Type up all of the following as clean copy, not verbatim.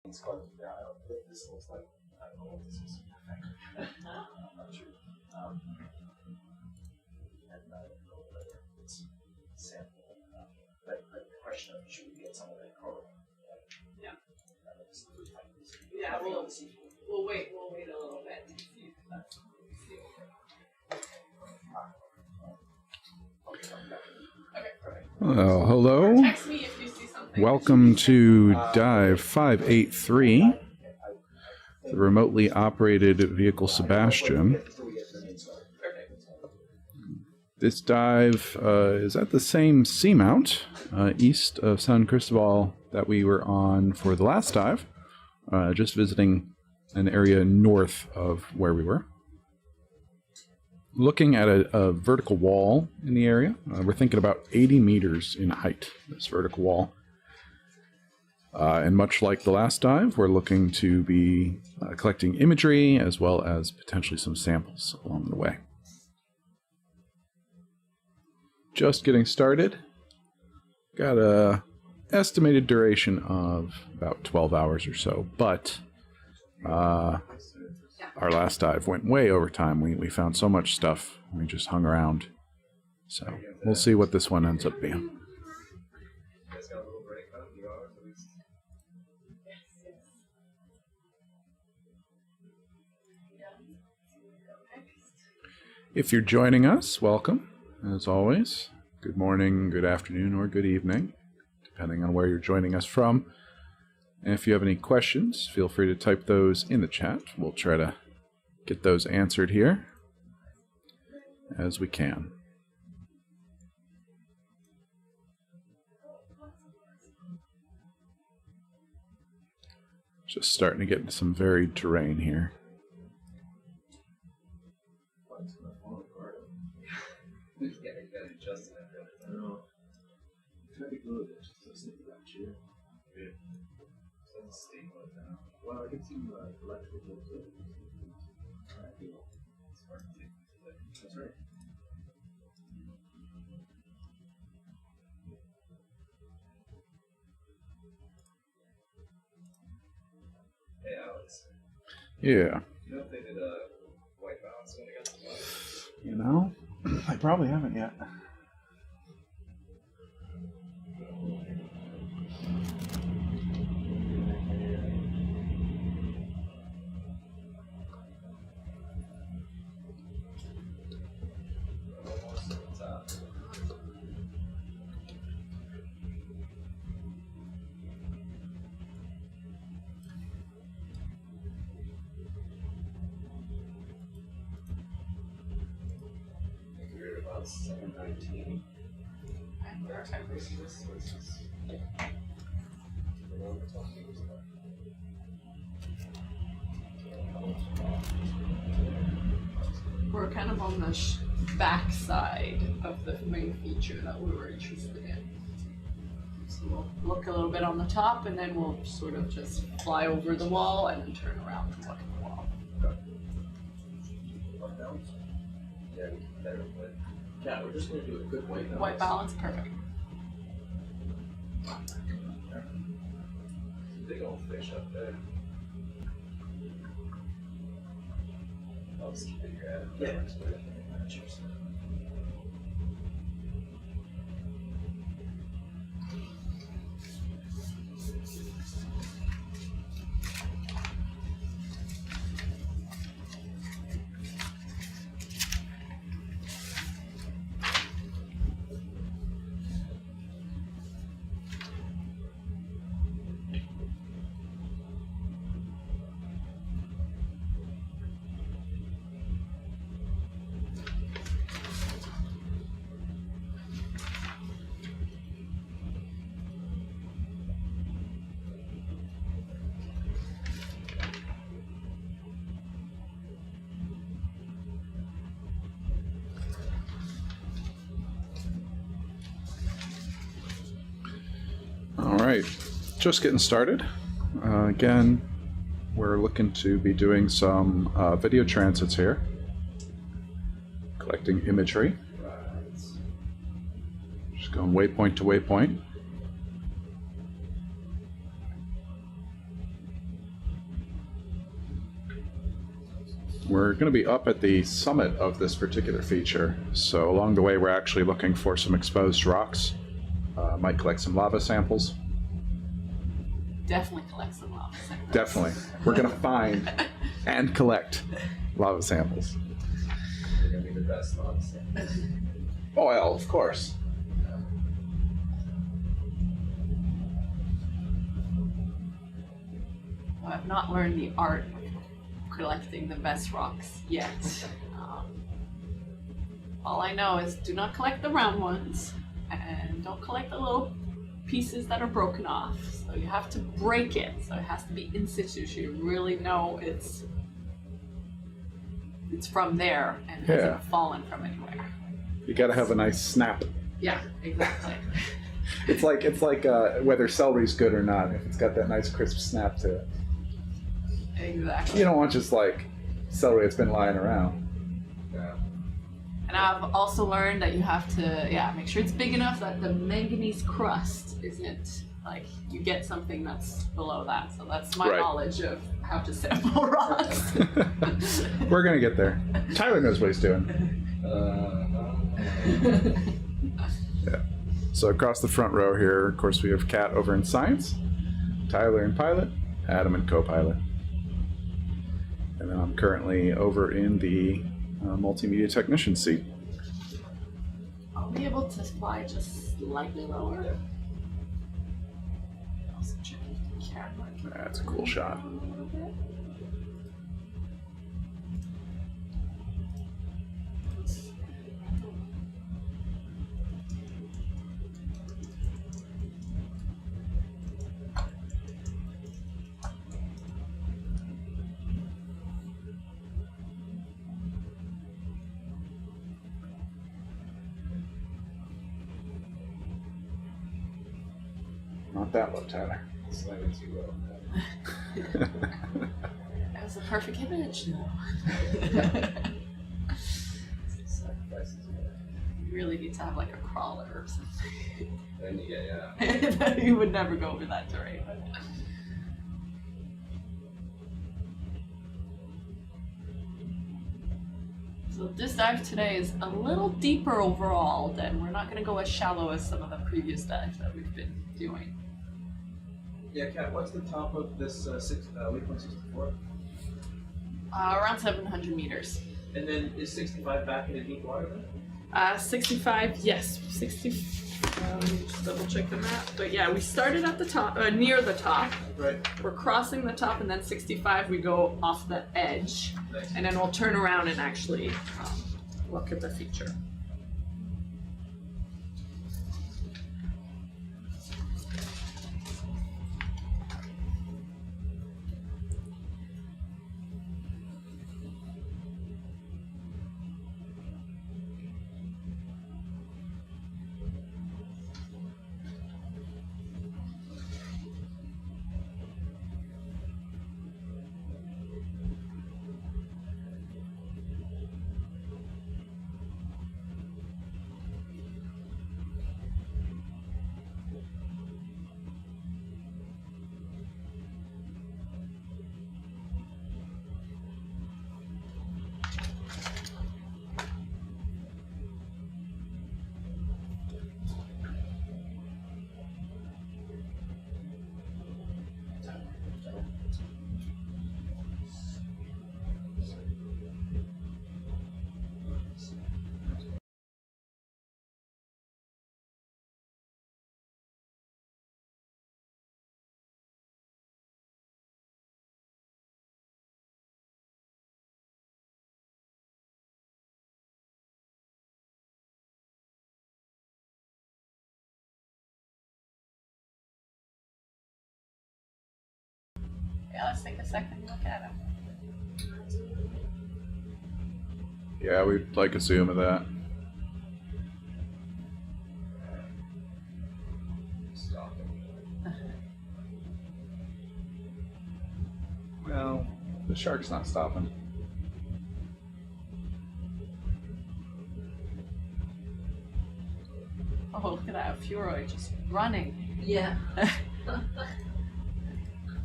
It's called, yeah, this looks like, I don't know what this is. I'm not sure. And I don't know whether it's sample or not. But the question of should we get some of that coral? Yeah. Yeah, we'll wait a little bit and see if that's Hello. Text me if you see something. Welcome to Dive 583, the remotely operated vehicle Sebastian. This dive is at the same seamount east of San Cristóbal that we were on for the last dive, just visiting an area north of where we were. Looking at a vertical wall in the area. We're thinking about 80 meters in height, this vertical wall. And much like the last dive, we're looking to be collecting imagery as well as potentially some samples along the way. Just getting started. Got a estimated duration of about 12 hours or so, but our last dive went way over time. We found so much stuff. We just hung around. So we'll see what this one ends up being. If you're joining us, welcome. As always, good morning, good afternoon, or good evening, depending on where you're joining us from. And if you have any questions, feel free to type those in the chat. We'll try to get those answered here as we can. Just starting to get into some varied terrain here. Well, I can see electrical bills. That's right. Hey, Alex. Yeah. You know if they did a white balance when they got the water? You know, I probably haven't yet. About 719. Our temperature is we're kind of on the back side of the main feature that we were interested in. So we'll look a little bit on the top and then we'll sort of just fly over the wall and then turn around and look at the wall. Yeah, we're just going to do a quick white balance. White balance, perfect. Big old fish up there. I'll just keep it here. Yeah. Cheers. Alright, just getting started. Again, we're looking to be doing some video transits here, collecting imagery. Just going waypoint to waypoint. We're going to be up at the summit of this particular feature, so along the way we're actually looking for some exposed rocks. Might collect some lava samples. Definitely collect some lava samples. Definitely. We're going to find and collect lava samples. You're gonna be the best lava samples. Oh, well, of course. I've not learned the art of collecting the best rocks yet. All I know is do not collect the round ones and don't collect the little pieces that are broken off. So you have to break it. So it has to be in situ. So you really know it's from there and hasn't fallen from anywhere. You got to have a nice snap. Yeah, exactly. It's like whether celery's good or not. If it's got that nice crisp snap to it. Exactly. You don't want just like celery that's been lying around. Yeah. And I've also learned that you have to, make sure it's big enough that the manganese crust isn't like you get something that's below that. So that's my knowledge of how to sample rocks. We're gonna get there. Tyler knows what he's doing. Yeah. So across the front row here, of course, we have Kat over in science, Tyler in pilot, Adam in co-pilot. And then I'm currently over in the multimedia technician seat. I'll be able to fly just slightly lower. Also check the camera. That's a cool shot. Not that low, Tyler. Slightly too low. That was a perfect image, though. Sacrifices. You really need to have like a crawler or something. Then you get, You would never go over that terrain. So this dive today is a little deeper overall than we're not going to go as shallow as some of the previous dives that we've been doing. Yeah, Kat, what's the top of this waypoint 64? Around 700 meters. And then is 65 back into deep water then? 65, yes. 60. Let me just double check the map. But yeah, we started at the top, near the top. Right. We're crossing the top, and then 65 we go off the edge. Nice. And then we'll turn around and actually look at the feature. Yeah, let's take a second look at him. Yeah, we'd like a zoom of that. Stop it. Well, the shark's not stopping. Oh, look at that Furoid just running. Yeah.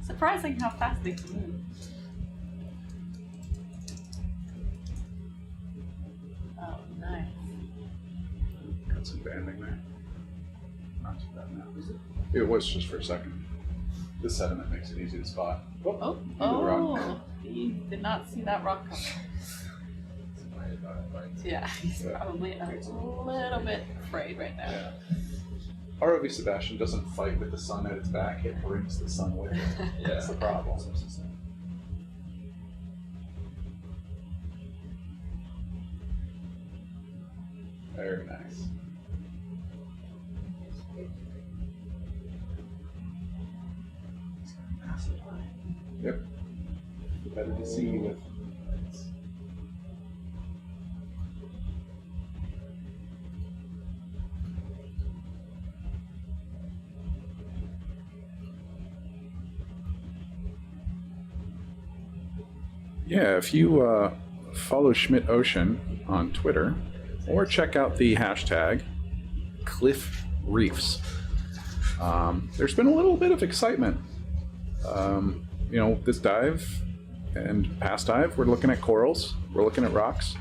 Surprising how fast they can move. Nice. Got some banding there. Not too bad now. It was just for a second. The sediment makes it easy to spot. Oh, he did not see that rock coming. Yeah, he's probably a little bit afraid right now. Yeah. ROV Sebastian doesn't fight with the sun at its back, it brings the sun with it. That's the problem. Very nice. Yep. Better to see you with. Yeah, if you follow Schmidt Ocean on Twitter, or check out the hashtag Cliff Reefs, there's been a little bit of excitement. You know, this dive and past dive, we're looking at corals, we're looking at rocks,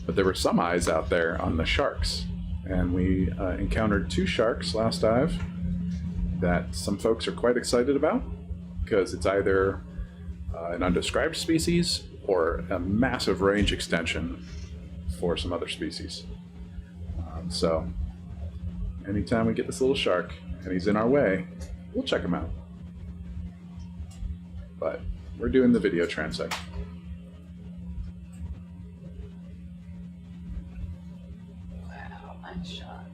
but there were some eyes out there on the sharks, and we encountered 2 sharks last dive that some folks are quite excited about because it's either an undescribed species or a massive range extension for some other species. So anytime we get this little shark and he's in our way, we'll check him out. But we're doing the video transect. Wow, nice shot.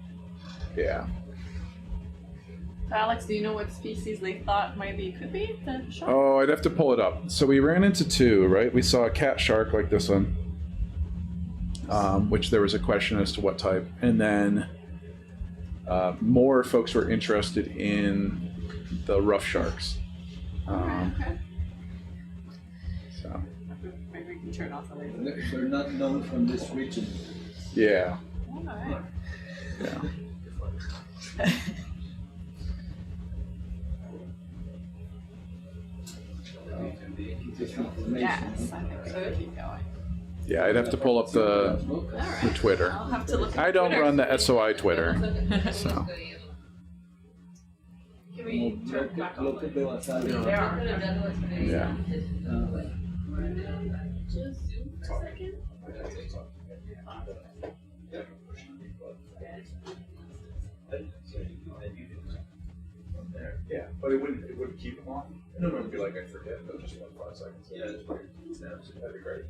Yeah. Alex, do you know what species they thought maybe it could be? The shark? Oh, I'd have to pull it up. So we ran into 2, right? We saw a cat shark like this one, which there was a question as to what type. And then more folks were interested in the rough sharks. Okay. So. Maybe we can turn off the laser. They're not known from this region. Yeah. All right. Yeah. Yes, I think we could keep going. Yeah, I'd have to pull up the Twitter. I'll have to look at I don't Twitter. run the SOI Twitter, so. Can we turn back on? Look at the Wasabi. There are. Yeah. Just zoom for a second. Yeah, but it wouldn't keep them on. No, it'd be like I forget, but just like 5 seconds. Yeah, that's right. That'd be great.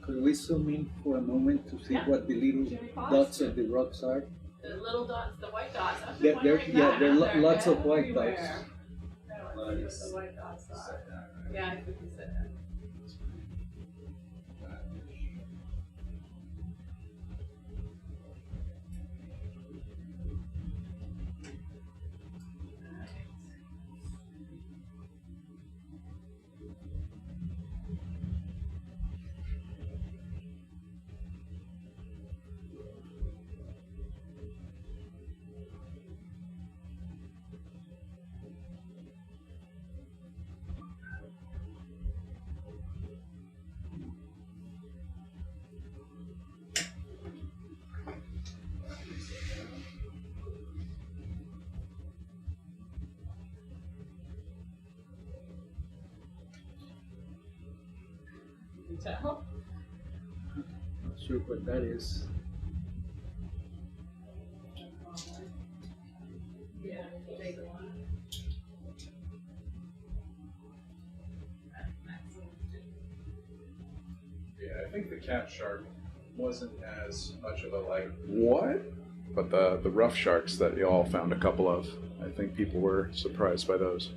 Could we zoom in for a moment to see what the little Can we pause? dots of the rocks are? The little dots, the white dots. I was Yeah, there are lots of white everywhere. dots. I don't know what the white dots are. Yeah, I think we said that. Tell? Not sure what that is. Yeah, big one. Yeah, I think the cat shark wasn't as much of a like, what? But the rough sharks that you all found a couple of, I think people were surprised by those.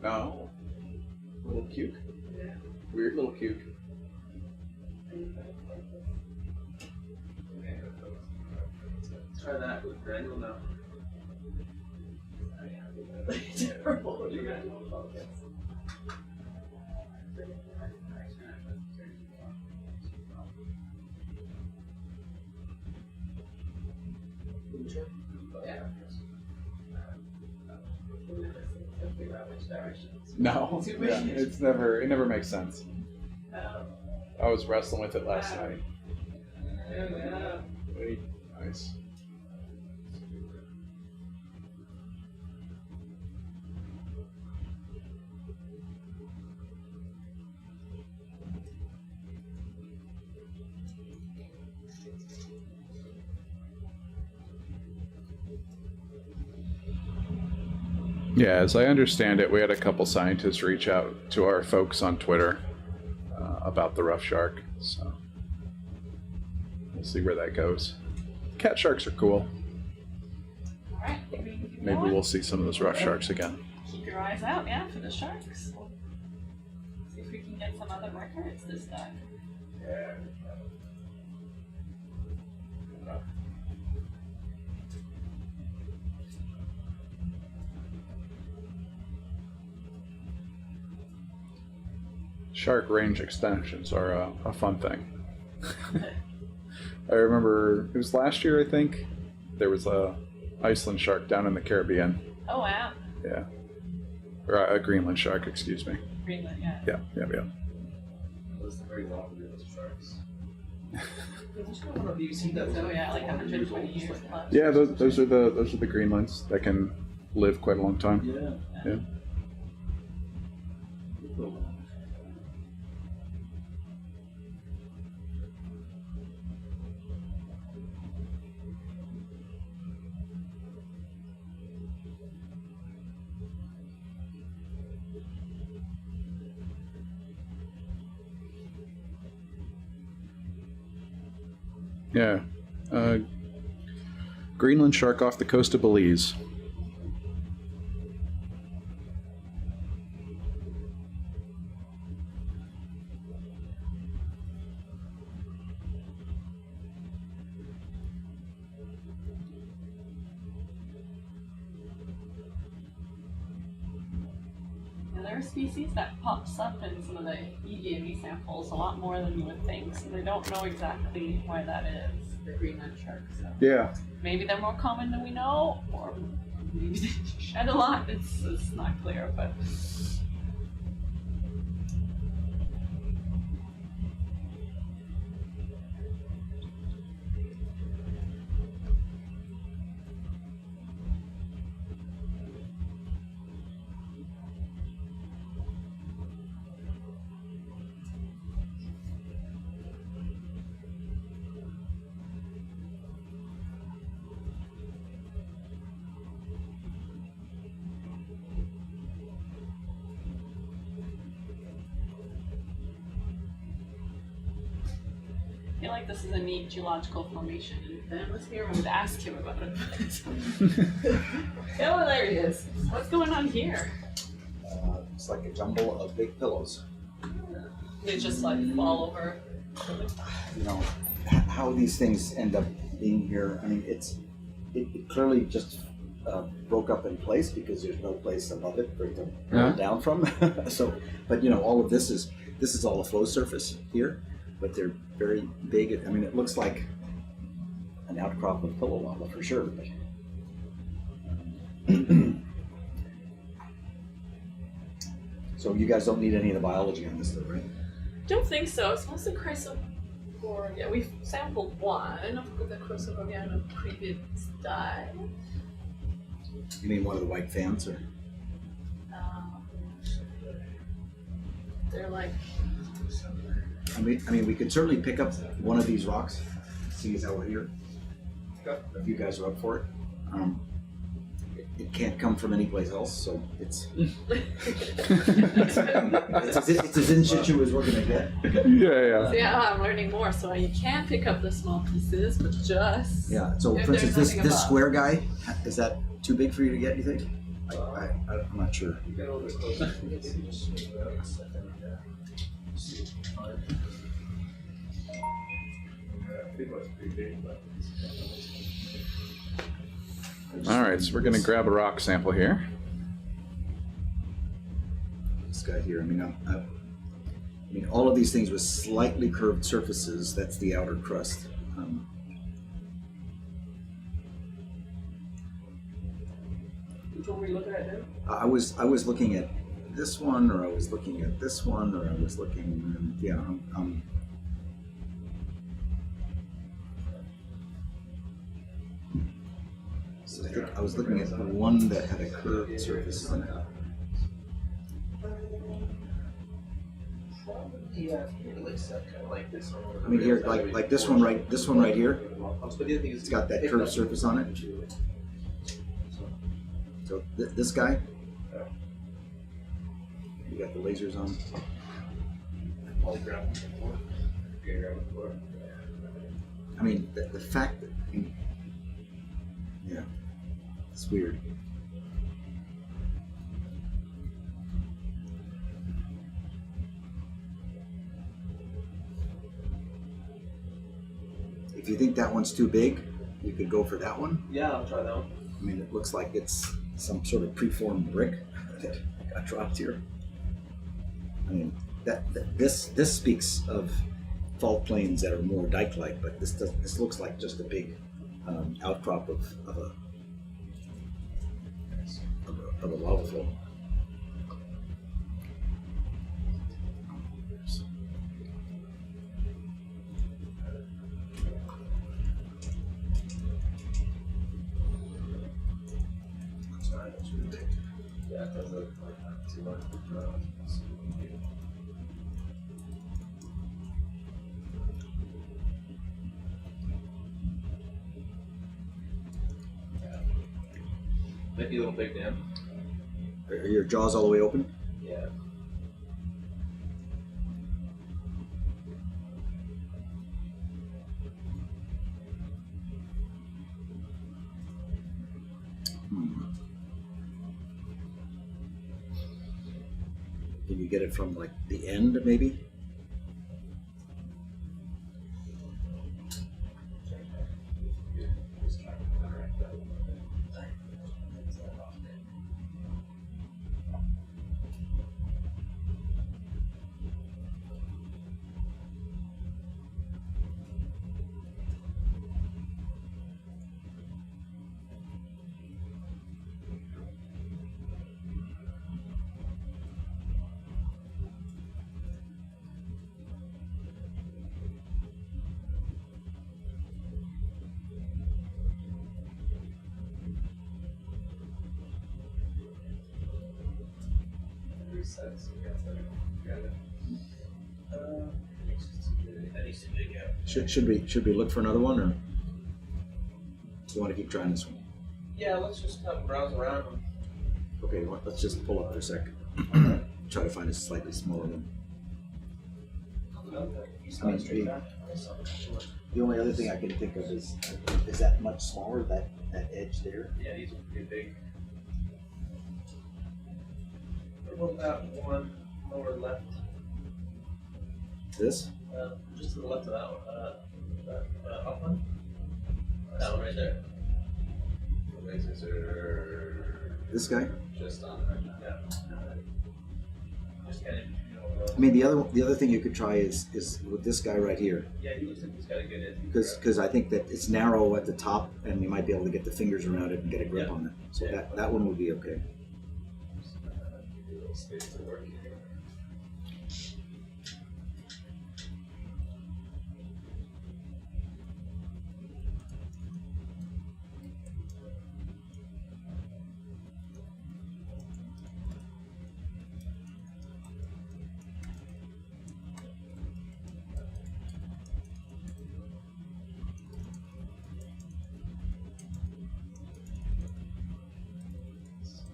No. Little cuke. Yeah. Weird little cuke. Try that with granule now. Terrible with your manual focus. Yeah. Figure out which direction. No. Yeah, it never makes sense. Oh. I was wrestling with it last night. Yeah. Wait, nice. Yeah, as I understand it, we had a couple scientists reach out to our folks on Twitter about the rough shark, so we'll see where that goes. Cat sharks are cool. All right, Maybe we'll see some of those rough sharks again. Keep your eyes out, yeah, for the sharks. See if we can get some other records this time. Shark range extensions are a fun thing. I remember it was last year, I think, there was a Iceland shark down in the Caribbean. Oh, wow. Yeah. Or a Greenland shark, excuse me. Greenland, yeah. Yeah. Those are very long-lived sharks. Have you seen those? Oh, yeah, like 120 years plus. Yeah, those are the Greenlands that can live quite a long time. Yeah. Yeah. Yeah. Greenland shark off the coast of Belize. Yeah, there are species that pops up in some of the EDME samples a lot more than you would think, so they don't know exactly why that is, the Greenland shark. So Yeah. maybe they're more common than we know, or maybe they shed a lot. It's not clear, but I feel like this is a neat geological formation, and if Ben was here, I would ask him about it. Oh, there he is. What's going on here? It's like a jumble of big pillows. They just like fall over. You know, how these things end up being here. I mean, it clearly just broke up in place because there's no place above it for it to roll down from. So, but you know, all of this is all a flow surface here, but they're very big. I mean, it looks like an outcrop of pillow lava for sure. But so you guys don't need any of the biology on this, though, right? Don't think so. It's mostly Cristóbal. We've sampled one of the Cristóbal previous dye. You mean one of the white fans, or? They're like. I mean, we could certainly pick up one of these rocks, seeing as how we're here. If you guys are up for it. It can't come from anyplace else, so it's it's as in situ as we're gonna get. Yeah. So yeah, I'm learning more. So you can pick up the small pieces, but just Yeah. So if for instance, there's this nothing above. square guy, is that too big for you to get? You think? I I'm not sure. You get a little bit closer. Maybe just smooth it out a second. See what you can find. I think it's pretty big, but All right, so we're going to grab a rock sample here. This guy here. I mean, all of these things with slightly curved surfaces. That's the outer crust. which one were you looking at there? I was looking at this one, or I was looking at this one, or I was looking. Yeah. So I think I was looking at the one that had a curved surface on it. Yeah, it looks kind of like this one. I mean, here, like this one right here. It's got that curved surface on it. So this guy, you got the lasers on. I mean, the fact that, yeah, it's weird. If you think that one's too big, you could go for that one. Yeah, I'll try that one. I mean, it looks like it's some sort of preformed brick that got dropped here. I mean, this speaks of fault planes that are more dike-like, but this looks like just a big outcrop of a lava flow. Yeah, it does look like that too much. Might be a little big, Dan. Are your jaws all the way open? Yeah. Can you get it from like the end, maybe? Should we look for another one, or do you want to keep trying this one? Yeah, let's just kind of browse around. Okay, let's just pull up for a sec. Try to find a slightly smaller one. The only other thing I can think of is that much smaller, that edge there? Yeah, these are pretty big. What about one lower left? This? Just to the left of that one. Up one? That one right there. The lasers are This guy? just on there. Yeah. Just kind of, I mean, the other thing you could try is with this guy right here, yeah, he looks like he's got a good edge. because I think that it's narrow at the top, and you might be able to get the fingers around it and get a grip Yeah. on it. So Yeah. that one would be okay. Give you a little space to work here.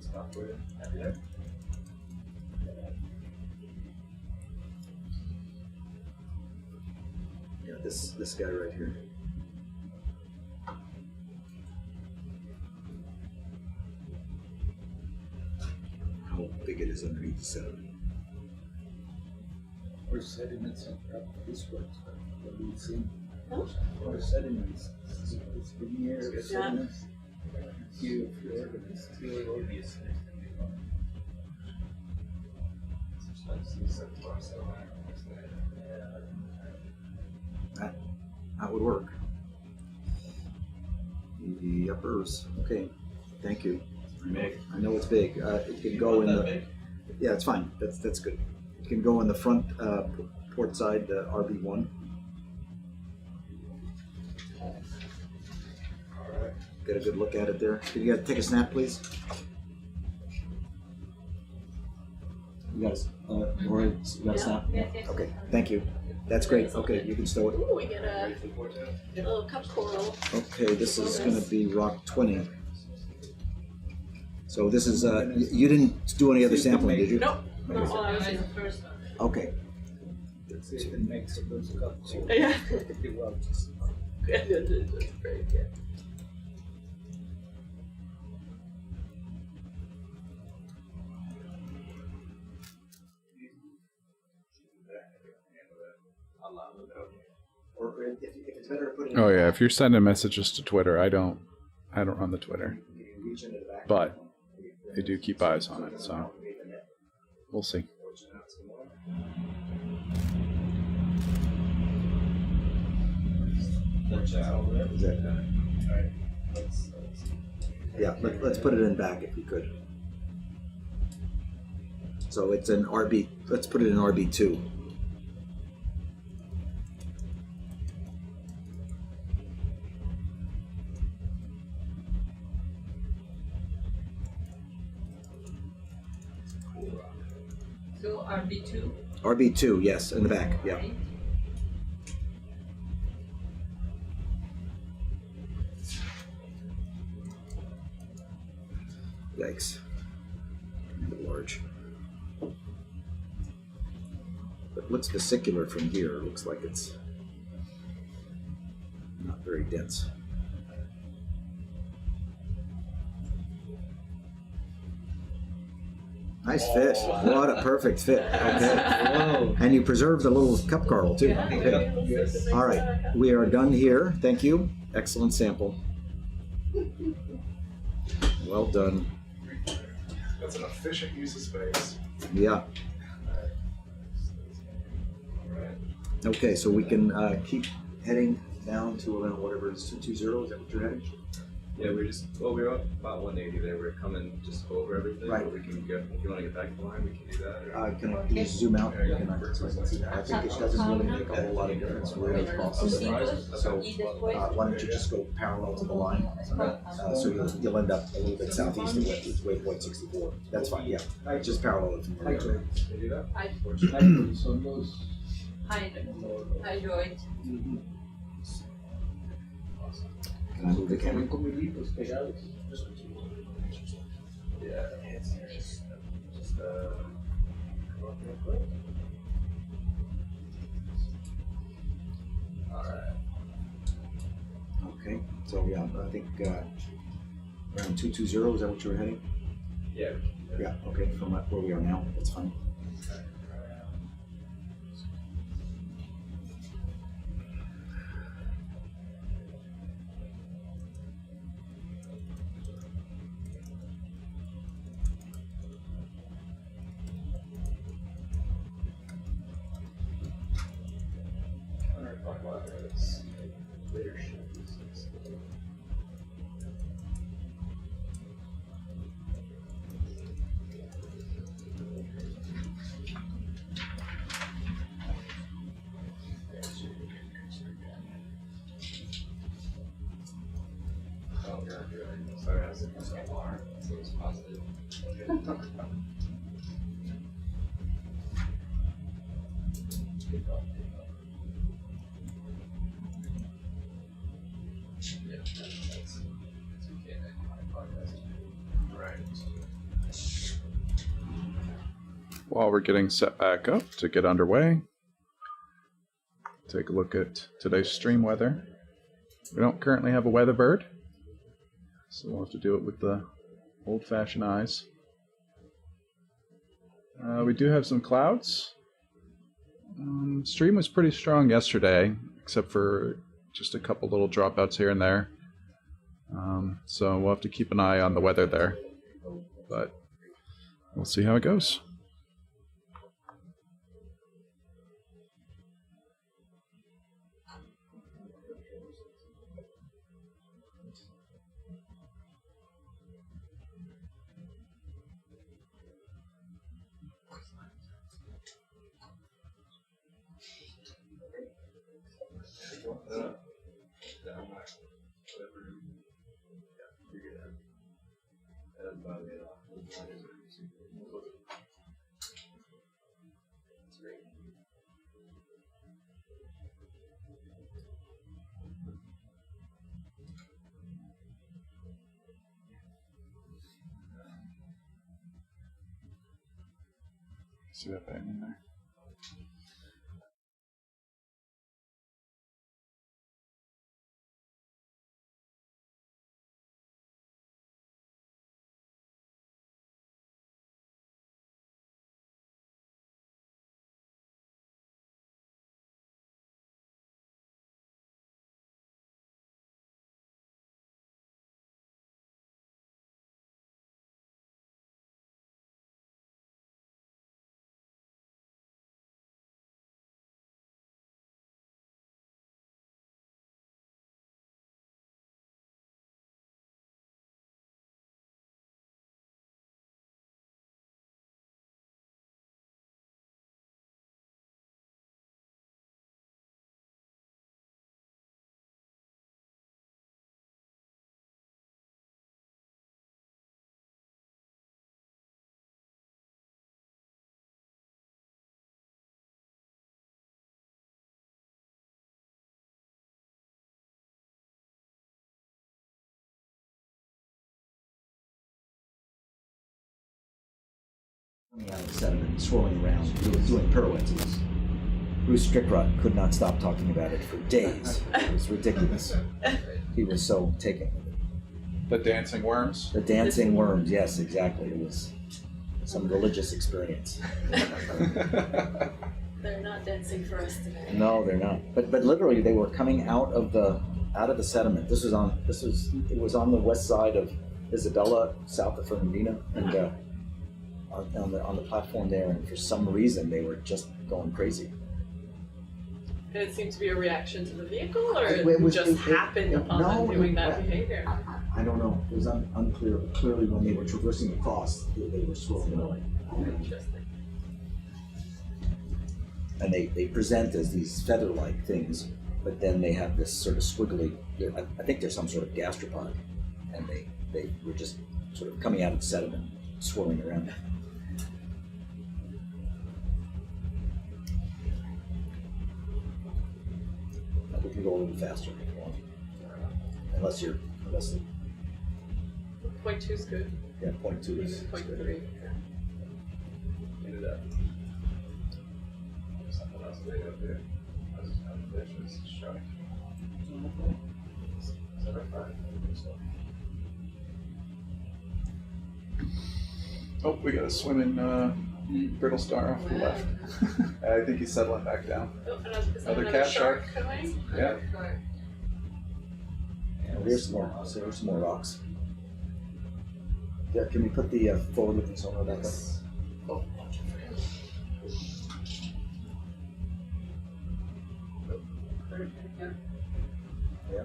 Stop for you. Happy there? Yeah, this guy right here. big it is underneath the sediment. Or sediments on top of this works, but what do you see? Huh? Or sediments. It's in the air, Yeah. sediments. Geofluorogams. That would work. The uppers. Okay, thank you. I know it's big. It can go in the. Yeah, it's fine. That's good. It can go in the front port side, the RB1. Get a good look at it there. Can you guys take a snap, please? You got a snap? Okay, thank you. That's great. Okay, you can stow it. Ooh, we get a little cup coral. Okay, this is going to be rock 20. So this is, you didn't do any other sampling, did you? Nope. Not while I was in. Okay. Let's see if it makes those cups. Yeah. Well, Very good. Or if it's better to put it Oh yeah, if you're sending messages to Twitter, I don't run the Twitter, reach into the back. but they do keep eyes on it, so we'll see. Is that, yeah, let's put it in back if we could. So it's an RB, let's put it in RB2. So RB2. RB2, yes, in the back, yeah. Yikes. A bit large. But it looks vesicular from here. It looks like it's not very dense. Nice fit. What a perfect fit. Okay. And you preserved the little cup coral too. Okay. All right. We are done here. Thank you. Excellent sample. Well done. That's an efficient use of space. Yeah. Okay, so we can keep heading down to around whatever it is, 220. Is that what you're heading? Yeah, we were up about 180 there. We're coming just over everything. Right. But we can get, if you want to get back to the line, we can do that. Or, Can you zoom out? Can I see that? I think it doesn't really make a whole lot of difference where it crosses. So why don't you just go parallel to the line? So you'll end up a little bit southeast of waypoint 64. That's fine, yeah. Just parallel it from where you're at. can you do that? So those. Hydroid. Can I move the camera? Yeah. Just come up real quick. All right. Okay, so yeah, I think around 220, is that what you were heading? Yeah. Yeah, okay, from where we are now, that's fine. Sorry, I was looking so far, so it was positive. Yeah, that's okay. Right. While we're getting set back up to get underway, take a look at today's stream weather. We don't currently have a weather bird, so we'll have to do it with the old-fashioned eyes. We do have some clouds. Stream was pretty strong yesterday, except for just a couple little dropouts here and there. So we'll have to keep an eye on the weather there. But we'll see how it goes. See that bang in there. Coming out of the sediment, swirling around, doing pirouettes. Bruce Strickrock could not stop talking about it for days. It was ridiculous. He was so taken with it. The dancing worms? The dancing worms, yes, exactly. It was some religious experience. They're not dancing for us today. No, they're not. But literally, they were coming out of the sediment. It was on the west side of Isabella, south of Fernandina, and on the platform there. And for some reason, they were just going crazy. Did it seem to be a reaction to the vehicle, or It happened upon them doing that behavior? I don't know. It was unclear. But clearly, when they were traversing across, they were swirling around. Interesting. And they present as these feather-like things, but then they have this sort of squiggly. I think they're some sort of gastropod, and they were just sort of coming out of the sediment, swirling around. We can go a little faster if you want, unless the 0.2 is good. yeah 0.2 is 0.3. Ended up. Something else big up there. I was just having fish struck. Is that right? Oh, we got a swimming brittle star off the left. I think he's settling back down. Oh, Another cat shark. Coming? Yeah. Here's some more rocks. Yeah, can we put the forward-looking sonar back up? Oh, Yeah.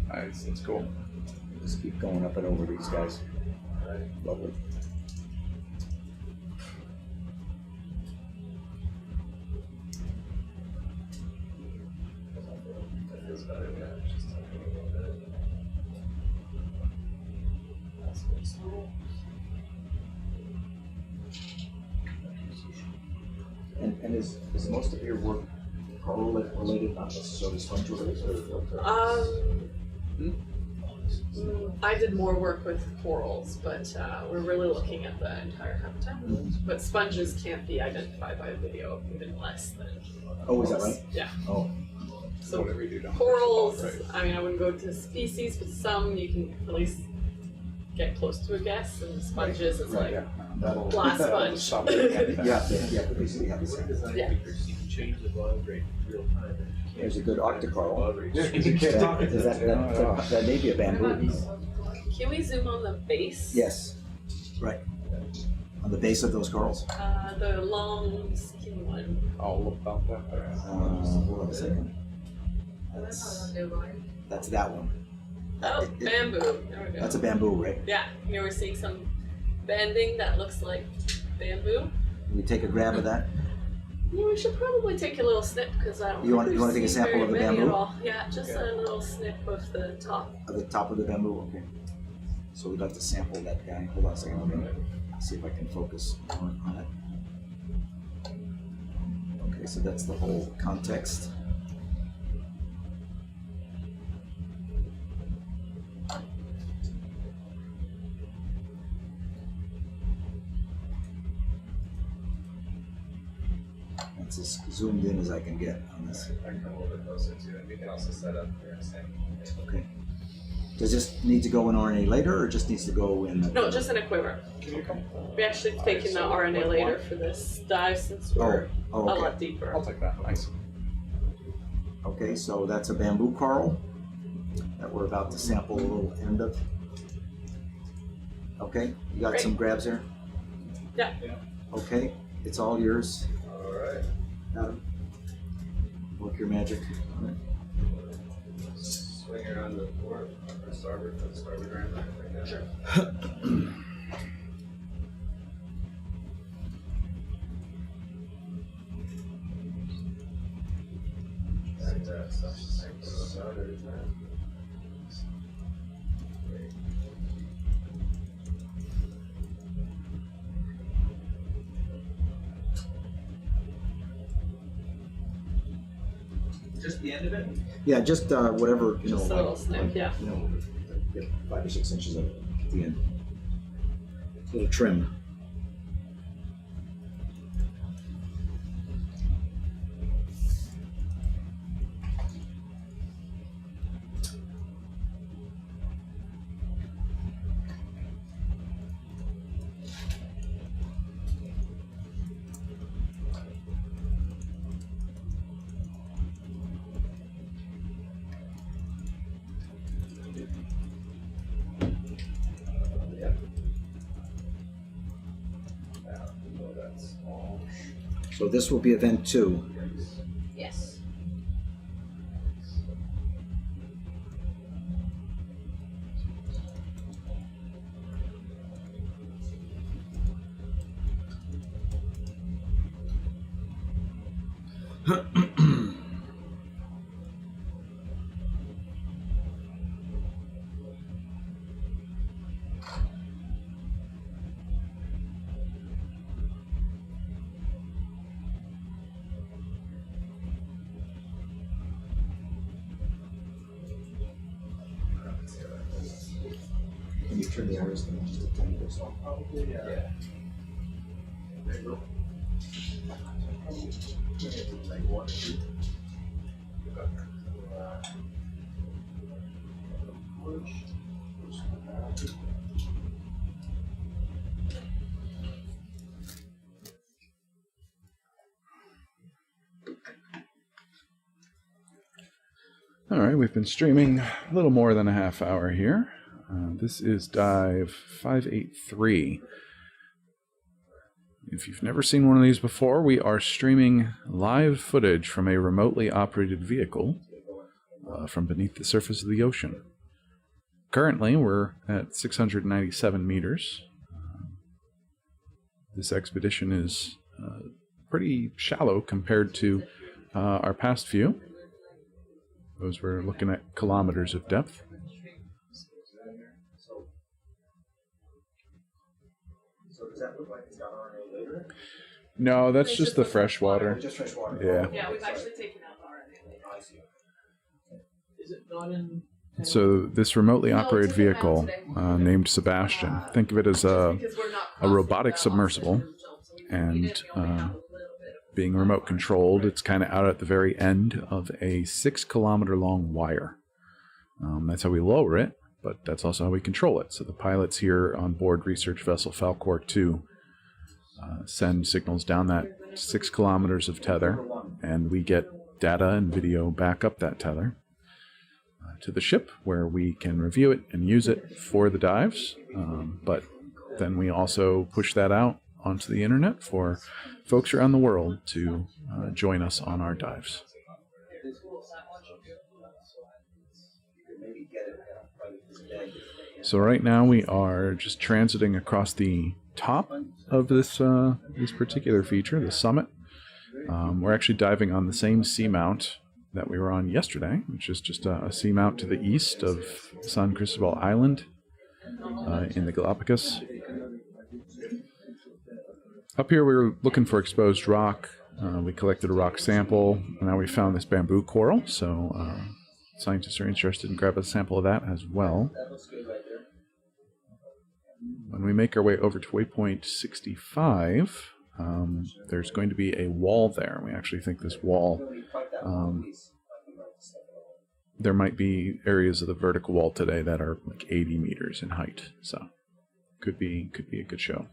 Nice, that's cool. Just keep going up and over these guys. Lovely. And is most of your work coral related, not necessarily sponge related? I did more work with corals, but we're really looking at the entire habitat. But sponges can't be identified by video, even less than. Oh, is that right? Yeah. Oh, So Whatever you do down there. corals, Right. I mean, I wouldn't go to species, but some you can at least get close to a guess, and sponges, it's like glass sponge. yeah, basically have the same. Yeah. You can change the bottom rate in real time. There's a good octocoral. Yeah, That may be a bamboo. Can we zoom on the base? Yes, right. On the base of those corals. The long skinny one. All about that. Hold on a second. That's that one. Oh, bamboo. There we go. That's a bamboo, right? Yeah, here we're seeing some banding that looks like bamboo. We take a grab of that. Yeah, we should probably take a little snip because I don't. You wanna think take a we've seen sample of the very many bamboo? at all. Yeah, just a little snip of the top. At the top of the bamboo, okay. So we'd like to sample that guy. Hold on a second, let me see if I can focus more on it. Okay, so that's the whole context. That's as zoomed in as I can get on this. I can come a little bit closer to it. We can also set up here and say. Okay. Does this need to go in RNA later, or just needs to go in? No, just in a quiver. We actually taken the RNA later for this dive since we're Oh, a okay. lot deeper. I'll take that. Nice. Okay, so that's a bamboo coral that we're about to sample a little end of. Okay, you got Great. some grabs here? Yeah. Okay, it's all yours, All right. Adam. Work your magic on it. Swing around the port or starboard for the starboard ramp. Like that. Sure. And stuff the same for the starboard ramp. Great. Just the end of it? Yeah, just whatever, you know. Just a little snip, yeah. You know, get 5 or 6 inches of it at the end. Little trim. So this will be event 2. Yes. Can you turn the iris down just a tiny bit? Probably, yeah. There you go. Like 1 or 2. All right, we've been streaming a little more than a half hour here. This is dive 583. If you've never seen one of these before, we are streaming live footage from a remotely operated vehicle from beneath the surface of the ocean. Currently, we're at 697 meters. This expedition is pretty shallow compared to our past few. Those were looking at kilometers of depth. So does that look like it's got RNA later? No, that's just the fresh water. Just fresh water. Yeah. Yeah, we've actually taken out the RNA later. I see. Is it not in So this remotely operated vehicle named Sebastian, think of it as a robotic submersible, and being remote controlled, it's kind of out at the very end of a 6-kilometer long wire. That's how we lower it, but that's also how we control it. So the pilots here on board research vessel Falkor 2 send signals down that 6 kilometers of tether, and we get data and video back up that tether to the ship, where we can review it and use it for the dives. But then we also push that out onto the internet for folks around the world to join us on our dives. So right now we are just transiting across the top of this particular feature, the summit. We're actually diving on the same seamount that we were on yesterday, which is just a seamount to the east of San Cristóbal Island in the Galapagos. Up here we were looking for exposed rock. We collected a rock sample, and now we found this bamboo coral, so scientists are interested in grabbing a sample of that as well. When we make our way over to waypoint 65, there's going to be a wall there. We actually think this wall, there might be areas of the vertical wall today that are like 80 meters in height, so could be a good show.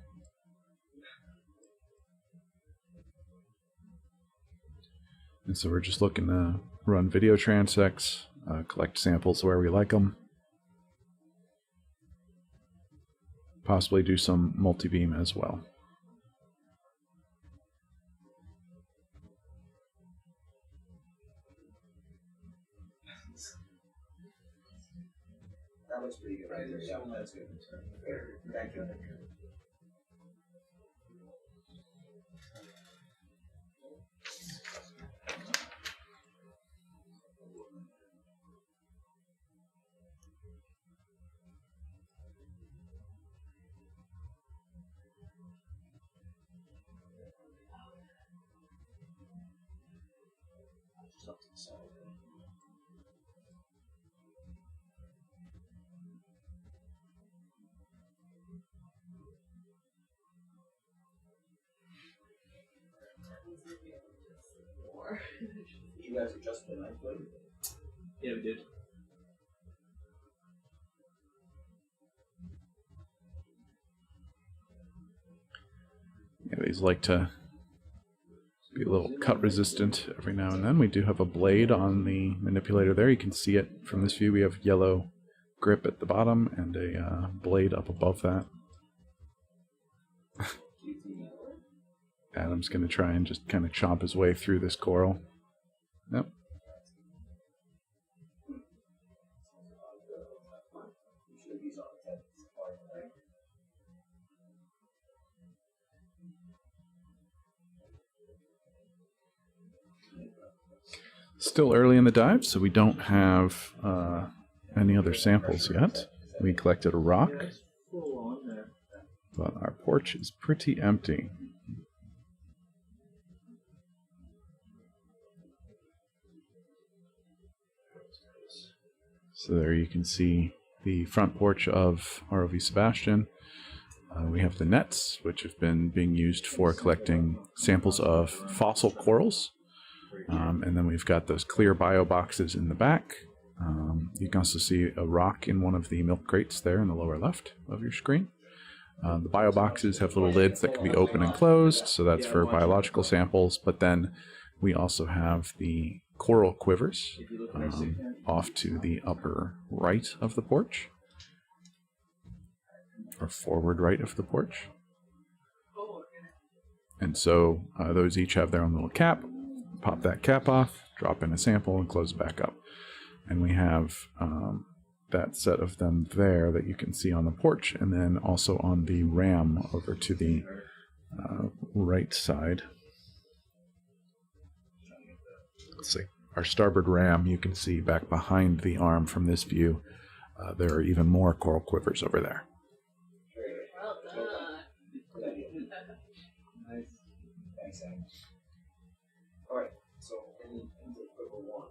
And so we're just looking to run video transects, collect samples where we like them, possibly do some multi-beam as well. That looks pretty good right there. Yeah, that's good. Thank you. You guys adjusted the night float? Yeah, we did. Yeah, these like to be a little cut resistant every now and then. We do have a blade on the manipulator there. You can see it from this view. We have yellow grip at the bottom and a blade up above that. Adam's going to try and just kind of chomp his way through this coral. Yep. Still early in the dive, so we don't have any other samples yet. We collected a rock, but our porch is pretty empty. So there you can see the front porch of ROV Sebastian. We have the nets, which have been being used for collecting samples of fossil corals. And then we've got those clear bio boxes in the back. You can also see a rock in one of the milk crates there in the lower left of your screen. The bio boxes have little lids that can be open and closed, so that's for biological samples. But then we also have the coral quivers off to the upper right of the porch, or forward right of the porch. And so those each have their own little cap. Pop that cap off, drop in a sample, and close it back up. And we have that set of them there that you can see on the porch, and then also on the ram over to the right side. Let's see. Our starboard ram, you can see back behind the arm from this view. There are even more coral quivers over there. Well done. Nice. Thanks, Adam. All right, so into quiver one.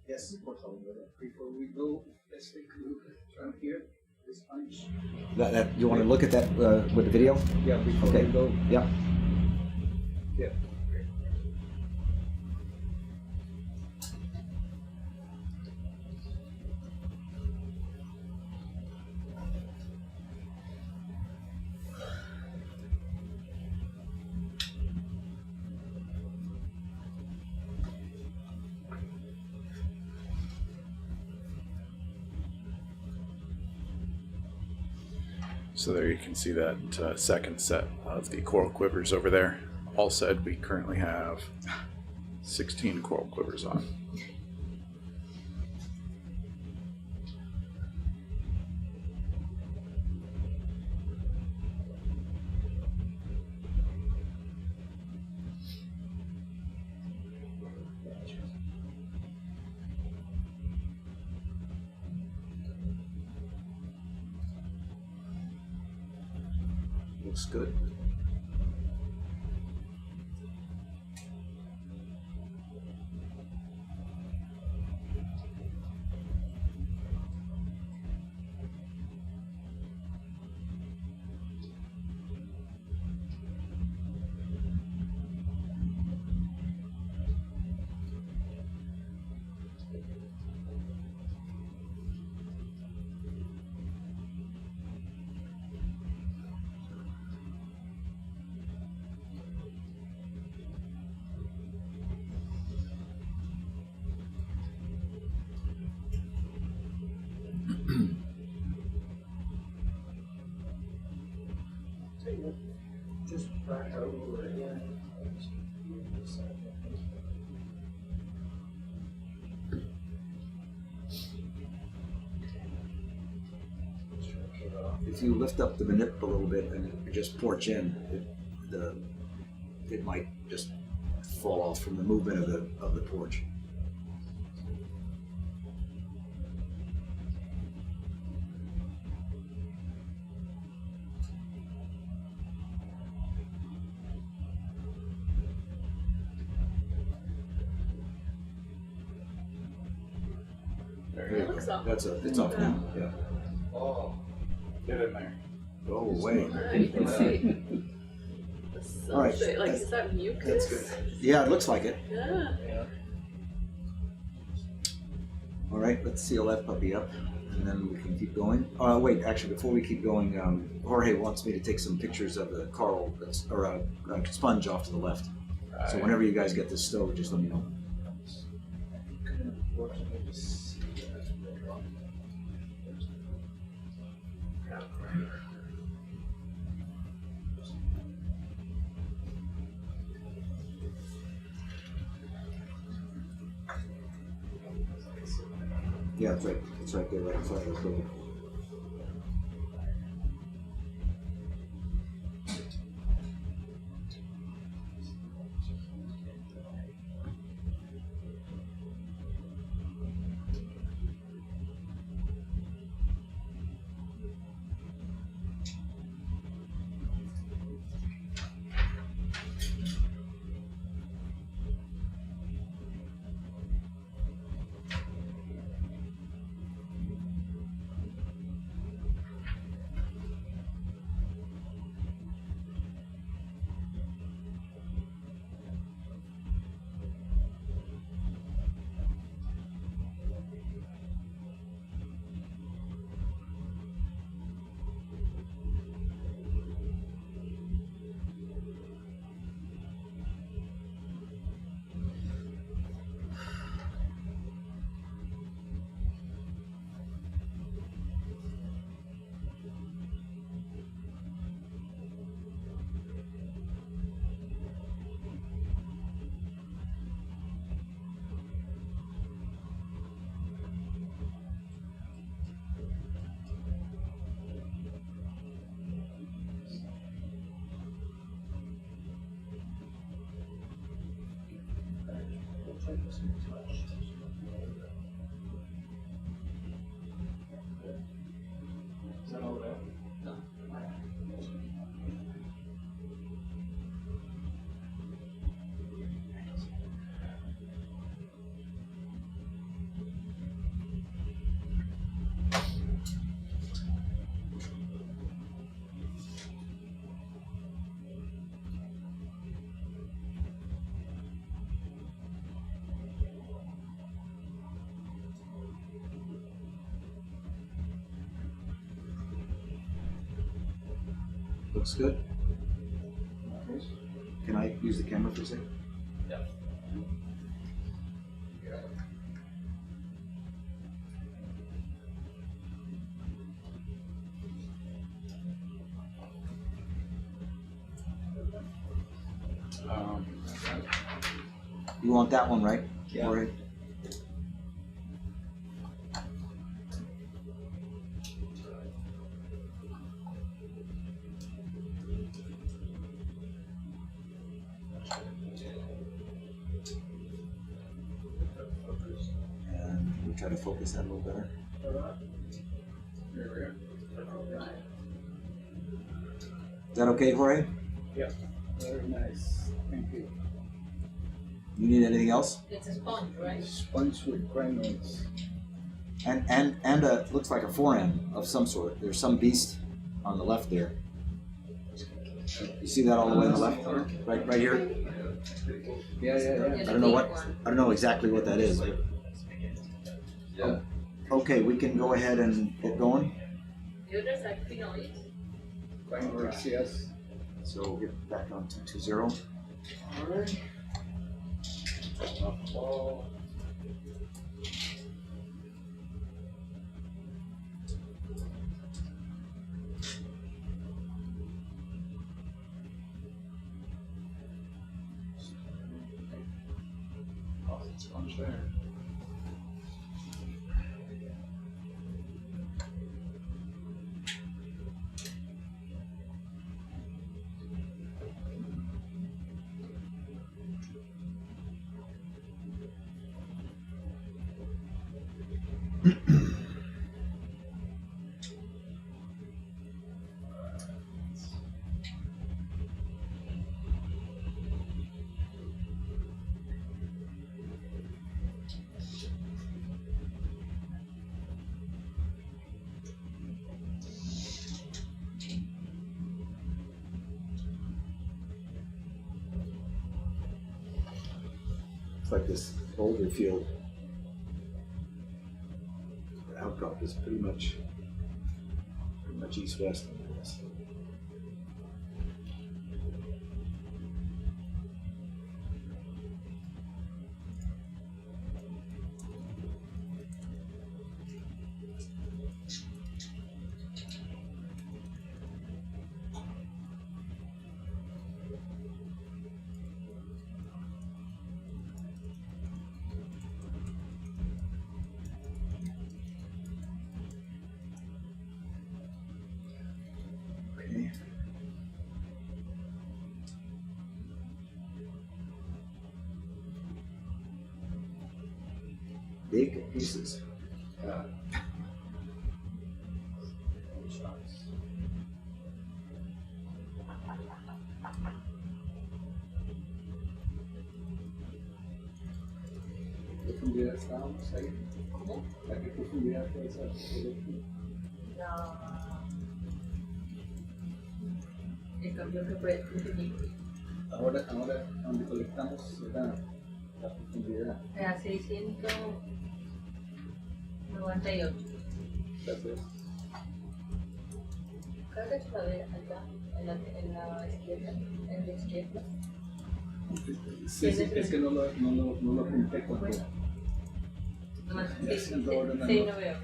Yes. Before we go, let's take a look from here. This punch. That you want to look at that with the video? Yeah, before Okay. we go. Yeah. Yeah. So there you can see that second set of the coral quivers over there. All said, we currently have 16 coral quivers on. Looks good. Just back over again. If you lift up the manip a little bit and just porch in, it might just fall off from the movement of the porch. There you looks go. off. It's off now. Yeah. Oh, get in there. Go away. Yeah, you can see the All right, sulfate. Like, that's- is that mucus? That's good. Yeah, it looks like it. Yeah. All right, let's seal that puppy up, and then we can keep going. Wait, actually, before we keep going, Jorge wants me to take some pictures of the coral sponge off to the left. So whenever you guys get this stowed, just let me know. Yeah, that's right. It's right there, right in front of us. Looks good. Can I use the camera for a second? Yeah. You want that one, right? Yeah. All right. And we try to focus that a little better. Is that okay, Jorge? Yeah. Very nice. Thank you. You need anything else? It's a sponge, right? Sponge with granules. And looks like a forend of some sort. There's some beast on the left there. You see that all the way on the left? Right here? Yeah. I don't know I don't know exactly what that is. But, Yeah. okay, we can go ahead and get going. The others are phenoids. Granules, yes. So we'll get back on 220. Alright. Sponge there. It's like this boulder field. The outcrop is pretty much east-west. Okay. Big pieces. ¿Qué profundidad estábamos ahí? ¿Cómo? ¿A qué profundidad fue esa? El cambio que fue Ahora donde colectamos la profundidad. a 698. Entonces, Creo que es la de acá, en la izquierda, en la izquierda. sí, es que no lo apunté cuando. Bueno. Nomás Ya siento ahora nada más. 698.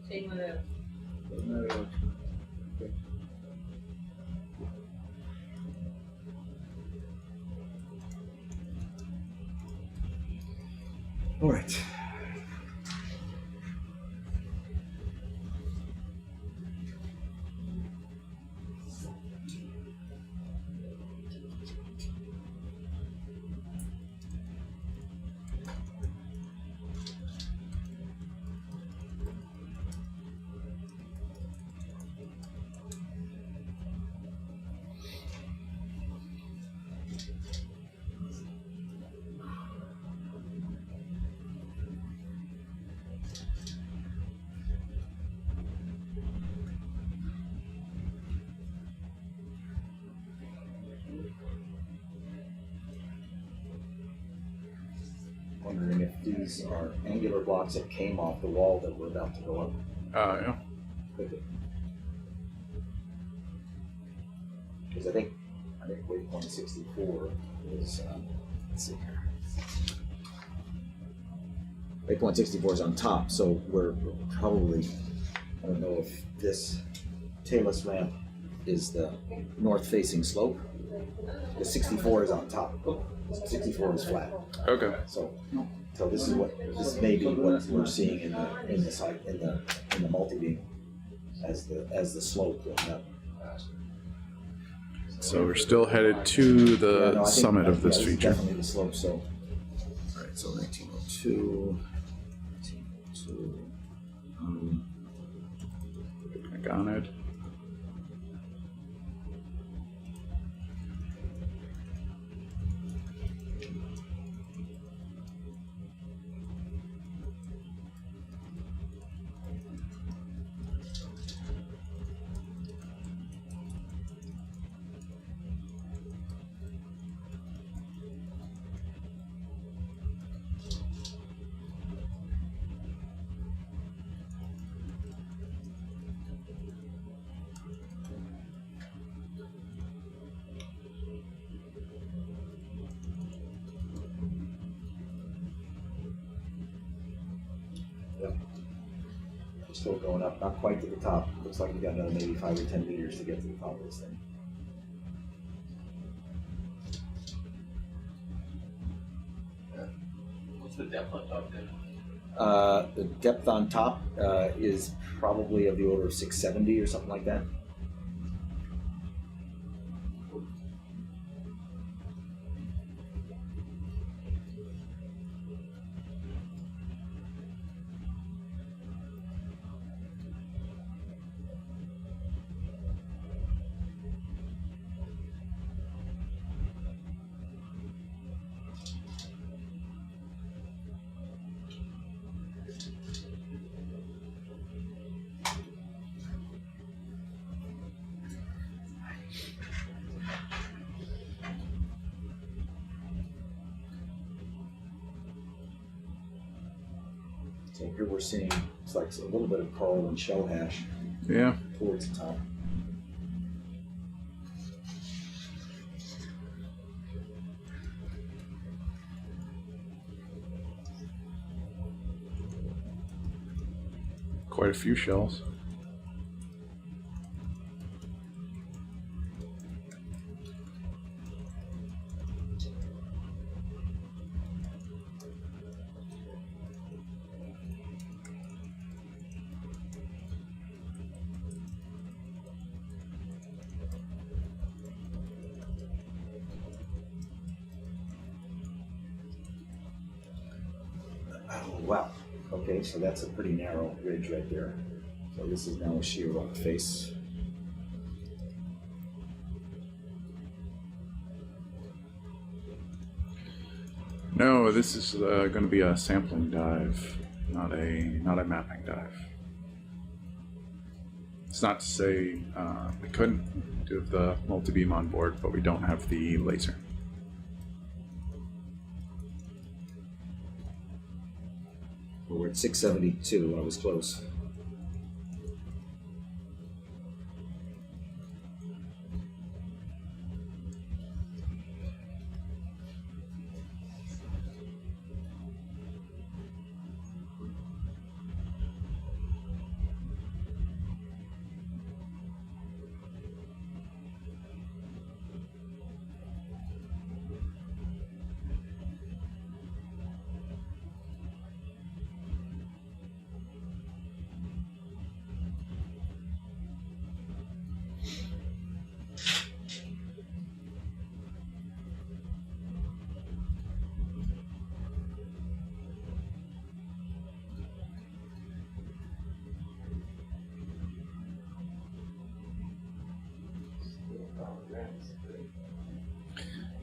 698. 9-8. All right. Wondering if these are angular blocks that came off the wall that we're about to go up. Yeah. Could be. because I think waypoint 64 is, let's see here. Waypoint 64 is on top, so we're probably, I don't know if this tailless ramp is the north-facing slope. The 64 is on top. 64 is flat. Okay. So this may be what we're seeing in the site in the multi-beam as the slope going up. So we're still headed to the I think summit of this is feature. definitely the slope. So, all right. So 1902. 1902. Click on it. Still going up, not quite to the top. Looks like we got another maybe 5 or 10 meters to get to the top of this thing. What's the depth on top then? The depth on top is probably of the order of 670 or something like that. So here we're seeing, it's like a little bit of coral and shell hash Yeah. towards the top. Quite a few shells. Oh, wow. Okay, so that's a pretty narrow ridge right there. So this is now a sheer rock face. No, this is going to be a sampling dive, not a mapping dive. It's not to say we couldn't do the multi-beam on board, but we don't have the laser. Well, we're at 672. I was close.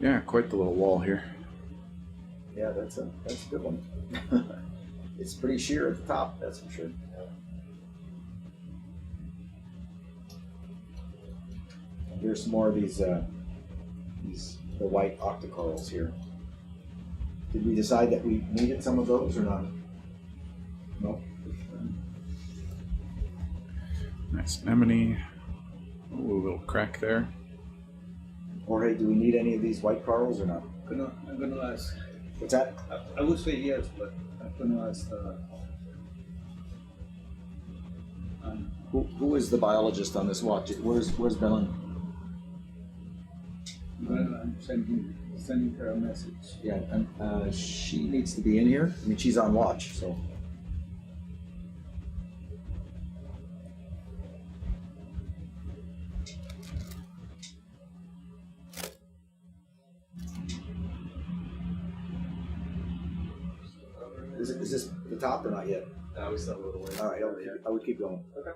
Yeah, quite the little wall here. Yeah, that's a good one. It's pretty sheer at the top, that's for sure. And here's some more of these the white octocorals here. Did we decide that we needed some of those or not? No. Nice anemone. Oh, a little crack there. Jorge, do we need any of these white corals or not? I'm gonna ask. What's that? I would say yes, but I'm gonna ask. Who is the biologist on this watch? Where's Belen? I'm sending her a message. Yeah, and she needs to be in here. I mean, she's on watch, so. Is this the top or not yet? No, we still have a little way. All right, I would keep going. Okay.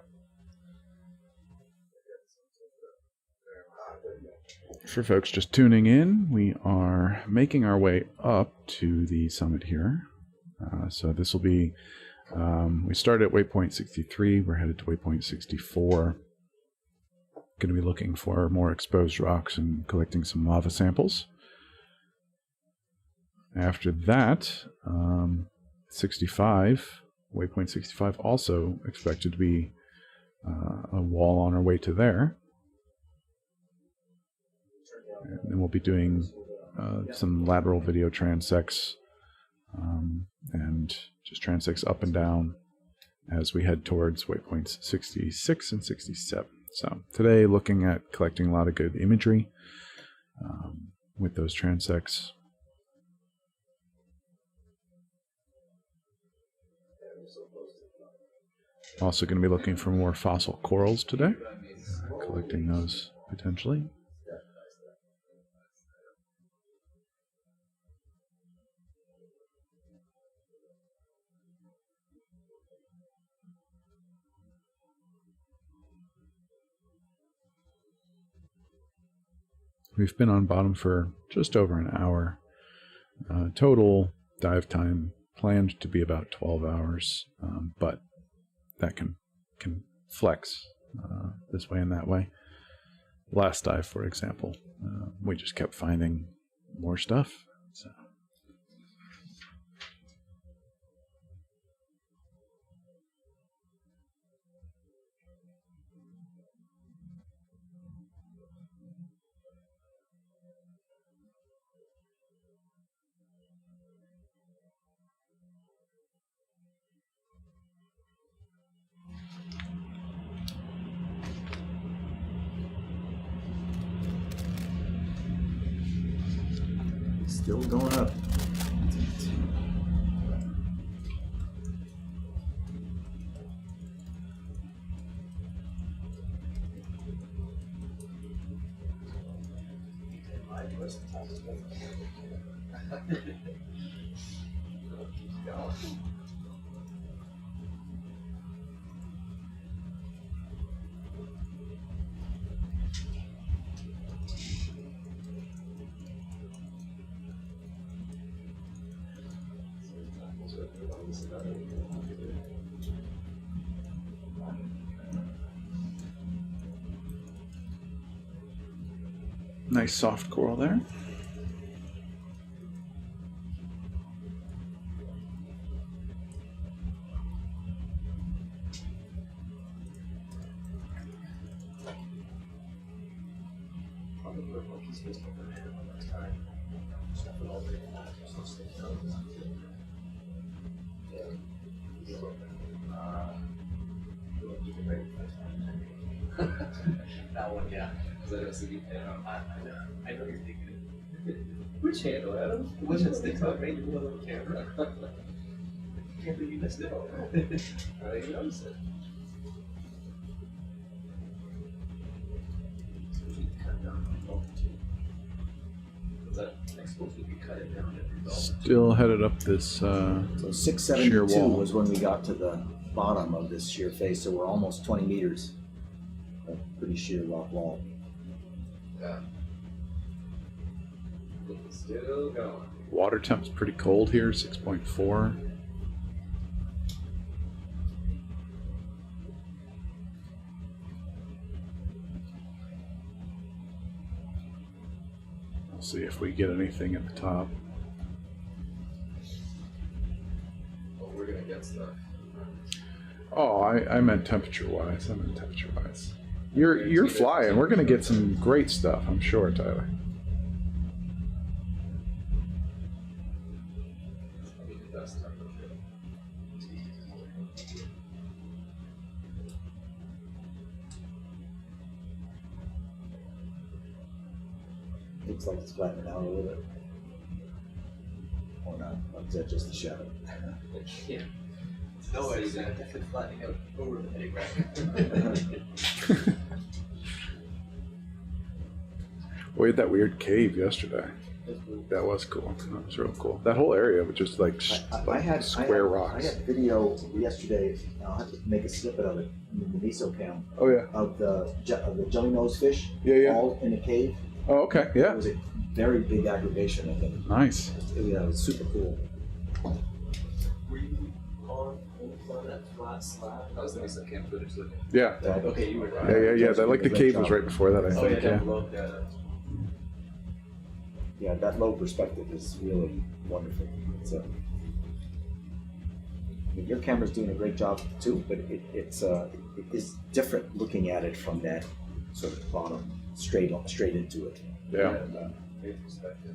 For folks just tuning in, we are making our way up to the summit here. So this will be, we started at waypoint 63, we're headed to waypoint 64. Going to be looking for more exposed rocks and collecting some lava samples. After that, 65, waypoint 65, also expected to be a wall on our way to there. And then we'll be doing some lateral video transects and just transects up and down as we head towards waypoints 66 and 67. So today looking at collecting a lot of good imagery with those transects. Also going to be looking for more fossil corals today, collecting those potentially. We've been on bottom for just over an hour. Total dive time planned to be about 12 hours, but that can flex this way and that way. Last dive, for example, we just kept finding more stuff. So. Still going up. Nice soft coral there. That one, yeah. I know you're thinking it. Which handle, Adam? The one that sticks out right in the middle of the camera. I can't believe you missed it. I didn't even notice it. Was that supposed to be cut it down? Still headed up this So sheer 672 wall. was when we got to the bottom of this sheer face, so we're almost 20 meters. A pretty sheer rock wall. Yeah. Still going. Water temp's pretty cold here, 6.4. We'll see if we get anything at the top. Well, we're gonna get stuff. Oh, I meant temperature-wise. I meant temperature-wise. You're flying. We're gonna get some great stuff, I'm sure, Tyler. Looks like it's flattening out a little bit. Or not. Or is that just the shadow? Yeah. No way, it's definitely flattening out over the heading rack. We had that weird cave yesterday. That was cool. That was real cool. That whole area was just like, square rocks. I had video yesterday. I'll have to make a snippet of it in the miso cam Oh yeah. of the jelly nose fish. Yeah. All in a cave. Oh okay. It Yeah. was a very big aggregation of them. Nice. It was super cool. Were you on that flat slab? That was the recent camp footage looking. Yeah. Okay, you were right. Yeah. That like the cave was right before that, I Oh yeah, think. down Yeah. below. Yeah. Yeah, that low perspective is really wonderful. It's I mean, your camera's doing a great job too, but it is different looking at it from that sort of bottom straight into it. Yeah. Great perspective.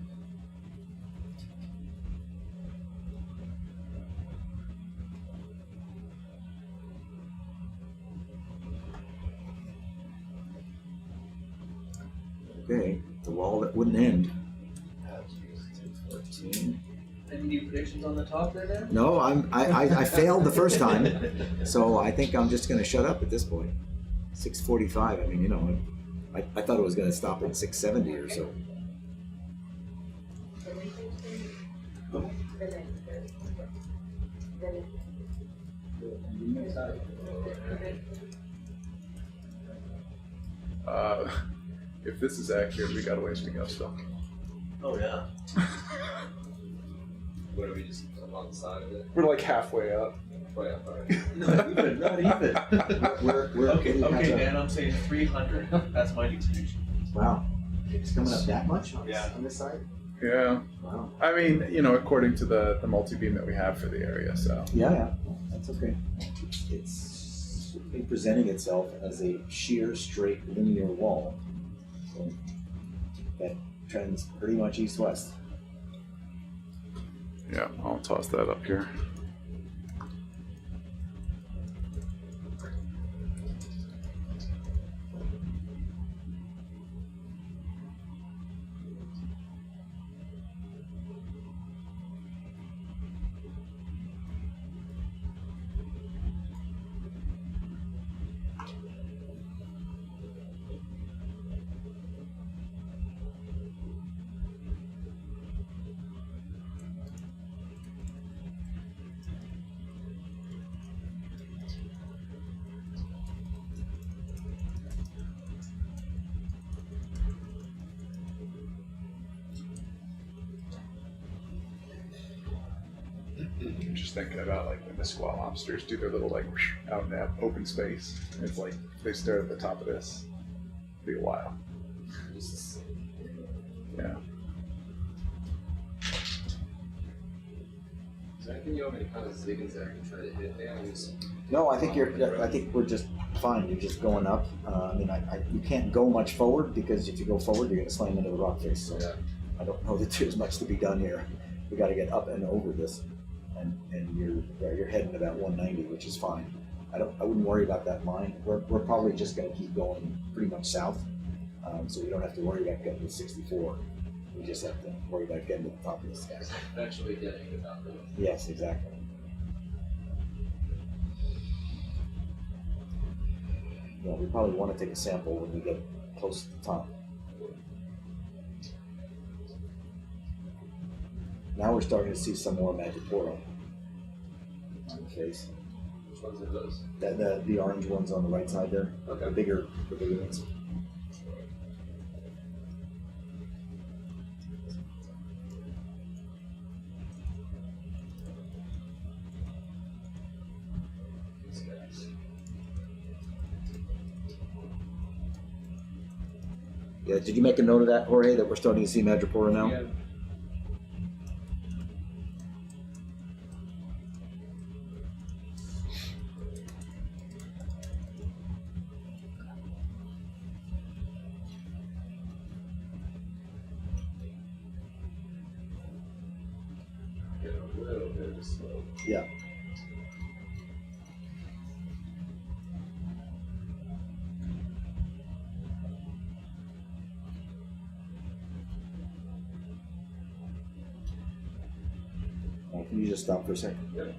Okay, the wall that wouldn't end. 14. Any new predictions on the top there, Dan? No, I failed the first time, so I think I'm just going to shut up at this point. 6:45. I mean, you know, I thought it was going to stop at 6:70 or so. If this is accurate, we got a ways to go still. Oh yeah. What are we just on the side of it? We're like halfway up. Oh yeah, alright. Not even, not even. We're Okay, Dan, I'm saying 300. That's my expectation. Wow, it's coming up that much on, Yeah. on this side. Yeah. Wow. I mean, you know, according to the multi-beam that we have for the area, so. Yeah, that's okay. It's presenting itself as a sheer, straight, linear wall. So that trends pretty much east-west. Yeah, I'll toss that up here. I'm just thinking about like when the squat lobsters do their little like whoosh out in that open space. It's like they stare at the top of this. It'll be a while. Yeah. Is there anything you want me to kind of zig and zag and try to hit there? No, I think we're just fine. You're just going up. I mean, you can't go much forward because if you go forward, you're going to slam into the rock face. So Yeah. I don't know that there's much to be done here. We got to get up and over this, and you're heading about 190, which is fine. I wouldn't worry about that line. We're probably just going to keep going pretty much south, so we don't have to worry about getting to 64. We just have to worry about getting to the top of the sky. Eventually getting to the top of it. Yes, exactly. Yeah, we probably want to take a sample when we get close to the top. Now we're starting to see some more Magipora on the face. Which ones are those? The orange ones on the right side there. Okay. The bigger ones. These guys. Yeah, did you make a note of that, Jorge, that we're starting to see Madrepora now? Yeah. little bit of slope. Yeah. Can you just stop for a second? Yep.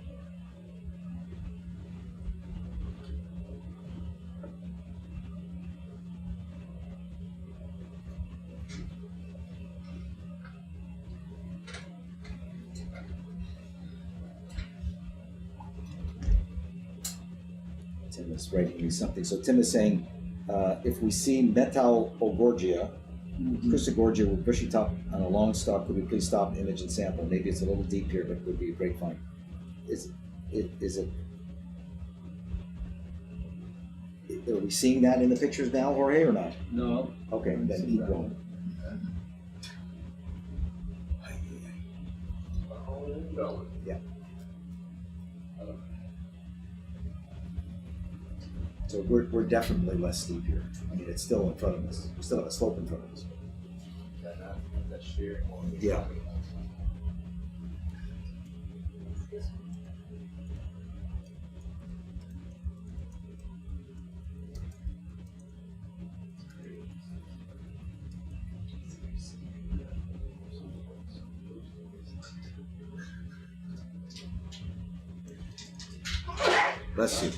Tim is writing me something. So Tim is saying, if we see Metallogorgia, Cristógorgia with bushy top on a long stalk, could we please stop, image, and sample? Maybe it's a little deep here, but it would be a great find. Is it? Are we seeing that in the pictures now, Jorge, or not? No. Okay, then keep going. Yeah. So we're definitely less steep here. I mean, it's still in front of us. We still have a slope in front of us. That sheer. Yeah. Bless you.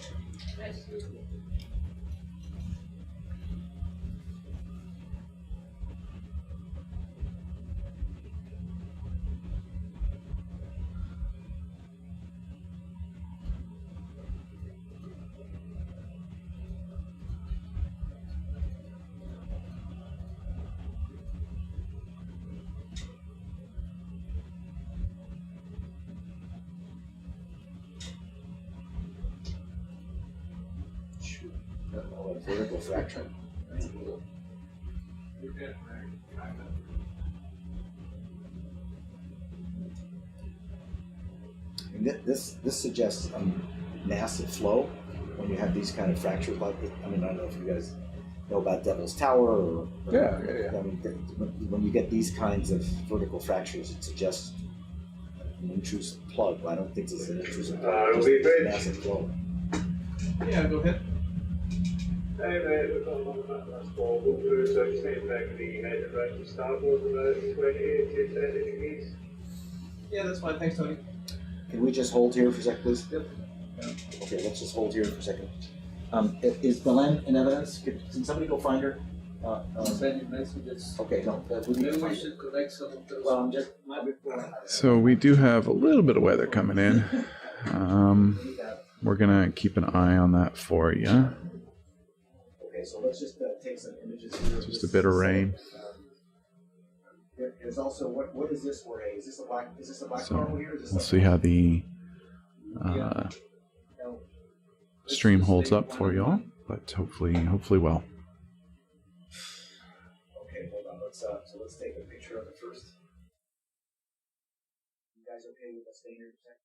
Vertical fracture. And this suggests massive flow when you have these kind of fractures like it. I mean, I don't know if you guys know about Devil's Tower or Yeah. I mean, when you get these kinds of vertical fractures, it suggests an intrusive plug. I don't think it's an intrusive plug. Just massive flow. Yeah, go ahead. Hey mate, we've got a lot of that last ball, but through, so I just need to make the head and right to start was about 20 to 30 degrees. Yeah, that's fine. Thanks, Tony. Can we just hold here for a second, please? Yep. Okay, let's just hold here for a second. Is Belen in evidence? Can somebody go find her? Okay, no. We need to Maybe we find her. should collect some of those. Well, I'm just. So we do have a little bit of weather coming in. We're gonna keep an eye on that for you. Okay, so let's just take some images here. Just a bit of rain. There's also what is this for? Is this a black So marble here? Is this we'll see how the stream holds up for y'all, but hopefully well. Okay, hold on. Let's take a picture of it first. You guys okay with us staying here for a second?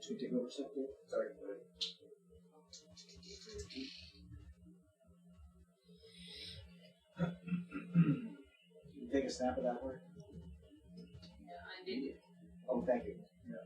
Should we take over sector? Sorry. You take a snap of that work? Yeah, I did. Oh, thank you. Yeah.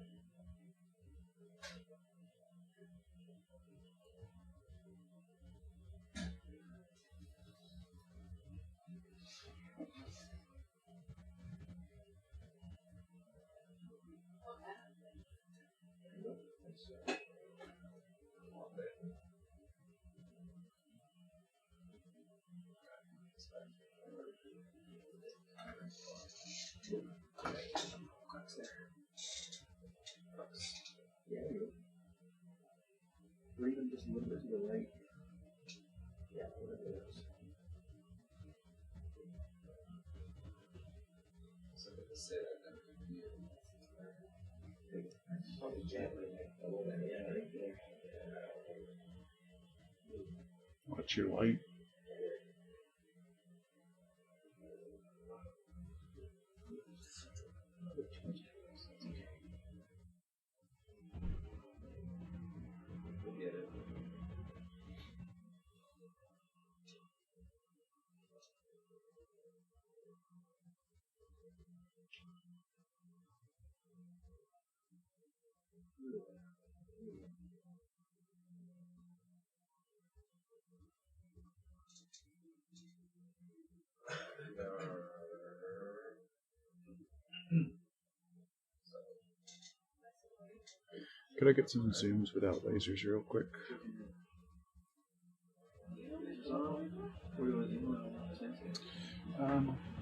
Yeah, there you go. Or even just a little bit to the right. Yeah, whatever it is. Probably gently, a little bit, yeah, right there. What's your light? Could I get some zooms without lasers real quick?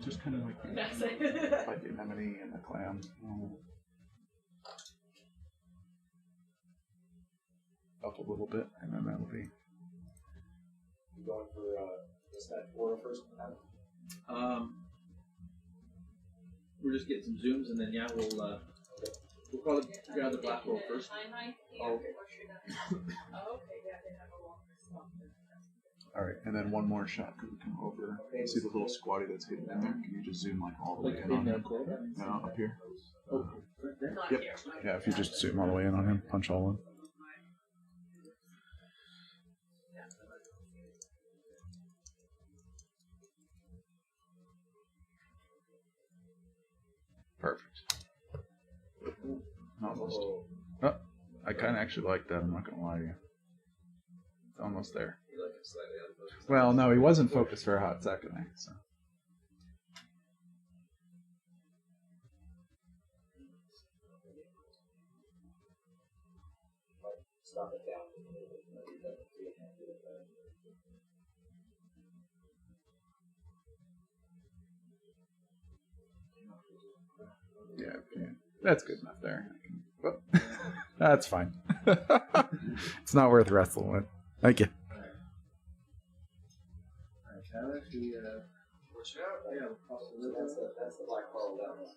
Just kind of like the anemone and the clam. Up a little bit, and then that'll be. You going for this that aura first? We're just getting some zooms, and then yeah, we'll probably grab the black hole first. Oh, okay. All right, and then one more shot. Could we come over? Okay. See the little squatty that's hidden in there? Can you just zoom like all the way in on him? No, up here. Not Yep. here. Yeah, if you just zoom all the way in on him, punch all in. Perfect. Almost. Oh, I kind of actually like that. I'm not gonna lie to you. It's almost there. You like it slightly out of focus. Well, no, he wasn't focused for a hot second there. So. Stop it down. Yeah, that's good enough there. That's fine. It's not worth wrestling with. Thank you. That's That's the black coral down there.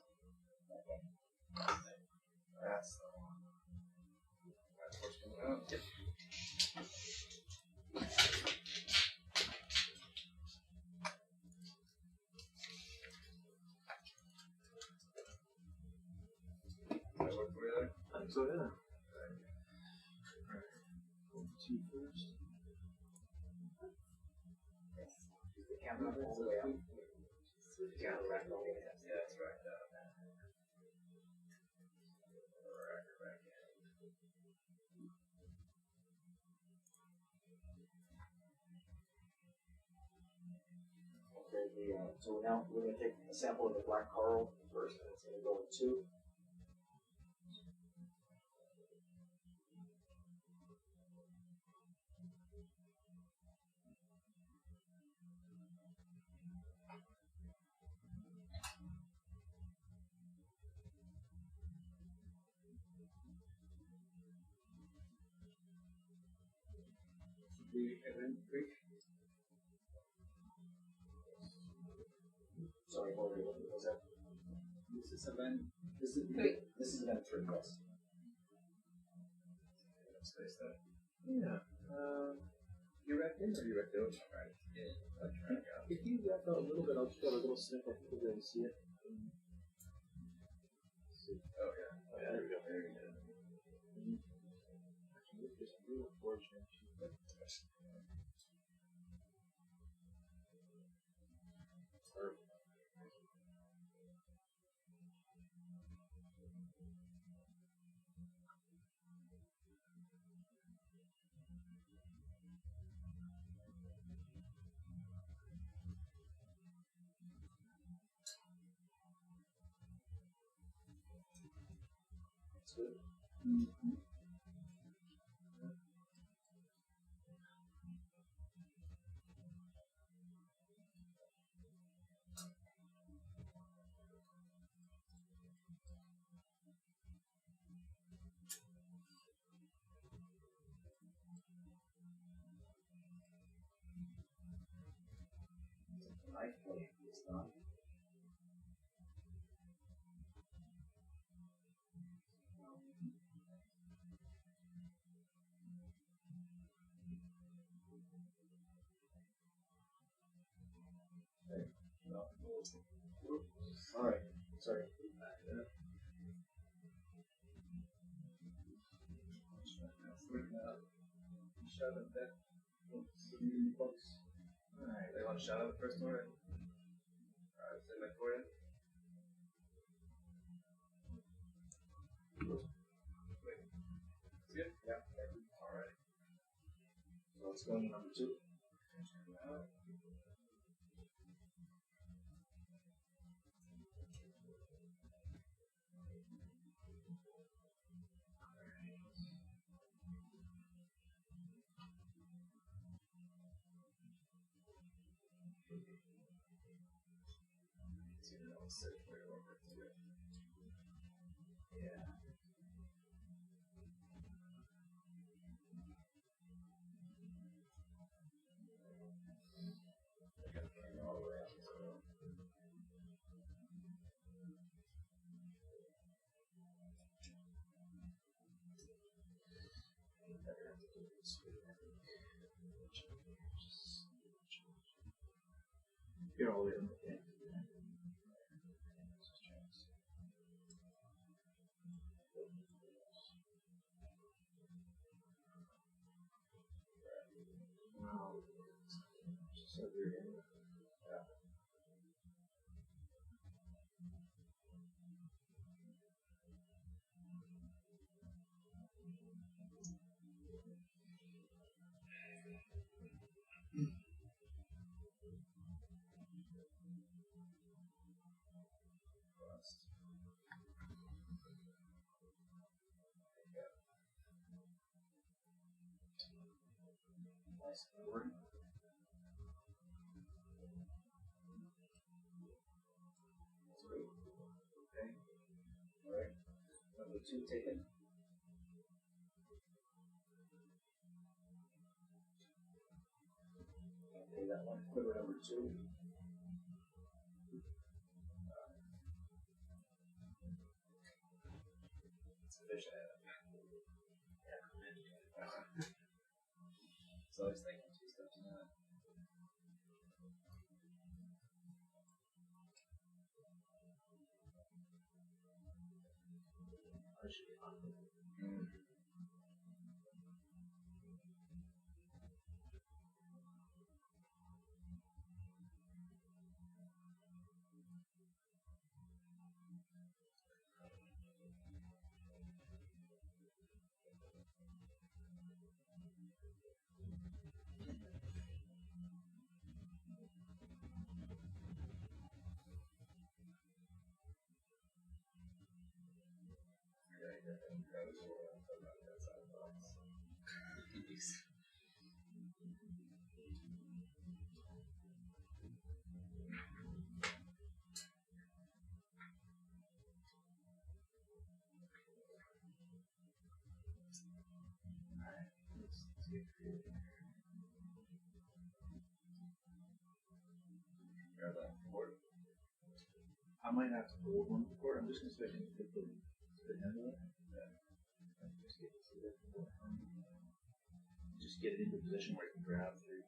That's the one. That's what's coming out. Yep. That work for you there? I think so, yeah. Two first. The camera all the way up. Yeah, right. Yeah, that's right. Okay, so now we're going to take a sample of the black coral first, and it's going to go in two. The event break. Sorry, what was that? This is event. This is event 3, yes. Space that. Yeah. You wrapped in or you wrapped out? Right. Yeah. That's right. Yeah. If you wrap out a little bit, I'll just get a little snip of it to see it. Oh yeah. Oh yeah. There we go. There we go. That's good. Knife blade is not. All right. Sorry. Shut up that. Alright, they want to shout out the first one? Alright, say my for it. Wait. Is it good? Yeah. Alright. So let's go to number 2. Yeah. I got the camera all the way out. So. You're all in. Okay. Wow. So weird. Yeah. Nice word. Three. Okay. All right. Number 2 taken. Okay, that one. Quiver number 2. It's a fish head. So I was thinking 2 steps in that. That should be fun. Grab that board. I might have to hold one before. I'm just going to switch into the handle. Just get it into a position where you can grab through.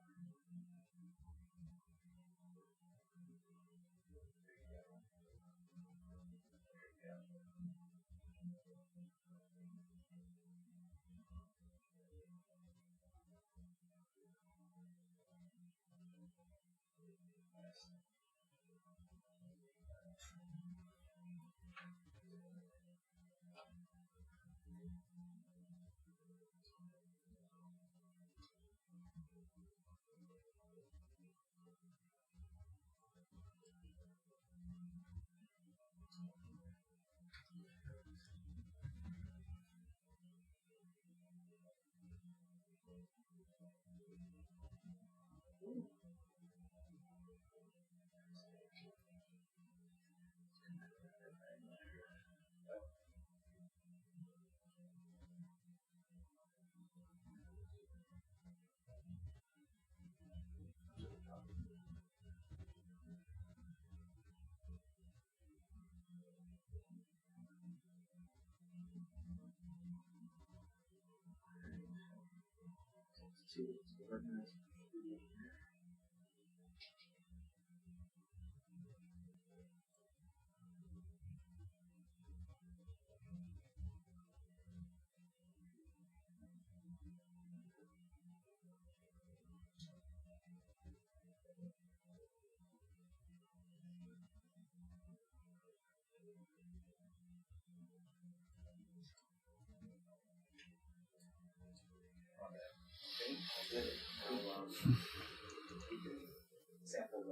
Sample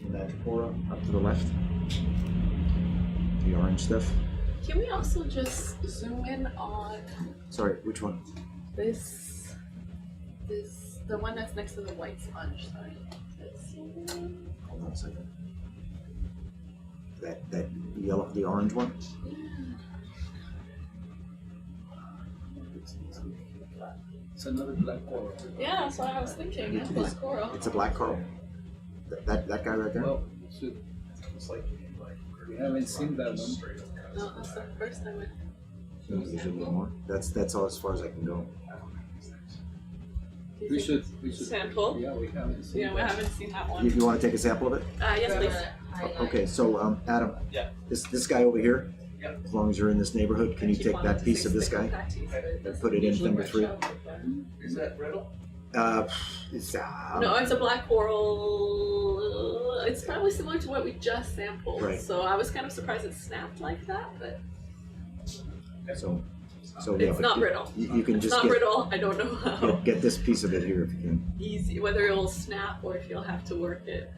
the Magicora up to the left. The orange stuff. Can we also just zoom in on Sorry, which one? this, the one that's next to the white sponge, sorry. Hold on a second. That yellow, the orange one? It's another black coral. Yeah, that's what I was thinking, yeah, black coral. It's a black coral. That guy right there? Well, so we haven't seen that one. No, that's the first time There's a little more. That's all as far as I can go. We should sample. Yeah, we haven't seen. Yeah, we that. haven't seen that one. You want to take a sample of it? Yes, please. Okay, so Adam, Yeah. this guy over here, Yeah. as long as you're in this neighborhood, can you take that piece of this guy and put it in number 3? Is that brittle? It's No, it's a black coral. It's probably similar to what we just sampled. Right. So I was kind of surprised it snapped like that, but so yeah. it's but not brittle. You can It's just not get, brittle. I don't know how get this piece of it here if you can. easy, whether it will snap or if you'll have to work it.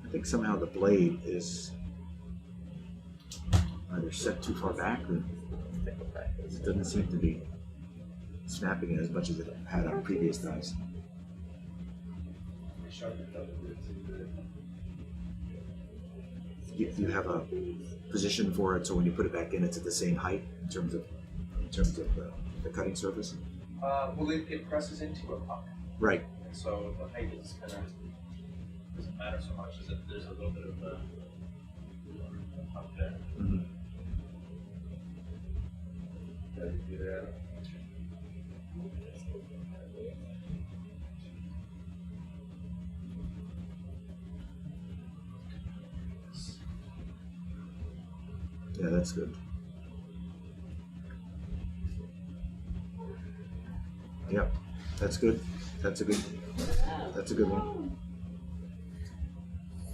I think somehow the blade is either set too far back or it doesn't seem to be snapping it as much as it had on previous dives. You have a position for it so when you put it back in, it's at the same height in terms of the cutting surface. Well, it presses into a puck, Right. and so the height is kind of doesn't matter so much as if there's a little bit of a puck there. Mhm. Yeah, you do that. Yeah, that's good. Yep, that's good. That's a good one.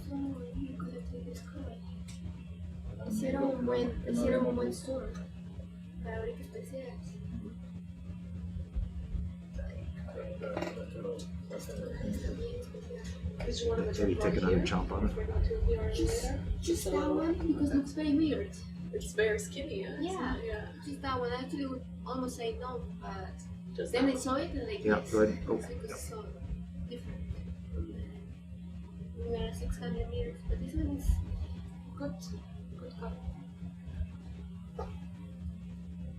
So you collected this color. Hicieron un buen store para ver qué especiales. Did you want to Maybe take another chomp on it. Just that one because it looks very weird. It's very skinny. Yeah. Yeah. Just that one. I actually would almost say no, but Just then that I saw it and like Yeah, yes. go ahead. Oh, It's because it's so different from the 600 meters. But this one is good. Good color.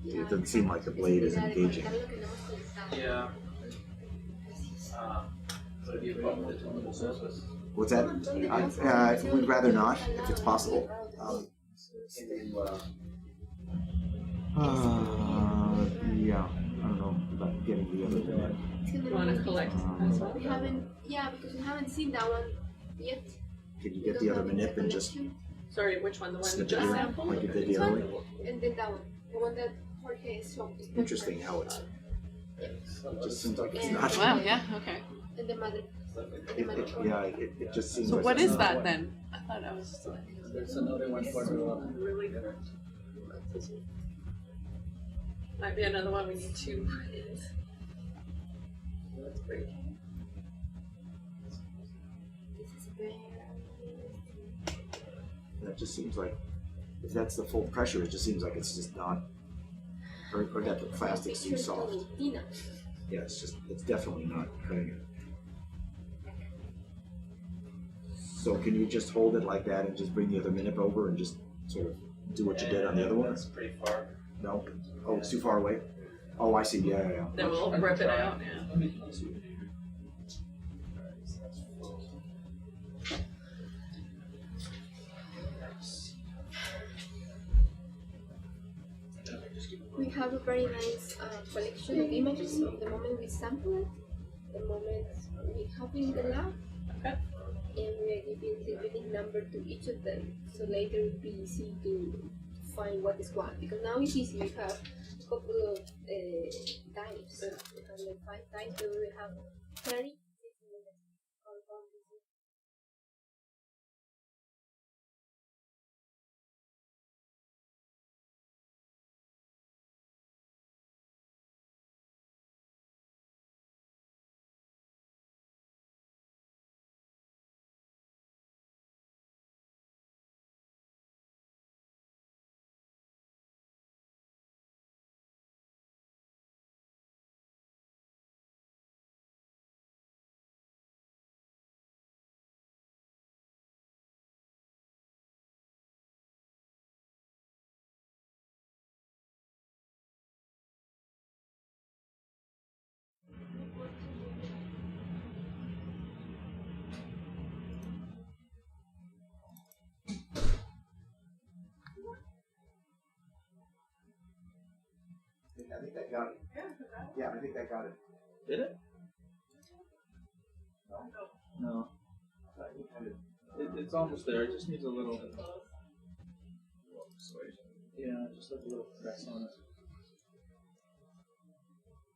it doesn't seem like the blade is engaging. Yeah. But if you bump it on the surface, What's that? We'd rather not, if it's possible. Yeah, I don't know about getting the other one. you want to collect as well. We haven't, because we haven't seen that one yet. Can you get the other manip and just Sorry, which one? The one we snip it just here, sampled? like you did the other way? And then that one, the one that Jorge is showing. Interesting how it just seems like it's not. Wow, yeah, okay. El de madre. It just seems So like what it's is another that one. then? I thought I was still. There's another one for the Really good. Might be another one we need to put in. That's great. This is very. That just seems like, if that's the full pressure, it just seems like it's just not, or that the plastic's too soft. Tina. Yeah, it's definitely not cutting it. So can you just hold it like that and just bring the other minute over and just sort of do what you did on the other one? That's pretty far. No? Oh, it's too far away? Oh, I see. Yeah. Then we'll rip it out. Yeah. Let me see. Alright, so that's full. We have a very nice collection of images of the moment we sample it, the moment we have in the lab, Okay. and we are giving the unique number to each of them. So later it will be easy to find what is what. Because now it's easy. We have a couple of types. We have like 5 types, so we have 30. I think that got it. Yeah, I think that got it. Did it? No. It's almost there. It just needs a little. Yeah, just like a little press on it.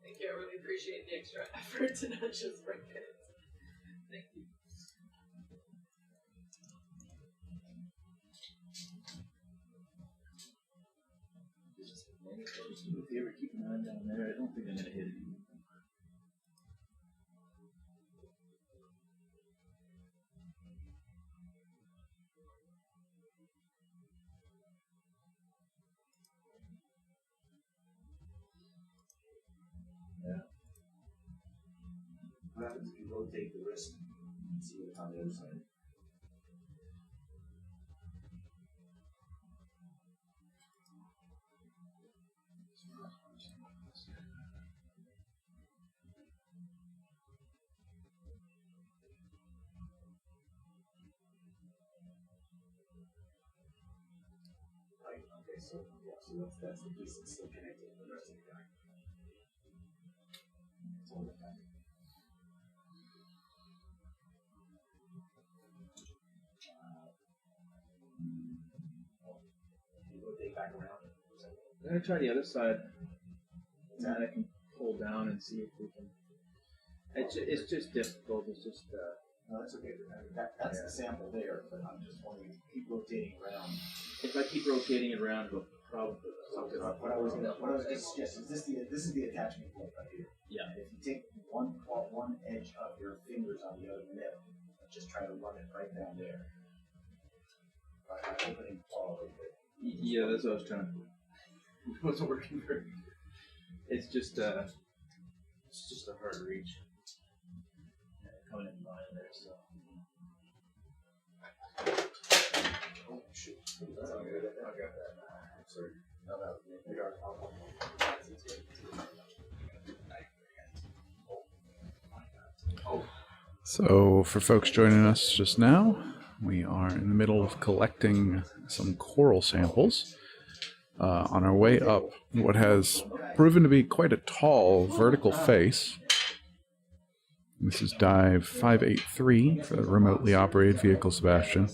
Thank you. I really appreciate the extra effort to not just break it. Thank you. If you ever keep an eye down there, I don't think I'm gonna hit it. What happens if you rotate the wrist and see what's on the other side? Right, okay, so yeah, so that's the piece that's still connected to the rest of the guy. Hold it back. Rotate back around. I'm gonna try the other side. And I can pull down and see if we can. It's just difficult. It's just. No, that's okay. I mean, that's the sample there, but I'm just wondering, keep rotating around. If I keep rotating it around, it'll probably. What I was just suggesting is this is the attachment point right here. Yeah. If you take one edge of your fingers on the other nib, and just try to run it right down there. By opening all of it. Yeah, that's what I was trying to do. It wasn't working very good. It's just a hard reach. Yeah, coming in line there, so. Oh shoot. That's all good. I got that. I'm sorry. No, that was me. We are So, for folks joining us just now, we are in the middle of collecting some coral samples on our way up what has proven to be quite a tall vertical face. This is dive 583 for the remotely operated vehicle, Sebastian.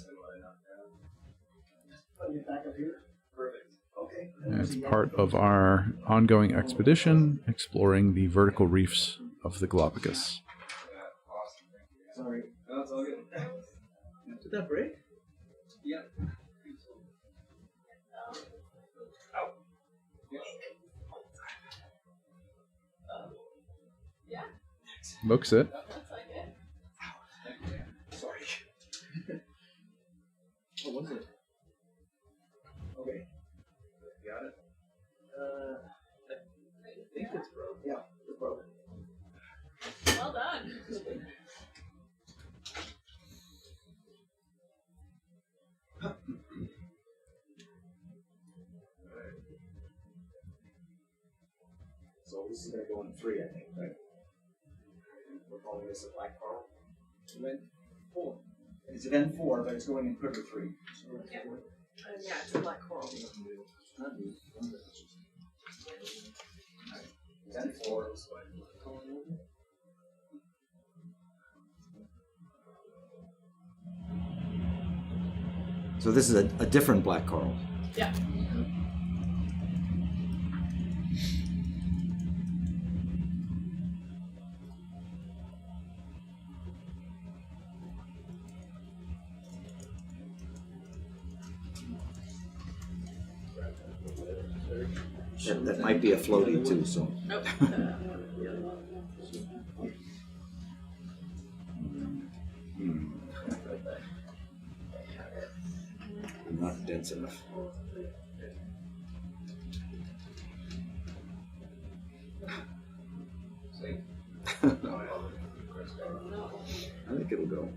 And it's part of our ongoing expedition exploring the vertical reefs of the Galapagos. Did that break? Yeah. Looks it. Looks like it. Sorry. What was it? Okay. Got it. I think it's broke. Yeah, it's broken. Well done. So this is going to go in 3, I think, right? We're calling this a black coral. Event 4. It's event 4, but it's going in quiver 3. Yeah. Yeah, it's a black coral. Event 4. So this is a different black coral. Yeah. That might be a floaty too, so. Nope. Not dense enough. I think it'll go.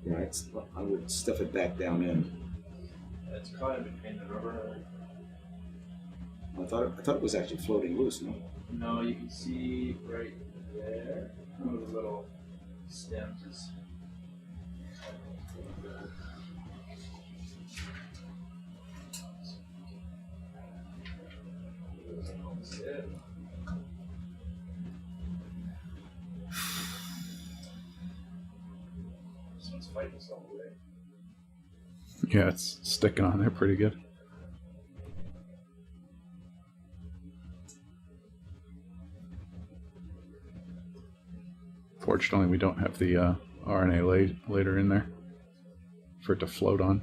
Yeah, I would stuff it back down in. It's caught in between the rubber. I thought it was actually floating loose, no? No, you can see right there. One of the little stems is. This one's fighting us all the way. Yeah, it's sticking on there pretty good. Fortunately, we don't have the RNA later in there for it to float on.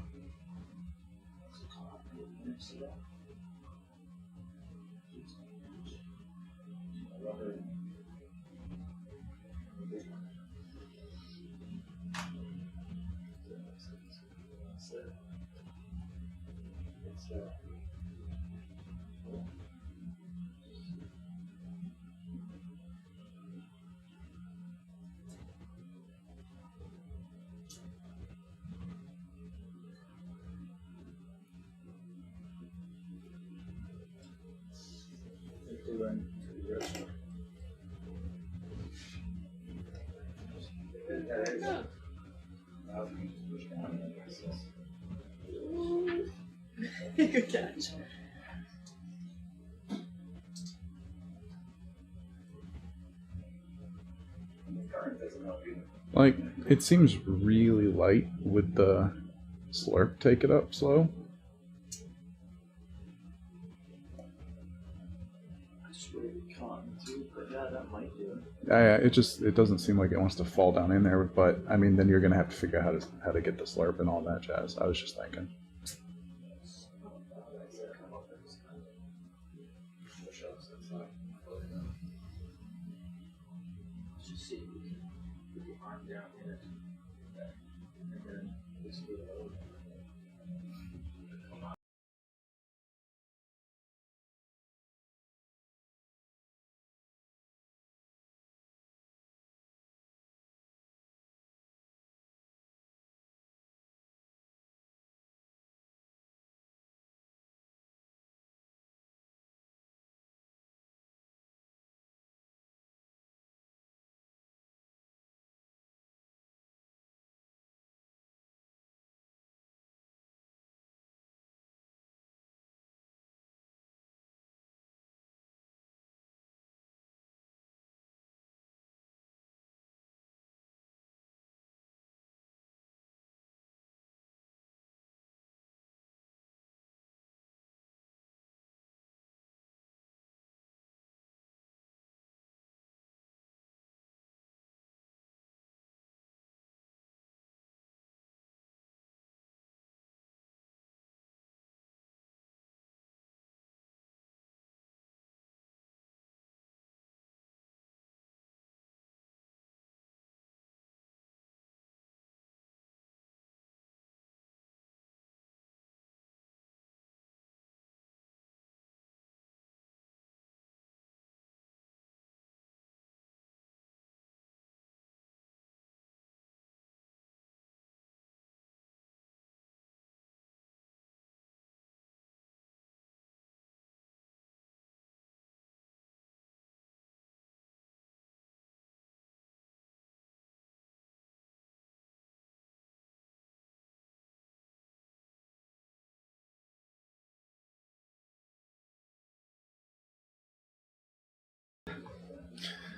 Good catch. Like, it seems really light with the slurp. Take it up slow. Yeah, that might do it. Yeah, it doesn't seem like it wants to fall down in there, but I mean, then you're gonna have to figure out how to get the slurp and all that jazz. I was just thinking. Just see if we can put your arm down in it. And then just do it.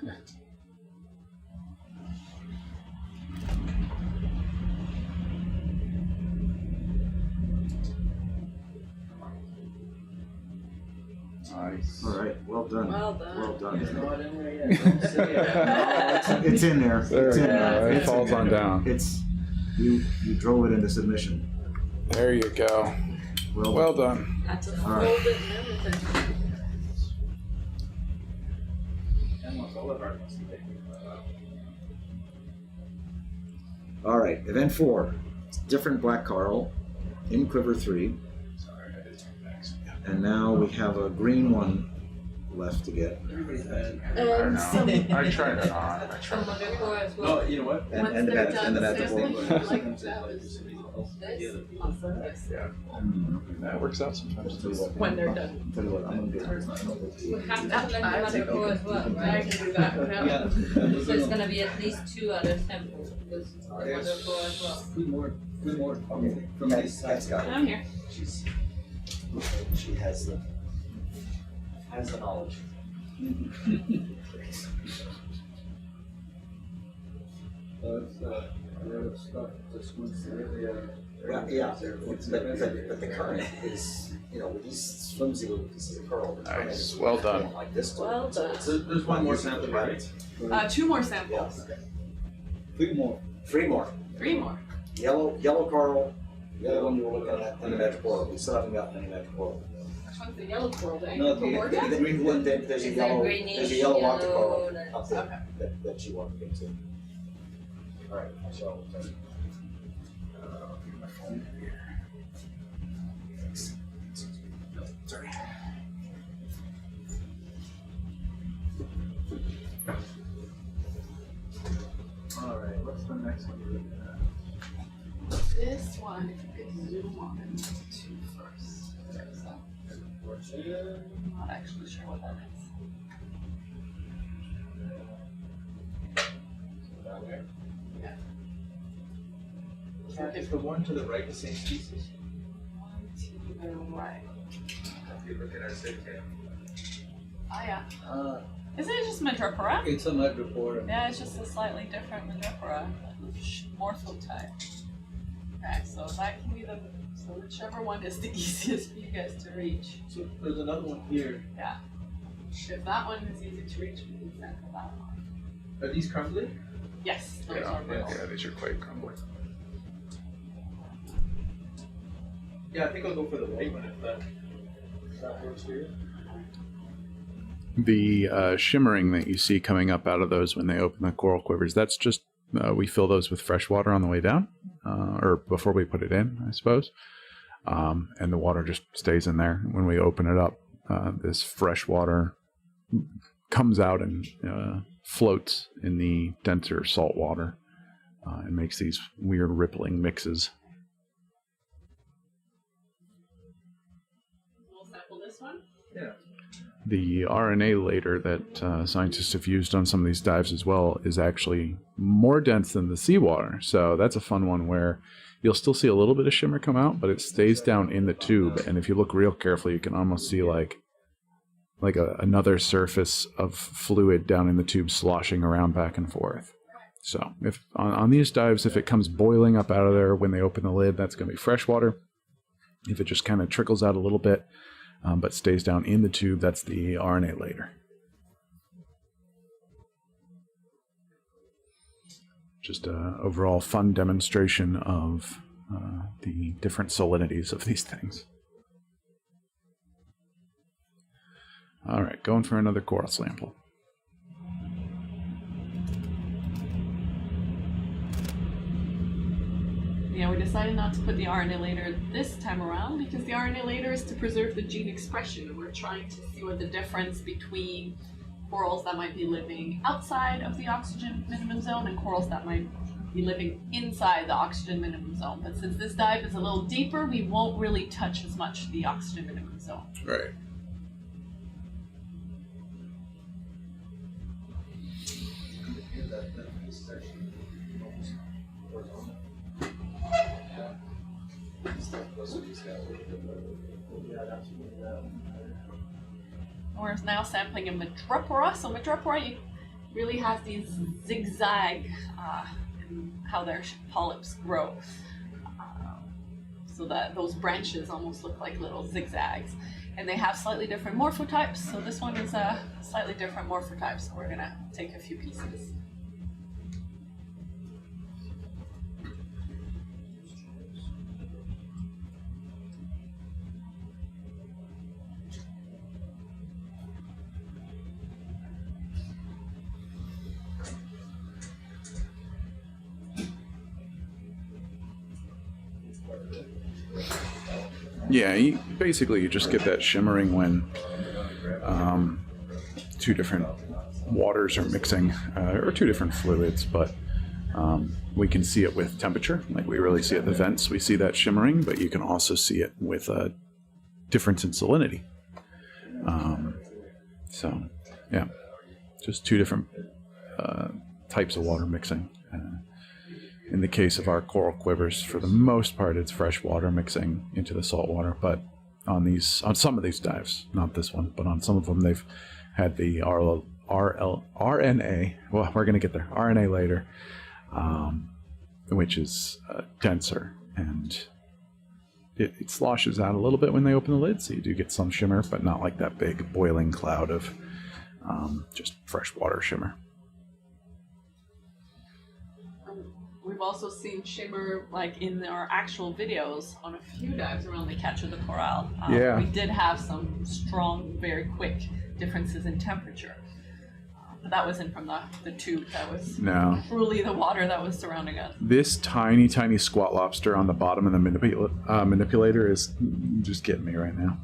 Nice. All right, well done. Well done. Well done. It's not in there yet. Don't say it. It's in there. There It's we in go. there. It It's falls in on there. down. It's you drove it into submission. There you go. Well done. That's a All folded right. and everything. And once all of our must be taken. All right, event 4. Different black coral in quiver 3. Sorry, I did turn back. And now we have a green one left to get. Everybody's bad. I don't know. Some I try to not. I try Some to other not. core as well. No, you know what? And- Once and they're the done vegetable. sampling, Sometimes like it's that like was somebody else. this The other people. on this. Yeah. That works out sometimes. Tell you what, When they're done. Tell you what, I'm gonna do. We have to select I the other take core as well, I right? can do that. Yeah. Yeah. So it's gonna be at least 2 other samples because the other core as well. Three more. Okay. From Kat- this Kat's got it. I'm here. She has the knowledge. It's the other stuff. This one's really Well, yeah, but the current is, with these flimsy little pieces of coral. the current Nice. is Well done. Like this. Well done. There's one more sample, right? 2 more samples. three more. 3 more. 3 more. Yellow coral, the other one you were looking at, and the magic coral. We still haven't got any magic coral. Which one's the yellow coral? The No, Angel the- Gorgon? The green one, there's a Is that yellow, greenish, there's a yellow water coral yellow, up there that you want to get to. All right, I shall. My phone here. Sorry. All right, what's the next one you're looking at? This one, if you could zoom on it to first. There's that. I'm not actually sure what that is. Down there. Is the one to the right the same species? One to the right. If you look at our SIGTAM. Oh yeah. Uh, Isn't it just Madrepora? it's a mud report. Yeah, it's just a slightly different Madrepora. Morphotype. Okay, so that can be so whichever one is the easiest for you guys to reach. So there's another one here. Yeah. If that one is easy to reach, we can sample that one. Are these crumbly? Yes, those Yeah, are brittle. yeah, these are quite crumbly. Yeah, I think I'll go for the white one if that works for you. The shimmering that you see coming up out of those when they open the coral quivers, that's just, we fill those with fresh water on the way down, or before we put it in, I suppose. And the water just stays in there. When we open it up, this fresh water comes out and floats in the denser salt water and makes these weird rippling mixes. We'll sample this one. Yeah. The RNA later that scientists have used on some of these dives as well is actually more dense than the seawater. So that's a fun one where you'll still see a little bit of shimmer come out, but it stays down in the tube. And if you look real carefully, you can almost see like another surface of fluid down in the tube sloshing around back and forth. So if on these dives, if it comes boiling up out of there when they open the lid, that's going to be fresh water. If it just kind of trickles out a little bit, but stays down in the tube, that's the RNA later. Just an overall fun demonstration of the different salinities of these things. All right, going for another coral sample. Yeah, we decided not to put the RNA later this time around because the RNA later is to preserve the gene expression. And we're trying to see what the difference between corals that might be living outside of the oxygen minimum zone and corals that might be living inside the oxygen minimum zone. But since this dive is a little deeper, we won't really touch as much the oxygen minimum zone. Right. We're now sampling a Madrepora. So Madrepora, really has these zigzag in how their polyps grow. So that those branches almost look like little zigzags. And they have slightly different morphotypes. So this one is a slightly different morphotype. So we're gonna take a few pieces. Yeah, basically you just get that shimmering when two different waters are mixing, or two different fluids, but we can see it with temperature. Like we really see it at the vents, we see that shimmering, but you can also see it with a difference in salinity. So, yeah, just two different types of water mixing. In the case of our coral quivers, for the most part, it's fresh water mixing into the salt water. But on some of these dives, not this one, but on some of them, they've had the RNA. Well, we're going to get there. RNA later, which is denser, and it sloshes out a little bit when they open the lid, so you do get some shimmer, but not like that big boiling cloud of just fresh water shimmer. We've also seen shimmer like in our actual videos on a few dives around the catch of the coral. Yeah. We did have some strong, very quick differences in temperature. But that wasn't from the tube. That was truly the water that was surrounding us. This tiny, tiny squat lobster on the bottom of the manipulator is just getting me right now.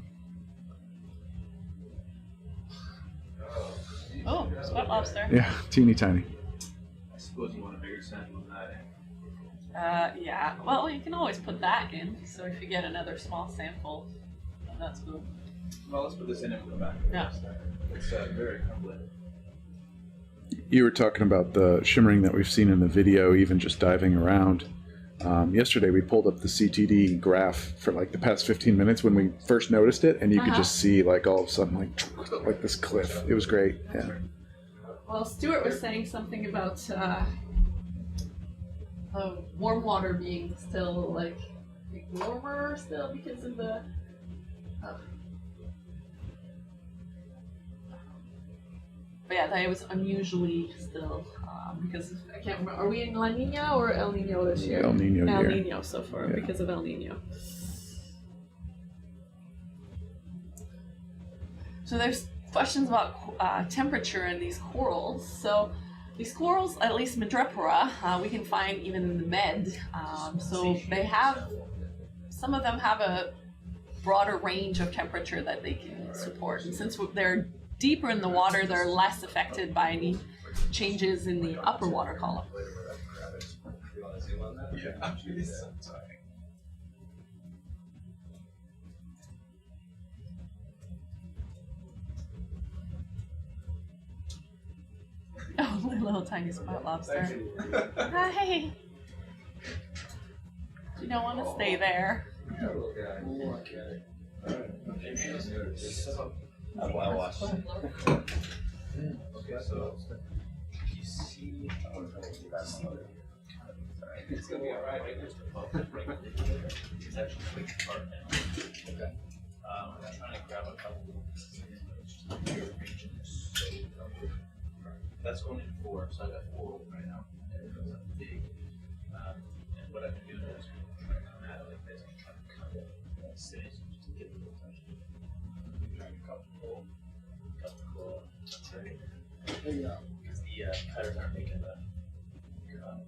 Oh, squat lobster. Yeah, teeny tiny. I suppose you want a bigger sample than that. Yeah, well, you can always put that in, so if you get another small sample, then that's good. Well, let's put this in and go back. Yeah. It's very complicated. You were talking about the shimmering that we've seen in the video, even just diving around. Yesterday we pulled up the CTD graph for like the past 15 minutes when we first noticed it, and you could just see like all of a sudden like this cliff. It was great. Yeah. Well, Stuart was saying something about warm water being still like warmer still because of the but yeah, that it was unusually still because I can't remember. Are we in La Nina or El Nino this year? El Nino El year. Nino so far, Yeah. because of El Nino. So there's questions about temperature in these corals. So these corals, at least Madrepora, we can find even in the med. So they have, some of them have a broader range of temperature that they can support. And since they're deeper in the water, they're less affected by any changes in the upper water column. Oh, little tiny spot lobster. Hi. You don't want to stay there. I'll watch. Okay, so you see, it's gonna be alright. It's actually quick part now. Okay. I'm trying to grab a couple. That's going in 4, so I got 4 right now. And it goes up big. And what I've been doing is trying to come at it like this. I'm trying to cut it just to get a little touch. I'm trying to cut the coral. That's right. Because the cutters aren't making the cut.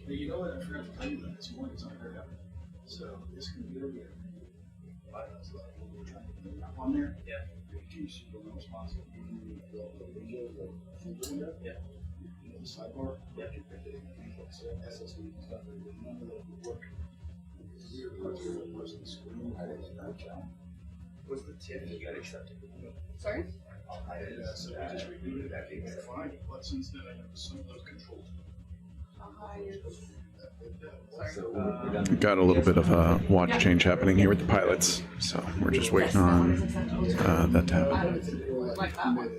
But you know what? I forgot to tell you that this morning it's unheard of. So this computer, we're trying to put up on there. Yeah. In case you don't know responsible. Yeah. The sidebar. Yeah. So SSD and stuff. None of that would work. Was the tip that you got accepted? Sorry? So we just rebooted it. That came back fine. But since then, I know some of those controls. So We got a little bit of a watch change happening here with the pilots, so we're just waiting on that to happen. Like that one.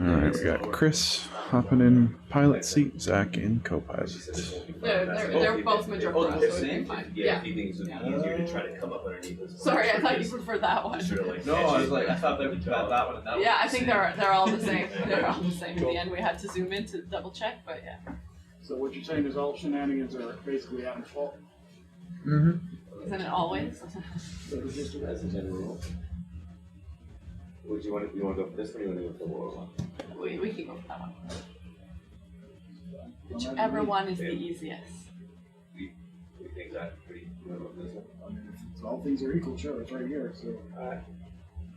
All right, we got Chris hopping in pilot seat, Zach in co-pilot. They're both major for us, so it'd be fine. Yeah. He thinks it would be easier to try to come up underneath this. Sorry, I thought you preferred that one. Sort of like No, I was like, I thought that was that one and that one. Yeah, I think they're all the same. They're all the same. In the end, we had to zoom in to double check, but yeah. So what you're saying is all shenanigans are basically Adam's fault? Mm-hmm. Isn't it always? So it's just a As a general rule. Would you want to go for this one or you want to go for the lower one? We can go for that one. Whichever one is the easiest. We think that pretty good about this one. I mean, if all things are equal, sure, it's right here, so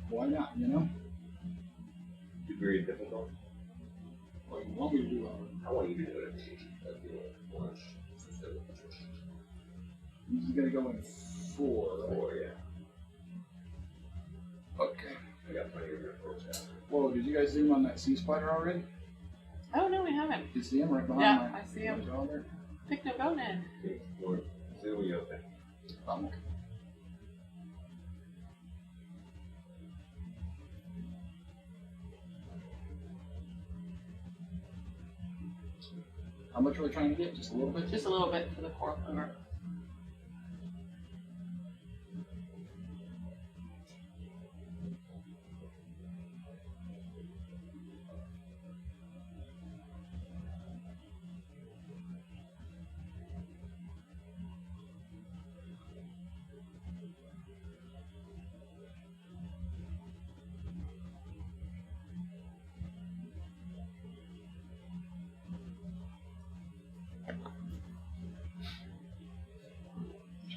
why not, you know? Degree of difficult. What you want me to do, I want you to do it. I'm just gonna go in 4, right? 4, yeah. Okay. I got plenty of your approach out. Whoa, did you guys zoom on that sea spider already? Oh no, we haven't. You see him right behind Yeah, my I see him. jaw there? Pick no go then. Okay, Lord, zoom you open. Okay. How much are we trying to get? Just a little bit? Just a little bit for the coral over.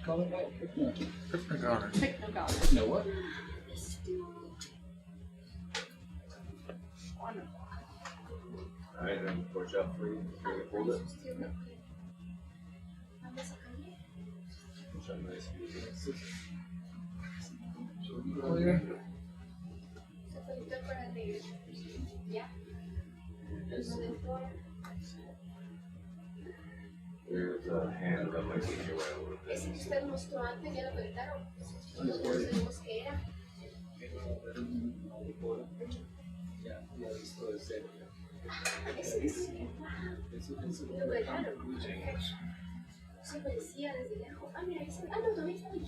Call it back. Pick no. Pick no go. You know what? Wonderful. Alright, then push up for you. Hold it. Push up nice and easy. There's a hand that might take you away a little bit. Ese que usted mostró antes ya lo conectaron. No sabemos qué era. Ese es lo conectaron. Se parecía desde lejos. Ah, mira, ese. Ah, no, todavía está ahí.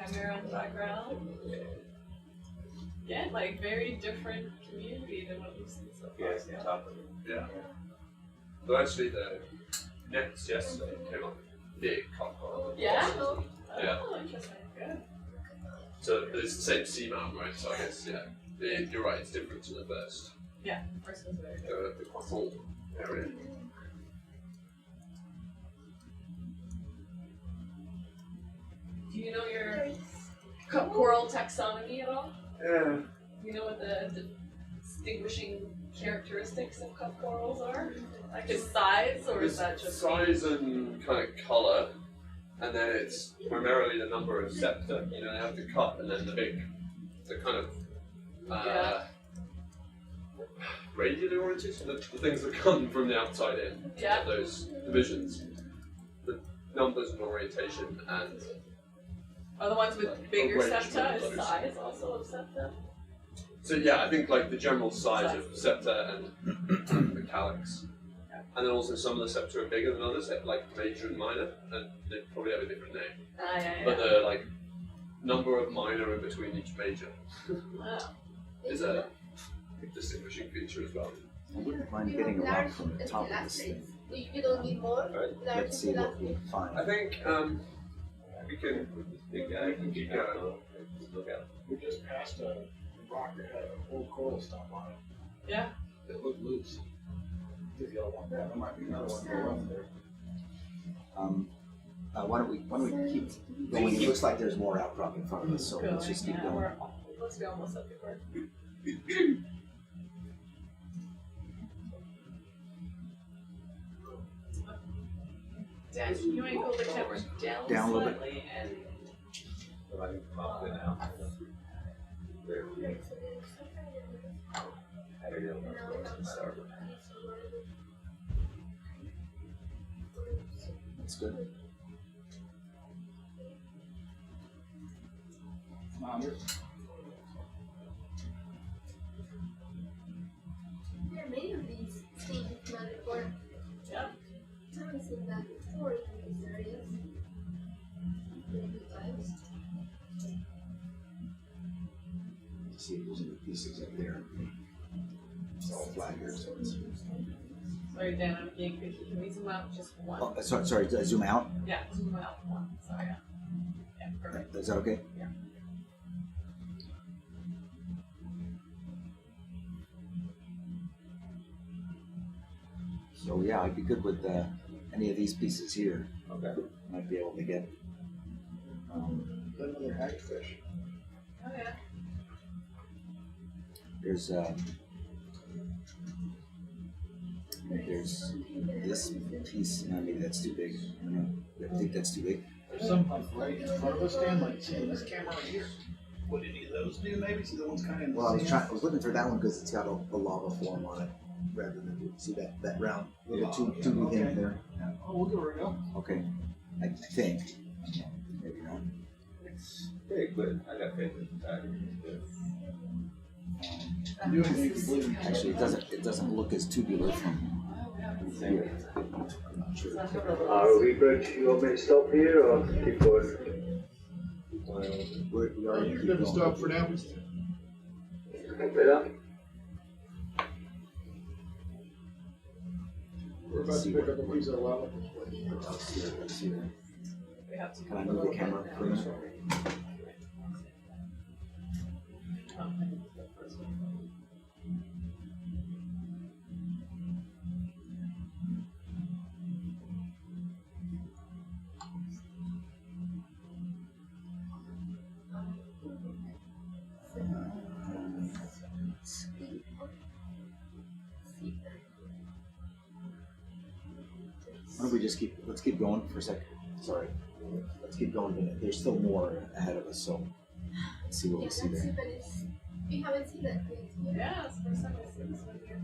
Chimera in the background. Again, like very different community than what we've seen so far. Yeah, it's the top of it. Yeah. So actually, the nets yesterday came up big cup coral. Yeah? Yeah. Oh, interesting. Good. So but it's the same seamount, right? So I guess you're right. It's different to the first. Yeah, first one's very good. The full area. Do you know your cup coral taxonomy at all? Yeah. Do you know what the distinguishing characteristics of cup corals are? Like his size, or is that just size and kind of color, and then it's primarily the number of septa. You know, they have the cup and then the kind of radially oriented, so the things that come from the outside in. Yeah. Those divisions, the numbers and orientation, and are the ones with bigger arrangement septa? of Is those. size also of septa? So yeah, I think like the general size of septa and the calyx. And then also some of the septa are bigger than others, like major and minor, and they probably have a different name. Yeah. But the like number of minor in between each major Wow. is a distinguishing feature as well. I wouldn't mind getting around from the top of this thing. You don't need more. Let's see what we find. I think we can keep going. Look at it. We just passed a rock that had a whole coral stump on it. Yeah. It looked loose. If y'all want that, there might be another one go up there. Why don't we keep going? It looks like there's more outcrop in front of us, so let's just keep going. Let's be almost up before. Dan, you want to go the camera down a little bit. slightly and So I can come up with it now. There we go. There you go. Start. That's good. There are many of these things not report. yeah. I haven't seen that before in these areas. Many times. See if there's any pieces up there. It's all flat here, so it's. Sorry, Dan, I'm being picky. Can we zoom out just one? Oh, sorry. Zoom out. Yeah, zoom out one. Sorry. Yeah, perfect. Is that okay? Yeah. So yeah, I'd be good with any of these pieces here. Okay. Might be able to get. Another hagfish. Oh yeah. There's this piece. No, maybe that's too big. I don't know. I think that's too big. There's some like right in front of us, Dan, like see this camera right here. Would any of those do maybe? See the ones kind of in the Well, sand? I was looking for that one because it's got a lava form on it, rather than see that round little tube thing in there. Yeah. Oh, we'll go right up. Okay, I think. Maybe not. It's big, but I got faith in the tag. You and me can believe it. Actually, it doesn't look as tubular from here. I'm not sure. We bridge, you want me to stop here or keep going? We are You're gonna stop for now. Copy that. We're about to pick up a piece of lava. Let's see there. We have to. Can I move the camera for a minute? Why don't we just let's keep going for a second. Sorry. Let's keep going. There's still more ahead of us, so let's see what we see there. We haven't seen that yet. Yeah, it's the first time I see this one here.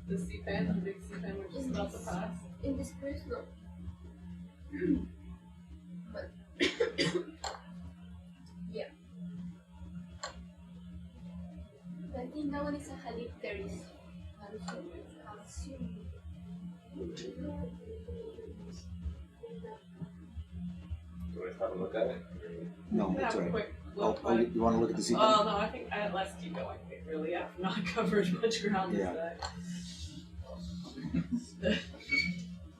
The sea-pan, the big sea-pan, we're just about to pass. In this cruise, no. But yeah. I think that one is a halipteris. You want to have a look at it? No, Have that's a all right. quick Oh, look. you want to look at the seabed? Well, no, I think let's keep going. We really have not covered much ground Yeah. today.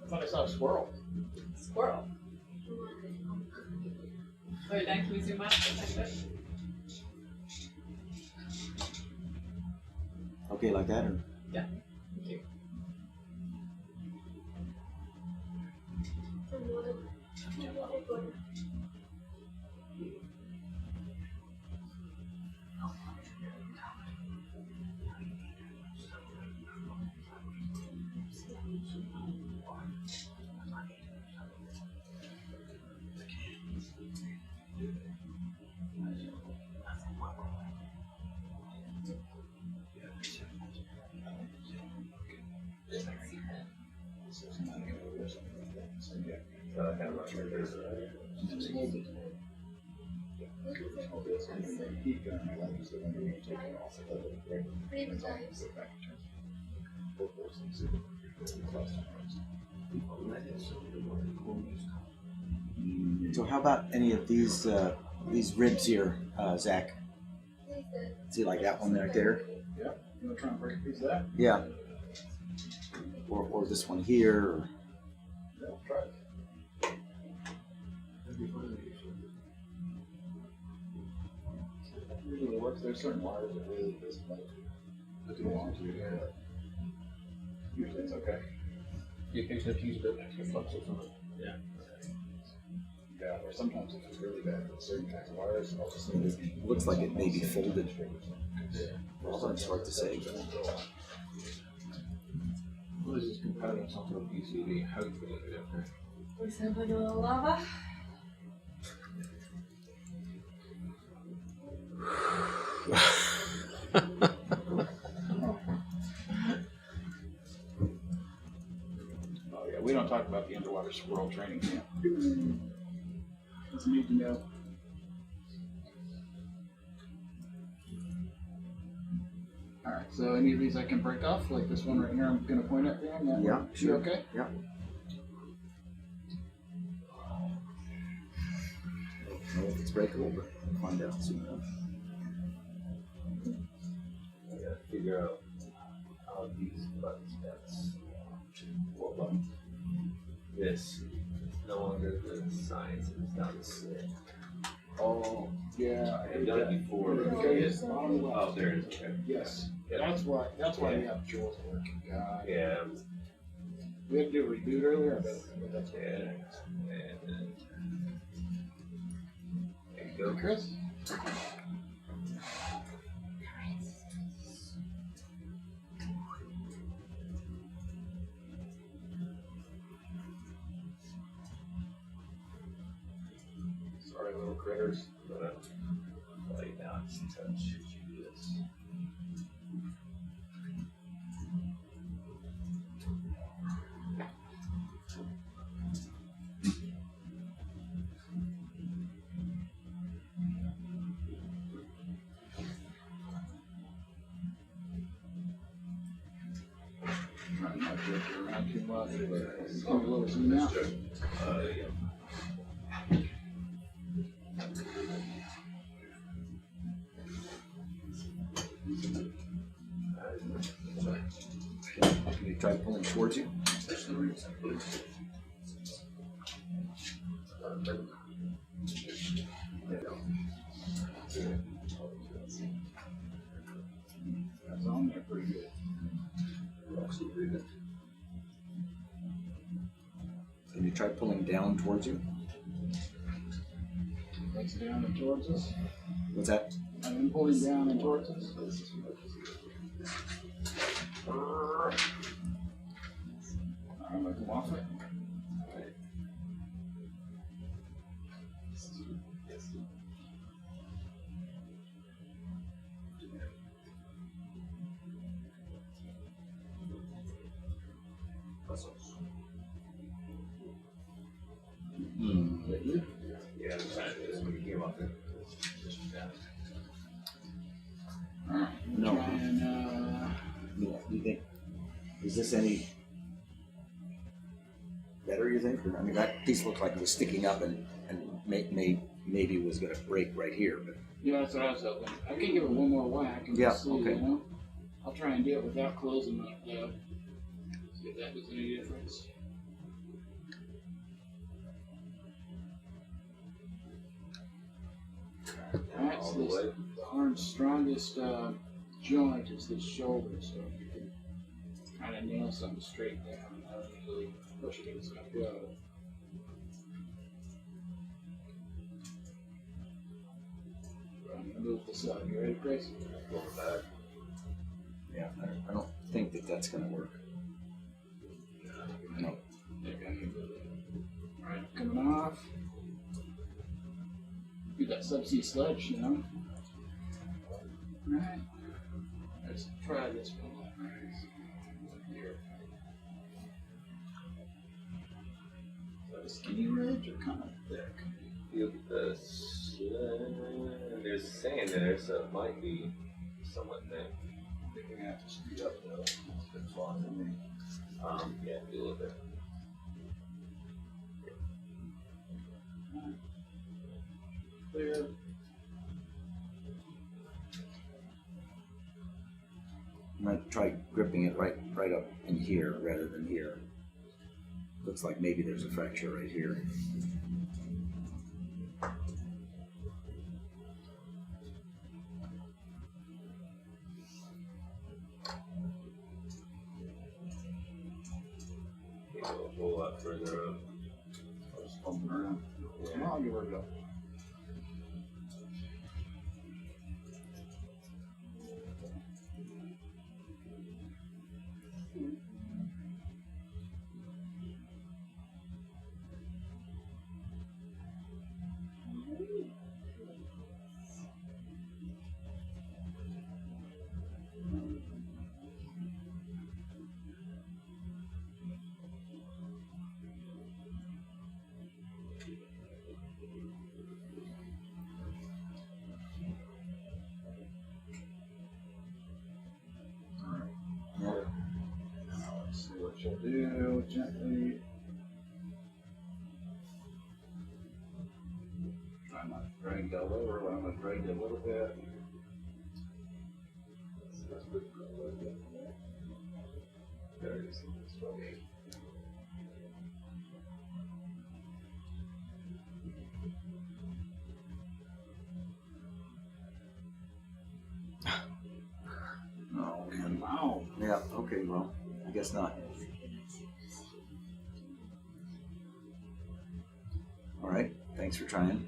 I thought I saw a squirrel. Squirrel. Sorry, Dan, can we zoom out for a second? Okay, like that, or? Yeah, thank you. So how about any of these ribs here, Zach? See, like that one right there? Yeah. You want to try and break a piece of that? Yeah. Or this one here. Or... Yeah, try it. Usually it works. There's certain wires that really disconnect. If you don't want to, yeah. Usually it's okay. You can just use the extra flux or something. Yeah. Yeah, or sometimes if it's really bad with certain kinds of wires, I'll just leave it. Looks like it may be folded. Well, it's hard to say. What is this component on top of PCB? How do you put it up there? We sampling a little lava. Oh yeah, we don't talk about the underwater squirrel training camp. Doesn't need to know. Alright, so any of these I can break off, like this one right here I'm gonna point at Dan? That Yeah, one? sure. You okay? Yeah. I don't know if it's breakable, but we'll find out soon enough. I gotta figure out how these buttons that's what button. This is no longer the science, it's now the slip. Oh, yeah. I've done it before. Because bottom left. Oh, there it is, okay. Yes. Yeah. That's why we have Joel's working. God. Yeah, We had to do a reboot earlier, but that's what yeah. And then there you go. Chris? Sorry, little critters. I'm gonna lay down and touch this. Trying not to get around too much, but it's a little zoom out. Yeah. Can you try pulling towards you? That's on there pretty good. Can you try pulling down towards you? That's down and towards us. What's that? I'm pulling down and towards us. I'm gonna come off it. Yeah, I'm trying to do this when you came up there. No. And No. You think? Is this any better? You think? Or, I mean, that piece looked like it was sticking up and may maybe was going to break right here. But Yeah, that's what I was hoping. I can give it one more whack and Yeah, just see, okay. you know? I'll try and do it without closing it though. See if that does any difference. Alright, so this, the arm's strongest joint is this shoulder, so if you can kind of nail something straight down, that'll usually push it as it's going to go. I'm going to move this up. You ready, Chris? Going back. yeah, I don't think that that's going to work. No. Alright, coming off. Do that subsea sledge, you know? Alright. Let's try this one. Here. Is that a skinny ridge or kind of thick? Look at this. There's sand there, so it might be somewhat thick. I think we're going to have to speed up though. It's a bit far for me. Yeah, do a little bit. Clear. I'm going to try gripping it right up in here rather than here. Looks like maybe there's a fracture right here. Can't go a whole lot further up. I'll just pump it around. Come on, give her a go. Now let's see what she'll do gently. Try not to drag it all over, but I'm going to drag it a little bit. There it is. This way. Oh, man. Wow. Yeah, okay, well, I guess not. All right, thanks for trying.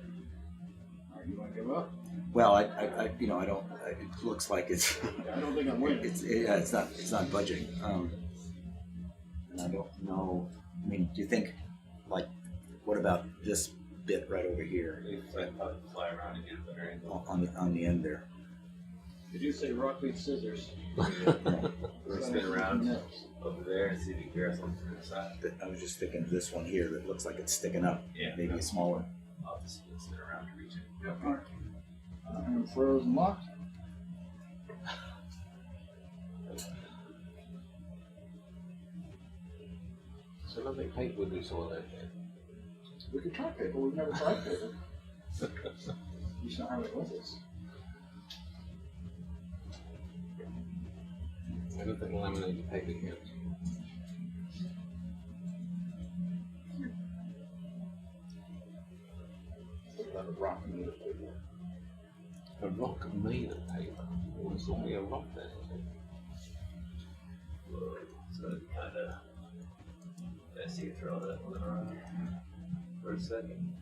Alright, you want to give up? Well, I don't. It looks like it's. I don't think I'm winning. It's not budging. And I don't know. I mean, do you think, like, what about this bit right over here Maybe fly around and get a better angle. on the end there? Did you say rock, paper, scissors? We'll spin around over there and see if you can grab something from the side. I was just thinking of this one here that looks like it's sticking up. Yeah. Maybe a smaller. I'll just spin around to reach it. Alright. I'm frozen locked. So I don't think paper would do some of that. We could try paper. We've never tried paper. You should have it with us. I don't think laminated paper counts. About a rock made of paper. A rock made of paper. It's only a rock there. So it'd be kind of messy to throw that one around for a second.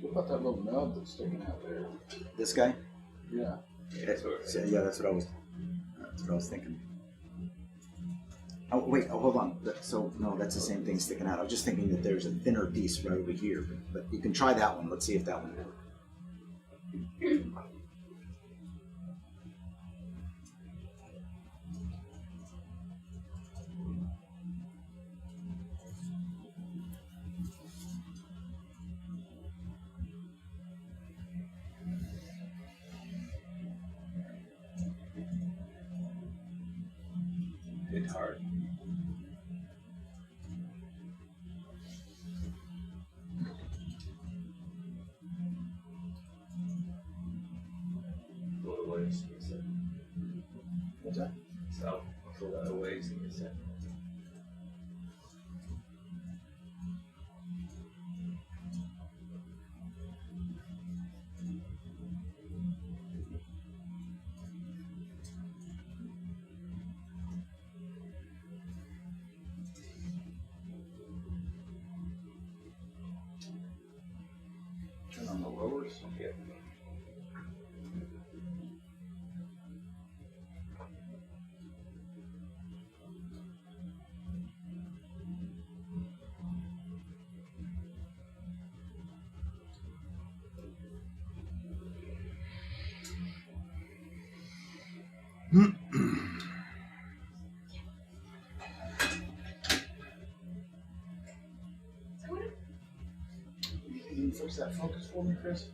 What about that little nub that's sticking out there? This guy? Yeah. That's what I was thinking. Oh wait, hold on. So no, that's the same thing sticking out. I was just thinking that there's a thinner piece right over here, but you can try that one. Let's see if that one works. It's hard. waves in the set. What's that? So a lot of waves in the set. Turn on the lowers. Yeah. Can you fix that focus for me, Chris?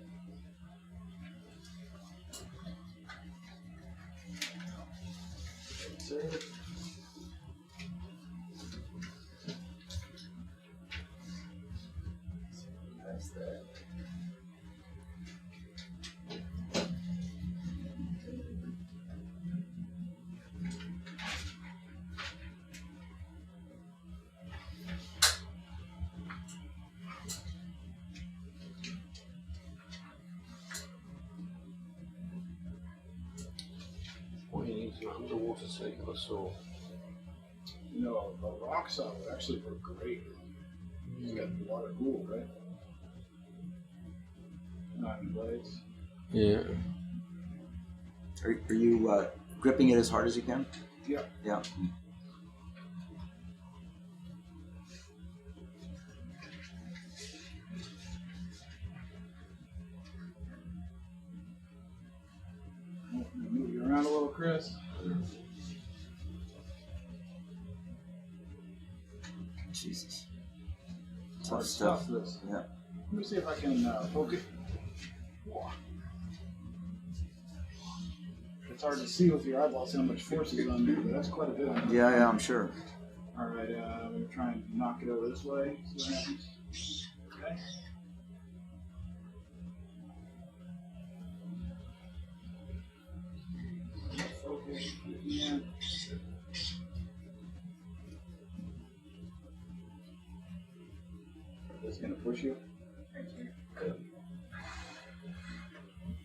Save. That's that. What do you need for underwater take or saw? You know, the rocks out would actually work great. It's got water cool, right? Not any blades. Yeah. Are you gripping it as hard as you can? Yeah. Yeah. Move you around a little, Chris. Jesus. Hard Tough stuff. This. Yeah. Let me see if I can poke it. It's hard to see with your eyeballs how much force is on there, but that's quite a bit on there. Yeah, I'm sure. All right, I'm going to try and knock it over this way. See what happens. Okay. Focus. Yeah. It's going to push you.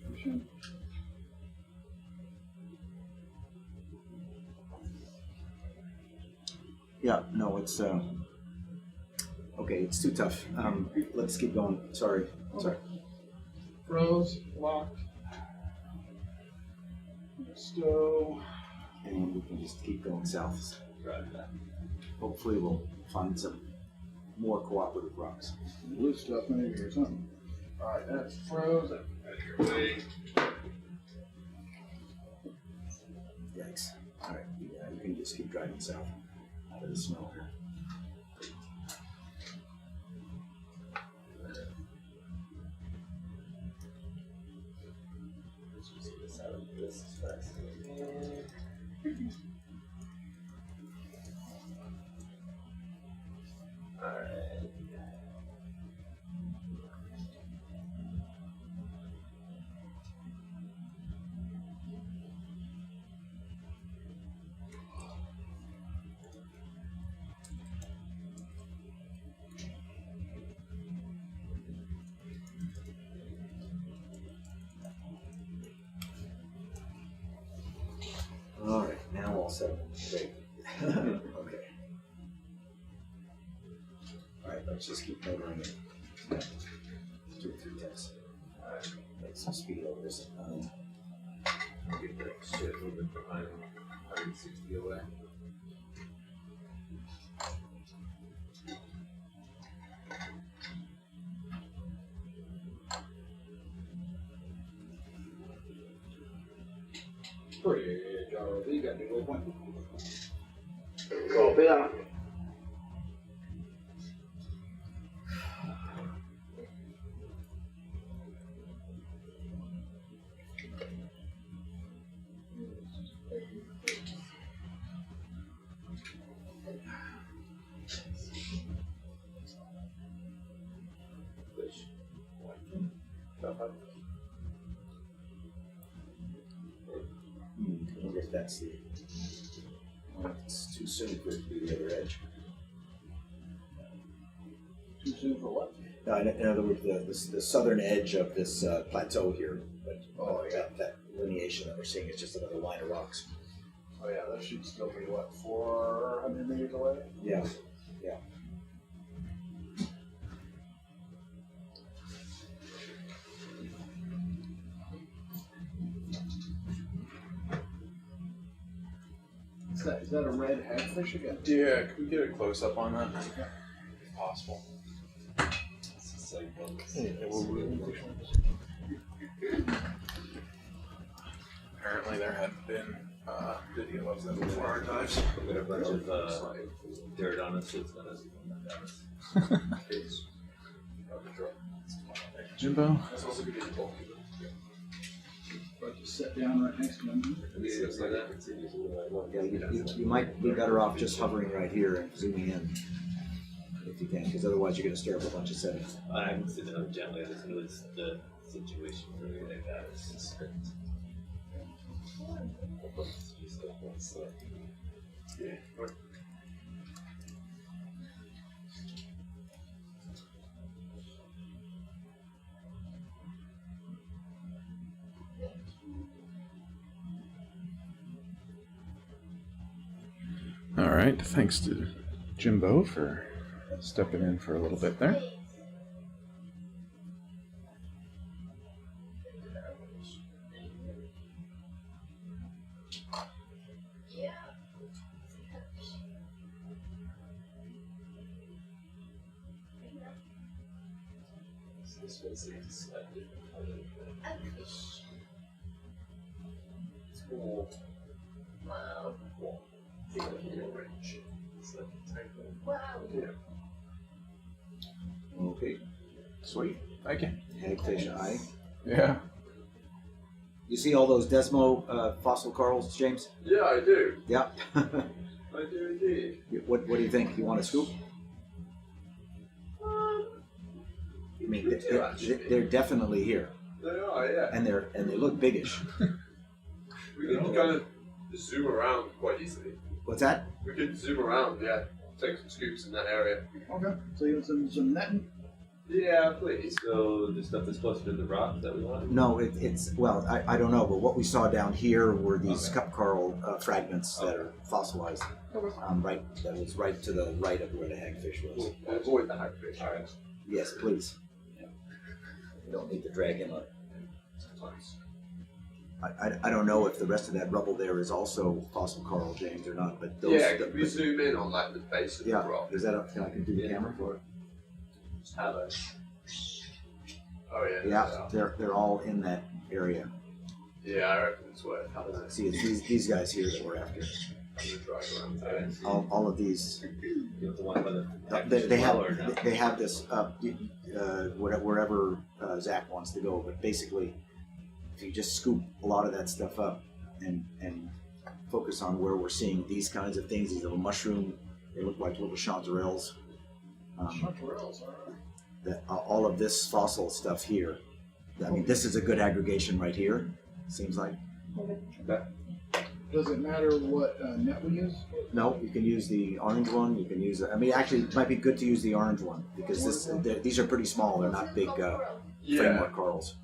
Push him. Yeah, no, it's okay. It's too tough. Let's keep going. Sorry. Sorry. Froze, locked. Stow. And we can just keep going south. Hopefully, we'll find some more cooperative rocks. Blue stuff maybe or something. All right, that's froze. Out of your way. Yikes. All right, yeah, you can just keep driving south out of the snow here. This is fascinating. Alright. All right, now all set. Great. Okay. All right, let's just keep motoring it. 2 or 3 tests. All right, make some speed over this. I'll get that shit a little bit behind 160 away. You got to go one. Copy that. that's the. Well, it's too soon for it to be the other edge. Too soon for what? In other words, the southern edge of this plateau here, but that lineation that we're seeing is just another line of rocks. Oh yeah, that should still be what, 400 meters away? Yeah, yeah. Is that a red hagfish again? Yeah, can we get a close up on that? If possible. Apparently there hadn't been video of them before our dives. We got a bunch of dirt on us, so it's gonna Jimbo? About to sit down right next to him. Yeah, you might be better off just hovering right here and zooming in if you can, because otherwise you're going to stir up a bunch of settings. I'm sitting down gently. I just noticed the situation really like that. It's just All right, thanks to Jimbo for stepping in for a little bit there. Okay. Sweet, thank you. Hagfish eye. Yeah. You see all those Desmo fossil corals, James? Yeah, I do. Yeah. I do indeed. What do you think? You want a scoop? I mean, they're definitely here, They are, yeah. and they look biggish. We can kind of zoom around quite easily. What's that? We could zoom around, yeah. Take some scoops in that area. Okay, so you want some netting? Yeah, please. so the stuff that's closer to the rock that we want. No, it's well, I don't know, but what we saw down here were these cup coral fragments that are fossilized. Right, that was right to the right of where the hagfish was. Avoid the hagfish. All right. Yes, please. You don't need to drag him up. Sometimes. I don't know if the rest of that rubble there is also fossil coral, James, or not, but those. Yeah, can we zoom in on like the base of Yeah, the rock? is that can I can do the camera for it? Just have a Oh yeah. Yeah, they're all in that area. Yeah, I reckon it's worth having a See, it's these guys here that we're after. drag around there. All of these. you know, the one by the They well or no? have this wherever Zach wants to go, but basically, if you just scoop a lot of that stuff up and focus on where we're seeing these kinds of things, these little mushroom, they look like little chanterelles. Chanterelles, all right. That all of this fossil stuff here. I mean, this is a good aggregation right here. Seems like. Does it matter what net we use? No, you can use the orange one. You can use. I mean, actually, it might be good to use the orange one because these are pretty small. They're not big Yeah, framework corals.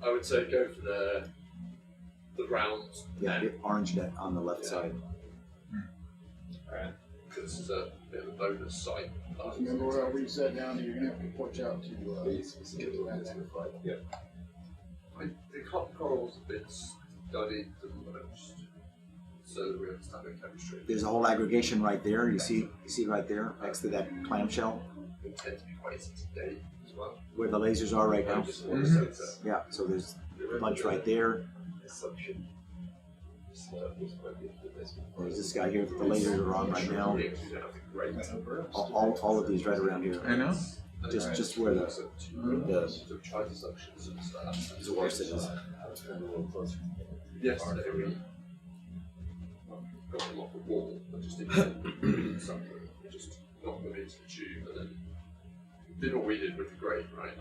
I would say go for the round. Yeah, the orange net on the left side. Alright. Because this is a bit of a bonus site. Remember where we sat down and you're going to have to watch out to get to that. The cup corals have been studied the most, so that we understand their chemistry. There's a whole aggregation right there. You see right there next to that clamshell They tend to be quite easy to date as well. where the lasers are right now. Just one sector. Yeah, so there's a bunch right there. Assumption. There's this guy here that the lasers are on right now. Yeah, 'cause you don't have the grade. All of these right around here. I know. Just where the Try suctions and stuff. the worst it is. Yesterday we got them off the wall and just did something. Just knocked them into the tube and then did what we did with the grate, right?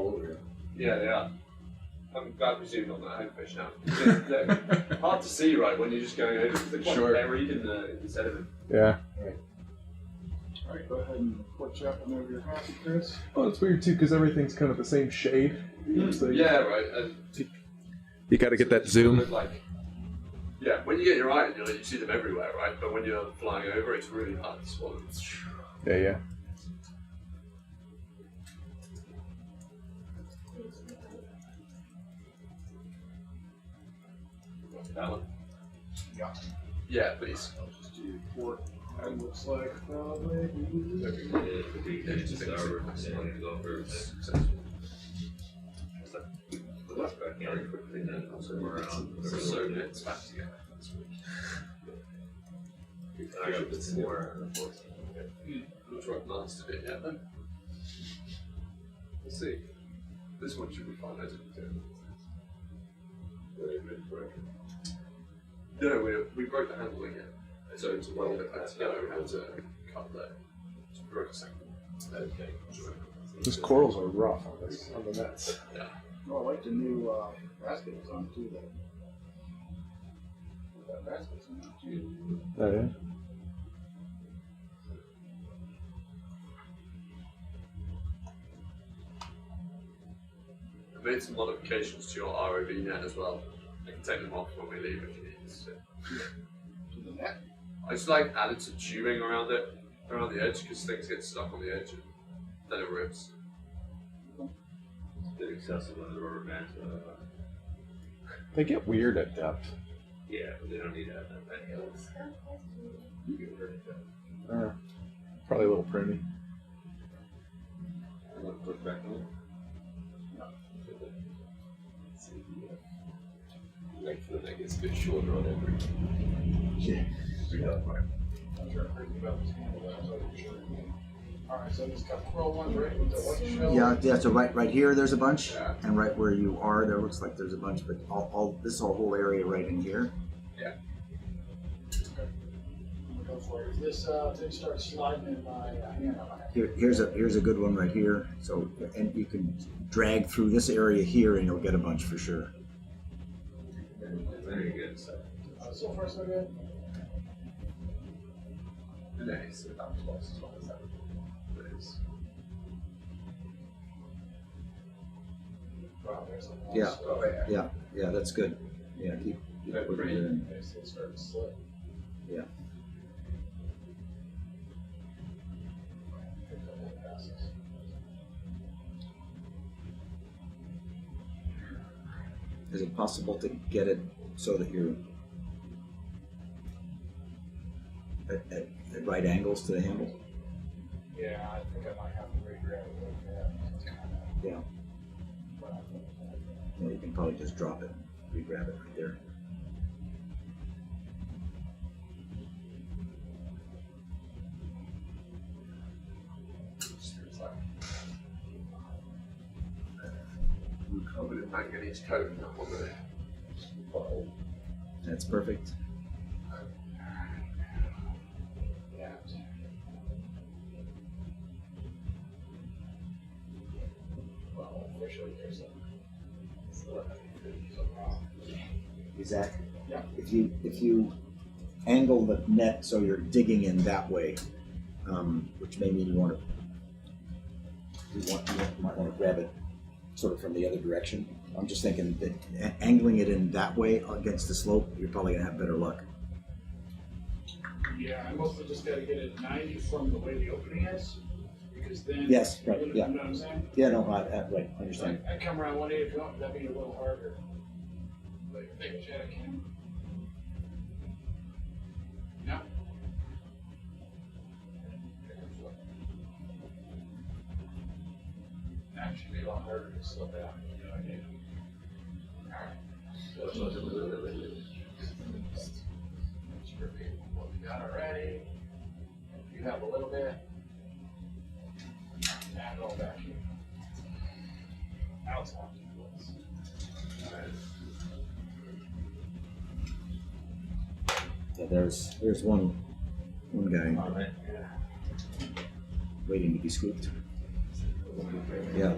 all over here. Yeah, they are. I'm glad we zoomed on that hagfish now. They're hard to see, right, when you're just going over because they're quite buried in the sediment. Yeah. All right, go ahead and report you up on over your house, Chris. Oh, it's weird too because everything's kind of the same shade. So Yeah, right. And You got to get that zoom. look like, yeah, when you get your eye in, you see them everywhere, right? But when you're flying over, it's really hard to spot them. Yeah, yeah. That one. Yeah. Yeah, please. I'll just do report. It looks like probably. Very quickly then, also we're around so it's back together. I got this more, unfortunately. Looks right nice to it, yeah. Let's see. This one should be fine, I didn't do it. No, we broke the handle again. So it's well bit back together, we had to cut there. So we broke a second. Okay. these corals are rough on the nets. Yeah. Oh, I like the new basket was on too. That basket's on too. Oh yeah. I made some modifications to your ROV net as well. I can take them off when we leave if you need us to. To the net? I just like added some tubing around it, around the edge, because things get stuck on the edge and then it rips. It's a bit excessive on the rubber bands. They get weird at depth. Yeah, but they don't need to have that many of them. You get rid of that. Probably a little pruny. I want to push back on. Wait for the neck gets a bit shorter on every. Yeah. I'm sure I heard about this handle. Alright, so this got coral one right with the white shell. Yeah, so right here there's a bunch, and right where you are there looks like there's a bunch, but this whole area right in here. Yeah. Okay. I'm gonna go for it. If this thing starts sliding in my hand, I'm gonna Here's a good one right here. So, and you can drag through this area here and you'll get a bunch for sure. Very good. so far so good. Nice. About twice as long as that. Wow, there's a lot. Yeah, that's good. Yeah, keep putting it in. It's starting to slip. Yeah. Is it possible to get it so that you're at right angles to the handle? Yeah, I think I might have to regrab it like that. Yeah. Well, you can probably just drop it, re-grab it right there. We covered in manganese coat and that one there. That's perfect. Yeah. Well, officially there's a Exactly. Yeah. If you angle the net so you're digging in that way, which may mean you might want to grab it sort of from the other direction. I'm just thinking that angling it in that way against the slope, you're probably gonna have better luck. Yeah, I mostly just got to get it 90 from the way the opening is, because then. Yes, right, yeah. You know what I'm saying? Yeah, no, right, I understand. I come around 180 if you want, that'd be a little harder. Like, take a shot, I can. No. Actually, be a lot harder to slow down. You know what I mean? Alright. Sure, what we got already. If you have a little bit, add it all back here. Now it's on. Yeah, there's one guy waiting to be scooped. Yeah.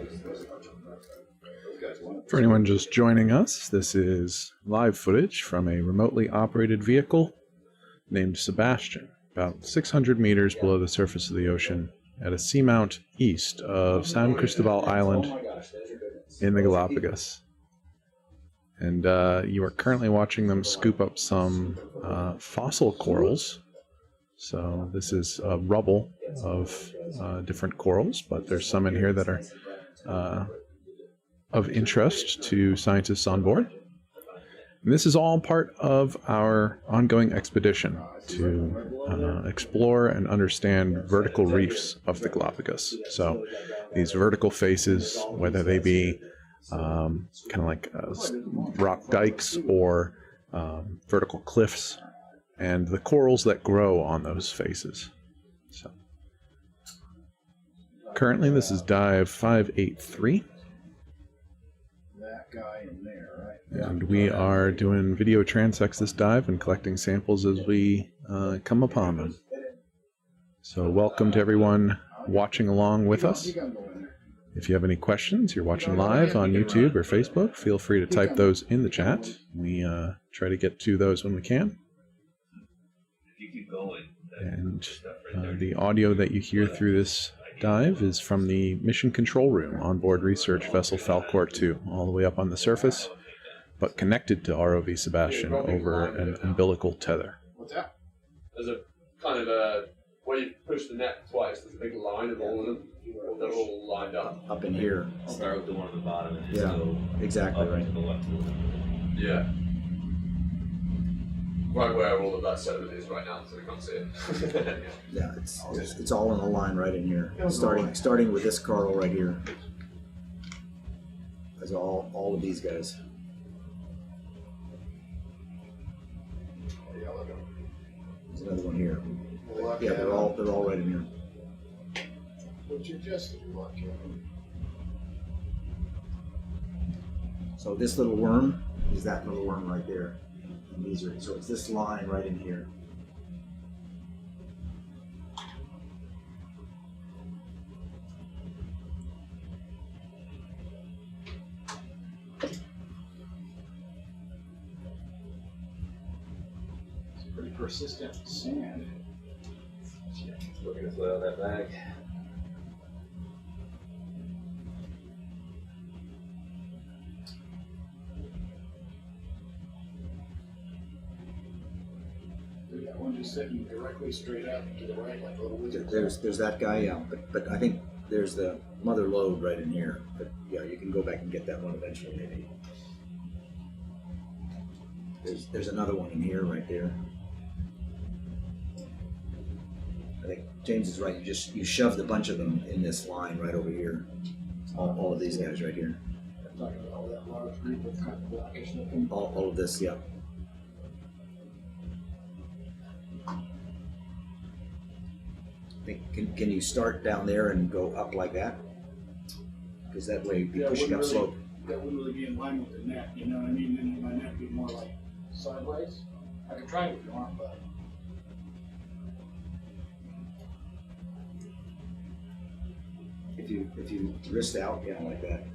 For anyone just joining us, this is live footage from a remotely operated vehicle named Sebastian, about 600 meters below the surface of the ocean at a seamount east of San Cristóbal Island in the Galapagos. And you are currently watching them scoop up some fossil corals. So this is rubble of different corals, but there's some in here that are of interest to scientists on board. And this is all part of our ongoing expedition to explore and understand vertical reefs of the Galapagos. So these vertical faces, whether they be kind of like rock dikes or vertical cliffs, and the corals that grow on those faces. So currently this is dive 583. That guy in there, right? And we are doing video transects this dive and collecting samples as we come upon them. So welcome to everyone watching along with us. If you have any questions, you're watching live on YouTube or Facebook, feel free to type those in the chat. We try to get to those when we can. And the audio that you hear through this dive is from the mission control room on board research vessel Falcor 2, all the way up on the surface, but connected to ROV Sebastian over an umbilical tether. What's that? There's a kind of a, where you push the net twice, there's a big line of all of them. They're all lined up. Up in here. Start with the one on the bottom and Yeah, just go exactly up right. to the left. Yeah. Right where all of that sediment is right now, so we can't see it. Yeah, it's all in a line right in here. Starting with this coral right here. That's all of these guys. There's another one here. Yeah, they're all right in here. What's your just luck? So this little worm is that little worm right there. And these are, so it's this line right in here. It's pretty persistent sand. We're going to throw that back. That one just sitting directly straight up to the right, like a little wizard. There's that guy, yeah. But I think there's the mother lode right in here. But yeah, you can go back and get that one eventually, maybe. There's another one in here, right there. I think James is right. You shoved a bunch of them in this line right over here. All of these guys right here. I'm talking about all that large group of kind of blackish looking. All of this, yeah. Can you start down there and go up like that? Because that way you'd be pushing up slope. That wouldn't really be in line with the net, you know what I mean? Then my net would be more like sideways. I could try it if you want, but. If you wrist out, yeah, like that.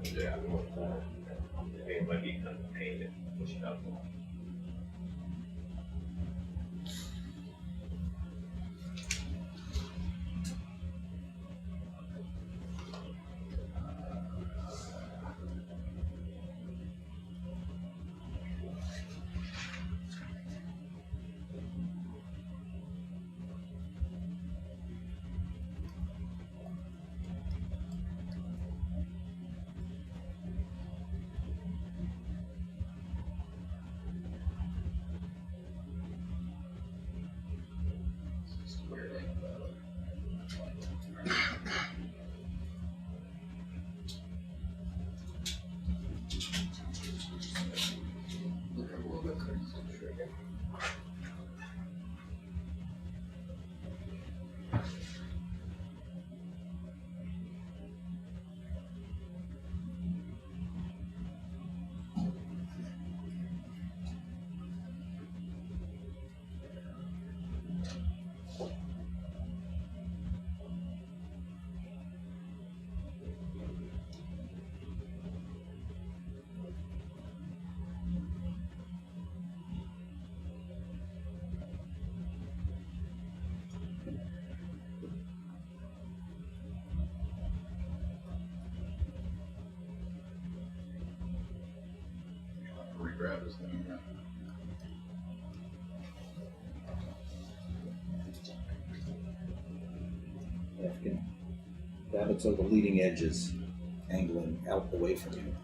Yeah. It might be kind of pain to push it up. grab this thing. Yeah. Yeah, if you can grab it so the leading edge is angling out away from you.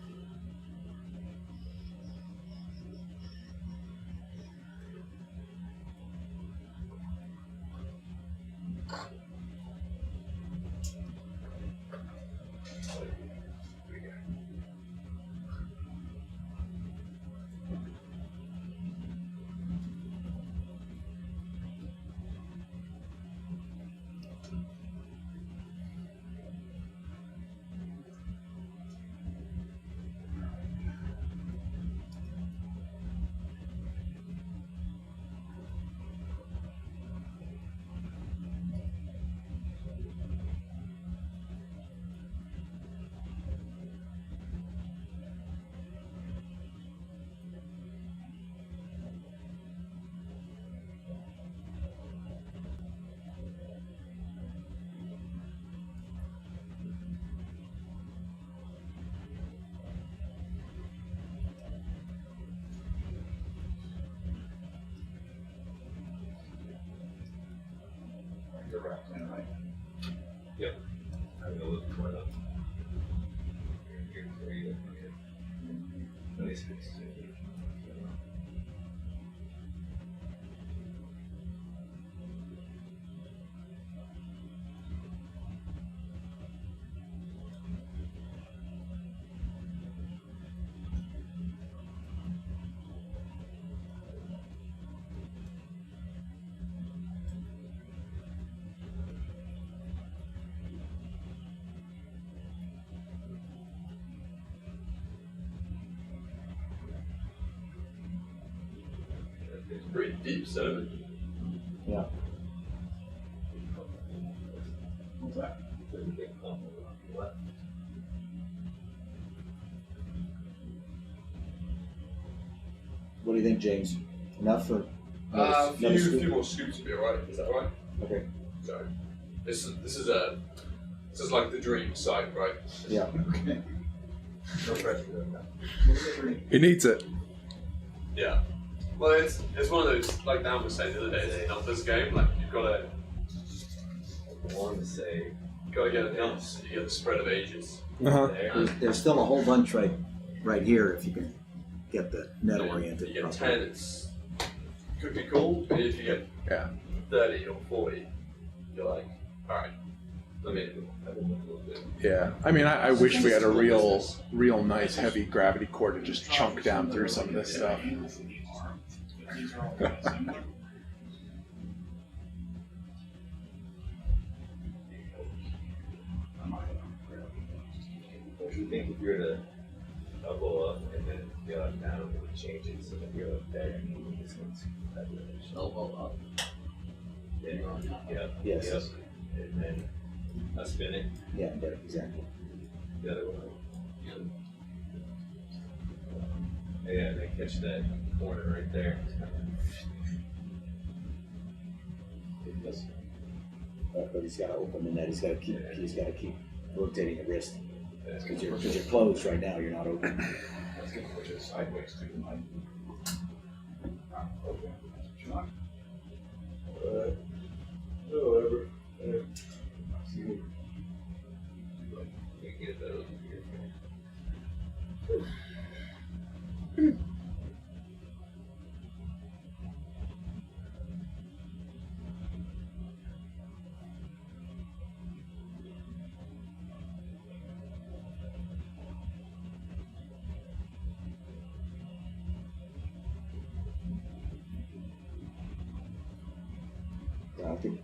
You're wrapped in, right? Yep. I'm gonna look for them. Nice. It's pretty deep sediment. Yeah. What's that? What do you think, James? Enough for A another scoop? few more scoops would be alright. Is that right? Okay. So, this is like the dream site, right? Yeah. Okay. No pressure. He needs it. Yeah. Well, it's one of those, like Dan was saying the other day, it's a numbers game. Like you've got to get enough so you get the spread of ages. There's still a whole bunch right here if you can get the net oriented. If you get properly. 10, could be cool. But if you get 30 or 40, you're like, all right. I mean, Yeah, I mean, I wish we had a real nice heavy gravity core to just chunk down through some of this stuff. These are all very similar. Do you think if you were to double up and then go up down, it would change it so that you're up there and this one's that direction? Elbow up. Yeah. Yes. Yep. And then spin it Yeah, exactly. the other way. Yeah, and then catch that corner right there. But he's got to open the net. He's got to keep rotating the wrist because you're closed right now. You're not open. Let's get push it sideways to the mic. Okay. That's what you want. Whatever. Get that over here.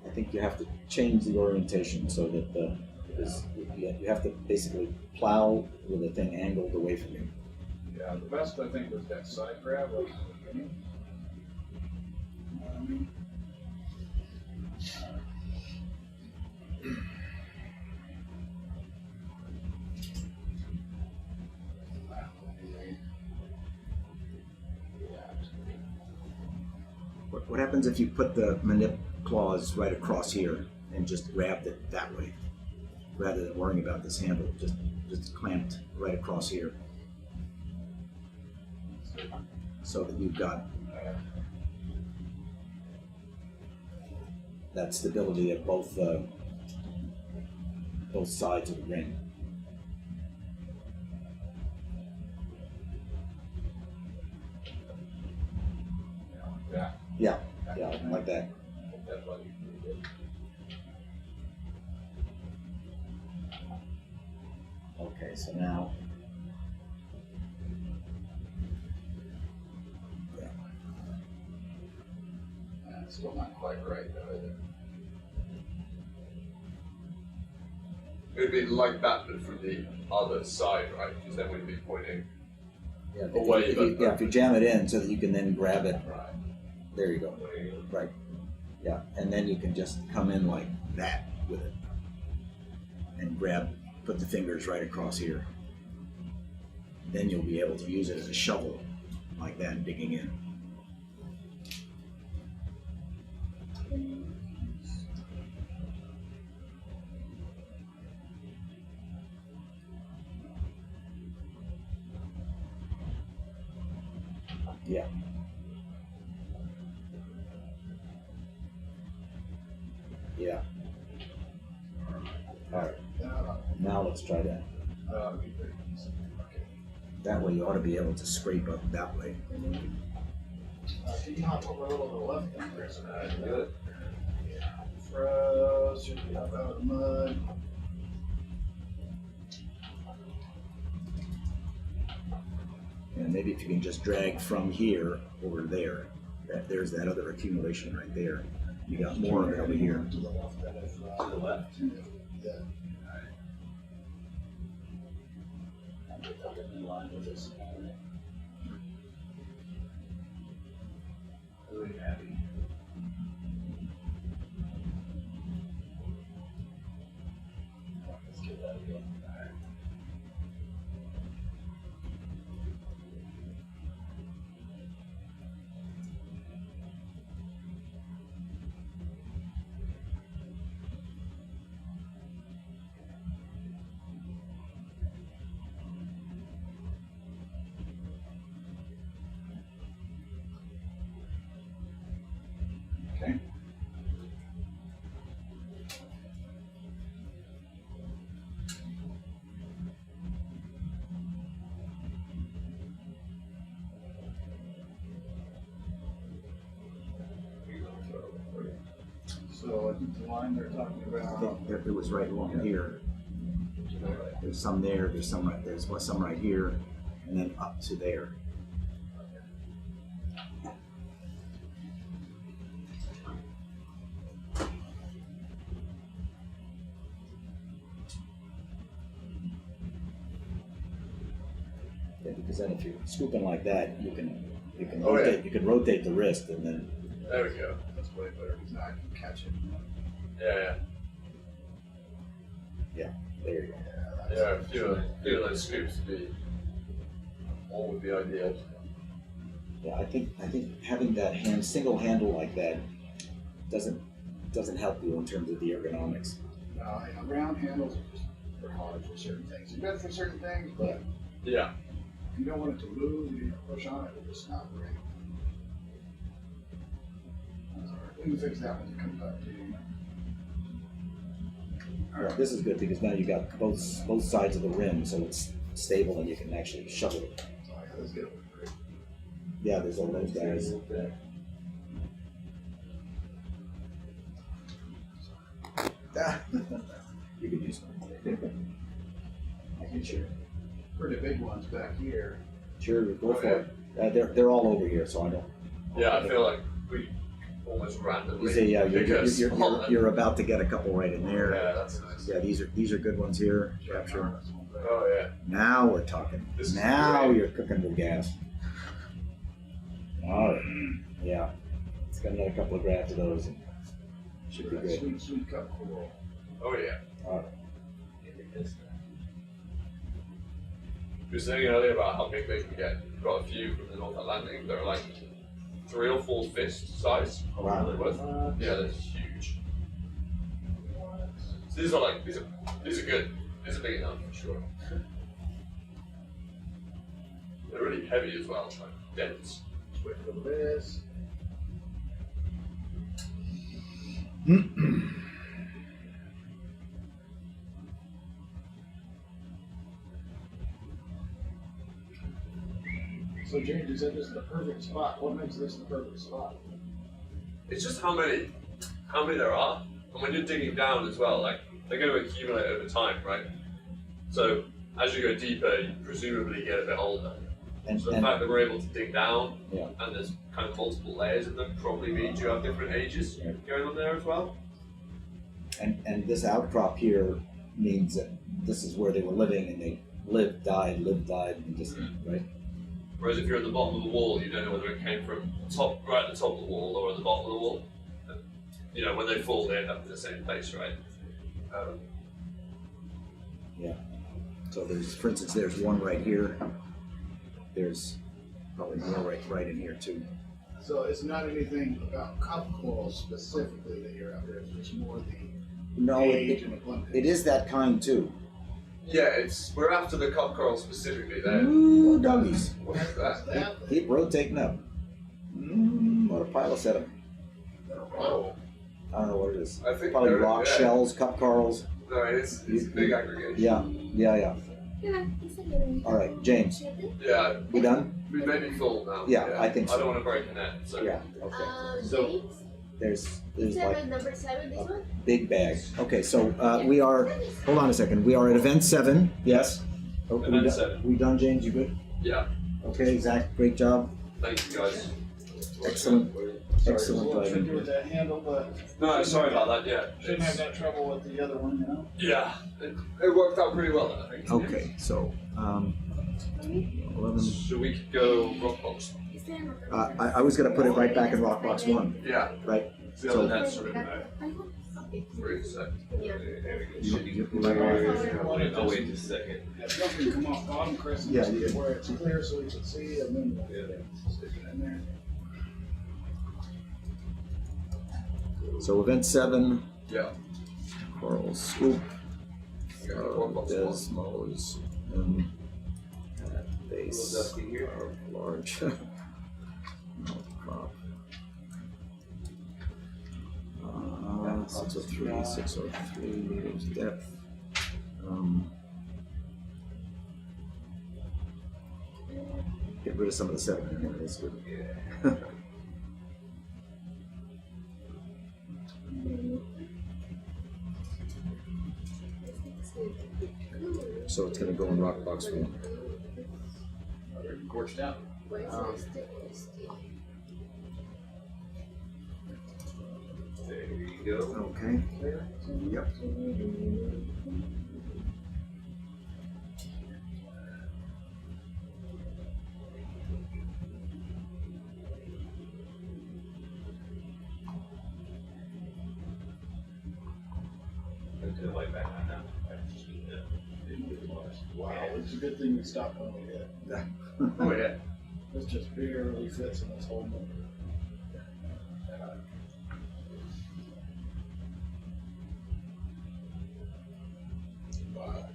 I think you have to change the orientation so that because you have to basically plow with the thing angled away from you. Yeah, the best I think was that side grab right at the beginning. What happens if you put the manip claws right across here and just grabbed it that way, rather than worrying about this handle, just clamped right across here? so that you've got that stability at both sides of the ring. Yeah. Yeah, like that. That's what you did. Okay, so now. Still not quite right though, is it? It would be like that, but from the other side, right? Because then we'd be pointing Yeah, away. if you jam it in so that you can then grab it. Right. There you go. Right. Yeah, and then you can just come in like that with it and put the fingers right across here. Then you'll be able to use it as a shovel like that, digging in. Yeah. Yeah. All right. Now let's try that. That way you ought to be able to scrape up that way. Can you hop over a little to the left then, Chris? Do it. Froze, should be up out of the mud. And maybe if you can just drag from here over there, there's that other accumulation right there. You got more of it over here. To the left then if, To the left. yeah. I'm in line with this. Really happy. Let's get that again. Okay. So I think the line they're talking I about. think that it was right along here. There's some there, there's some right here, and then up to there. Yeah, because then if you're scooping like that, you can Oh, yeah. rotate, you can rotate the wrist and then There we go. That's way better because now I can catch it. Yeah, there you go. yeah. Yeah, a few of those scoops would be ideal. Yeah, I think having that single handle like that doesn't help you in terms of the ergonomics. Round handles are hard for certain things. They're good for certain things, but Yeah. if you don't want it to move, you need to push on it, it'll just not break. That's all right. We can fix that when it comes back to you. Yeah, this is good because now you got both sides of the rim, so it's stable and you can actually shovel it. Oh, yeah, that's good. Yeah, there's all those guys. You can use them. I can shoot pretty big ones back here. Sure, go for it. They're all over here, so I don't. Yeah, I feel like we almost randomly You say, yeah, pick a spot. you're about to get a couple right in there. Yeah, that's nice. Yeah, these are good ones here. Capture. Oh yeah. Now we're talking. This is Now great. you're cooking with gas. All right. Yeah. It's got another couple of grabs of those. And should be good. Sweet, sweet cut coral. Oh yeah. All right. You were saying earlier about how big they can get. We've got a few from the North Atlantic that are like 3 or 4 fist size. Wow. Worth. Yeah, they're huge. So these are good. These are big enough for sure. They're really heavy as well, like dense. wait for this. So James, you said this is the perfect spot. What makes this the perfect spot? It's just how many there are, and when you're digging down as well, like they're going to accumulate over time, right? So as you go deeper, you presumably get a bit older. And, So the and fact that we're able to dig down, Yeah. and there's kind of multiple layers of them, probably means you have different ages going on there as well. and this outcrop here means that this is where they were living, and they lived, died, and just right. Whereas if you're at the bottom of the wall, you don't know whether it came from right at the top of the wall or at the bottom of the wall. And, you know, when they fall, they end up in the same place, right? So there's, for instance, there's one right here. There's probably more right in here too. So it's not anything about cup corals specifically that you're after. It's just more the No, age it, and abundance. it is that kind too. Yeah, we're after the cup coral specifically there. Ooh, doggies. What's that? Keep rotating up. What a pile of sediment. Oh, I don't know what it is. I think Probably they're- rock yeah. shells, cup corals. No, it's a big aggregation. Yeah. Yeah, it's a little. All right, James. Yeah, We done? we may be full now. Yeah, I think so. I don't want to break a net, so. Yeah. Okay. So- James, There's is that like number 7, this one? big bag. Okay, so we are. Hold on a second. We are at event 7. Yes. Okay, Event we 7. We done, James? You good? Yeah, Okay, Zach. Great job. thank you guys. Excellent. It's a Excellent little tricky driving. with that handle, but No, sorry about that, yeah. shouldn't have that trouble with the other one, you know? Yeah, it worked out pretty well, I think. Okay, so 11. So we could go rock box. Is there another I was gonna put it right back in rock box 1, Yeah, right? the other net's sort of Okay. free, so. Yeah. I'll wait just a second. That stuff can come off bottom, Chris, and Yeah, just yeah. where it's clear so we can see, and then stick it in there. So event 7, Yeah. coral scoop, Go to rock box 1. desmos, and base of large crop. 603 meters depth. Get rid of some of the sediment in there, that's good. So it's gonna go in rock box 1. Gorged out. Where's the There you go. Okay. Yep. Turn the light back on now. Wow, it's a good thing we stopped when we did. Oh, yeah. This just barely fits in this whole number. Wow.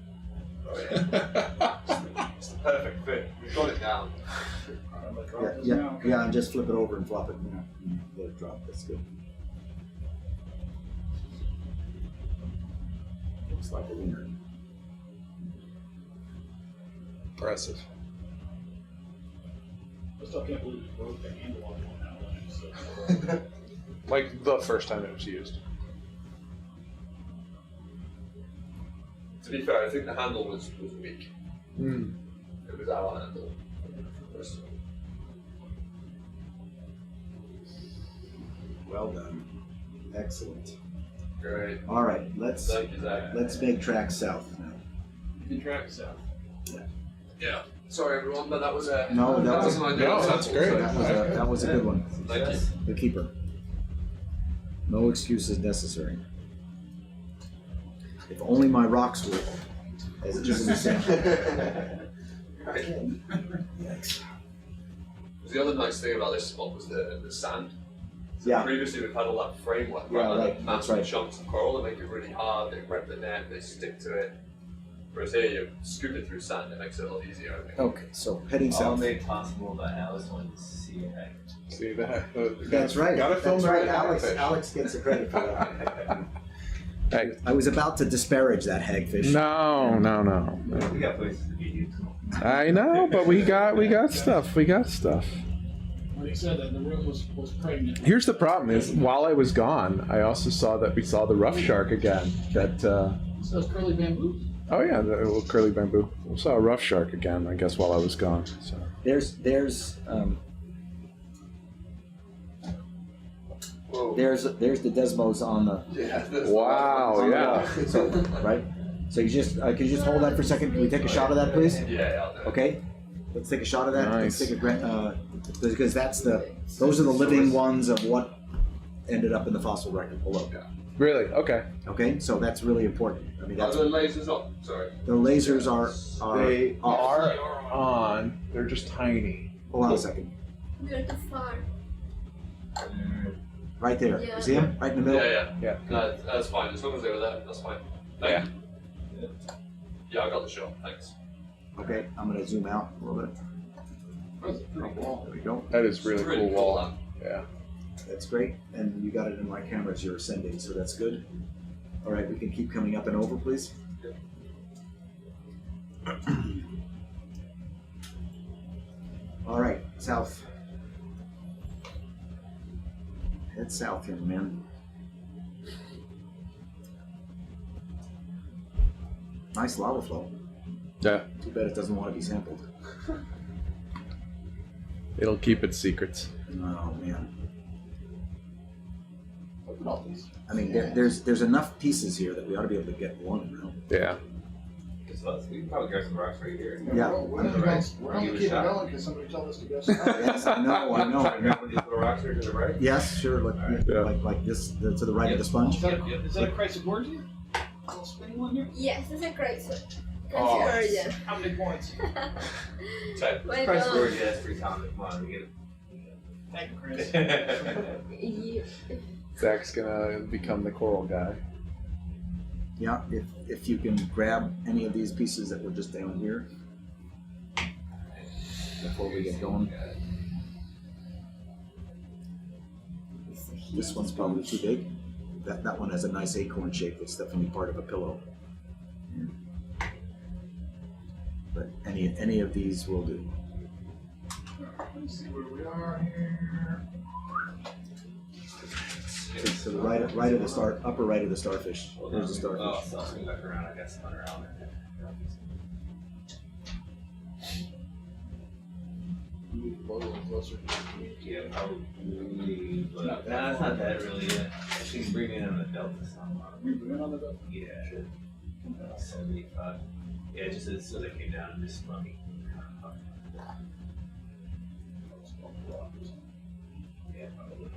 Oh, yeah. It's the perfect fit. We've got it down. I'm gonna drop Yeah, this yeah, now. yeah, and just flip it over and flop it, let it drop, that's good. Looks like a wiener. Impressive. I still can't believe we broke the handle on that one. Like the first time it was used. To be fair, I think the handle was weak. Mm. It was our handle. First. Well done. Excellent. Great. All right, let's Thank you, Zach. make track south now. You can track south. Yeah. Sorry, everyone, but that was a. No, that was- an ideal no, that's example, great. so- That was a good one. Thank you. The keeper. No excuses necessary. If only my rocks were as easily sampled. Yikes. The other nice thing about this spot was the sand. So Yeah. previously we've had all that framework, Yeah, like right, that's massive right. chunks of coral that make it really hard, they rip the net, they stick to it. Whereas here, you scoop it through sand, it makes it a lot easier, I think. Okay, so heading All south. made possible by Alex wanting to see a heck. See that? That's right. Gotta film That's the right. red hagfish. Alex gets the credit for that. Hey. I was about to disparage that hagfish. No. We got places to be. I know, but we got stuff. We got stuff. Like I said, the room was pregnant. Here's the problem: is while I was gone, I also saw that we saw the rough shark again. That So it's curly bamboo. oh yeah, the little curly bamboo. We saw a rough shark again. I guess while I was gone. So There's the Desmos on the. wow, on the yeah. wall. So, right. So you just can you just hold that for a second? Can we take a shot of that, please? Yeah, I'll do it. Okay. Let's take a shot of that. Nice. Let's take a because those are the living ones of what ended up in the fossil record below. Really? Okay. Okay, so that's really important. I mean, Are that's the lasers on? Sorry. the lasers are They off. are on. They're just tiny. Hold on a second. We are too far. Right there. Yeah. You see him? Right in the middle. Yeah. No, that's fine. As long as they were there, that's fine. Thank you. Yeah, I got the shot. Thanks. Okay, I'm gonna zoom out a little bit. That's a pretty wall. There we go. That is really cool wall. that. Yeah. That's great. And you got it in my camera as you're ascending, so that's good. All right, we can keep coming up and over, please. All right, south. Head south here, man. Nice lava flow. Yeah. Too bad it doesn't want to be sampled. It'll keep its secrets. Oh man. Look at all these. I mean, there's enough pieces here that we ought to be able to get one. You know? Yeah. We can probably grab some rocks right here. Yeah. We're only keeping it going because somebody told us to go south. Yes, I know. Grab these little rocks here to the right. Yes, sure. Yeah. Like this to the right of the sponge. Is that a Chrysogorgia? A little spinny one there? Yes, that's a great one. Oh. Consider How many points? 10. Well Price done. word, yeah, it's pretty common. Come on, we get Thank you, Chris. it. Yeah. Zach's gonna become the coral guy. Yeah, if you can grab any of these pieces that were just down here before we get going. This one's probably too big. That one has a nice acorn shape. It's definitely part of a pillow. But any of these will do. Let's see where we are here. To the right of the star, upper right of the starfish. There's the starfish. Oh, so I'll swing back around. I got spun around. Move a little closer. Yeah, probably. But nah, that's not that really it. She can bring it in on the delta somewhere. Move it in on the belt. Yeah. 75. Yeah, just as soon as I came down and just spun me. Yeah, probably.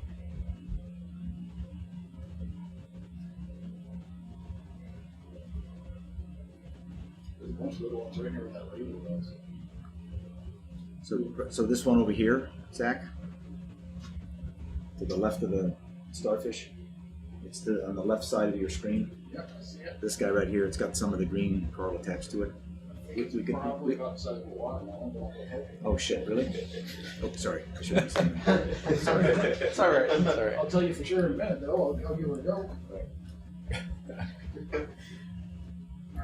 There's a bunch of little ones right here with that radio was. So this one over here, Zach, to the left of the starfish. It's on the left side of your screen. Yep, I see it. This guy right here, it's got some of the green coral attached to it. We could, Probably outside the water now. oh shit, really? Oh, sorry. I shouldn't have said that. Sorry. It's all right. It's all right. I'll tell you for sure in a minute, though. I'll give it a go.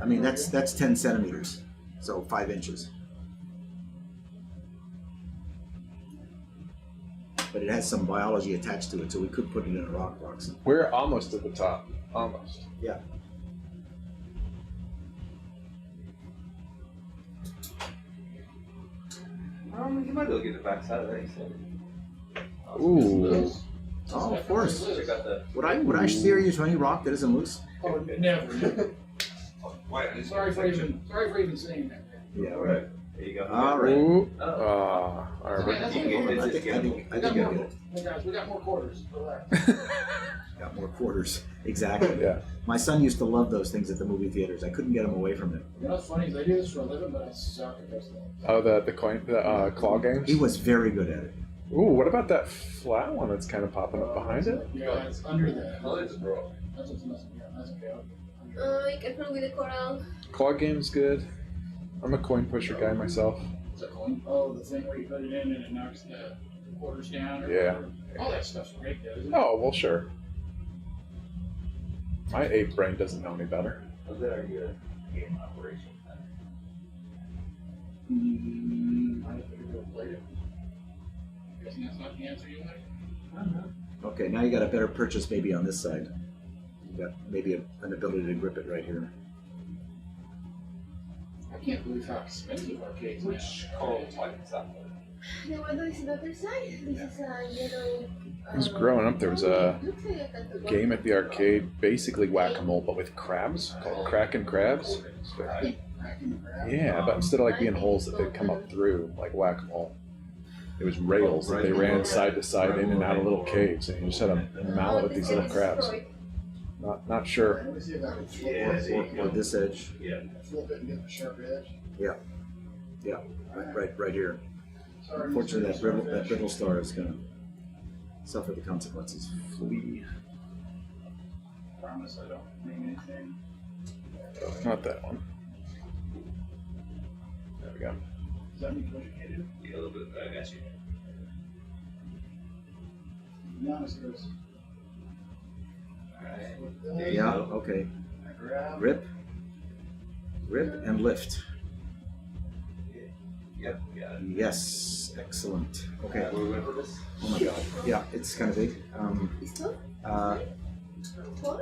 I mean, that's 10 centimeters, so 5 inches. But it has some biology attached to it, so we could put it in a rock box. We're almost at the top. Almost. Yeah. You might be able to get the backside of that, you said. Ooh. Oh, of course. Check out the. Would I steer you to any rock that isn't loose? Oh, never. Why? Sorry for even saying that. Yeah. Right. There you go. All right. Ooh. Oh. All right. That's You can more get I this, think I We got get more. it. Hey guys, we got more quarters. Relax. Got more quarters. Exactly. Yeah. My son used to love those things at the movie theaters. I couldn't get him away from it. You know what's funny is I do this for a living, but I suck at this thing. Oh, the claw games. He was very good at it. Ooh, what about that flat one that's kind of popping up behind it? Yeah, it's under the. Oh, it's broke. That's what's messing me up. That's okay. You can play with the coral. Claw game's good. I'm a coin pusher guy myself. It's a coin. Oh, the thing where you put it in and it knocks the quarters down. Or Yeah. whatever. All that stuff's great, though, isn't it? Oh, well, sure. My ape brain doesn't know any better. How good are you at game operation? I have to go play it. Guessing that's not the answer you wanted? Okay, now you got a better purchase maybe on this side. You got maybe an ability to grip it right here. I can't believe how expensive arcades are. Which coral type is that? The one that is the other side. This is a yellow. I was growing up, there was a Looks like a canto. game at the arcade, basically whack-a-mole, but with crabs, called Kraken Crabs. Yeah, but instead of like being holes that they'd come up through, like whack-a-mole, it was rails that they ran side to side in and out of little caves, and you just had a mallet with these little crabs. Not sure. Let me see if I can Or this edge. Yeah. flip it and get the sharp edge. Yeah, right here. Sorry, Unfortunately, Mr. that brittle star is going to suffer the consequences. Flea. Promise I don't name anything. Not that one. There we go. Does that mean educated? Yeah, a little bit. I got you. To be honest, Chris. Alright. There Yeah, okay. I grab. Rip and lift. Yep, got it. Yes, excellent. Okay. Where we went for this? Oh my God. Yeah, it's kind of big. This one? Uh, One?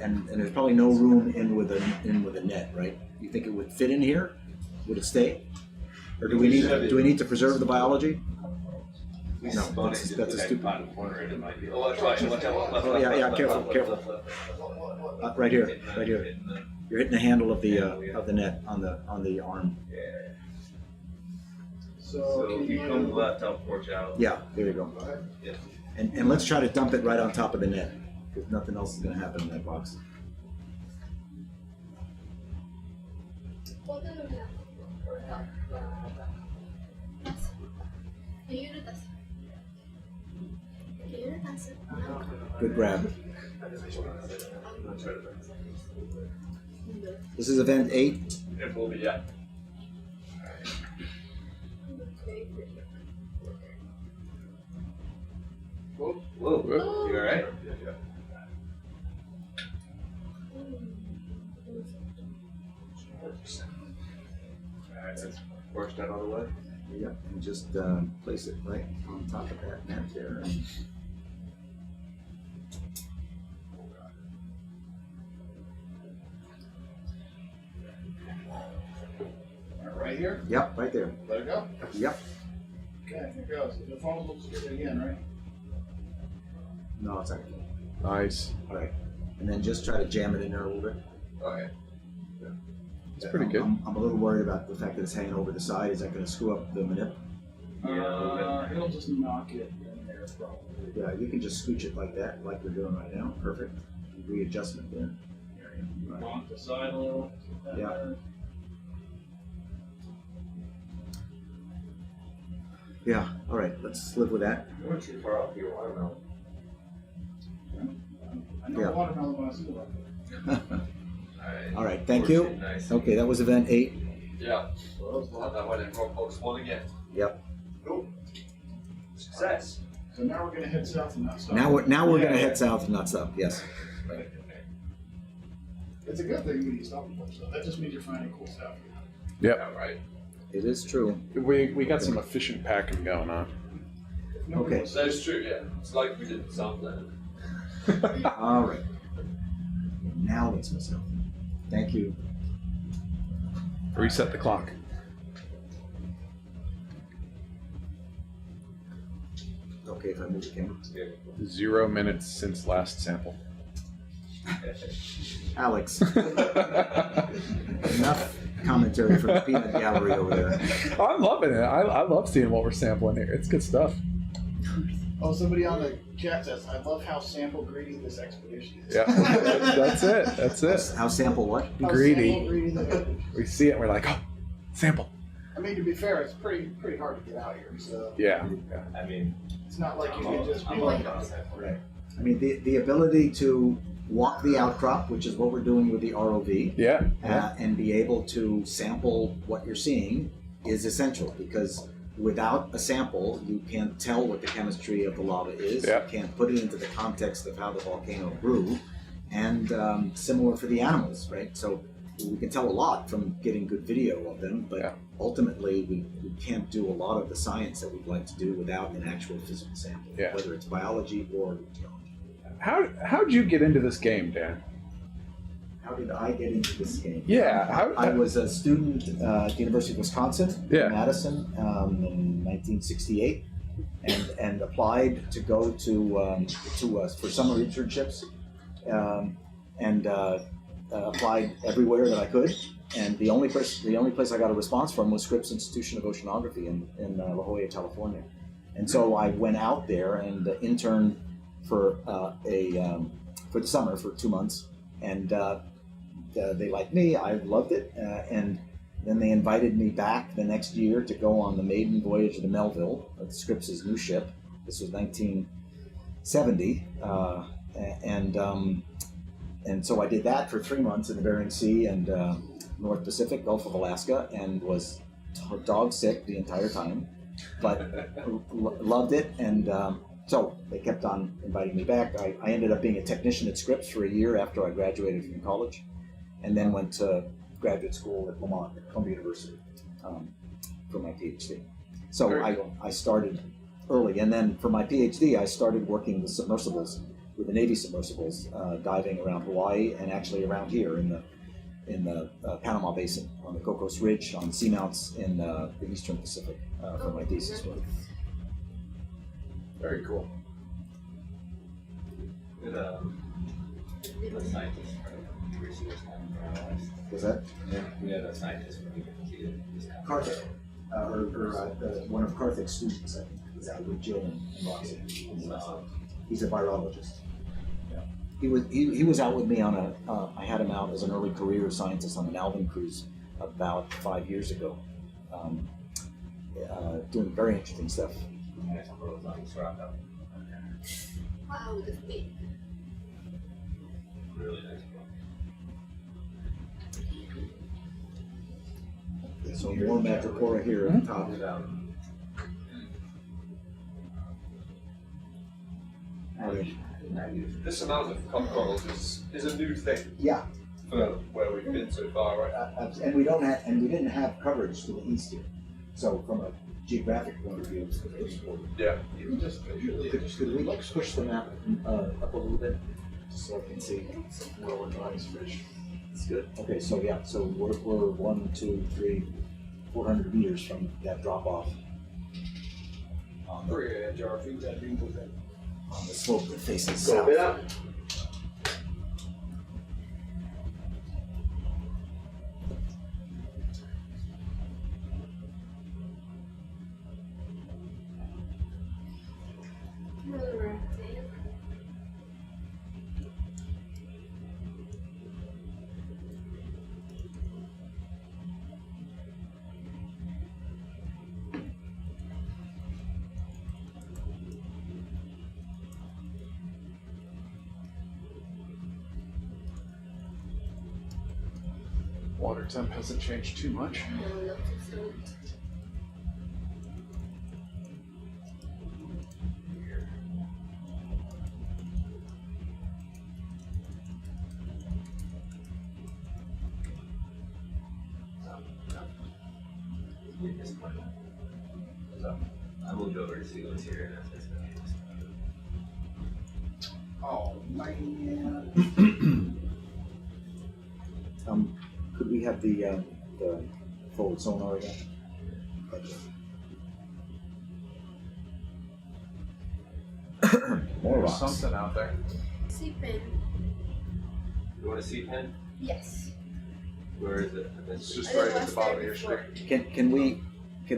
and there's probably no room in with a net, right? You think it would fit in here? Would it stay? Or do we need to preserve the biology? No, that's a stupid. Corner, and it might be Oh, that's right. Watch out. Left, Oh, left, yeah, left, yeah, left, careful, left, careful. left, left, left. Right here, hitting right here. hitting the- You're hitting the handle of the net on the arm. Yeah. So, So can if you you come left, I'll porch out. Yeah, there you go. Yeah. And let's try to dump it right on top of the net, because nothing else is going to happen in that box. Good grab. This is event 8. It will be, yeah. Whoa, whoa. You alright? Alright, that's porched out all the way. Yep, and just place it right on top of that net there. right here? Yep, right there. Let it go? Yep. Okay, here it goes. The phone looks good again, right? No, it's okay. Nice. All right. And then just try to jam it in there a little bit. Okay. It's pretty good. I'm a little worried about the fact that it's hanging over the side. Is that going to screw up the manip? It'll just knock it in there probably. Yeah, you can just scooch it like that, like we're doing right now. Perfect. Readjustment there. Right. Bonk the side a little. Yeah. Yeah, all right, let's live with that. You weren't too far off your watermelon. I know Yeah. watermelon when I see one. Alright. All right, thank you. Nice. Okay, that was event 8. Yeah. Have that one in for box 1 again. Yep. Cool. Success. So now we're gonna head south and not stop. Now we're Yeah, gonna yeah. head south and not south. Yes. It's a good thing when you stop and watch though. That just means you're finding cool stuff. Yep. Yeah, right. It is true. We got some efficient packing going on. Okay. That's true, yeah. It's like we did something. All right. Now let's go south. Thank you. Reset the clock. Okay, if I move the camera. 0 minutes since last sample. Alex, enough commentary from the peanut gallery over there. I'm loving it. I love seeing what we're sampling here. It's good stuff. Oh, somebody on the chat says, I love how sample greedy this expedition is. Yeah, that's it. That's it. How sample what? How Greedy. sample greedy the- We see it and we're like, oh, sample. I mean, to be fair, it's pretty hard to get out here, so Yeah. I mean, it's not like you can just be I'm like, on concept. Right. I mean, the ability to walk the outcrop, which is what we're doing with the ROV, Yeah. and be able to sample what you're seeing is essential, because without a sample, you can't tell what the chemistry of the lava is. Yeah. You can't put it into the context of how the volcano grew, and similar for the animals, right? So we can tell a lot from getting good video of them, but ultimately we can't do a lot of the science that we'd like to do without an actual physical sample, whether it's biology or geology. How'd you get into this game, Dan? How did I get into this game? Yeah, I was a student at the University of Wisconsin in Madison in 1968, and applied to go for summer internships, and applied everywhere that I could. And the only place I got a response from was Scripps Institution of Oceanography in La Jolla, California. And so I went out there and interned for the summer for 2 months, and they liked me. I loved it, and then they invited me back the next year to go on the maiden voyage of the Melville, Scripps' new ship. This was 1970, and so I did that for 3 months in the Bering Sea and North Pacific, Gulf of Alaska, and was dog sick the entire time, but loved it. And so they kept on inviting me back. I ended up being a technician at Scripps for a year after I graduated from college, and then went to graduate school at Lamont, at Columbia University, for my PhD. So I started early, and then for my PhD, I started working with submersibles, with the Navy submersibles, diving around Hawaii and actually around here in the Panama Basin, on the Cocos Ridge, on seamounts in the Eastern Pacific for my thesis work. Very cool. Good, a scientist from the University of Wisconsin. Was that? Yeah, we had a scientist from the University of Wisconsin. Karthik, one of Karthik's students, I think, was out with Jill and Roxy. He's a virologist. Yeah. He was out with me on I had him out as an early career scientist on an Alvin cruise about 5 years ago, doing very interesting stuff. Wow, that's big. Really nice book. So more Madrepora here at the top. This amount of corals is a new thing. Yeah. For where we've been so far, right? And we didn't have coverage to the east here. So from a geographic point of view, it's very important. Yeah. Could we push the map up a little bit, so I can see where we're drawing fish? It's good. Okay, so yeah, so we're 1, 2, 3, 400 meters from that drop off. On the slope that faces south. Water temp hasn't changed too much. No, not so. So I moved over to see what's here, and that's Oh man. Could we have the forward sonar again? More There's rocks. something out there. Sea pen. You want to see pen? Yes. Where is it? It's just right at the bottom of your screen. Can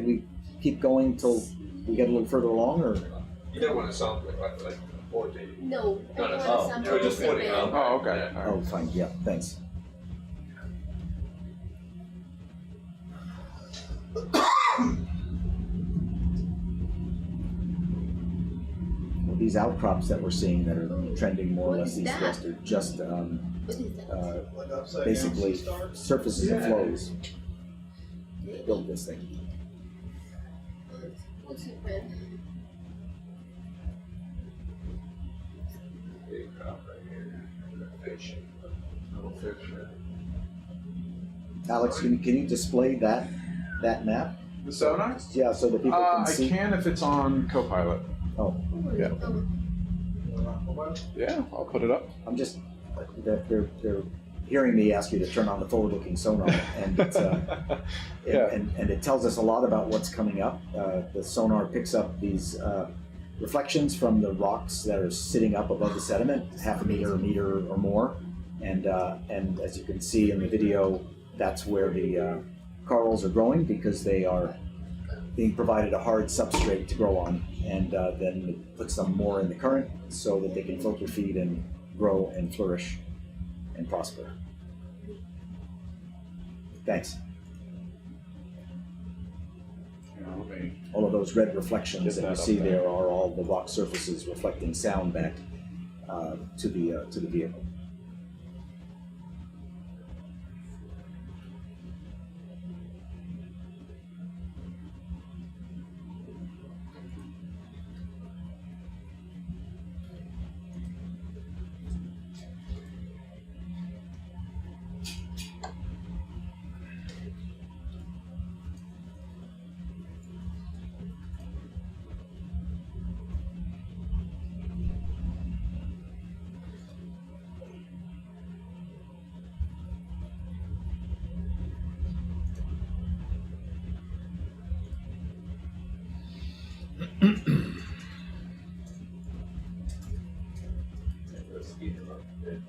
we keep going till we get a little further along, or? You don't want to sample it, right? Like, or do you? No, I don't Oh, want to sample you're just the sea pointing pen. out. Oh, okay. All right. Oh, fine. Yeah, thanks. these outcrops that we're seeing that are trending more or less east-west are just basically surfaces and flows that build this thing. What's it, man? Big crop right here. Fish. Little fish. Alex, can you display that map? The sonar? Yeah, so that people can see. I can if it's on Copilot. Oh, Yeah. Yeah, I'll put it up. I'm just they're hearing me ask you to turn on the forward-looking sonar, and it's, and it tells us a lot about what's coming up. The sonar picks up these reflections from the rocks that are sitting up above the sediment, half a meter or more, and as you can see in the video, that's where the corals are growing because they are being provided a hard substrate to grow on, and then it puts them more in the current so that they can filter feed and grow and flourish and prosper. Thanks. All of those red reflections that you see there are all the rock surfaces reflecting sound back to the vehicle. Speed him up a bit.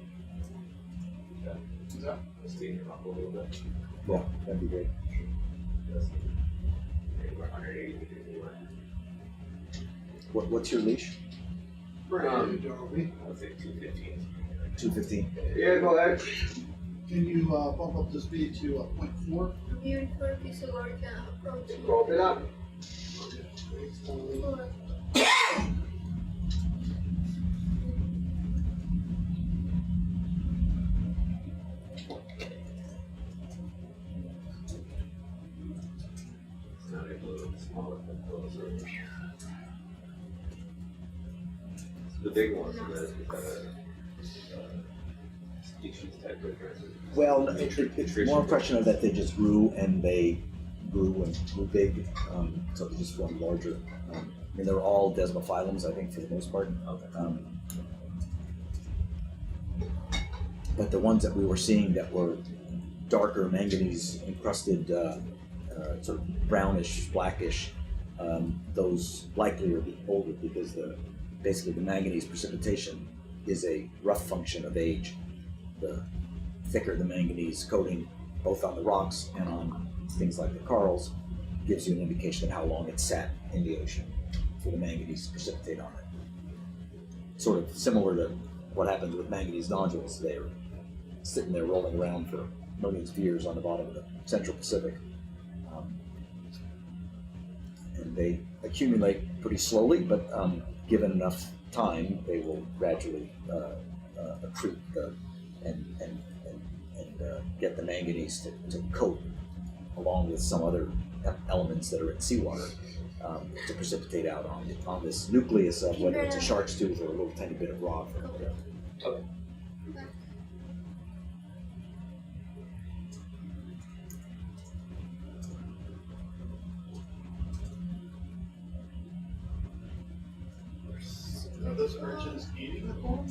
Speed him up a little bit. Yeah, that'd be great. What's your leash? I'll say 215. 215. Yeah, go ahead. Can you bump up the speed to 0.4? Beautiful piece of work approach. Bump it up. It's not a little smaller than those. The big ones, species type difference. Well, it's more a question of that they just grew and they grew big, so they just formed larger. I mean, they're all desmophyllums, I think, for the most part. But the ones that we were seeing that were darker manganese encrusted, sort of brownish, blackish, those likely are older because basically the manganese precipitation is a rough function of age. The thicker the manganese coating, both on the rocks and on things like the corals, gives you an indication of how long it sat in the ocean for the manganese to precipitate on it. Sort of similar to what happens with manganese nodules. They're sitting there rolling around for millions of years on the bottom of the Central Pacific. And they accumulate pretty slowly, but given enough time, they will gradually accrete and get the manganese to coat along with some other elements that are in seawater to precipitate out on this nucleus of whether it's a shark's tooth or a little tiny bit of rock. Okay. Are those urchins eating the coral?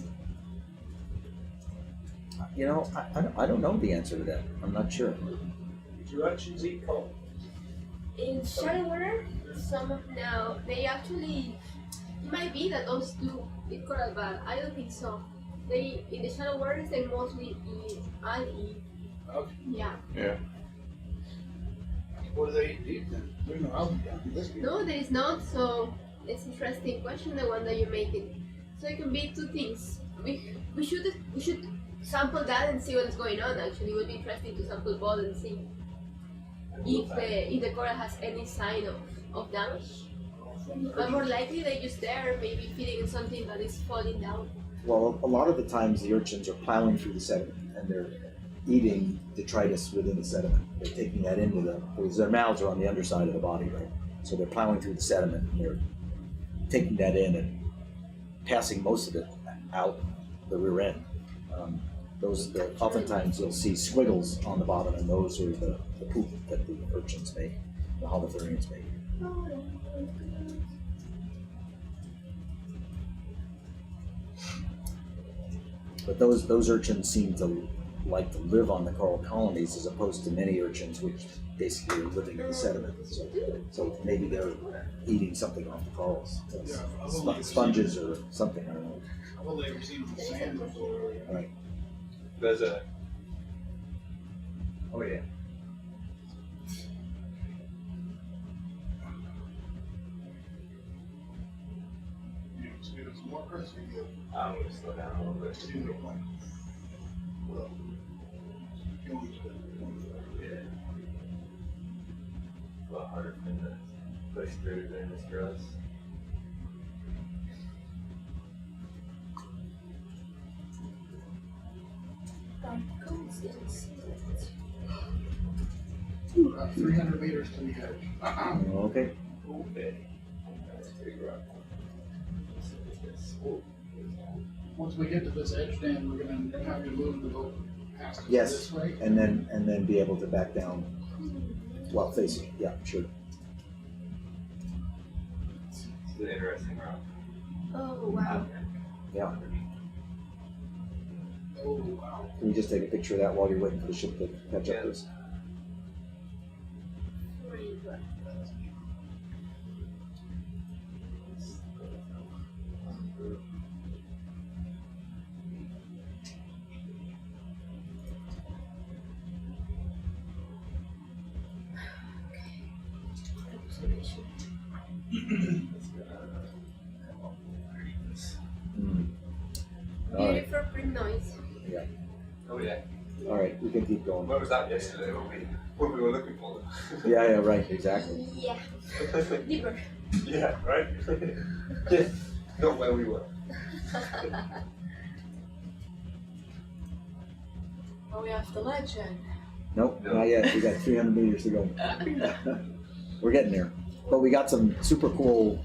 You know, I don't know the answer to that. I'm not sure. Do urchins eat coral? In shallow water, some of now, they actually, it might be that those do eat coral, but I don't think so. They, in the shallow waters, they mostly eat algae. Okay. Yeah. Yeah. What do they eat then? There's no algae down in this case. No, there is not, so it's an interesting question, the one that you're making. So it can be two things. We should sample that and see what's going on. Actually, it would be interesting to sample both and see if the coral has any sign of damage. from the But more likely they're just there, maybe feeding on something that is falling down. Well, a lot of the times the urchins are plowing through the sediment and they're eating detritus within the sediment. They're taking that into them because their mouths are on the underside of the body, right? So they're plowing through the sediment and they're taking that in and passing most of it out the rear end. Oftentimes you'll see squiggles on the bottom, and those are the poop that the urchins make, the holothurians make. But those urchins seem to like to live on the coral colonies as opposed to many urchins which basically are living in the sediment. So maybe they're eating something off the corals, sponges or something, I don't know. I've only ever seen them in sand before. Right. There's a. Oh yeah. You speed up some more, Chris? I'm going to slow down a little bit. Well, you always do. Yeah. A lot harder for them to push through than this for us. About 300 meters to the edge. Okay. Okay. That's pretty rough. Once we get to this edge, Dan, we're going to have to move the boat past it Yes, this way. and then be able to back down while facing. Yeah, sure. It's an interesting route. Oh wow. Yeah. Oh, wow. Can you just take a picture of that while you're waiting for the ship to catch up to us? All right. Beautiful print noise. Yeah. Oh yeah. All right, we can keep going. Where was that yesterday when we were looking for them? Yeah, yeah, right, exactly. Yeah. Deeper. Yeah, right? Yeah. Not where we were. Are we off the ledge then? Nope, No. not yet. We got 300 meters to go. We're getting there. But we got some super cool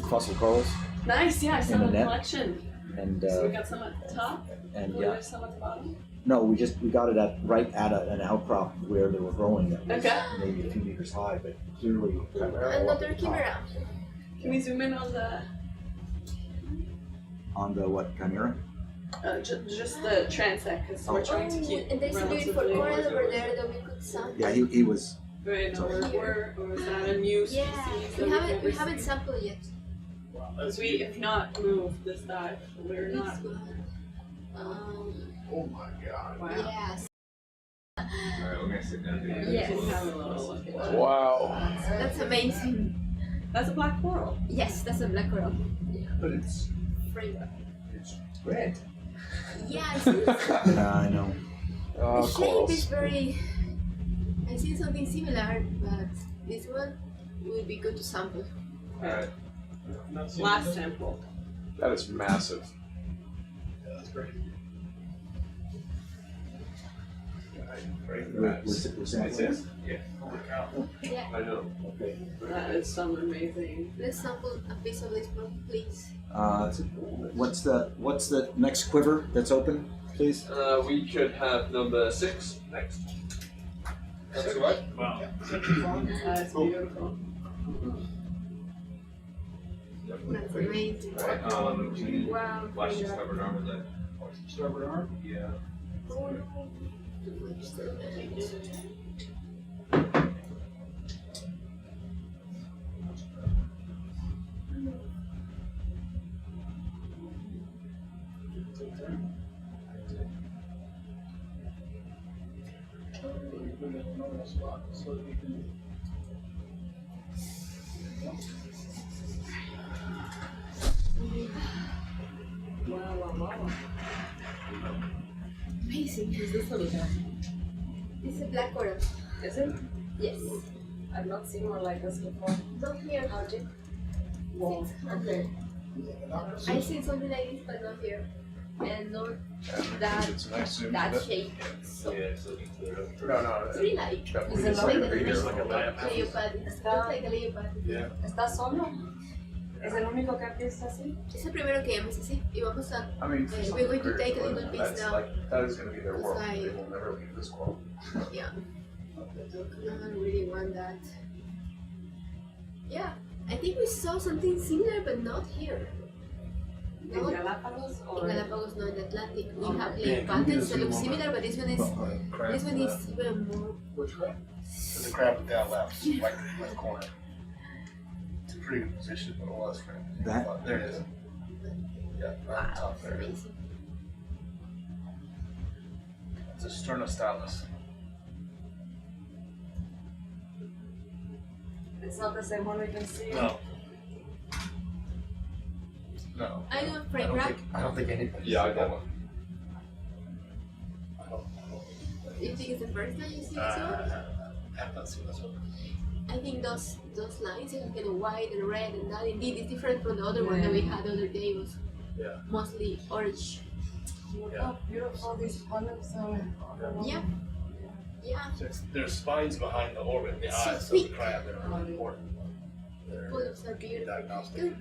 fossil corals, Nice, yeah, I saw In the the net. collection. and So we got some at the top, and or yeah, there's some at the bottom. no, we got it right at an outcrop where they were growing. That was Okay. maybe a few meters high, but clearly Another camera. Can we zoom in on the on the what, chimera? just the transect? Because we're trying to keep And there's a beautiful relatively. coral over there that we could sample. Yeah, he was. Wait, no, or is that a new species? Yeah, that we haven't never haven't seen? sampled yet. Wow, Because we, if not moved this dive, we're not. It's good. Oh my God. Wow. Yes. Alright, we're gonna sit down here. Yes. We can have a little look at that. Wow. That's amazing. That's a black coral. Yes, that's a black coral. But it's Frame. red. Yeah, Yeah, I know. the shape is very. I've seen something similar, but this one would be good to sample. Alright. Last sample. That is massive. Yeah, that's great. We're sampling. Yeah. Holy cow. Yeah, I know. Okay. That is some amazing. let's sample a piece of this one, please. What's the next quiver that's open, please? We could have number 6 next. That's all right. Wow. That's beautiful. That's amazing. Right. Wow. Watch the starboard arm of the. Starboard arm? Yeah. Oh, no. Too much storage. We put it in another spot so that we can. Wow. Amazing. Is this a little? It's a black coral. Is it? Yes. I've not seen one like this before. Not here, Audrey. 600. I see something like this, but not here, and not that It's a nice zoom that to it. shape. So Yeah, so you clear up. it's really like Is it like a like leopard. It's just like a leopard. ¿Estás solo? ¿Es el único que piensa así? Es el primero que vemos así y vamos a. I mean, for We're going to something take a very little close, piece that's now. like, that is going to be their world. It's They like- will never leave this world. Yeah. I don't really want that. Yeah, I think we saw something similar, but not here. ¿En Not Galapagos o in Galapagos, no, in the Atlantic. We have Yeah, like can you patterns that zoom look on similar, but this one is even more. Which way? There's a crab down left, left corner. It's a pretty good position, but it was for That? There it is. Yeah, right on top there. Amazing. It's a sternostylus. It's not the same one we can see. No. No. I do a I frame don't wrap. think, I don't think anybody. Yeah, I got one. Do you think it's the first time you see this one? I have not seen this one. I think those lines, are kind of white and red, and that indeed is different from the other one that we had the other day. It was Yeah. mostly orange. Look how beautiful these colors are. Yeah. Yeah. There's spines behind the orbit, the So eyes of the thick. crab that are really important. They're Colors are beautiful. diagnostic. Good.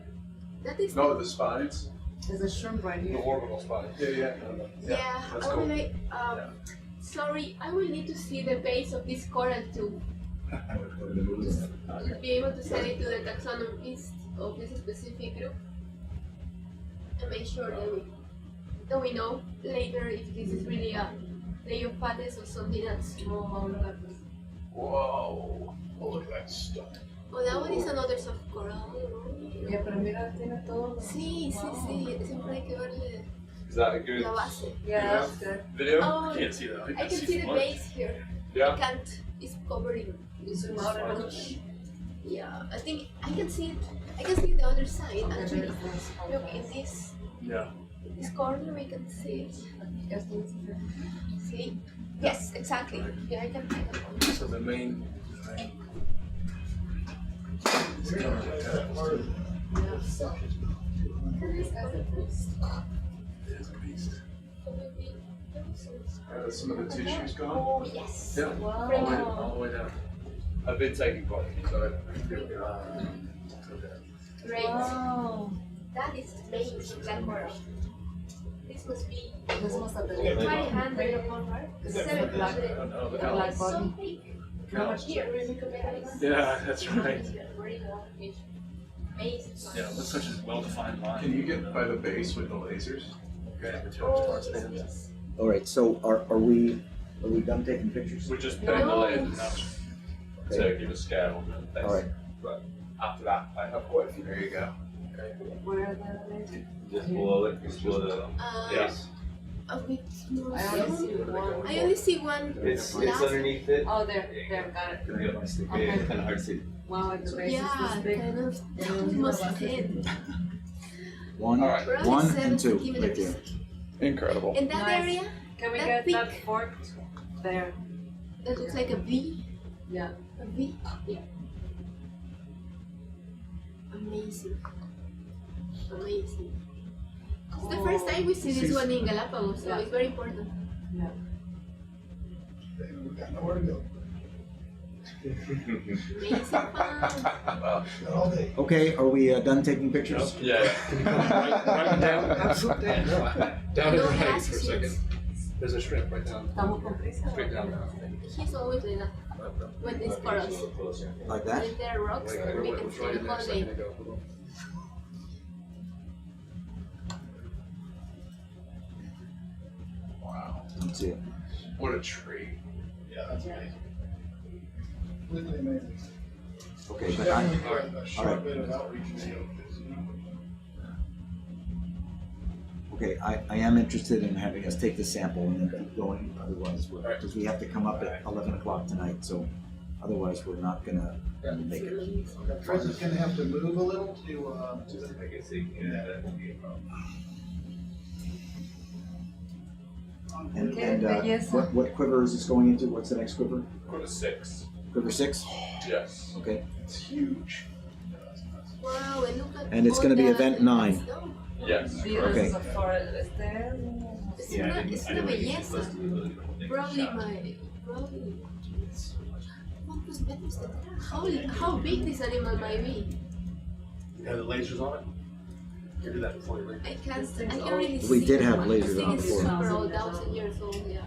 That is. No, the spines. There's a shrimp right The here. orbital spines. Yeah. Yeah. that's I cool. will like. Yeah. Sorry, I will need to see the base of this coral to be able to send it to the taxonomist of this specific group and make sure that we know later if this is really a Leopates or something else. Whoa. Oh, look at that stuff. Oh, that one is another soft coral. Yeah, pero mira, tiene todo. Sí, siempre hay que verle Is that a good la base. Yeah, that's good. video? Oh, I can't see that. I can see the base here. I Yeah. can't, it's covering. You zoom out a little. Yeah, I think I can see it. I can see the other side actually. Look in this Yeah. corner we can see it. See? Yes, exactly. Yeah, I can. So the main. It's kind of like that. It is a beast. Some of the tissue's gone. Oh yes. Yeah. Wow. All the way down. I've been taking quite a few, so Great. Wow. That is amazing. Black coral. This must be This must have been 500. Is 700. black? No, the Black So body. big. How much here? Yeah, that's right. Amazing. Yeah, that's such a well-defined line. Can you get by the base with the lasers? Okay, the two Oh, parts yes, stand. yes. All right, so are we done taking pictures? we're just putting the No. lasers to give a scale. All right. But after that, I have quite a few. There you go. Where are the lasers? Just below it, just below the base. A bit more. I only see one. I only see one. It's last- underneath it. Oh, there, got it. Yeah, kind of hard to see. Wow, at the base is Yeah, this big. kind of almost 10. One, All right. We're only one 7 and two, right centimeters. there. Incredible. In that Nice. area, Can we That get that thick. forked there? that looks like a V. Yeah. A V. Yeah. Amazing. Amazing. It's the first time we see this one in Galapagos, so Yeah. it's very important. Yeah. We've got nowhere to go. Amazing fun. All day. Okay, are we done taking pictures? Yeah. Right down. Absolutely. Down to the No right for a actions. second. There's a shrimp right down. Estamos con prisa. Straight down there. He's always like that. With these corals. Like that? If there are rocks, Wait, we wait, can it's see right the in there a whole second day. ago. Wow. Let's see it. What a tree. Yeah, that's amazing. Completely amazing. Okay, but I, A short bit of outreach video. okay, I am interested in having us take the sample and then keep going, otherwise, because we have to come up at 11 o'clock tonight, so otherwise we're not gonna make it. Francis gonna have to move a little to, Just make it see. Yeah. And what quiver is this going into? What's the next quiver? Go to 6. Quiver 6? Yes. Okay. It's huge. Wow, and look at And it's all going to be the event 9. snow. Yes. Okay. Es una belleza. Probably ¿cuántos metros tendrá? How big this animal might be? You have the lasers on it? You did that before you I can't really see. We did have lasers I think on it's before. super old, 1,000 years old, yeah.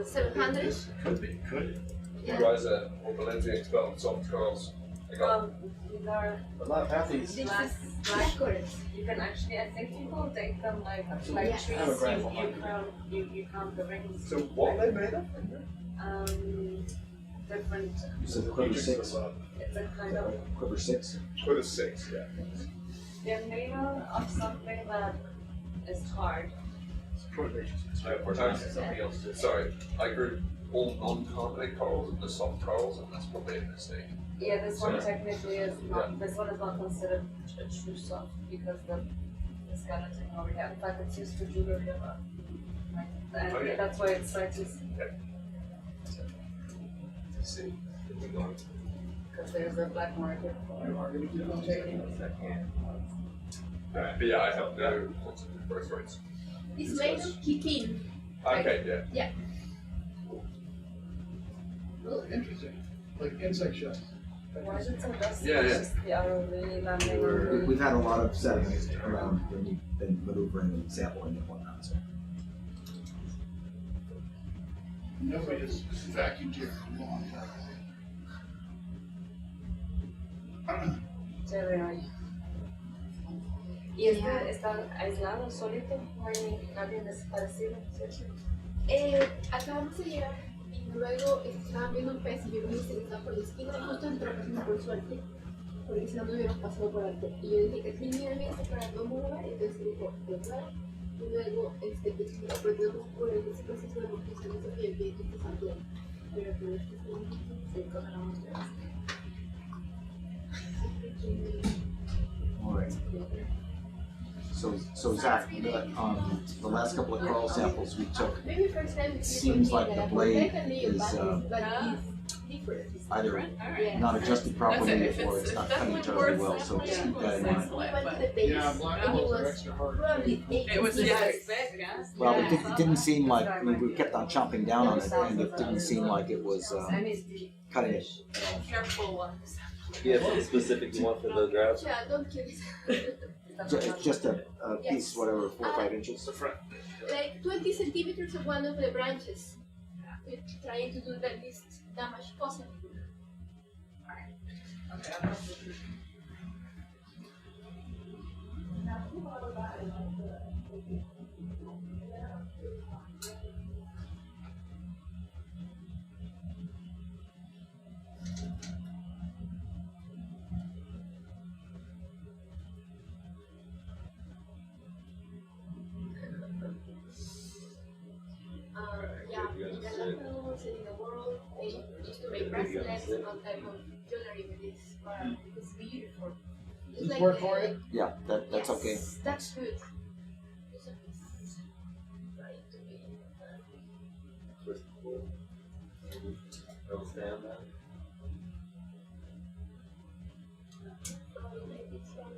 700? Could be, could. You guys are all balancing expert on soft corals. I got These are A lot of pathies. Black corals. you can actually, I think people take them like Yeah. trees. I have a graph on You count the rings. so what are they made of? Different. You said quiver 6. It's a kind of. Quiver 6. For the 6, yeah. They're made of something that is hard. Something else. Sorry, I grew all non-carbonate corals and the soft corals, and that's probably a mistake. Yeah, this one technically is not. This one is not considered a true soft because the skeleton over here. In fact, it's used for jewelry a lot. And Oh, yeah. that's why it's slightly See, moving on. because there's a black market for trading. But yeah, I have no concept of birth rates. It's made of chitin. Okay, yeah. Really interesting. Like insect shells. Why is it so dusty? Yeah, yeah. It's just the ROV landing. We've had a lot of settings around when you've been maneuvering and sampling and whatnot. So. Nobody just vacuum checked for a long time. Chévere. ¿Y está aislado, solito? ¿No hay nadie desaparecido? Acabamos de llegar y luego estaban viendo un pez y yo me dije que estaba por la esquina y justo entró pasando por suerte, porque si no me hubieran pasado por alto. Y yo dije que mira, para no mover, entonces dijo, pues va. Y luego, pues perdemos por ese proceso de amortización y el viento está saliendo. Pero por este se coge la mosca. All right. So Zach, the last couple of coral samples we took, Maybe first time it seems like the blade is different. either Yeah. not adjusted properly That's it. or it's not cutting terribly well. So just keep that in mind. Yeah, black holes are extra hard. Probably It was yeah. just thick, yeah. Well, it didn't seem like, I mean, we kept on chomping down on it, and it didn't seem like it was cutting it. Careful ones. Yeah, something specific you want for the grabs? Yeah, don't kill it. It's just a piece, whatever, 4 or 5 inches. Like 20 centimeters of one of the branches. We're trying to do the least damage possible. Yeah, in Galapagos and in the world, they used to make bracelets and all type of jewelry with this coral. It's beautiful. Does this work for you? Yeah, that's okay. Yes, that's good. It's a piece. Trying to be Don't stand that. probably like this one.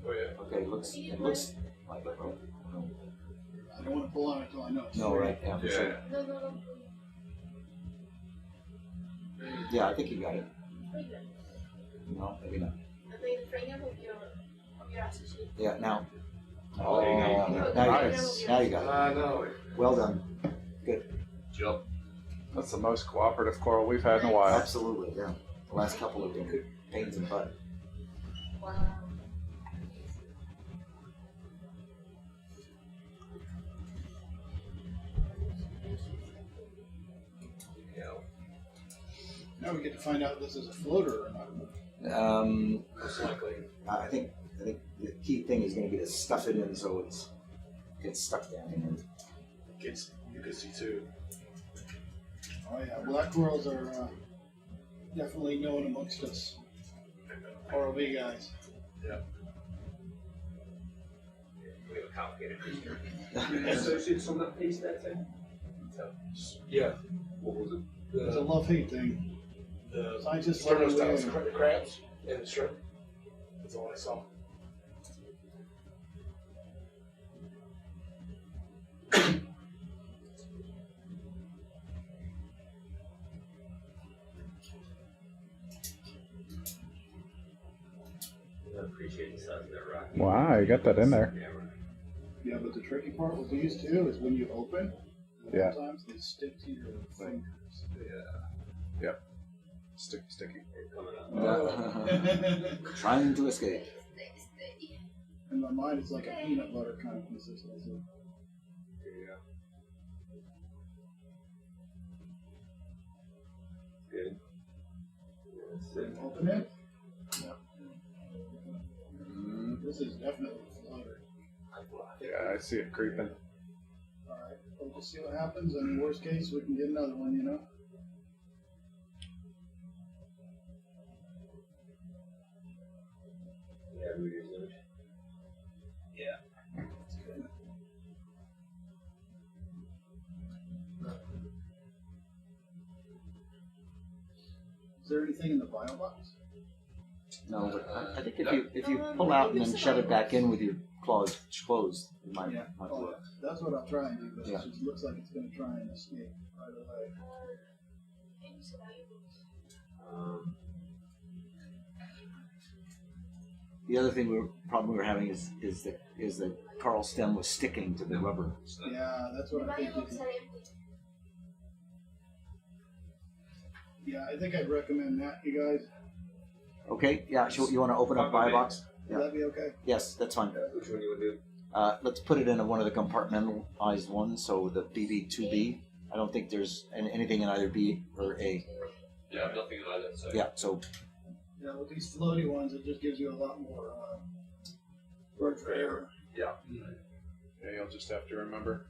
Oh yeah. Okay, it looks like it. I don't want to pull on it until I know. No, right, yeah, for sure. No. Yeah, I think you got it. No, maybe not. I mean, bring up of your associate. Yeah, now. Oh, Now you got it. No. Well done. Good. Job. That's the most cooperative coral we've had in a while. Absolutely, yeah. The last couple have been pains in the butt. Wow. Yeah. Now we get to find out if this is a floater or not. Most likely. I think the key thing is going to be to stuff it in so it gets stuck down in there. You can see too. Oh yeah, black corals are definitely known amongst us. ROV guys. We have a complicated creature. Associates on that piece there, Tim? Yeah. What was it? It's a love-hate thing. The Scientists sternostyles, love the crabs and the shrimp. That's all I saw. I appreciate the size of that rock. Wow, you got that in there. Yeah, but the tricky part with these too is when you open, Yeah. sometimes they stick to your fingers. Yep. Sticky. Trying to escape. In my mind, it's like a peanut butter kind of consistency. Good. That's it. Open it. This is definitely floater. Yeah, I see it creeping. Alright, we'll just see what happens, and in worst case, we can get another one, you know? Yeah, reader's image. Is there anything in the bio box? No, but I think if you pull out and then shove it back in with your claws closed, it might work. That's what I'll try and do, but Yeah. it just looks like it's going to try and escape right away. The other problem we were having is the coral stem was sticking to the rubber. Yeah, that's what I think. Yeah, I think I'd recommend that, you guys. Okay, yeah. You want to open up buy box? Would that be okay? Yes, that's fine. Which one you would do? Let's put it in one of the compartmentalized ones. So the BB2B. I don't think there's anything in either B or A. Yeah, nothing in either. So. Yeah. So. Yeah, with these floaty ones, it just gives you a lot more room for error. Yeah. Yeah, you'll just have to remember.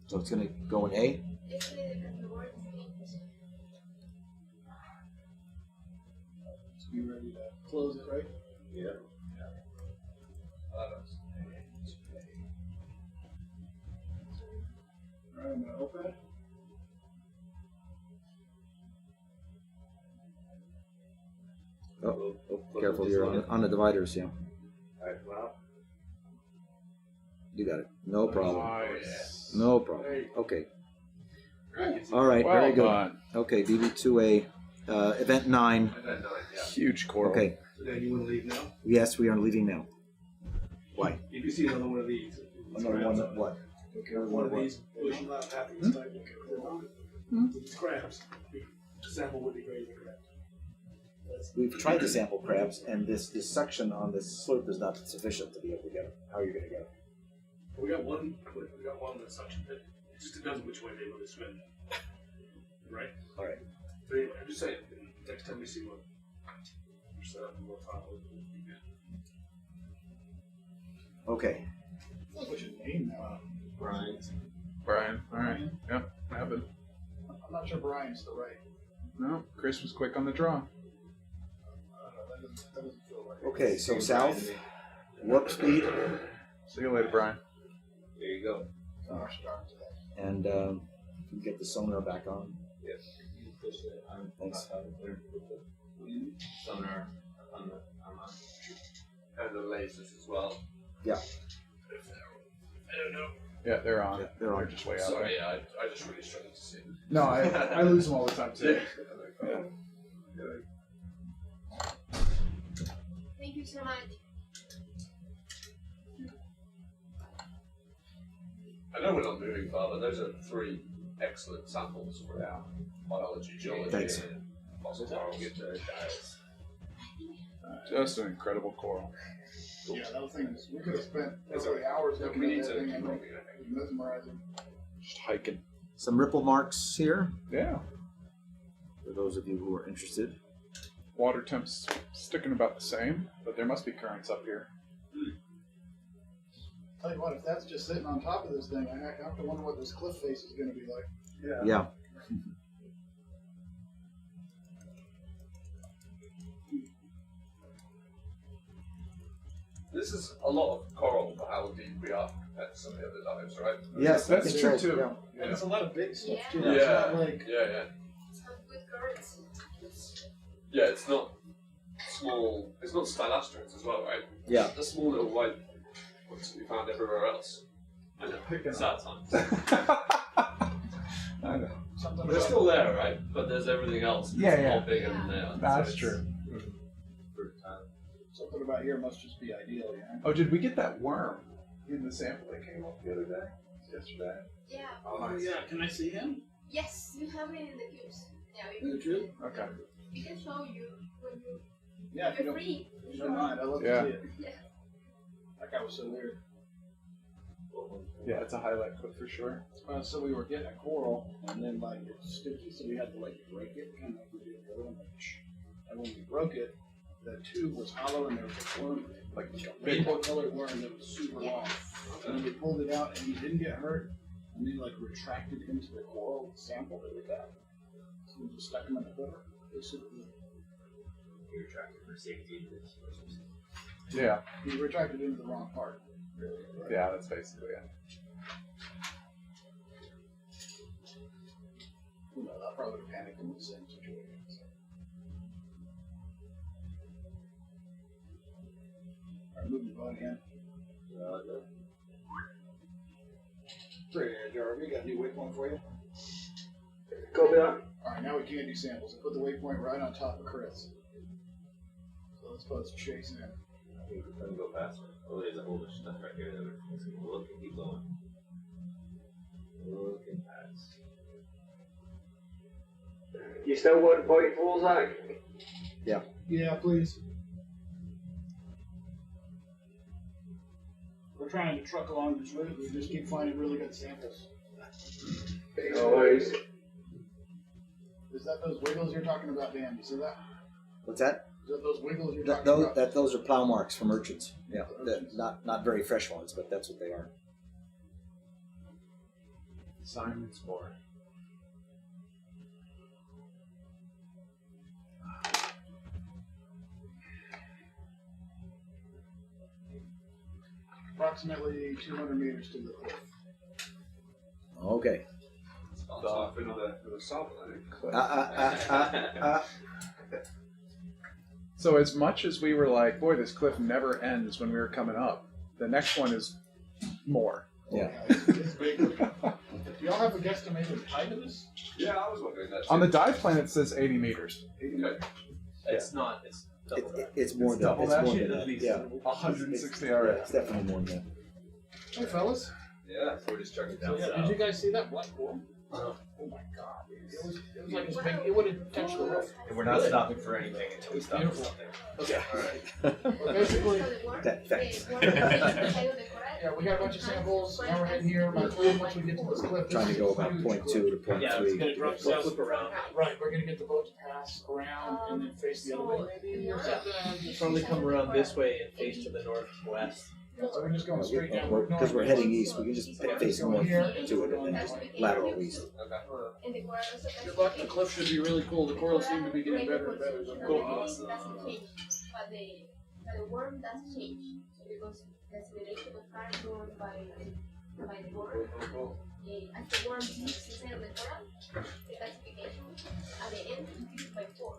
So it's going to go in A. So you ready to close it, right? Yeah. All right, I'm going to open it. Oh, careful! You're on the dividers, yeah. Alright, well. You got it. No problem. Nice. No problem. Okay. All right. Well Very good. done. Okay, BB2A, event 9. Huge coral. Okay. So then you want to leave now? Yes, we are leaving now. Why? If you see another one of these. Another one of what? Okay, one of these ocean lab happenings type. These crabs. The sample would be great for crabs. We've tried to sample crabs, and this suction on this slope is not sufficient to be able to get them. How are you going to get them? We got one that's suction pit. It just depends on which way they want to swim. Right? All right. But anyway, I'm just saying, next time we see one, we're set up more probably. Okay. What's your name now? Brian. Brian. All right. Yep. Happened. I'm not sure Brian's the right. No, Chris was quick on the draw. That doesn't feel right. Okay, so south, warp speed, See you later, Brian. There you go. and you get the sonar back on. Yes. Thanks. Sonar on the And the lasers as well. Yeah. I don't know. Yeah, they're on. Yeah, they're on. just way out Sorry, there. I just really struggled to see them. No, I lose them all the time too. Yeah. Thank you so much. I know we're not moving far, but those are 3 excellent samples for our biology, geology, Thanks. and fossil corals. Just an incredible coral. Yeah, that thing is, we could have spent probably hours looking at that thing. I think it was mesmerizing. Just hiking. Some ripple marks here, Yeah. for those of you who are interested. Water temps sticking about the same, but there must be currents up here. Tell you what, if that's just sitting on top of this thing, I have to wonder what this cliff face is going to be like. Yeah. This is a lot of coral for how deep we are compared to some of the other dives, right? Yes, I That's think true so, too. yeah. And it's a lot of big stuff too. Yeah, It's not like yeah. Some good currents. Yeah, it's not small. It's not stylastrates as well, right? Yeah. The small little white ones we found everywhere else. I know. Picking Sad times. I know. something They're about still there, right? But there's everything else. Yeah, It's yeah. all bigger than they are. That's So true. something about here must just be ideal, yeah. Oh, did we get that worm in the sample that came up the other day? Yesterday? Yeah. Oh, nice. yeah, can I see him? Yes, you have it in the cubes. Yeah, In the tube? Okay. we can show you when you Yeah, if you you're don't, free. if you don't mind, I'd love Yeah. to see it. Yeah. That guy was so weird. Yeah, it's a highlight clip for sure. So we were getting a coral, and then like it's sticky, so we had to like break it, kind of like we did the other one. Like, and when we broke it, the tube was hollow, and there was a worm, like a rainbow-colored worm that was super long. And then we pulled it out, and he didn't get hurt, and he like retracted into the coral sample that we got. So we just stuck him in the water. Basically, You're attracted for safety. Yeah. he retracted into the wrong part. Really. Right? Yeah, that's basically it. You know, I probably would have panicked in the same situation. So. Alright, move the boat again. Great, Jarvis. We got a new waypoint for you. Copy that. Alright, now we can do samples. I put the waypoint right on top of Chris. So this boat's chasing him. We can go faster. Oh, there's a whole bunch of stuff right here that we're just gonna look and keep going. Look and pass. You still want 0.4, Zach? Yeah, please. We're trying to truck along this route. We just keep finding really good samples. No worries. Is that those wiggles you're talking about, Dan? You see that? What's that? Is that those wiggles you're Th- talking those, about? those are plow marks from urchins. Yeah, not very fresh ones, but that's what they are. Simon's Board. Approximately 200 meters to the cliff. Okay. Off into the sample, I think. So as much as we were like, boy, this cliff never ends when we were coming up, the next one is more. Yeah. It's big. Do y'all have a guesstimated height of this? Yeah, I was wondering that. On the dive plan, it says 80 meters. Okay. It's not. It's double that. It's more than double it's that? more Shit, than at that. least. Yeah. 160 Yeah, already. it's definitely more than that. Hey, fellas. Yeah, so we're just checking So, down yeah, south. did you guys see that black coral? Oh my god. It was like as big, it would have touched the roof. And we're not stopping for anything until we stop for Beautiful. something. Okay. But basically, Thanks. yeah, we got a bunch of samples. Now we're heading here. My plan, once we get to this cliff, Trying to go about 0.2 to 0.3. Yeah, it's gonna drop south, flip around. Right, we're gonna get the boat to pass around and then face the other way, maybe, or something. Probably come around this way and face to the northwest. So we're just going straight down. Because we're heading east, we can just face Going north here, to it and then just lateral east. Good luck. The cliff should be really cool. The corals seem to be getting better and better. So Cool. Doesn't change, but the worm does change. So because the acceleration of current drawn by the worm, as the worm moves inside of the coral, the classification at the end increases by 4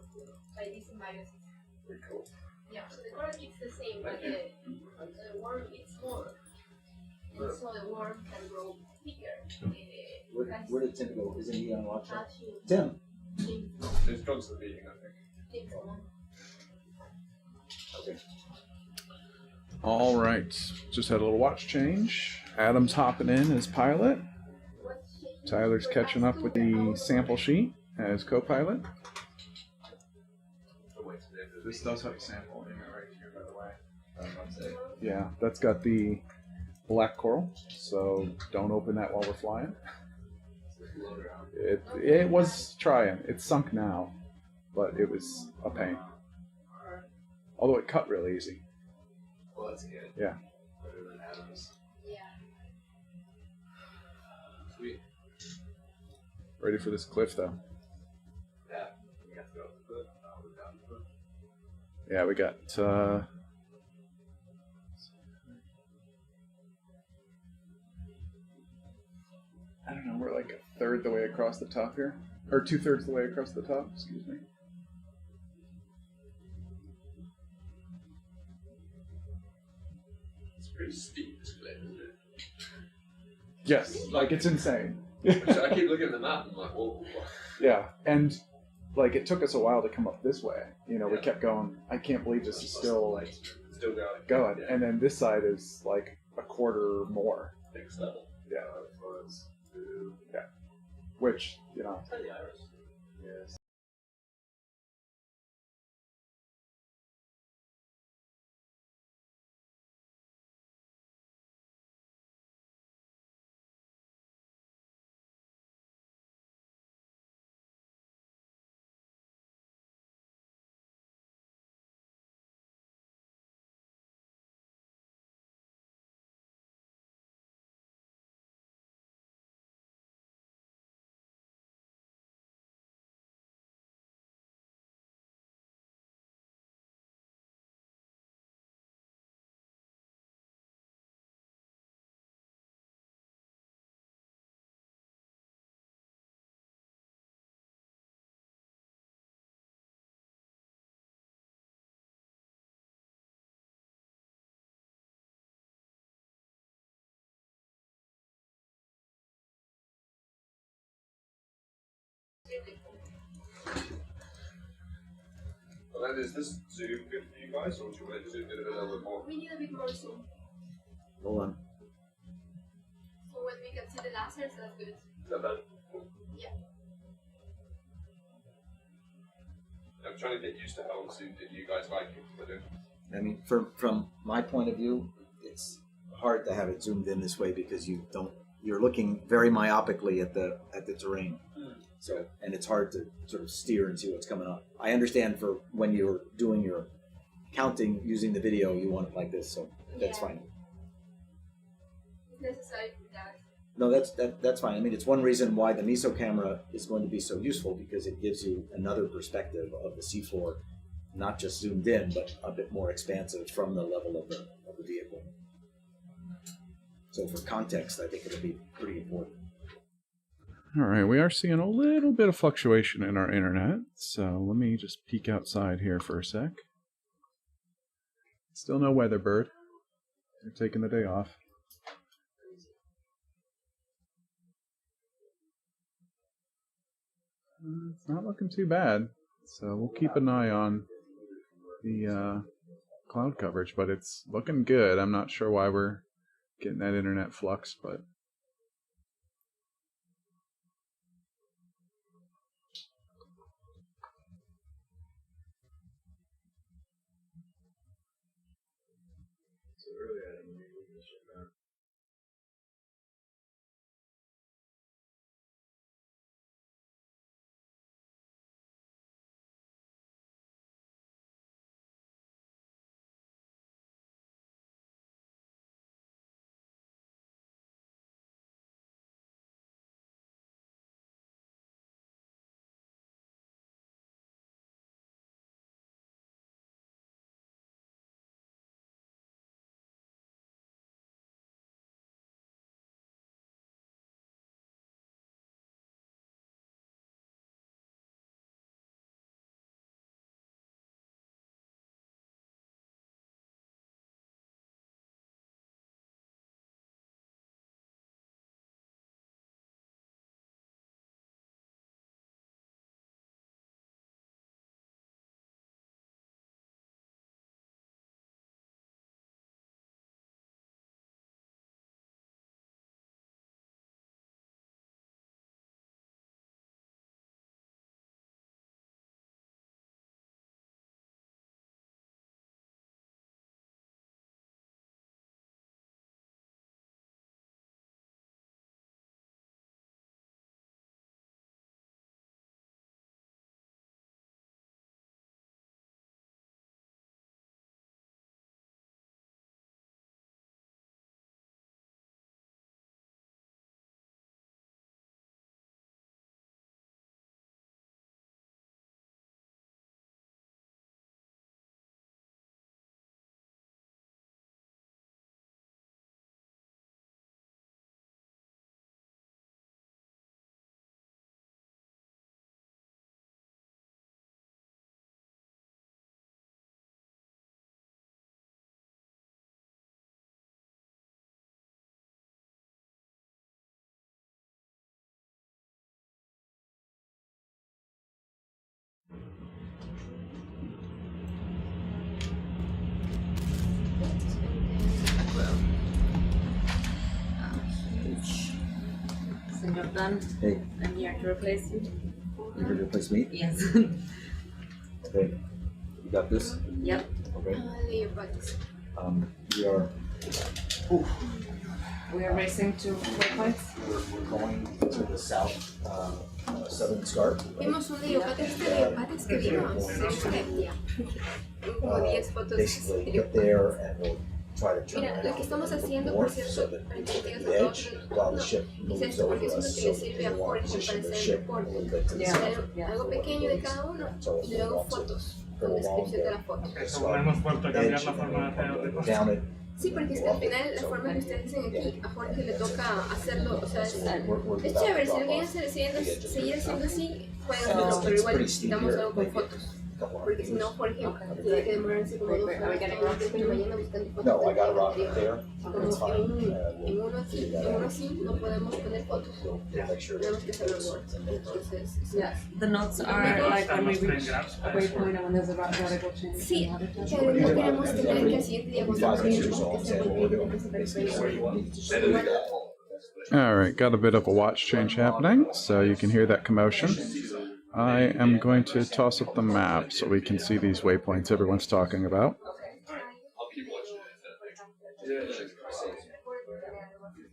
by these symbiosis. Pretty cool. Yeah, so the coral keeps the same, but the worm eats more. And so the worm can grow bigger. Where did Tim go? Isn't he on watch? Actually, Tim. It's gone to the meeting, I think. Okay. All right. Just had a little watch change. Adam's hopping in as pilot. Tyler's catching up with the sample sheet as co-pilot. This does have a sample in it right here, by the way. Yeah, that's got the black coral, so don't open that while we're flying. It was trying. It's sunk now, but it was a pain. Although it cut really easy. Well, that's good. Yeah. Better than Adam's. Yeah. Sweet. Ready for this cliff, though. Yeah. We have to go up the cliff. We're down the cliff. Yeah, we got we're like a third the way across the top here. Or 2/3 the way across the top, excuse me. It's pretty steep, this cliff, isn't it? Yes, like it's insane. So I keep looking at the map and I'm like, whoa. Yeah, and like it took us a while to come up this way. You know, we Yeah. kept going. I can't believe this is still Still going. going. Yeah. And then this side is like a quarter more. Next level. Yeah. Yeah. Which, you know. Tell the iris. Yes. Well, then is this zoom good for you guys, or would you want to zoom in a little bit more? We need a bit more zoom. Hold on. So when we can see the lasers, that's good. Is that better? Yeah. I'm trying to get used to how zoomed in you guys like it. But I mean, from my point of view, it's hard to have it zoomed in this way because you're looking very myopically at the terrain. So, and it's hard to sort of steer and see what's coming up. I understand for when you're doing your counting using the video, you want it like this, so that's Yeah. fine. It's necessary for that. No, that's fine. I mean, it's one reason why the meso camera is going to be so useful because it gives you another perspective of the seafloor, not just zoomed in, but a bit more expansive from the level of the vehicle. So for context, I think it'll be pretty important. All right, we are seeing a little bit of fluctuation in our internet, so let me just peek outside here for a sec. Still no weather bird. They're taking the day off. It's not looking too bad, so we'll keep an eye on the cloud coverage, but it's looking good. I'm not sure why we're getting that internet flux, but not done. Hey, I'm here to replace you. you here to replace me? Yes. Okay. You got this? Yep. Okay. Leo buttons. We are. We are racing to waypoints. We're going to the south, southern scarp. Vimos un leopatas que vimos en Usted. Como 10 fotos. Basically, get there and we'll try to turn Mira, lo que estamos haciendo, por north cierto, so that para we que get tengas to a the todos edge while the ship es moves esto, over porque es lo us. que So le sirve a we want Jorge to position para the hacer el ship a reporte. little bit to the Yeah. south. Algo pequeño de cada uno y luego fotos con descripción de la foto. Hemos vuelto a cambiar la forma de hacer el reporte. Down it. Sí, porque es que al final la forma que ustedes dicen aquí, a Jorge le toca hacerlo, o sea, es chévere, si lo quieren seguir haciendo así, pueden hacerlo, pero igual necesitamos algo con fotos. Porque si no, Jorge tiene que demorarse como 2 horas, pero mañana buscando fotos. No, I got a del rock día there. anterior. It's Como fine. en uno así no podemos poner fotos. Make sure. Tenemos que hacerlo Word. Entonces, Yeah. The notes are like when we reach a waypoint and when there's a radical change. sí, pero no queremos tener que al siguiente día cuando nos que se All right, got a bit of a watch change happening, so you can hear that commotion. I am going to toss up the map so we can see these waypoints everyone's talking about. I'll keep watching it.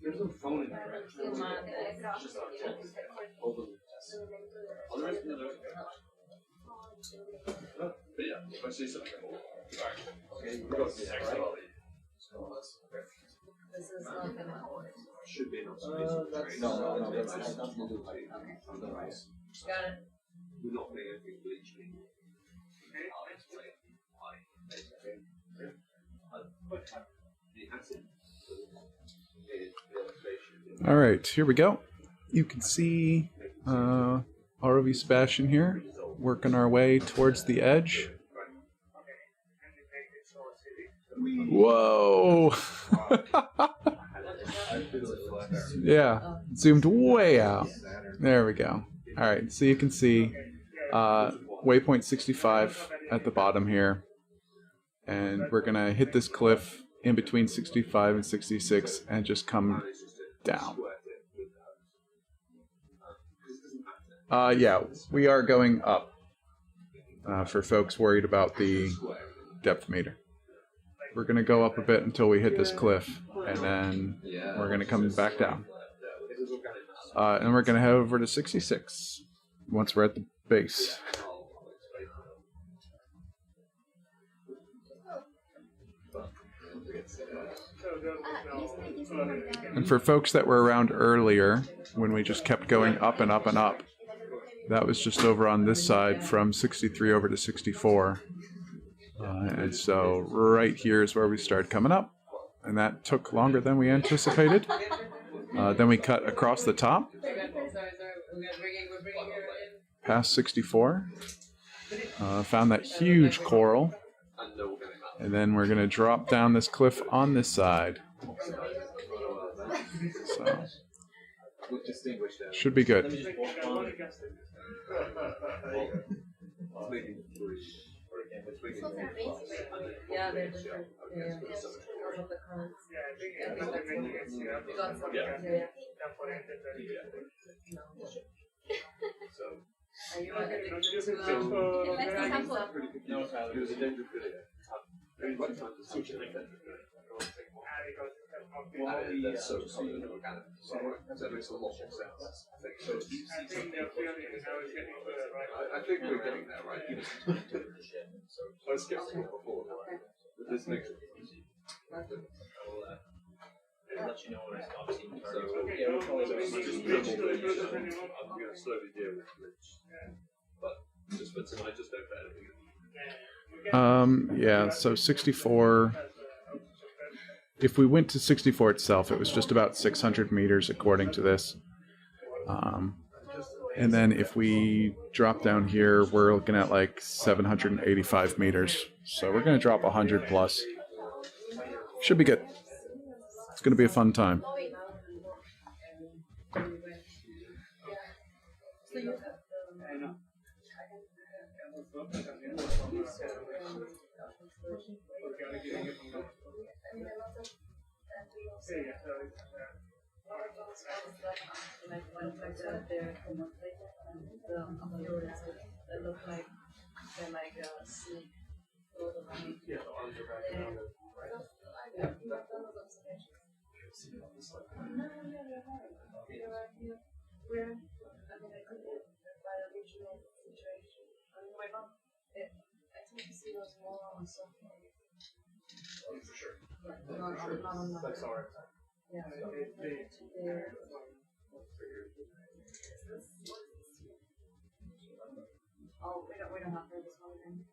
There's no phone in there. But yeah, if I see something, This is not gonna hold. should be an observation. No, that's nothing to do with it. Got it. We're not putting anything bleaching. The acid. All right, here we go. You can see ROV Sebastian here, working our way towards the edge. Whoa! Yeah, zoomed way out. There we go. All right, so you can see waypoint 65 at the bottom here. And we're going to hit this cliff in between 65 and 66 and just come down. Yeah, we are going up for folks worried about the depth meter. We're going to go up a bit until we hit this cliff, and then we're going to come back down. And we're going to head over to 66 once we're at the base. And for folks that were around earlier, when we just kept going up and up and up, that was just over on this side from 63 over to 64. And so right here is where we started coming up. And that took longer than we anticipated. Then we cut across the top, past 64. Found that huge coral. And then we're going to drop down this cliff on this side. So, should be good. Yeah, they're different. Yeah. Of the currents. I think that's what it is. We got some. Yeah. Are you addicted to I think we're getting there, right? I was skeptical before, but this makes it easy. I'll let you know when I stop seeing So, targets. I'm going to slowly deal with glitch. But just for tonight, just don't bet anything. Yeah, so 64. If we went to 64 itself, it was just about 600 meters according to this. And then if we drop down here, we're looking at like 785 meters. So we're going to drop 100 plus. Should be good. It's going to be a fun time. last one is that like when I got there a month later, and the fjords that look like they're like a snake. Yeah, the arms are back around it. I've done those observations. Where, I mean, I could live by a regional situation. I mean, why not? I tend to see those more on social media. For sure. Yeah, not on the. That's all right. Yeah. Oh, we don't have to this one again.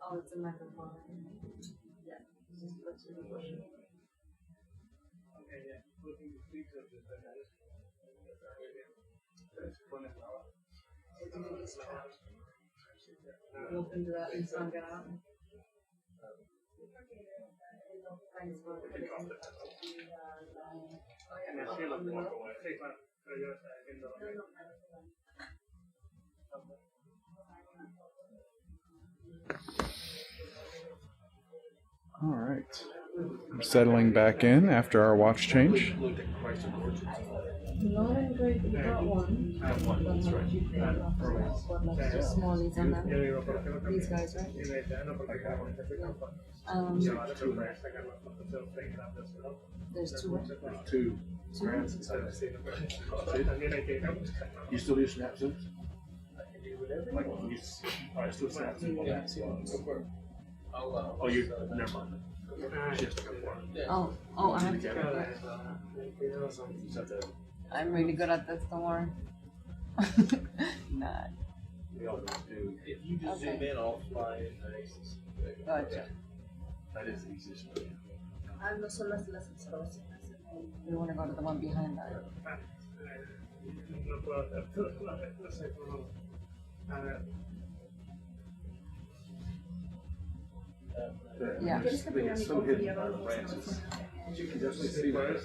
Oh, it's a microphone. Yeah. Just looks really bushy. Okay, yeah. Looking to speak of this, but that is. That's funny. Look into that and sun get out. Thanks for the And I feel like walk away. Take my. All right. We're settling back in after our watch change. Not in great, you got one. I have one, that's right. Just smallies on them. These guys, right? There's two. There's two grams inside. You still do snap zooms? Like, you still snap zoom? Yeah. Oh, you, never mind. Oh, I have to. I'm really good at this, don't worry. Not. We all do. If you just zoom in, I'll fly in the aces. Gotcha. That is the easiest way. No son las observaciones. You want to go to the one behind that? No puedo hacer todo. No sé cómo. A ver. Yeah. It's so hidden by the branches. You can definitely see that.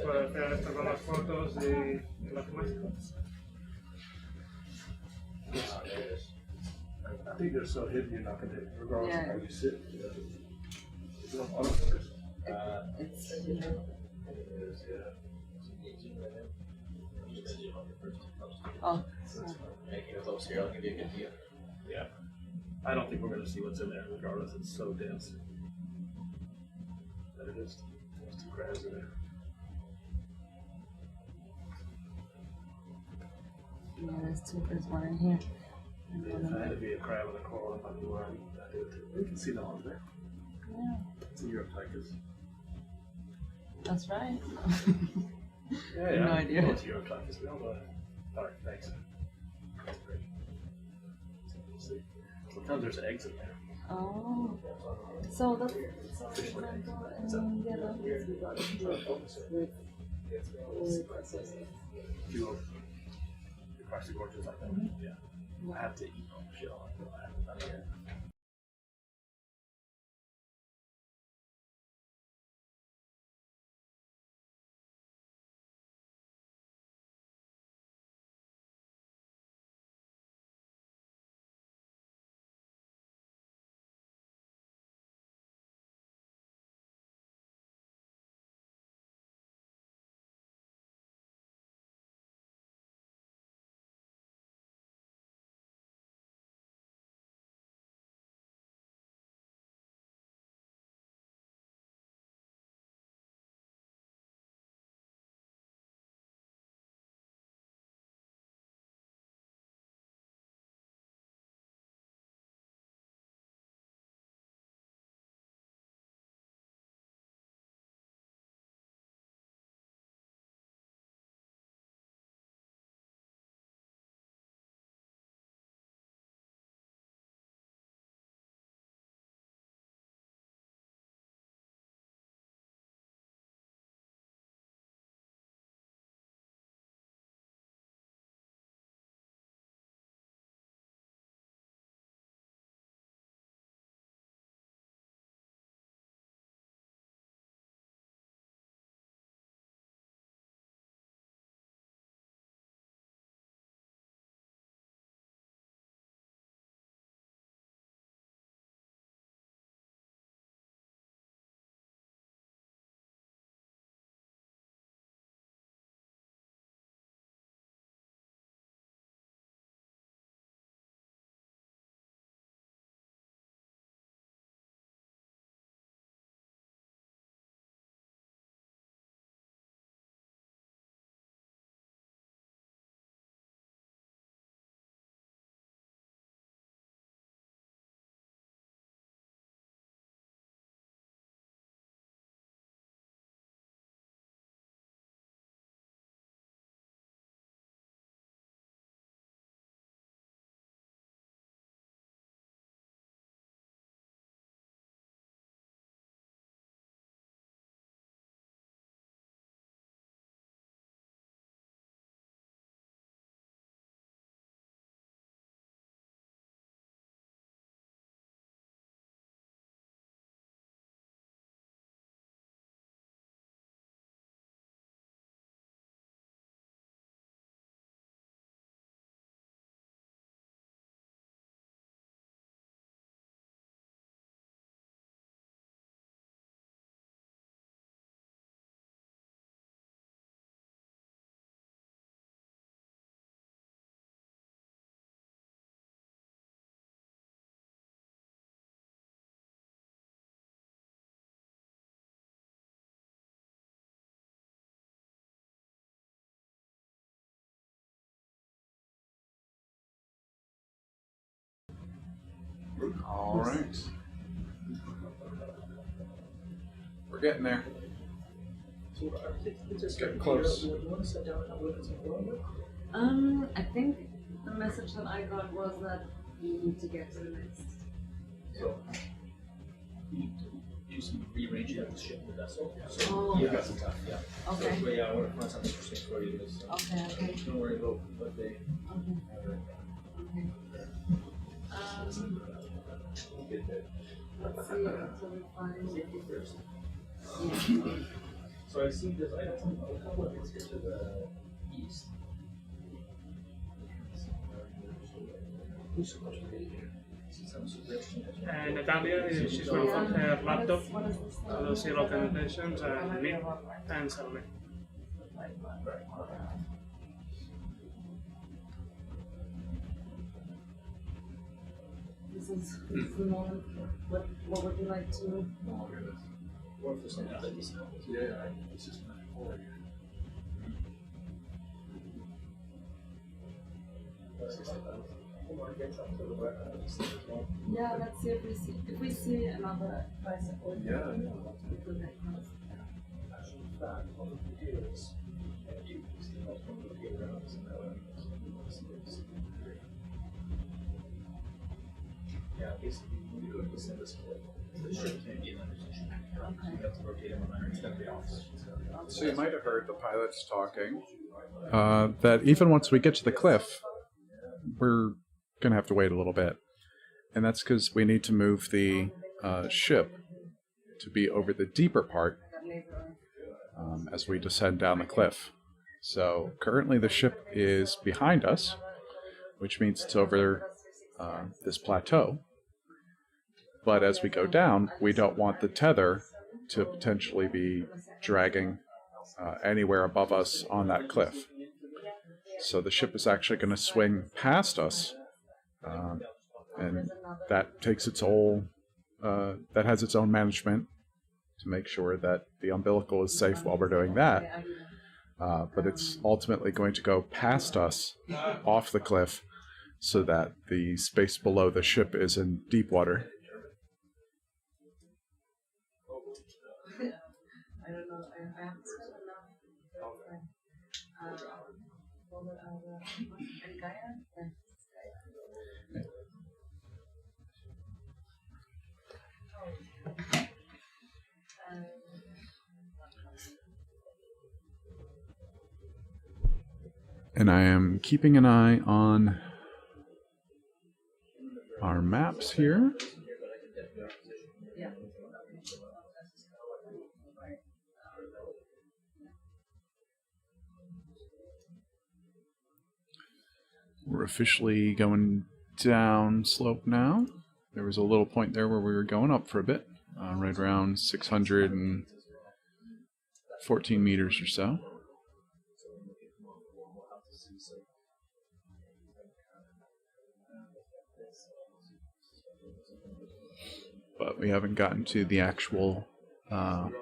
Puedo hacer esto con las fotos y las muestras. I think they're so hidden you're not going to, regardless of how you sit. It's Oh. Making it close here, I'll give you a good view. Yeah. I don't think we're going to see what's in there, regardless. It's so dense. That it is. There's two crabs in there. Yeah, there's one in here. If I had to be a crab in a coral, if I knew where I'd do it too. You can see the ones there. Yeah. It's in Europtychus. That's right. Yeah, No idea. Well, it's Europtychus. We all know that. Alright, thanks. Great. We'll see. Sometimes there's eggs in there. Oh. So that's and the other You go across the gorges like that. Yeah. I have to eat all the shell. I haven't done it yet. All right. We're getting there. It's getting close. I think the message that I got was that we need to get to the next. So, you do some rearranging of the ship, the vessel. So, Oh. you've got some time, yeah. Okay. So, yeah, I want to find something interesting for you. So, Okay. don't worry about what they. Okay. Let's see until we find. Safety first. Yeah. So I see this. I got a couple of things here to the east. Natalia, she's going to put her laptop What is this? to see local conditions and meet and submit. This is the moment. What would you like to? Or if there's something that needs to happen. Yeah, it's just not forward. Yeah, let's see if we see another bicycle. Yeah. We could make one. Yeah, basically, when you go to send this clip, the ship can't be in that position. Okay. You have to rotate him on it's got to be off. So you might have heard the pilots talking that even once we get to the cliff, we're going to have to wait a little bit. And that's because we need to move the ship to be over the deeper part as we descend down the cliff. So currently the ship is behind us, which means it's over this plateau. But as we go down, we don't want the tether to potentially be dragging anywhere above us on that cliff. So the ship is actually going to swing past us, and that takes its whole, that has its own management to make sure that the umbilical is safe while we're doing that. But it's ultimately going to go past us off the cliff so that the space below the ship is in deep water. I don't know. I haven't spent enough. And I am keeping an eye on our maps here. We're officially going down slope now. There was a little point there where we were going up for a bit, right around 614 meters or so. But we haven't gotten to the actual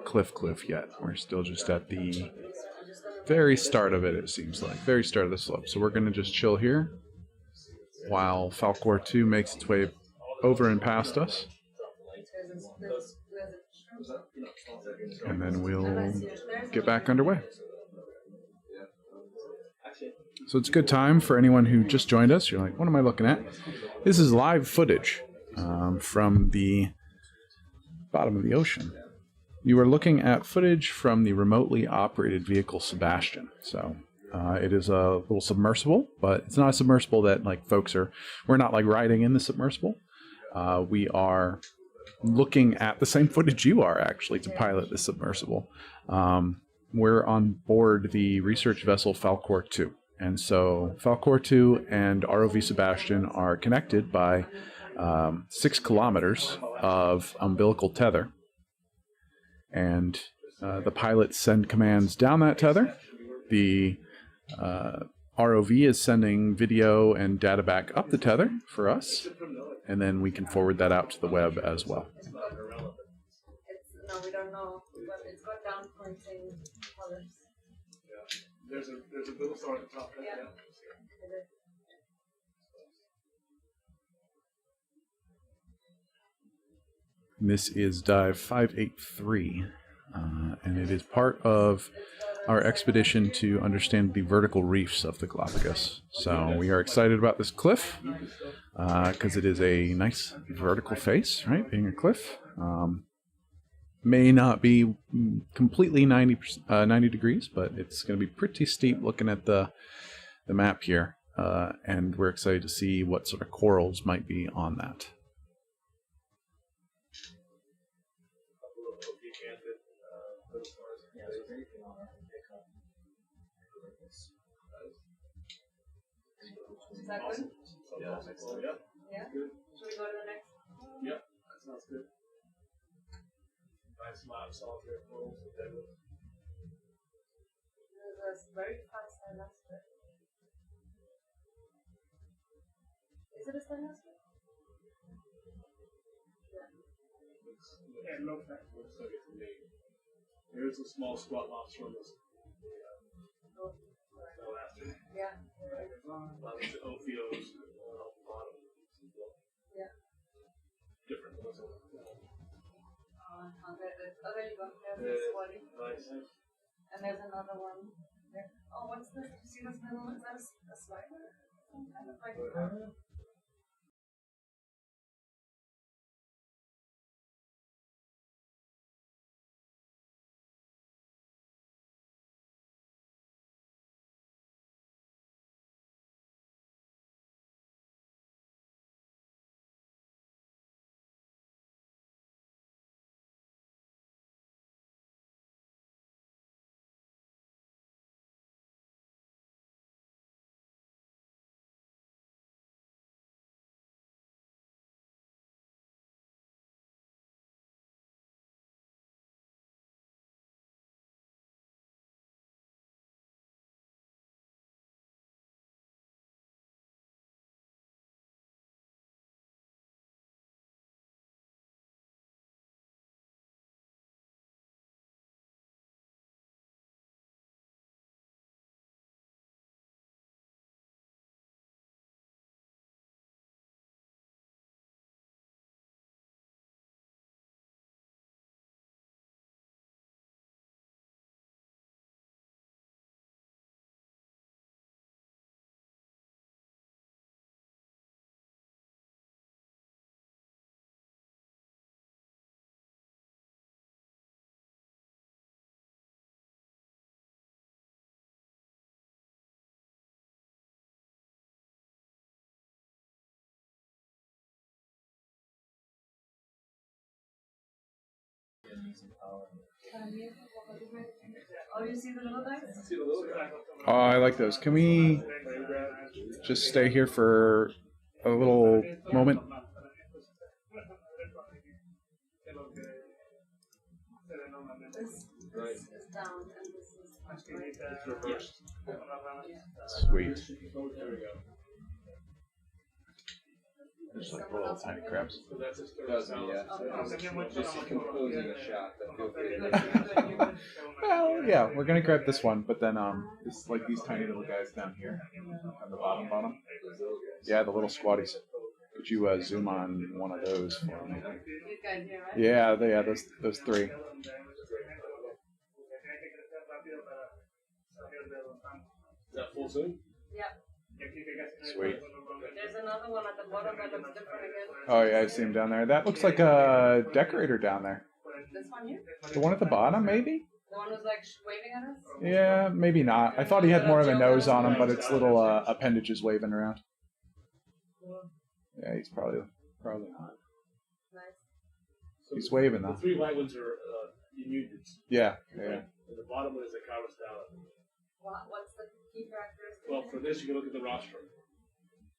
cliff yet. We're still just at the very start of it, it seems like. Very start of the slope. So we're going to just chill here while Falcor 2 makes its way over and past us. And then we'll get back underway. So it's a good time for anyone who just joined us. You're like, what am I looking at? This is live footage from the bottom of the ocean. You are looking at footage from the remotely operated vehicle Sebastian. So it is a little submersible, but it's not a submersible that like we're not like riding in the submersible. We are looking at the same footage you are actually to pilot the submersible. We're on board the research vessel Falcor 2. And so Falcor 2 and ROV Sebastian are connected by 6 kilometers of umbilical tether. And the pilots send commands down that tether. The ROV is sending video and data back up the tether for us. And then we can forward that out to the web as well. No, we don't know, but it's got down pointing colors. There's a little star at the top right now. And this is dive 583, and it is part of our expedition to understand the vertical reefs of the Galapagos. So we are excited about this cliff because it is a nice vertical face, right? Being a cliff. May not be completely 90 degrees, but it's going to be pretty steep looking at the map here. And we're excited to see what sort of corals might be on that. Is that good? Yeah, that's excellent. Yeah. Yeah? Good. Should we go to the next one? Yeah, that sounds good. Nice amount of solitary corals. There's a very fast dinosaur. Is it a dinosaur? Yeah, no fact. Looks like it's a name. There is a small squat lobster on this. Yeah. A lot of the Ophios on the bottom. Yeah. Different ones. There you go. There's this one. Nice. And there's another one. There. Oh, what's this? You see this middle? Is that a slider? Some kind of like. Oh, you see the little guys? Oh, I like those. Can we just stay here for a little moment? This is down and this is right. It's reversed. Sweet. There we go. There's like little tiny crabs. So that's his third Does sound. yeah. Just composing a shot. That feel free to Well, yeah, we're gonna grab this one, but then it's like these tiny little guys down here on the bottom. Yeah, the little squatties. Could you zoom on one of those for me? These guys here, right? Yeah, those three. Is that full zoom? Yeah. Sweet. There's another one at the bottom that looks different again. Oh yeah, I see him down there. That looks like a decorator down there. This one here? The one at the bottom, maybe? The one who's like waving at us? Yeah, maybe not. I thought he had more of a nose on him, but it's little appendages waving around. Yeah, he's probably not. Nice. So He's waving though. The three white ones are unions. Yeah. And the bottom one is the Kairos Dallet. What's the key characteristic? Well, for this, you can look at the rostrum.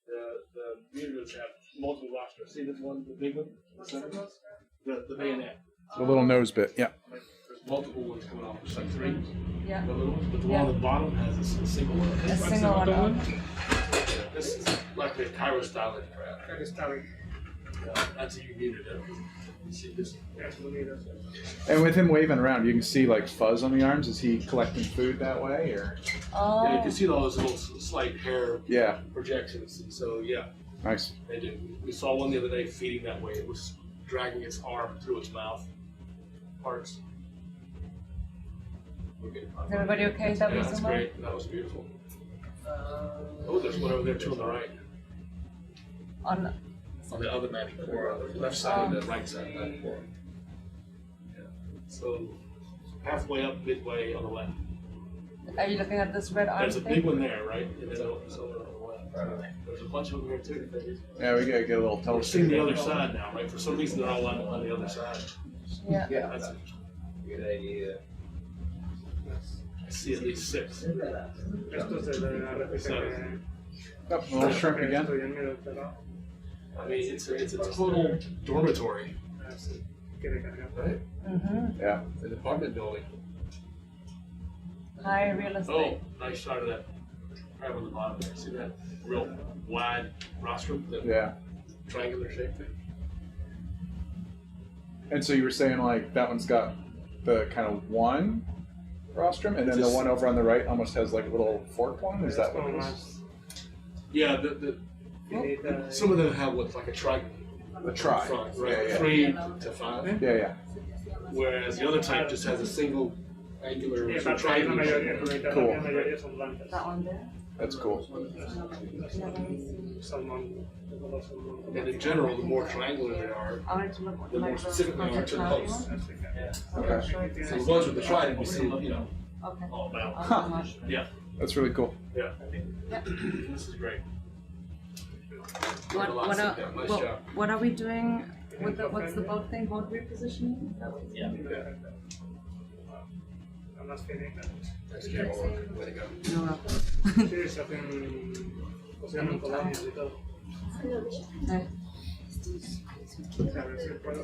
The unions have multiple rosters. See this one, the big one? What's the most? The bayonet. The little nose bit, yeah. There's multiple ones coming off. There's like three. Yeah. The little ones. But the one on the bottom has a single one. A single one. This is like the Kairos Dallet crab. Kairos Dallet. That's a unit. You see this? And with him waving around, you can see like fuzz on the arms. Is he collecting food that way, or? Oh. Yeah, you can see those little slight hair Yeah. projections. And so, yeah. Nice. They do. We saw one the other day feeding that way. It was dragging its arm through its mouth parts. Okay. Is everybody okay? Is that Yeah, we that's zoom out? great. That was beautiful. Oh, there's one over there too on the right. On On the other mapping core, on the left side and the right side of that core. Yeah. So halfway up, midway on the left. Are you looking at this red arm There's a thing? big one there, right? And then somewhere on the left. There's a bunch over here too. Yeah, we gotta get a little We're telescope. seeing the other side now, right? For some reason, they're all on the other side. Yeah. That's, Good idea. I see at least 6. Esto se le da réplica Oh, a little shrimp que again. estoy en medio del pelado. I mean, it's a total dormitory, Así quiere cargar. right? Mm-hmm. Yeah. An apartment building. High real estate. Oh, nice shot of that crab on the bottom there. See that real wide rostrum, the Yeah. triangular shape thing? And so you were saying like that one's got the kind of one rostrum, and then the Just- one over on the right almost has like a little forked one. Is that what it is? Yeah, Finita. some of them have what's like a tri The tri. front, Yeah, right? yeah. 3 to 5. Yeah, yeah. Whereas the other type just has a single angular Y sort of aparte hay una triangular mayoría, shape. la Cool. mayoría son blancas. That one there. That's cool. Salmón, los salmón. And in general, the more triangular they are, I wanted to look what the more like specific they are to the cloudy host. one. Okay. So the ones with the triangle, you see, you know, Okay. all about. I'll zoom out. Yeah, That's really cool. yeah. Yep. This is great. Nice job. What are we doing with the, what's the boat thing? Boat repositioning? Is that what it's Yeah. Las finitas. Nice camera work. Way to go. No. Sí, se hacen, cocinan colonias y todo. Eh, A ver si puedo.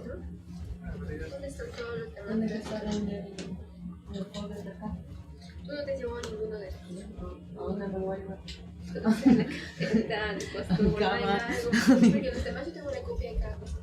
¿Dónde están todos los demás? ¿Dónde está el folder de acá? Tú no te llevó ninguno de estos. ¿A dónde me voy a llevar? Dale, pues tú Cama. algo. Porque los demás yo tengo una copia en cada cosa.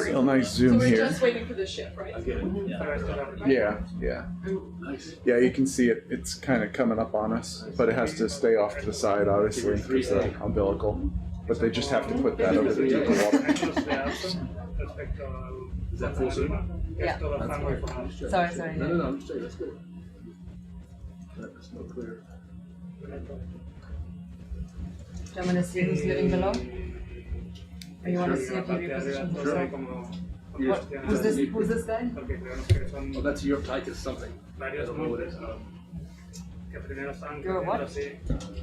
Real nice zoom so we're here. just waiting for the ship, right? Yeah, yeah. Yeah, you can see it. It's kind of coming up on us, but it has to stay off to the side, obviously, because the umbilical. But they just have to put that over the deeper water. Is that full zoom? Yeah. Sorry. No, I'm straight. That's good. That's no clear. Do you want to see who's living below? Or you want to see if you reposition yourself? Who's this guy? Porque creemos que son Oh, that's Europtychus something. I varios don't know what it montes is. que primero están You're creciendo what? así,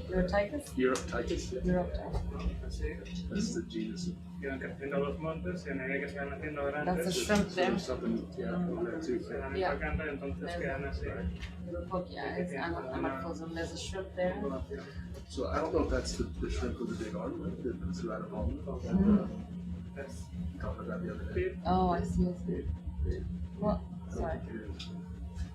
You're a tychus? Europtychus. You're a tychus. ¿no? Así, That's the genus. y van creciendo los montes y a medida que se van haciendo That's a grandes, shrimp So there. there's something, yeah, over there too. se van Yeah. empacando y entonces quedan así. Little poke, yeah, it's anamorphosum. There's a shrimp there. So I don't know if that's the shrimp with the big arm, right? That's right at home. Es Talked about the other day. Oh, I see. What? Sorry.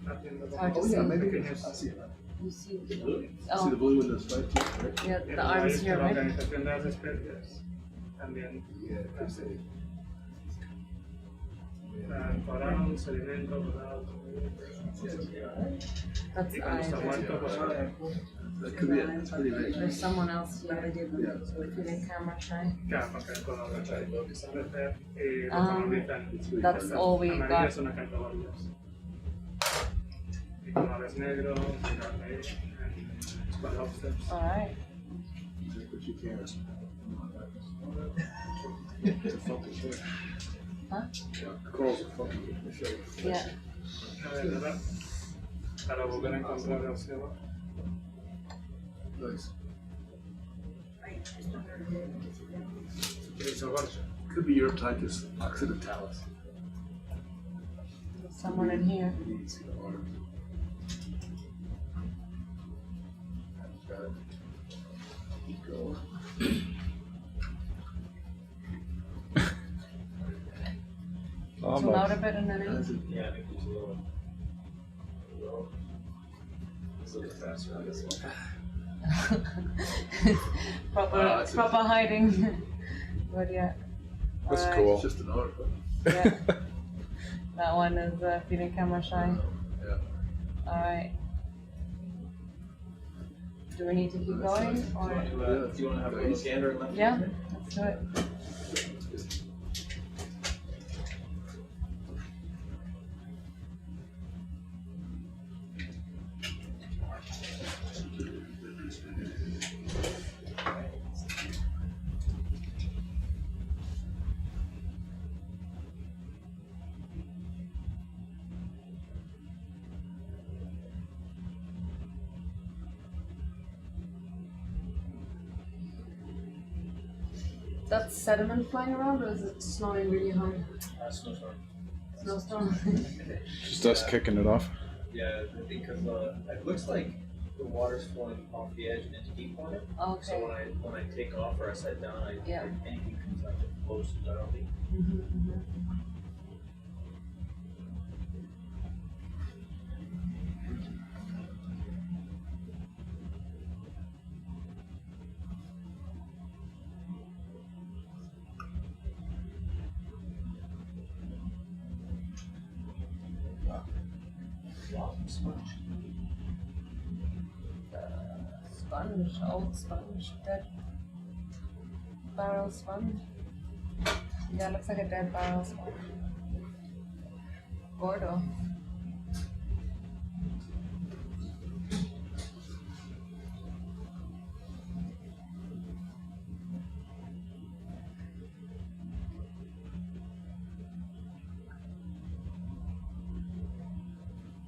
haciendo It's hard to Oh yeah, see. maybe I pequeños. see it. You see? See the Oh, blue in the stripe too, right? yeah, Y the arms here, la right? organización de las especies también Yeah, así. Coral, sedimento, coral, That's y cuando está muerto, pues that could be it. It's pretty big. There's someone else here. They did the camera try. claro, porque el color de crecer y lo Ah, colonizan. that's all we got. Amarillos son acantobarrios. Y colores negros, lobsters. Alright. Take what you can. It's a funky shape. Huh? Yeah, the corals are funky in the shape. Yeah. Para volver a encontrar el cielo. Nice. Y salvarse. Could be Europtychus occidentalis. There's someone in here. You can see the arms. Got it. Keep going. Zoom out a bit and then That's it. Yeah, I think there's a little bit faster on this one. proper hiding. But yeah. That's Alright. cool. It's just an arm. Yeah. That one is feeding camera shy. Yeah. Alright. Do we need to keep going? Or? Do you want to have a little gander and left? Yeah, let's do it. That's sediment flying around, or is it snowing really hard? Snowstorm. Snowstorm? Just us kicking it off. Yeah, I think because it looks like the water's flowing off the edge into deep water. Okay. So when I take off or I set down, Yeah. if anything comes up, it flows directly. Sponge, old sponge, dead barrel sponge. Yeah, looks like a dead barrel sponge. Gordo.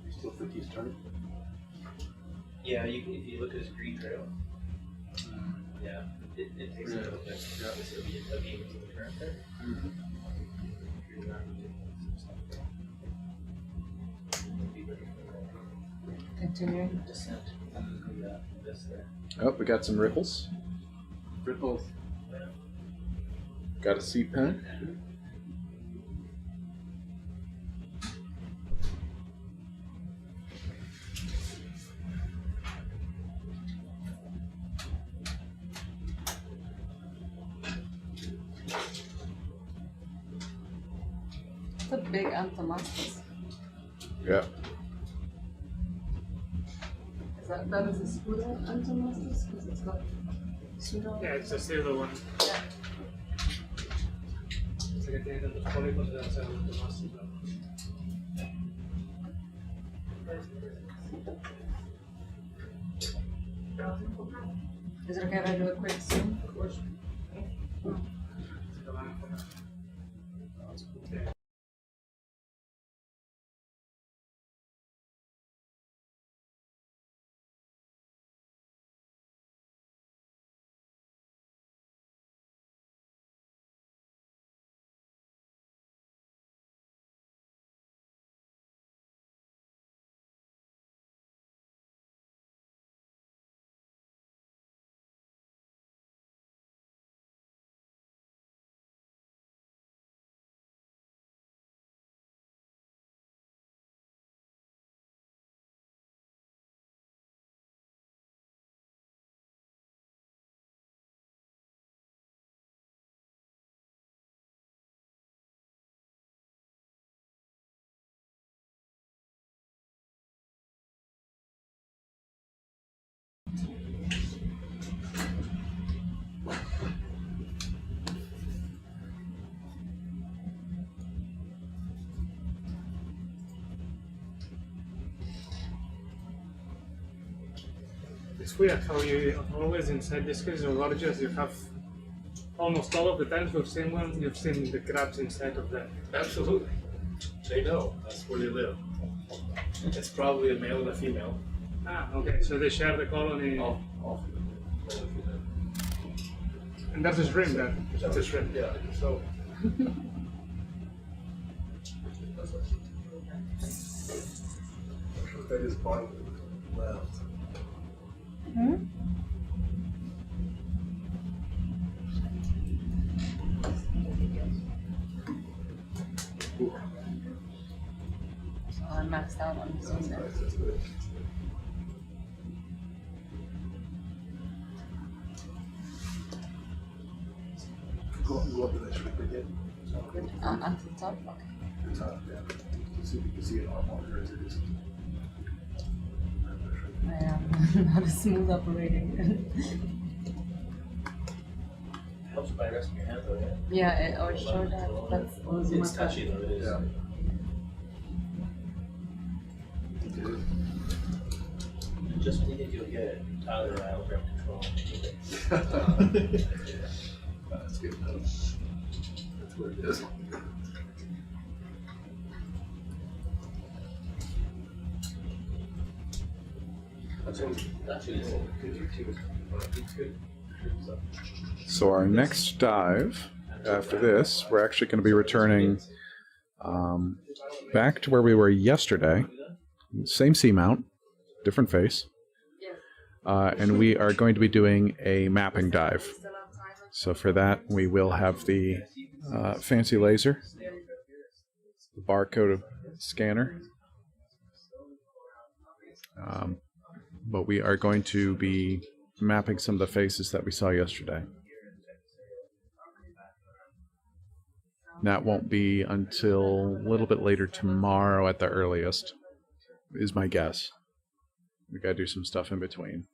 You still think he's turning? Yeah, you can, if you look at his green trail. Yeah, it takes a little bit. Yeah. So be again into the current there. Continuing. Descent. Yeah, this there. Oh, we got some ripples. Ripples. Got a seat pen. It's a big anthomastus. Yeah. Is that is a pseudo anthomastus? Because it's got pseudo. Yeah, it's a pseudo one. Yeah. Dice que tiene tantos pólipos de ser mucho más pseudo. Is it okay if I do a quick zoom? Se lo van a enfocar. It's weird how you always inside these caves of gorges you have almost all of the times we've seen one, you've seen the crabs inside of them. Absolutely. They know. That's where they live. It's probably a male and a female. Ah, okay, so they share the colony. All female. Male and female. And that's a shrimp then. That's a shrimp, yeah. So. That is bottom left. I'm maxed out on this one. That's good. Go up to that shrimp again. At the top, okay. The top, yeah. See if you can see it on monitor as it is. I am not a smooth operating. Helps by resting your hands on it. Yeah, it always showed that. That's always It's my touchy though, it is. Yeah. Just when you think you'll get it, Tyler and I will grab control. That's good enough. That's what it is. So our next dive after this, we're actually going to be returning back to where we were yesterday. Same seamount, different face. And we are going to be doing a mapping dive. So for that, we will have the fancy laser, the barcode scanner. But we are going to be mapping some of the faces that we saw yesterday. That won't be until a little bit later tomorrow at the earliest, is my guess. We gotta do some stuff in between.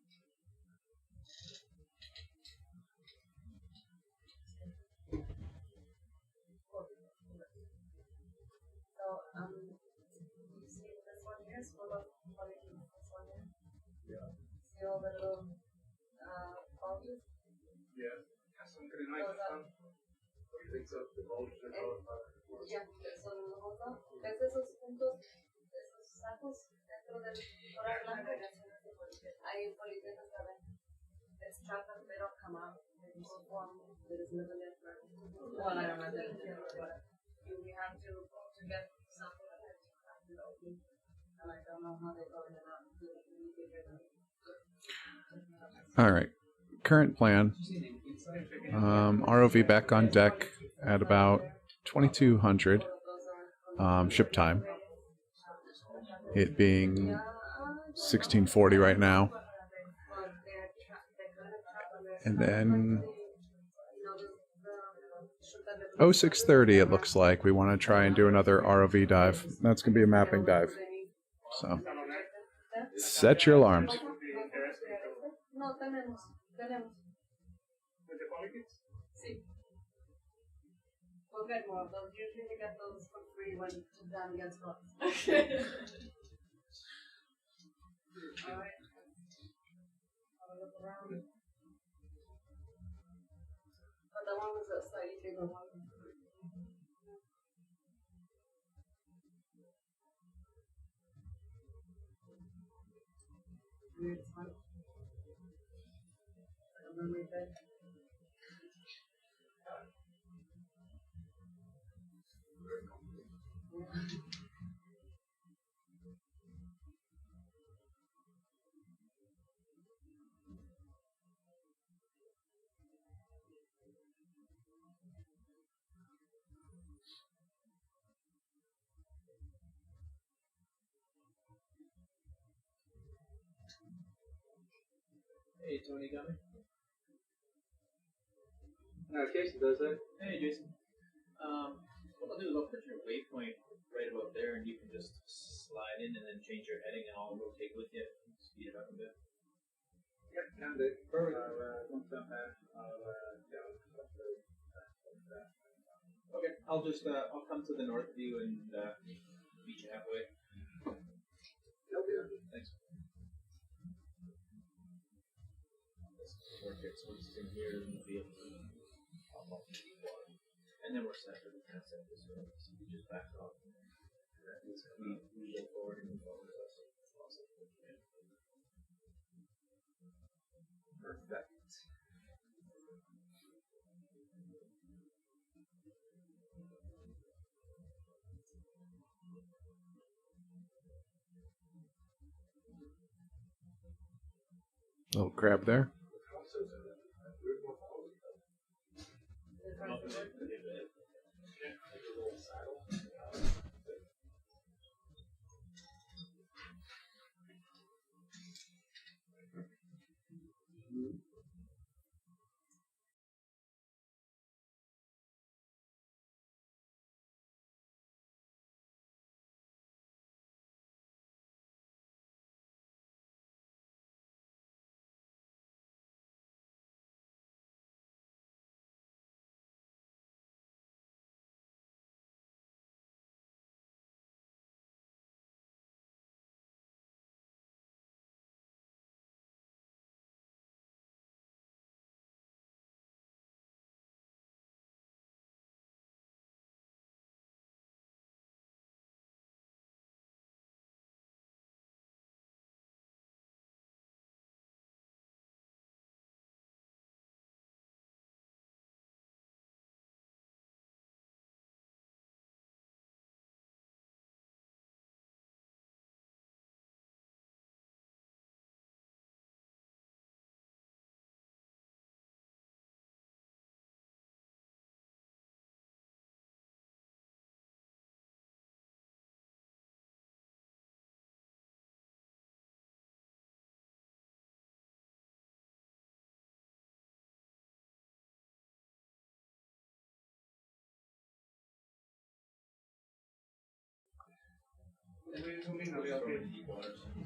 See all the little bulges? Yeah. Some pretty nice. What do you think of the bulges? Ya, son ¿ves esos puntos, esos sacos dentro del coral blanco? Hay polipetas también. It's trapped, they don't come out. They just form. There is never left. Well, I don't know. We have to get something like that to crack it open. And I don't know how they go in and out. All right. Current plan. ROV back on deck at about 2200 ship time. It being 1640 right now. And then 0630 it looks like. We want to try and do another ROV dive. That's going to be a mapping dive. So set your alarms. No, tenemos. Sí. We'll get more of those. Usually we get those for free when Japan gets close. Okay. Alright. Have a look around. But the one was a slightly bigger one. Weird smell. Memory bed. Hey, Tony, got me? Casey does that. Hey, Jason. What I'll do is I'll put your waypoint right about there, and you can just slide in and then change your heading, and I'll rotate with you, speed it up a bit. Yeah, can do. Perfect. Once I'm back, I'll go. Okay, I'll just I'll come to the north of you and meet you halfway. Okay. Thanks. benthics. Once it's in here, then we'll be able to pop off the deep water. And then we're set for the transect as well. So we just back off. And that means that we go forward and move forward. Perfect. Little crab there.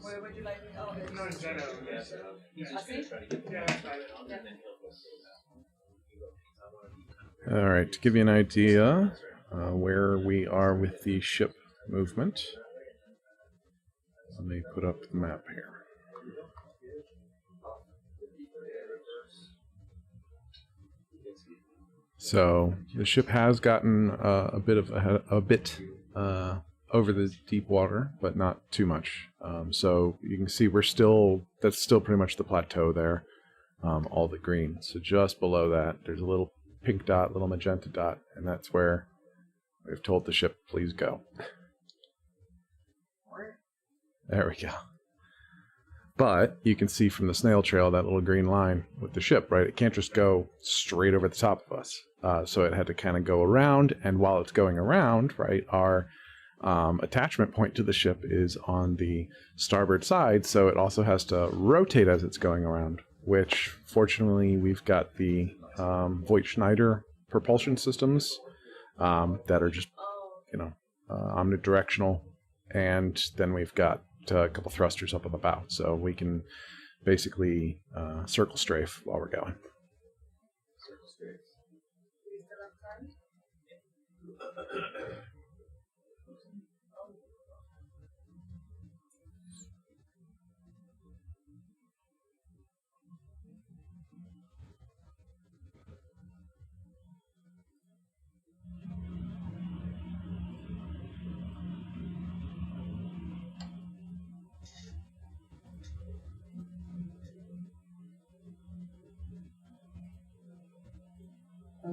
Where would you like me? Oh, No, in general. Yes. He's just going to try to get the Yeah, water fine. on, and then he'll go All right, to give you an idea where we are with the ship movement, let me put up the map here. So the ship has gotten a bit over the deep water, but not too much. So you can see that's still pretty much the plateau there, all the green. So just below that, there's a little pink dot, little magenta dot, and that's where we've told the ship, please go. There we go. But you can see from the snail trail that little green line with the ship, right? It can't just go straight over the top of us. So it had to kind of go around, and while it's going around, right, our attachment point to the ship is on the starboard side, so it also has to rotate as it's going around, which fortunately we've got the Voigt-Schneider propulsion systems that are just, omnidirectional, and then we've got a couple thrusters up on the bow, so we can basically circle strafe while we're going. Circle strafe.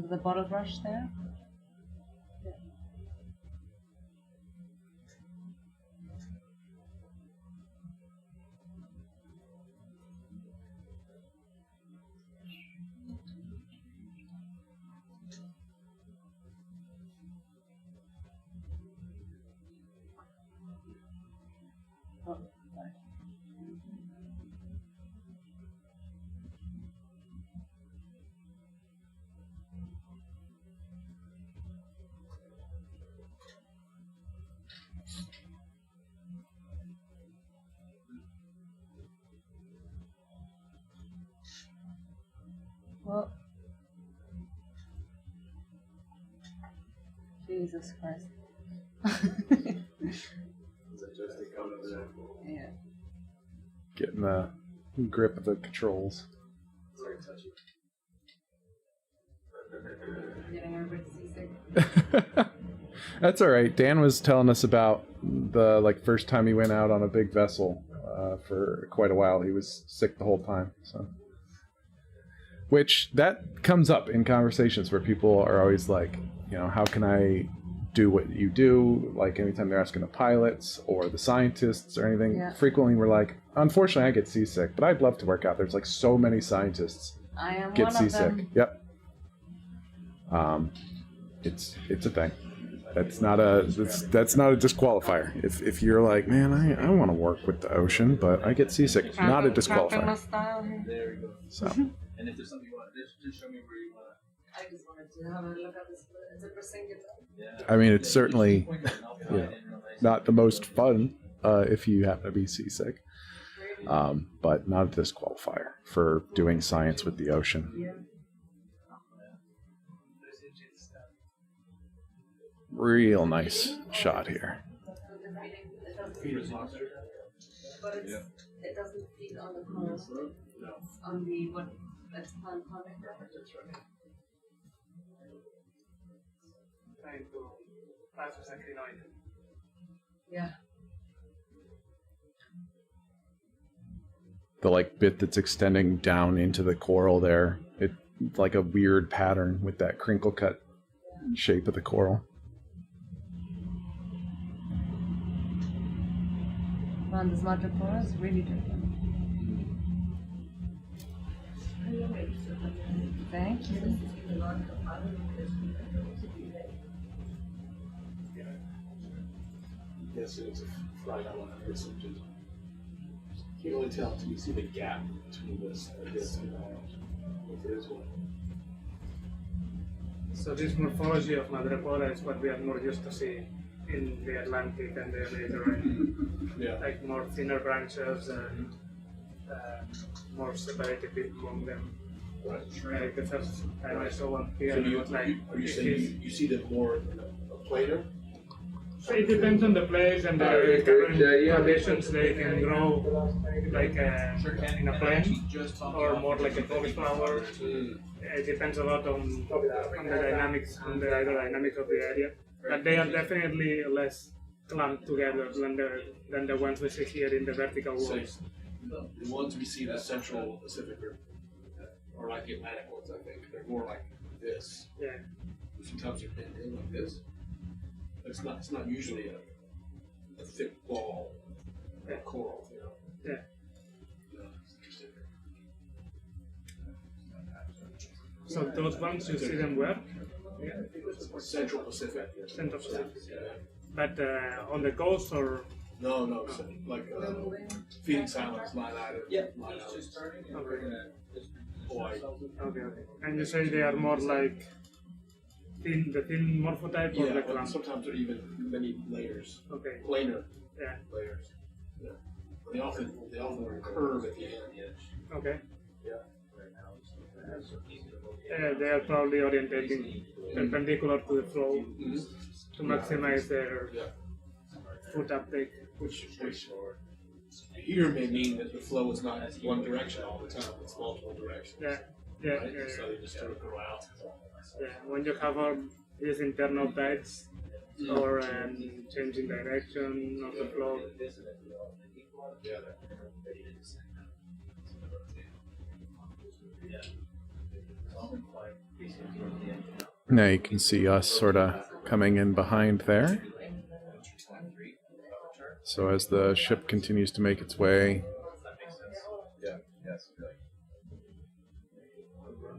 The bottle brush there? Oh, sorry. Well, Jesus Christ. Yeah. Getting the grip of the controls. Sorry, touchy. getting everybody seasick. That's all right. Dan was telling us about the first time he went out on a big vessel for quite a while. He was sick the whole time. So, which that comes up in conversations where people are always like, how can I do what you do? Like anytime they're asking the pilots or the scientists or anything, frequently we're like, unfortunately I get seasick, but I'd love to work out. There's like so many scientists I am get one seasick. of them. Yep. It's a thing. That's not a disqualifier. If you're like, man, I want to work with the ocean, but I get seasick, not a disqualifier. There we go. So. And if there's something you want, just show me where you want to. I just wanted to have a look at this. It's a percent. Yeah. I mean, it's certainly not the most fun if you happen to be seasick, but not a disqualifier for doing science with the ocean. Yeah. Real nice shot here. But it doesn't feed on the coral. No. It's on the what? That's plant connector. That's right. Trying to pass acrylamide. Yeah. The bit that's extending down into the coral there, it's like a weird pattern with that crinkle cut shape of the coral. Man, this madrepora is really different. Thank you. Yes, it's a fried element. It's just, you can't really tell until you see the gap between this and this and if it is one. So this morphology of madrepora is what we are more used to see in the Atlantic and the Mediterranean. Yeah. Like more thinner branches and more separated among them. Right. Like the first time I saw one here, So it was like, are you saying you see them more in a planer? So it depends on the place and the current conditions. They can grow like in a plane or more like a cauliflower. It depends a lot on the dynamics, on the hydrodynamics of the area. But they are definitely less clumped together than the ones we see here in the vertical walls. The ones we see in the Central Pacific are like the Atlantic ones, I think. They're more like this. Yeah. Sometimes they're bent in like this. It's not usually a thick ball of coral, Yeah. No, it's interesting. So those ones you see them where? Central Pacific. Central Pacific. But on the coast or? No, so like Phoenix Islands, Line Island. Yeah, Line it's just Island. starting. Okay. Hawaii. Okay. And you say they are more like the thin morphotype or the But clump? sometimes they're even many layers. Okay. Planar Yeah. layers. Yeah. They often curve at the end. Okay. Yeah. They are probably orientating perpendicular to the flow to maximize their foot uptake. Which here may mean that the flow is not one direction all the time, it's multiple directions. Yeah. Right? So they just sort of grow out. Yeah. When you have all these internal tides or changing direction of the flow. Yeah. Now you can see us sort of coming in behind there. So as the ship continues to make its way,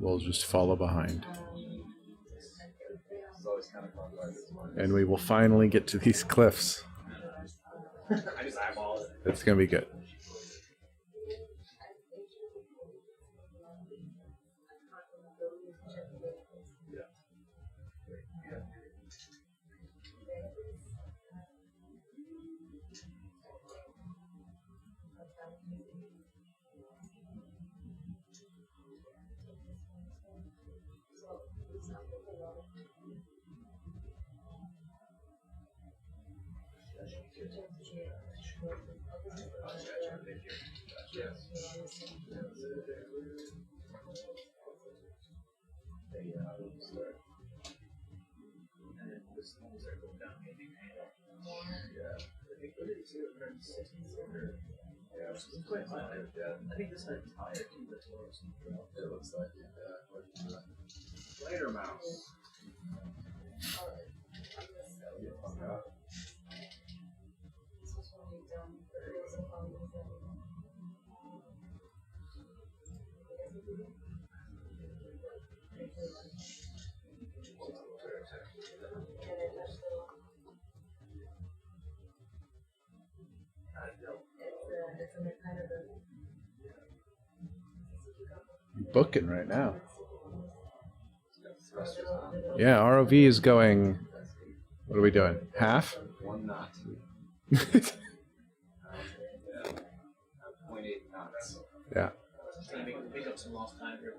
we'll just follow behind. And we will finally get to these cliffs. It's going to be good. as long as they're going down, maybe. Yeah. I think what did it say? 160 or yeah, it's quite high. Yeah. I think this had tire too, but it looks like it. Later, mouse. Booking right now. Yeah, ROV is going. What are we doing? Half? 1 knot. 0.8 knots. Yeah. Pick up some lost time here.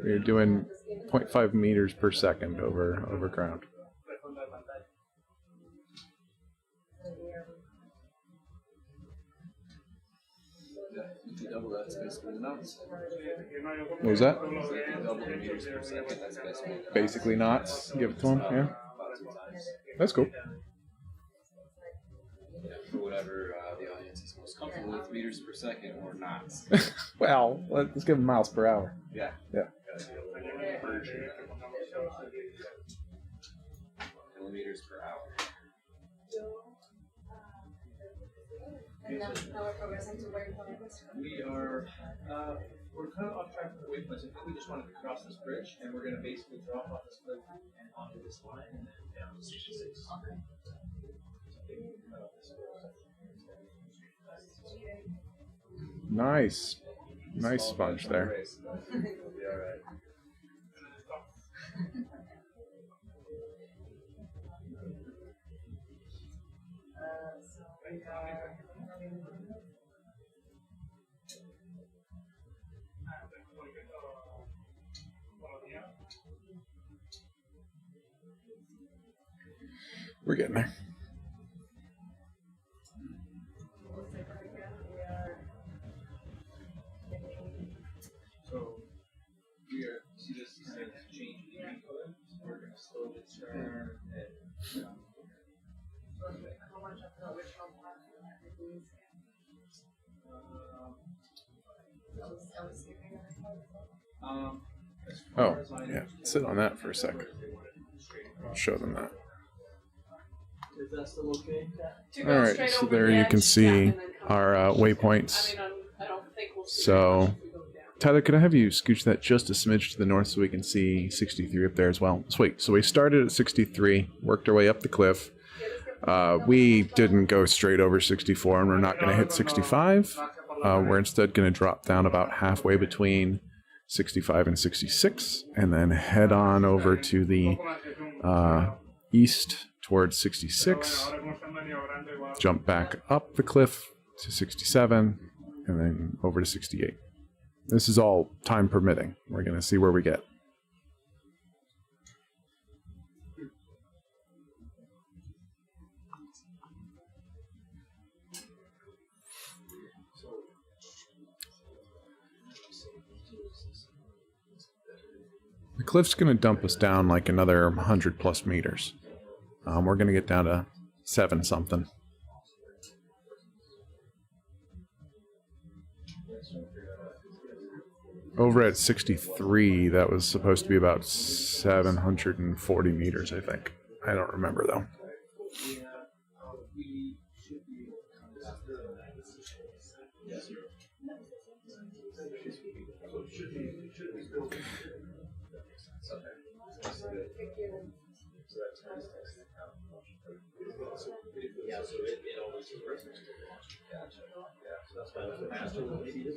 We're doing 0.5 meters per second over ground. If you double that, it's basically knots. What was that? Double the meters per second, that's basically Basically knots. Give it to him. Yeah. about 2 times. That's cool. Yeah, for whatever the audience is most comfortable with, meters per second or knots. Well, let's give him miles per hour. Yeah. Yeah. Millimeters per hour. And now we're progressing to waypoints. We are, we're kind of off track with the waypoints. I think we just wanted to cross this bridge, and we're going to basically drop off this cliff and onto this line, and then down to 66. Nice. Nice sponge there. We'll be all right. We're getting there. So, we are, see this kind of change in color? We're going to slowly turn and, How much of the original plan is as Oh, far as I yeah. understand, Sit on that for a sec. I'll show them that. Is that still okay? To go All right, straight so over there the you edge, can yeah, see and then come our back. waypoints. I mean, I don't think we'll see So, very much if we go down. Tyler, could I have you scooch that just a smidge to the north so we can see 63 up there as well? Sweet. So we started at 63, worked our way up the cliff. We didn't go straight over 64, and we're not going to hit 65. We're instead going to drop down about halfway between 65 and 66, and then head on over to the east towards 66, jump back up the cliff to 67, and then over to 68. This is all time permitting. We're going to see where we get. The cliff's going to dump us down like another 100 plus meters. We're going to get down to 7 something. Over at 63, that was supposed to be about 740 meters, I think. I don't remember though.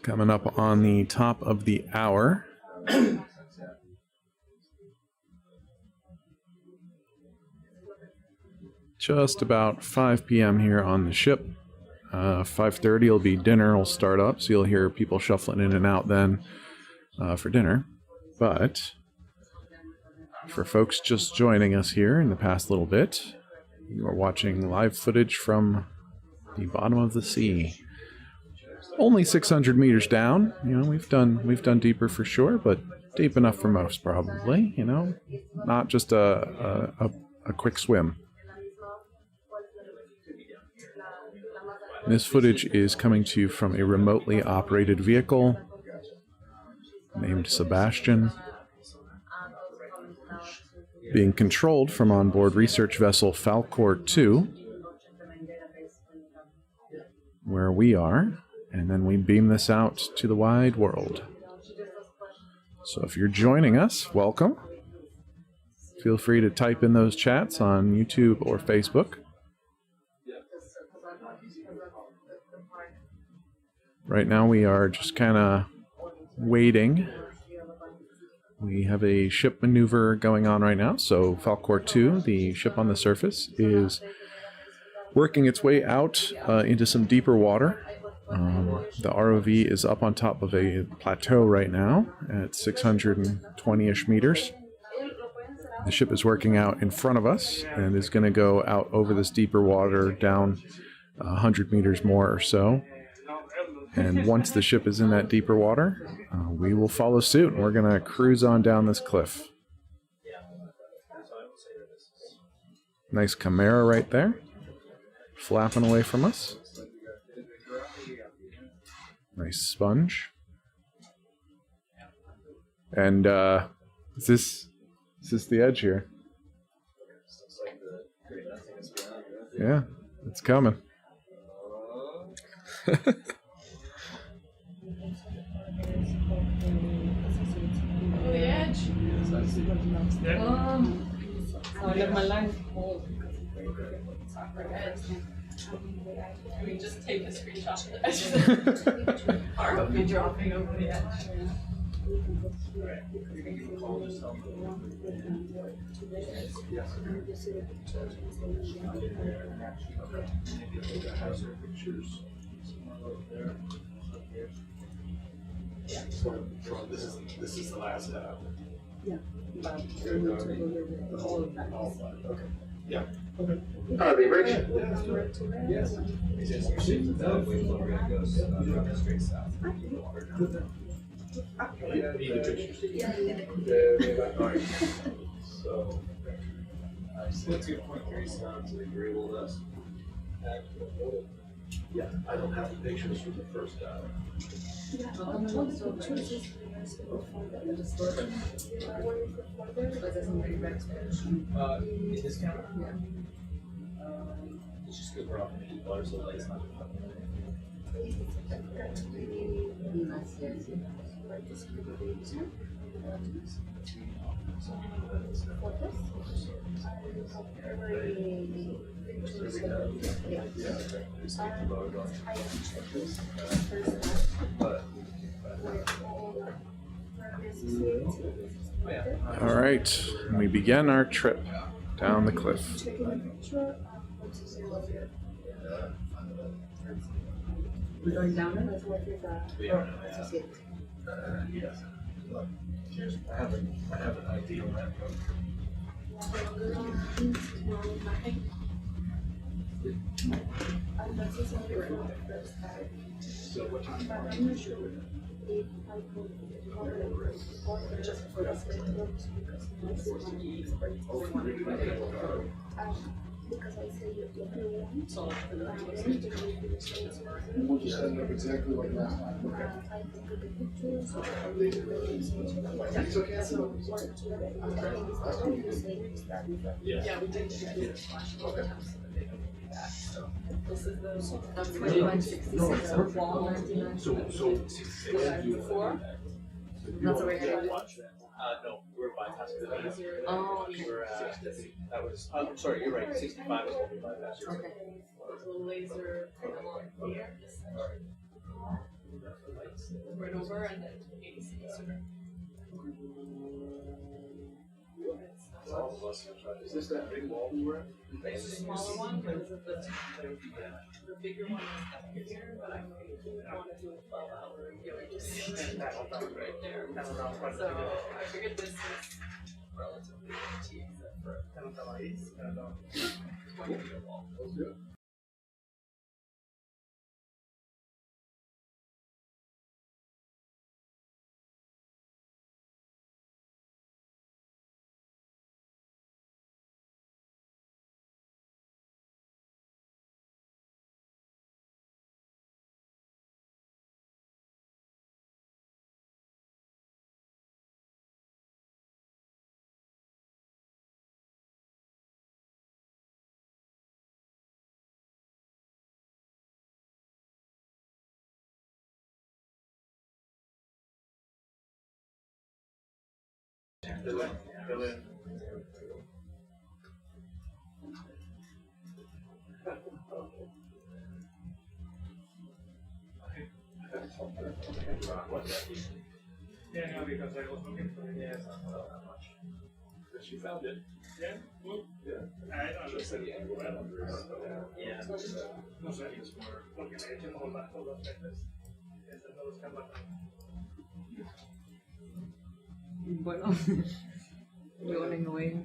Coming up on the top of the hour. Just about 5 p.m. here on the ship. 5:30 will be dinner will start up, so you'll hear people shuffling in and out then for dinner. But for folks just joining us here in the past little bit, you are watching live footage from the bottom of the sea. Only 600 meters down. You know, we've done deeper for sure, but deep enough for most probably. You know, not just a a quick swim. This footage is coming to you from a remotely operated vehicle named Sebastian, being controlled from onboard research vessel Falkor 2, where we are, and then we beam this out to the wide world. So if you're joining us, welcome. Feel free to type in those chats on YouTube or Facebook. Right now we are just kind of waiting. We have a ship maneuver going on right now. So Falkor 2, the ship on the surface, is working its way out into some deeper water. The ROV is up on top of a plateau right now at 620-ish meters. The ship is working out in front of us and is going to go out over this deeper water down 100 meters more or so. And once the ship is in that deeper water, we will follow suit. We're going to cruise on down this cliff. Nice Chimera right there, flapping away from us. Nice sponge. And is this the edge here? Yeah, it's coming. The edge. I live my life. Can we just take a screenshot of the edge? Or hope you're dropping over the edge. So this is the last Yeah. the whole okay. Yeah. Okay. The bridge? Yes. Straight south. Need the pictures. So, 2.3 sounds agreeableness. Yeah, I don't have the pictures from the first guy. In this camera? It's just because we're off in deep water, so the light's not All right, we begin our trip down the cliff. We're going down and that's what is Yes. I have an idea on that. So what time? Just for us because I say you want. We'll just set it up exactly like last time. I think of the pictures. Yeah, we did. Okay. This is the 2166 of wall 99. So Before? That's what we're watch that. No, we're bypassing that. Oh, We were that was, I'm sorry, you're right, 65 is what we bypassed. okay. So laser along here. Right over and then 86. is this that big wall we were at? It's the smaller one, but the bigger one is up here, but I want to do a 12-hour right there. So I figured this is relatively cheap, except for 20-meter wall. Fill in. Yeah, no, because I was looking for it. Yeah, it's not that much. But she found it. Yeah, well, Yeah. I don't She said the angle right under it. Yeah. no sé, porque de hecho como bajo dos veces, estas dos cámaras. Bueno, yawning away.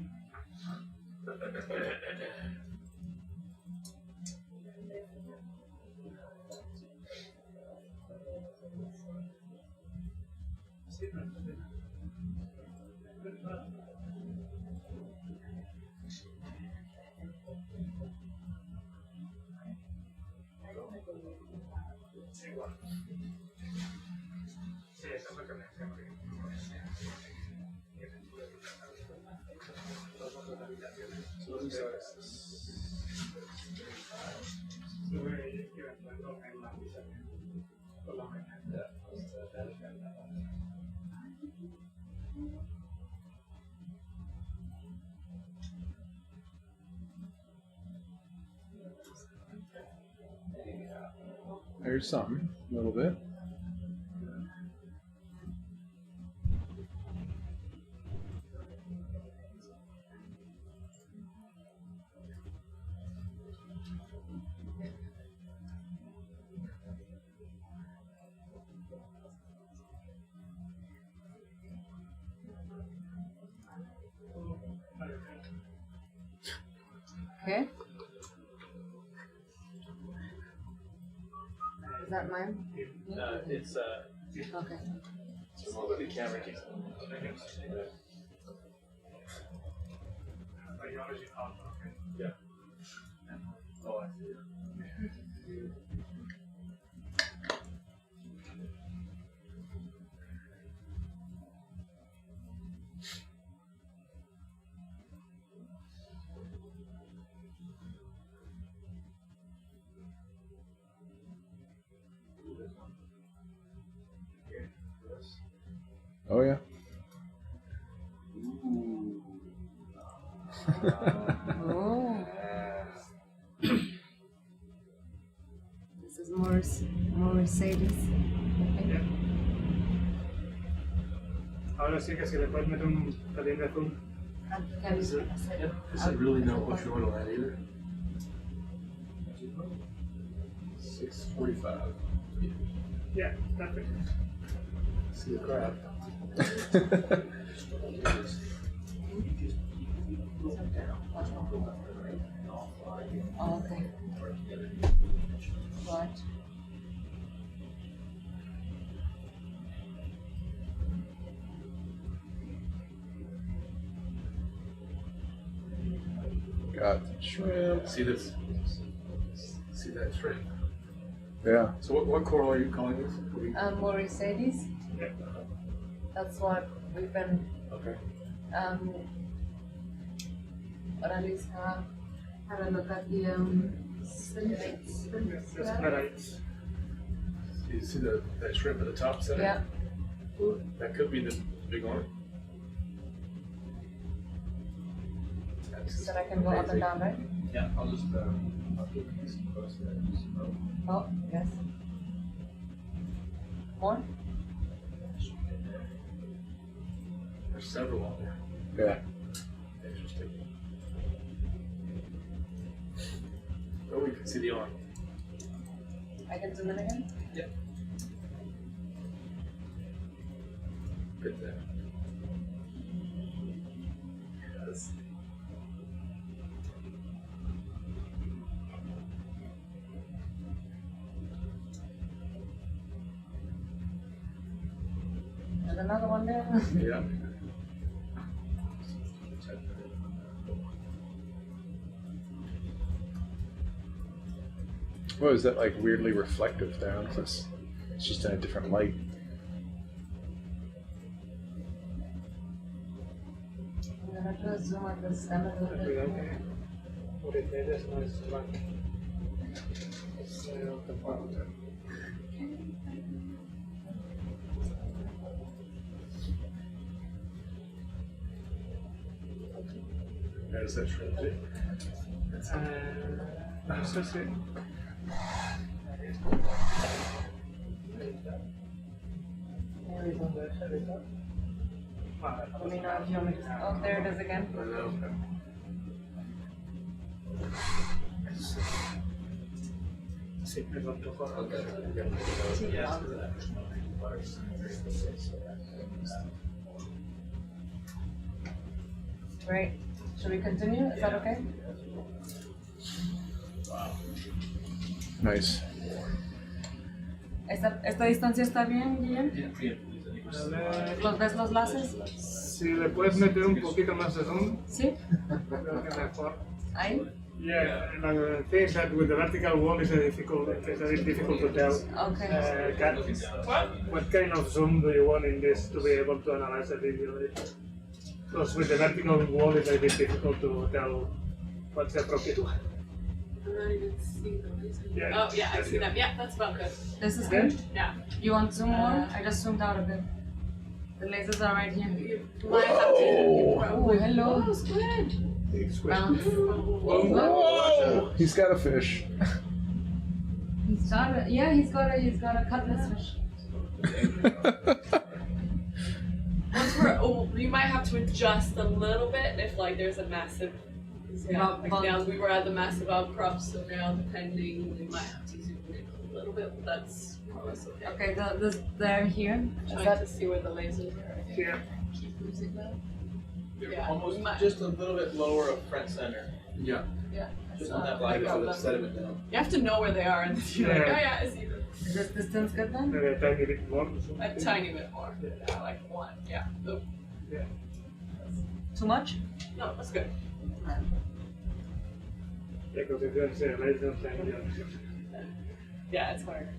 Sí, esa es la que me decía. There's something, a little bit. Okay. Is that mine? It's Okay. The camera keeps yeah. Oh, I see. Oh yeah. Oh. This is more Mercedes. Yeah. Ahora sí que si le puedes meter un pelín de zoom. Is it really no ocean oil on that either? 6:45. Yeah, perfect. See the crab. Oh, okay. What? Got shrimp. See this? See that shrimp? Yeah. So what coral are you calling this? Mercedes. Yeah. That's what we've been. Okay. Or at least have a look at the That's right. So you see that shrimp at the top center? Yeah. That could be the big one. So I can go up and down, right? Yeah, I'll just I'll do a piece of post there. Oh, yes. More? There's several on there. Yeah. Interesting. Oh, we can see the arm. I can zoom in again? Yep. Good there. Yes. There's another one there. Yeah. What is that, like weirdly reflective there? It's just in a different light. I'm gonna do a zoom on the stem a little bit. What if there's no strike? There's a trilogy. That's it. Let me know if you want me to. Oh, there it is again. Right. Should we continue? Is that okay? Nice. ¿Esta distancia está bien, Guillem? ¿Los ves los láseres? Si le puedes meter un poquito más de zoom. Sí. Creo que mejor. Ahí. Yeah, and I think that with the vertical wall it's a bit difficult to tell. Okay. What kind of zoom do you want in this to be able to analyze the video? Because with the vertical wall it's a bit difficult to tell what's the appropriate one. I'm not even seeing them. Yeah. Oh, yeah, I see them. Yeah, that's about good. This is good? Yeah. You want zoom more? I just zoomed out a bit. The lasers are right here. You might have to. Oh, hello. Oh, squid. Bounce. Whoa! He's got a fish. He's got a cutlass fish. Once we might have to adjust a little bit if like there's a massive. Yeah, like now we were at the massive outcrop, so now depending, we might have to zoom in a little bit, but that's more or less okay. Okay, they're here. Trying to see where the lasers are. Yeah. Keep losing them. Yeah, almost just a little bit lower of front center. Yeah. Yeah. Just on that line for the sediment down. You have to know where they are, and you're like, oh yeah, I see them. Is this distance good then? Maybe a tiny bit more. A tiny bit more. Yeah, like one. Yeah. Oop. Yeah. Too much? No, that's good. Yeah, because if you say laser, then Yeah, it's hard.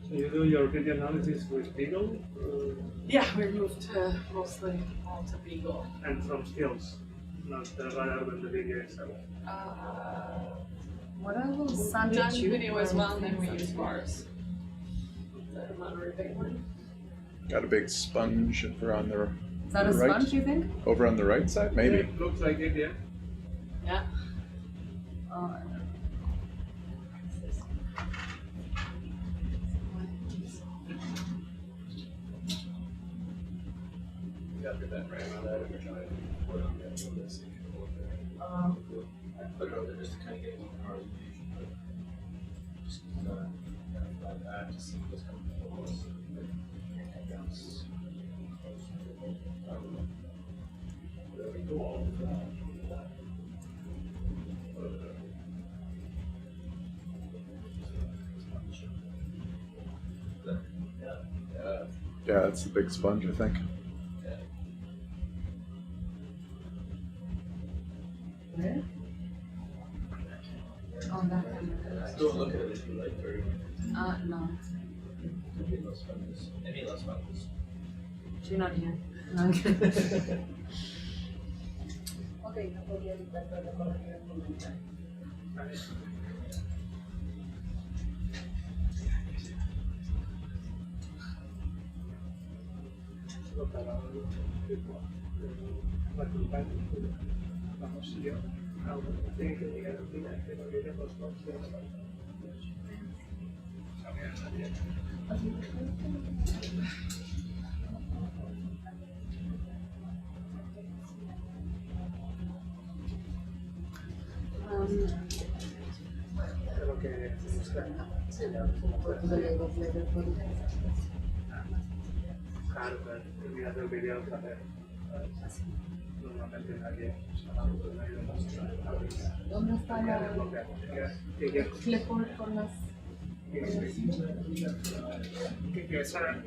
So you do your video analysis with Beagle? Yeah, we moved mostly all to Beagle. And from skills, not the radar with the video itself. What are those We've sandy done tube video as well, and then we things? use bars. Is that a moderate big one? Got a big sponge over on the Is that a right? sponge, you think? Over on the right side, maybe. Yeah, looks like it, yeah. Yeah. Got to that right on that if you're trying to put on that for this. Put it over there just to kind of get one hour information. Just like that to see what's coming from us. Yeah, that's the big sponge, I think. Where? On that one. Go look at it if you like, or No. maybe less focus. Maybe less focus. You're not here. No. Ok, no podía evitar que lo corrigiera el comentario. hacer videos a ver. Normalmente nadie. ¿Dónde está el clipboard con las?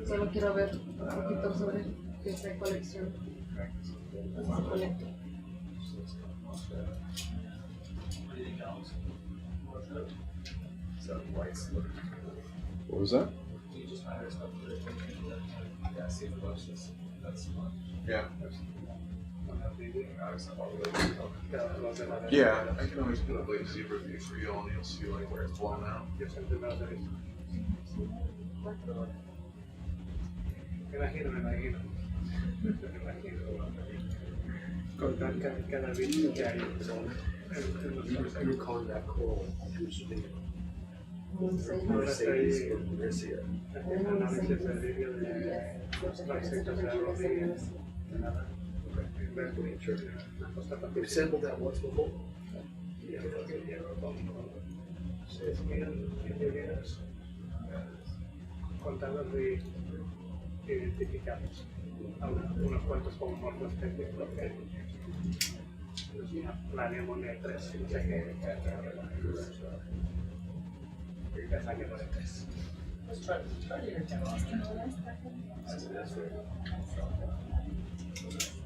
Solo quiero ver un poquito sobre qué es la colección. What was that? Yeah. Yeah, I can always put a blade zebra view for you and you'll see like where it's blown out. Me imagino. Contar cada bicho que hay en los You were calling that coral Divestream. ahora estoy haciendo análisis del vídeo de los transectos de arroz y de nada. You've sampled that once before? Yeah. 6,000 individuos contados y identificados. Unos cuantos como morfos técnicos que planeamos de 3, no sé qué. Ya saquemos de 3. Let's try to hear down.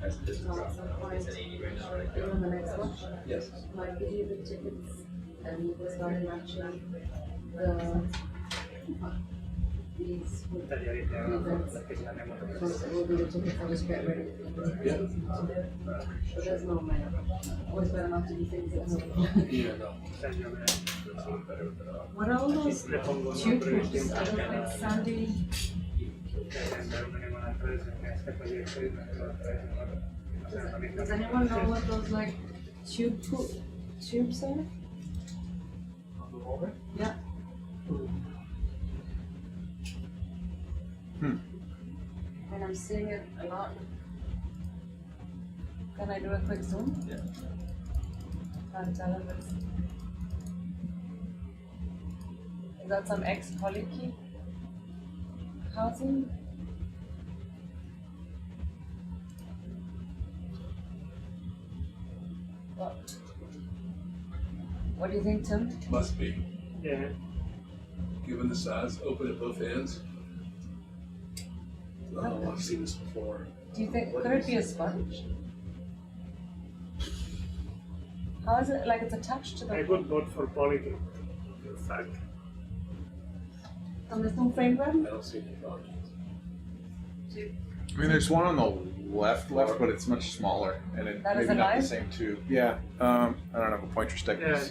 That's So at some point, it's at 80 right now, right? in the next one, Yes. might give you the tickets and you can start matching the these with the events. So it will be the tickets I'll just get ready. Yeah. But there's no matter. Always better not to do things at home. Yeah, no. What are all those tube hoops? I don't think Sandy. Does anyone know what those like tubes are? Yeah. And I'm seeing it a lot. Can I do a quick zoom? Yeah. Can't tell if it's. Is that some ex-Holiki housing? What do you think, Tim? Must be. Yeah. Given the size, open at both ends. Oh, I've seen this before. Do you think, could it be a sponge? How is it, like it's attached to the... I would vote for polygon. In fact. And there's no frame run? I don't see any problems. I mean, there's one on the left, but it's much smaller, and it That is maybe not alive? the same tube. Yeah, I don't have a pointer stick. Yeah.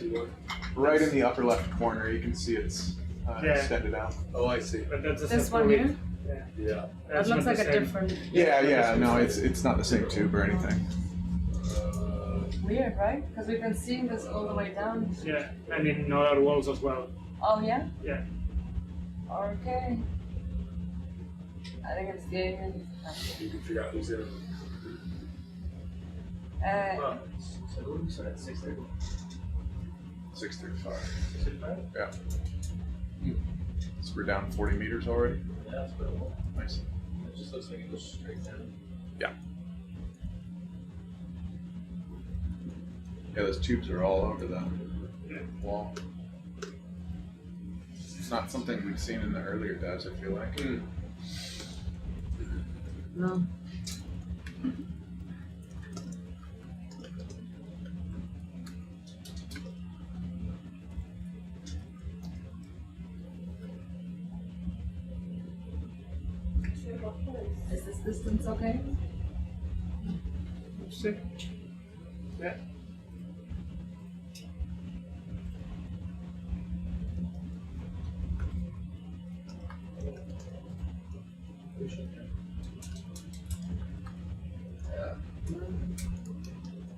Right in the upper left corner, you can see it's Yeah. extended out. Oh, I see. But that's a This one separate- here? Yeah. Yeah. That That's looks not like the a same. different... Yeah, no, it's not the same tube or anything. Weird, right? Because we've been seeing this all the way down. Yeah, and in other walls as well. Oh, yeah? Yeah. Okay. I think it's the alien. You can figure out who's in it. Uh, So what did we start at 6:30? 635. 6:35? Yeah. So we're down 40 meters already. Yeah, that's pretty cool. Nice. It just looks like it goes straight down. Yeah. Yeah, those tubes are all over the wall. It's not something we've seen in the earlier dives, I feel like. no. Is this distance okay? See? Yeah.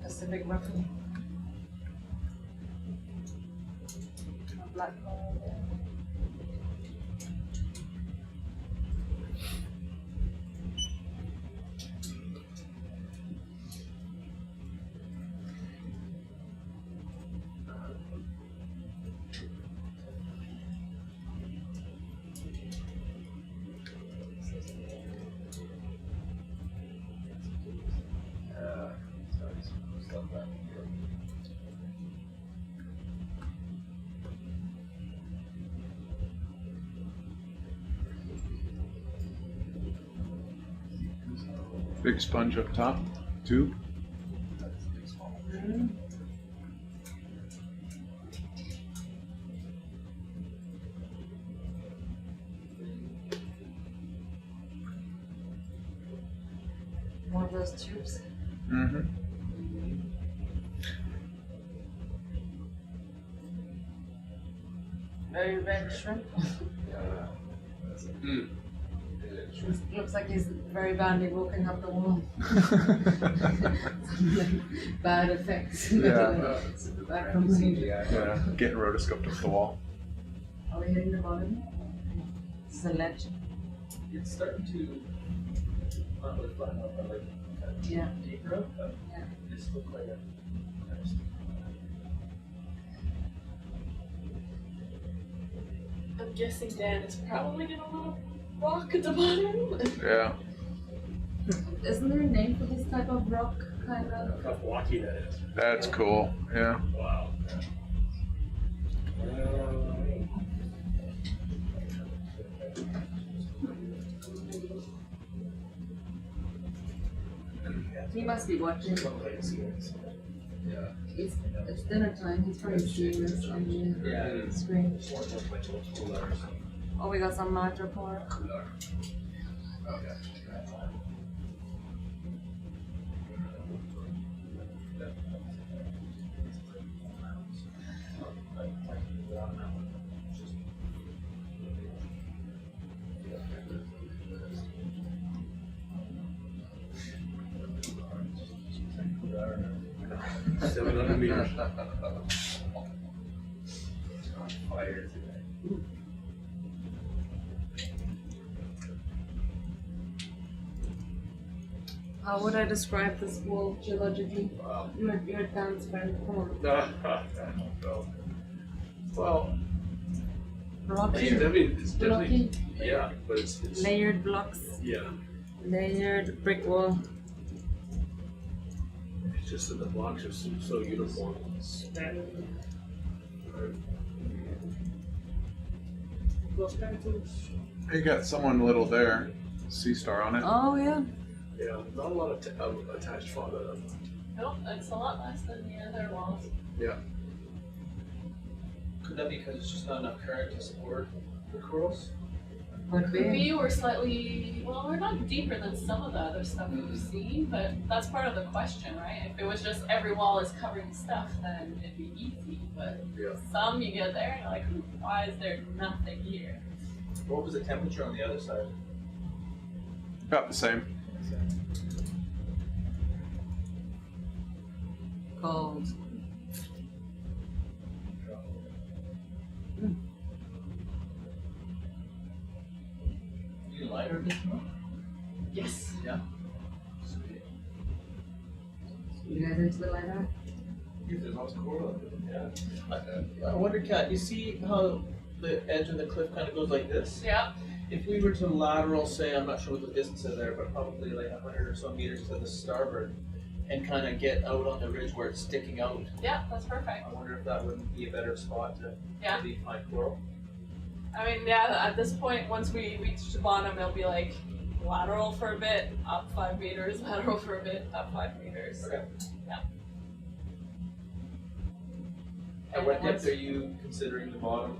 Pacific roughly. Black hole there. Big sponge up top, tube. One of those tubes. Mm-hmm. Very red shrimp. Looks like he's very badly walking up the wall. Bad effects. Yeah. Bad company. Yeah, getting rotoscoped up the wall. Are we hitting the bottom? This is a ledge. It's starting to not really flatten out, but like kind of Yeah. deeper out, but Yeah. it's still quite a I'm guessing Dan is probably gonna want to rock at the bottom. Yeah. Isn't there a name for this type of rock, kind of? How blocky that is. That's cool. Yeah. Wow. He must be watching. yeah. It's dinner time. He's probably seeing this on the screen. Oh, we got some madreport. Okay. meters. On fire today. How would I describe this wall geologically? You're advanced, very cool. Well, Blocky. it's definitely, Blocky. yeah, but it's Layered blocks. yeah. Layered brick wall. It's just that the blocks are so uniform. You got someone little there. Sea star on it. Oh yeah. Yeah, not a lot of attached fauna. Nope, it's a lot less than the other walls. Yeah. Could that be because it's just not enough current to support the corals? Could Could be. be we're slightly, well, we're not deeper than some of the other stuff we've seen, but that's part of the question, right? If it was just every wall is covering stuff, then it'd be easy. But Yeah. some you get there and you're like, why is there nothing here? What was the temperature on the other side? About the same. Cold. You lighter this one? Yes. Yeah. You guys into the lighter? If there's lots of coral, yeah. I wonder, Kat, you see how the edge of the cliff kind of goes like this? Yeah. If we were to lateral, say, I'm not sure what the distance is there, but probably like 100 or so meters to the starboard, and kind of get out on the ridge where it's sticking out, Yeah, that's perfect. I wonder if that would be a better spot to Yeah. maybe find coral. I mean, yeah, at this point, once we reach the bottom, it'll be like lateral for a bit, up 5 meters, lateral for a bit, up 5 meters. Okay. Yeah. At what depth are you considering the bottom?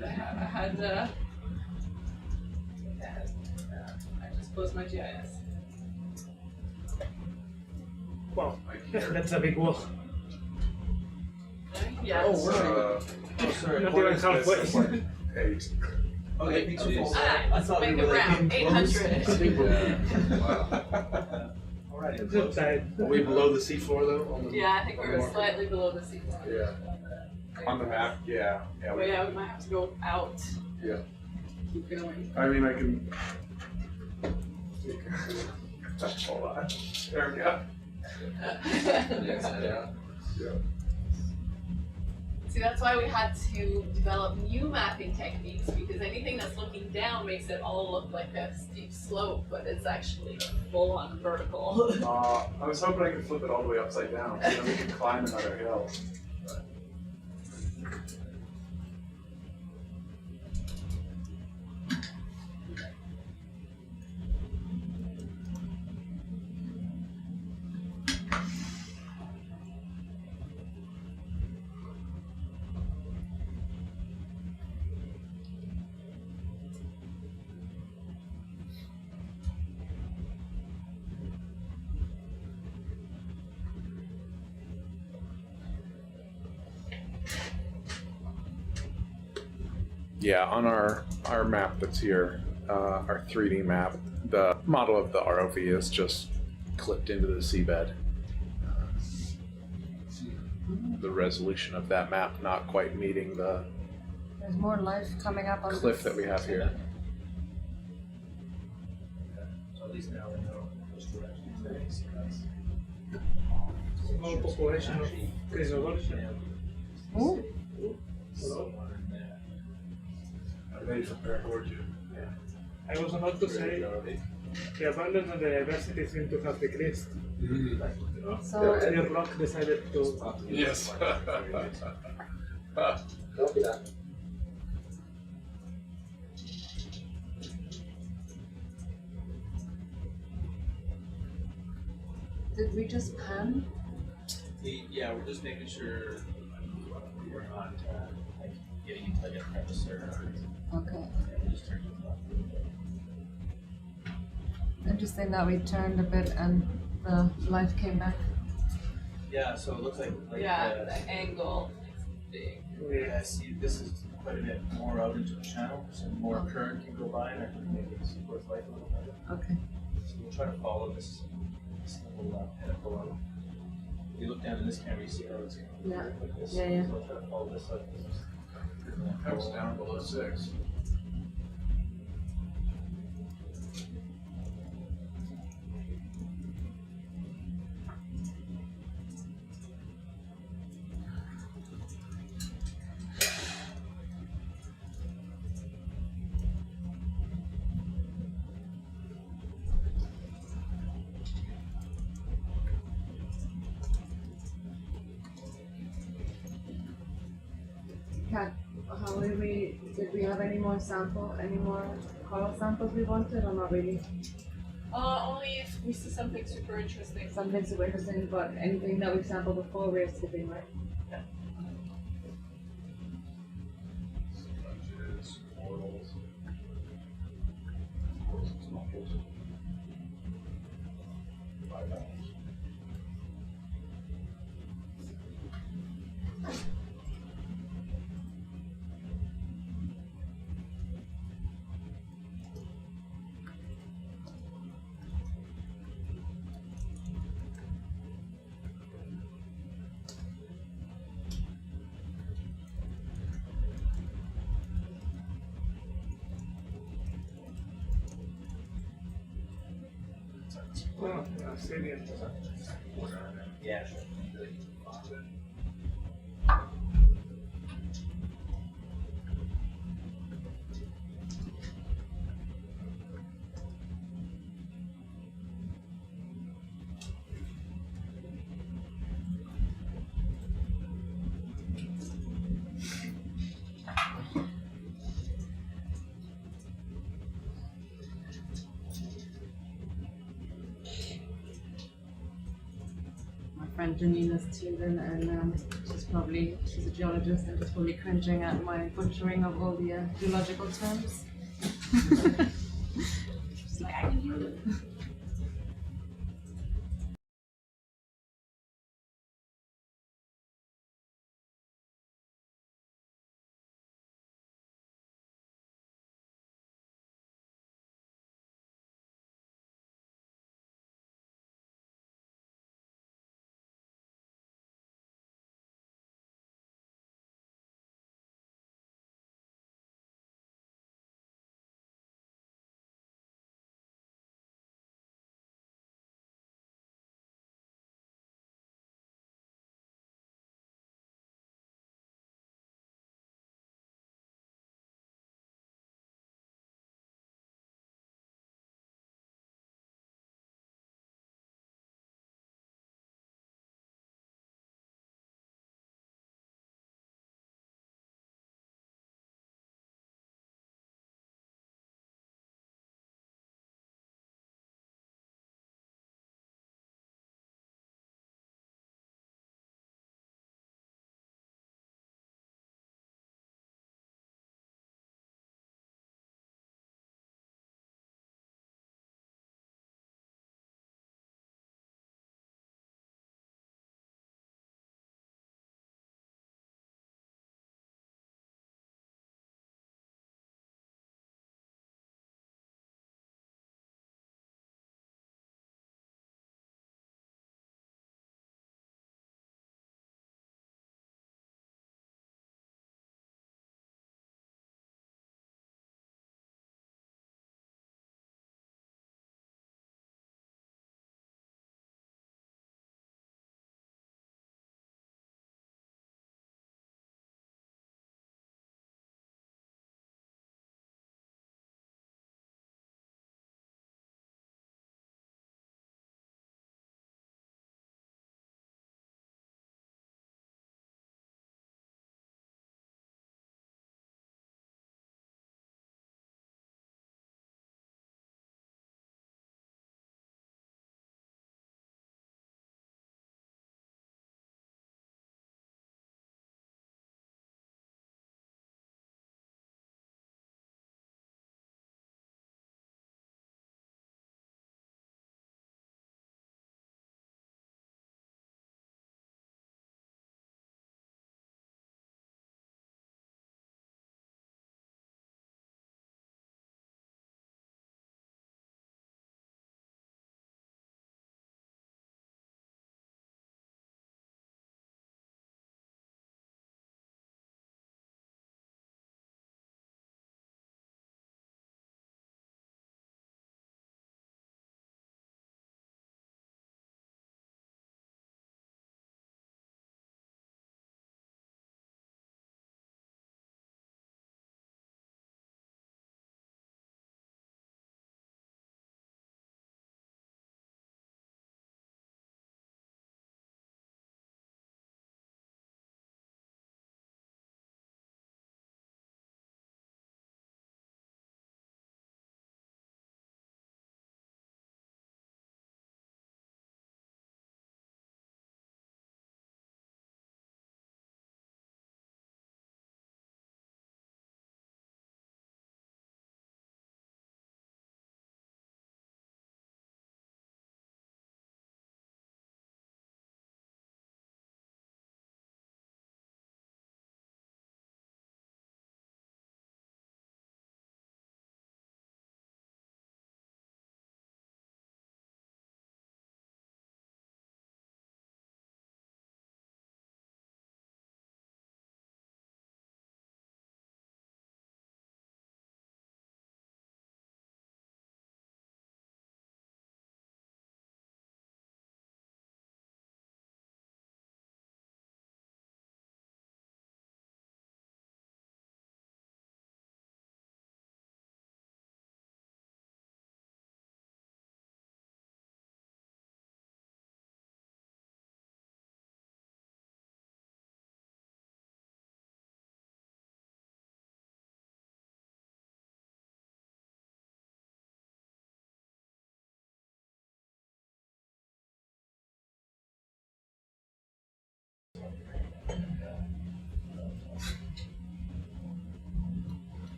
I had I just closed my GIS. Wow, that's a big wall. Yeah. Oh, we're oh, sorry. Not even halfway. 8. Oh, 8 meters. I thought we make were it like round, getting close. 800. Wow. All right. Good side. Are we below the seafloor though? On the, Yeah, I think we were slightly below the seafloor. Yeah. On the map, yeah. Yeah. But yeah, we might have to go out. Yeah. Keep going. I mean, I can. Hold on. There we go. Yeah. See, that's why we had to develop new mapping techniques, because anything that's looking down makes it all look like a steep slope, but it's actually full on vertical. I was hoping I could flip it all the way upside down, so then we could climb another hill. Yeah, on our map that's here, our 3D map, the model of the ROV is just clipped into the seabed. The resolution of that map not quite meeting the There's more life coming up on cliff this. that we have here. So at least now we know which direction it's heading, so that's Small population of Cristóbal. Ooh. someone in there. Are they from Paraguay? I was about to say the abundance and the diversity seem to have decreased. So Your rock decided to. Yes. did we just pan? Yeah, we're just making sure we're not like getting into like a crevice or Okay. we just turned it off. Interesting that we turned a bit and the life came back. Yeah, so it looks like Yeah, the angle is big. yeah, see, this is quite a bit more out into the channel, so more current can go by, and I think maybe it's worth life a little better. Okay. So we'll try to follow this little head below. If you look down in this camera, you see how it's going Yeah. like this. Yeah, yeah. So we'll try to follow this like this. Comes down below 6. Kat, how did we have any more coral samples we wanted or not really? Only if we see something super interesting. Something super interesting, but anything that we sampled before we're skipping, right? Sponges, corals. Oh, Syrian. Yeah, sure. My friend Janina's tuned in and she's a geologist and she's probably cringing at my butchering of all the geological terms. She's like, I can hear it.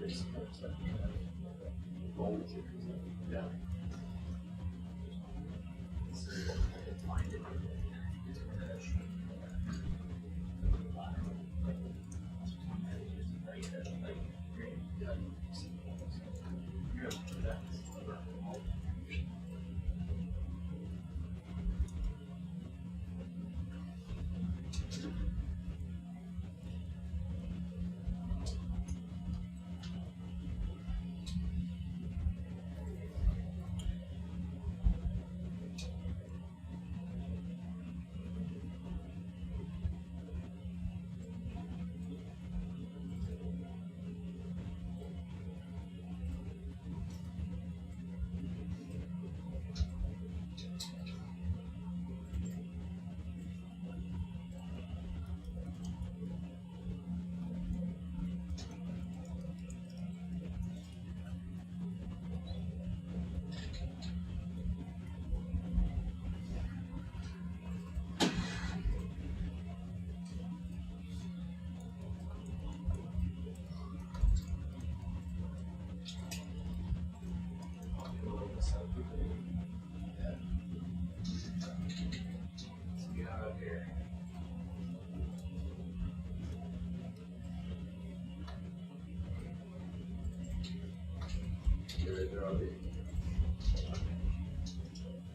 there's like kind of bold here. Yeah. So I can find it.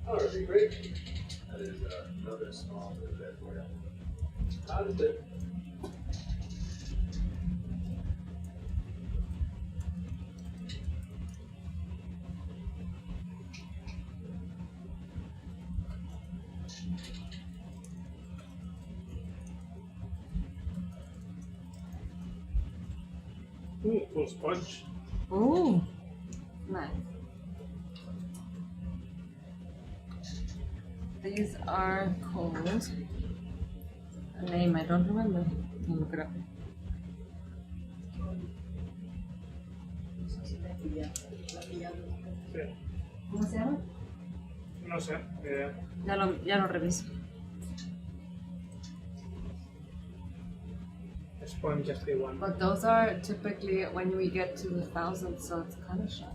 Oh, that'd be great. That is another small bit of it for you. How did it? Ooh, cool sponge. Oh, nice. These are called a name I don't remember. I'll look it up. ¿Cómo se llama? No sé, ni idea. Ya lo reviso. Sponge SB1. But those are typically when we get to 1,000, so it's kind of shy.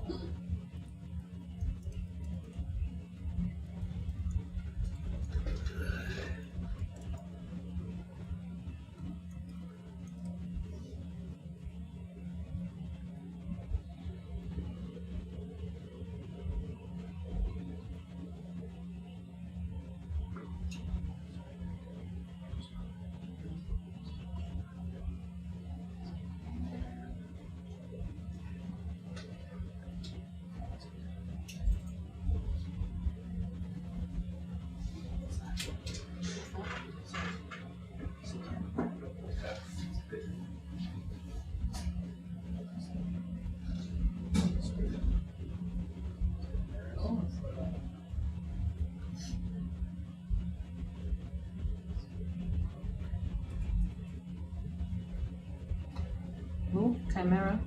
Oh, chimera.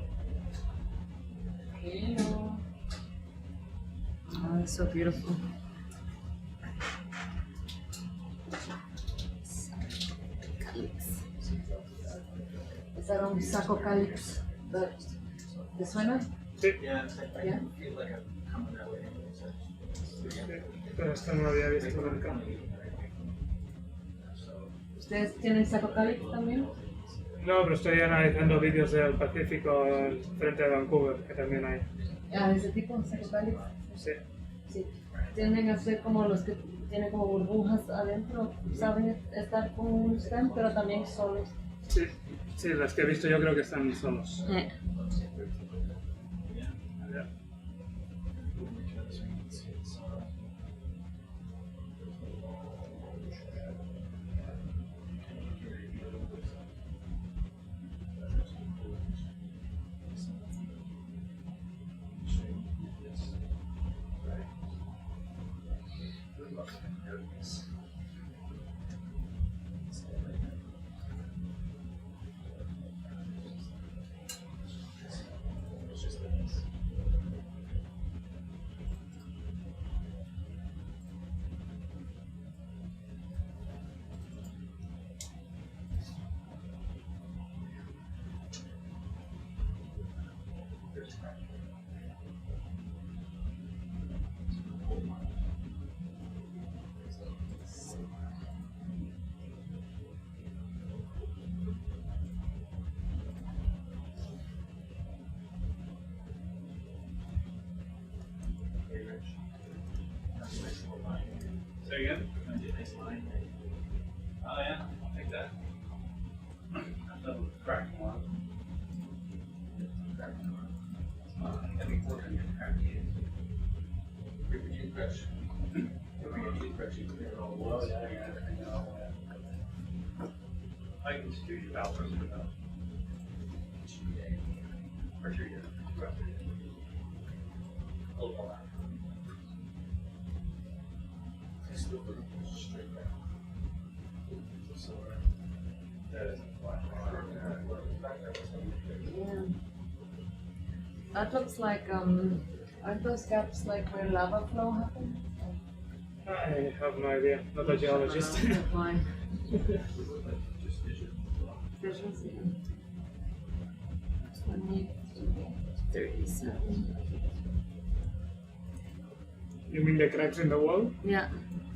Hello. Oh, it's so beautiful. Calyx. ¿Es un saco calyx? ¿Te suena? Sí. Yeah, I Yeah. feel like I'm coming that way. Pero esto no lo había visto nunca. ¿Ustedes tienen saco calyx también? No, pero estoy analizando vídeos del Pacífico frente a Vancouver, que también hay. Ah, ¿ese tipo de saco calyx? Sí. Sí. Tienden a ser como los que tienen como burbujas adentro, saben estar como un stem, pero también solos. Sí, sí, las que he visto yo creo que están solos. I can just do you hours without. For sure, yeah. A little more. Still pretty straight down. So, that isn't flat. Yeah. That looks like aren't those gaps like where lava flow happens? I have no idea. Not a geologist. Why? Visions, yeah. 37. You mean the cracks in the wall? Yeah.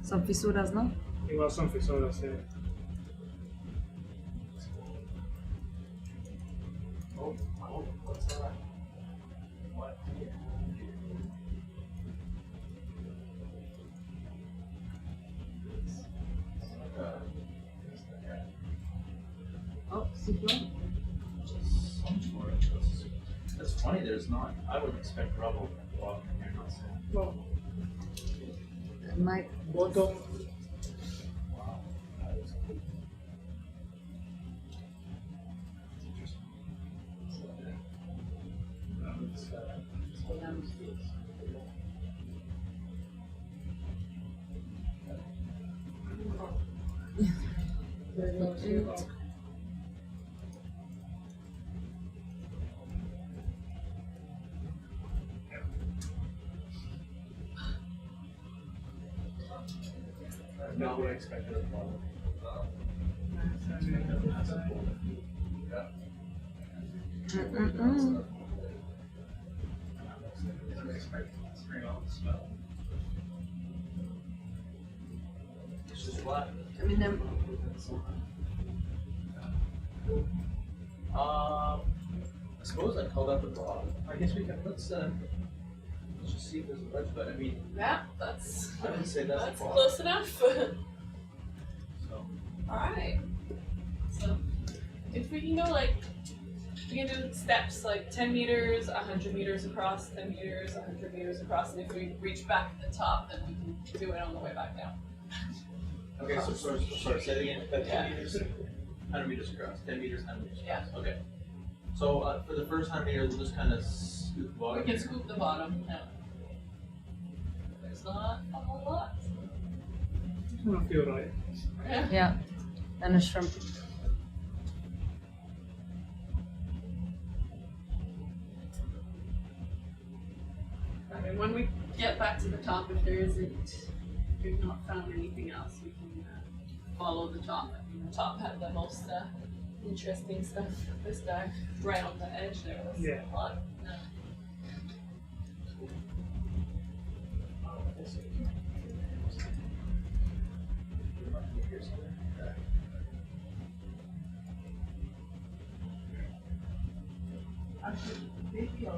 Some fisuras, no? Igual son fisuras, yeah. What's that? What? Oh, seafloor. That's funny, there's not, I wouldn't expect rubble at the bottom here, not sand. Well, It might. bottom. Wow. That is cool. That's interesting. Not what I expected at the bottom. It's just flat. I mean, I suppose I called up at the bottom. I guess we can, let's just see if there's a ledge, but I mean, Yeah, that's I didn't say that's that's the bottom. close enough. So, Alright. So if we can go like we can do steps like 10 meters, 100 meters across, 10 meters, 100 meters across, and if we reach back at the top, then we can do it on the way back down. okay, so sorry, say it again. 10 Yeah. meters, 100 meters across, 10 meters, 100 meters across. Yeah. Okay. So for the first 100 meters, we'll just kind of scoop the bottom. We can scoop the bottom. Yeah. There's not a whole lot. I don't feel right. Yeah. yeah. And a shrimp. I mean, when we get back to the top, if there isn't, if we've not found anything else, we can follow the top. I mean, the top had the most interesting stuff this time. Right on the edge there was Yeah. a lot.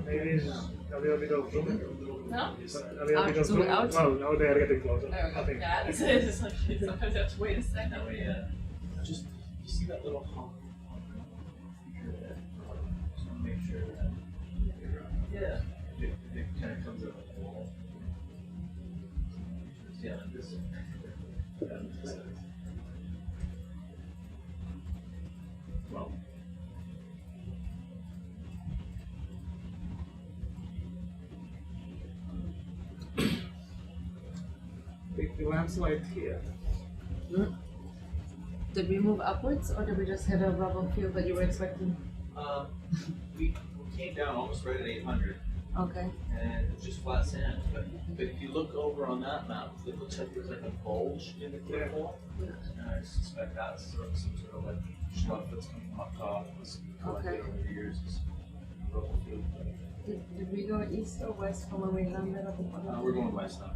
Maybe it's a little bit of zoom. No? A little bit of Zoom zoom. out? Well, now they are getting closer. There we I go. think. Yeah, it's like sometimes you have to wait a second. That way, just you see that little hump. Just want to make sure that yeah, if it kind of comes up with the wall. Yeah, like this. Yeah, this is- well. The landslide here. Did we move upwards or did we just hit a rubble field that you were expecting? We came down almost right at 800, Okay. and it's just flat sand. But if you look over on that map, it looks like there's like a bulge in the cliff wall. And I suspect that's sort of some sort of like shrub that's coming up top. Was collected Okay. over the years. As rubble field. Did we go east or west from where we landed at the bottom? We're going west now.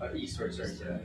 Okay. East, sorry. Yeah.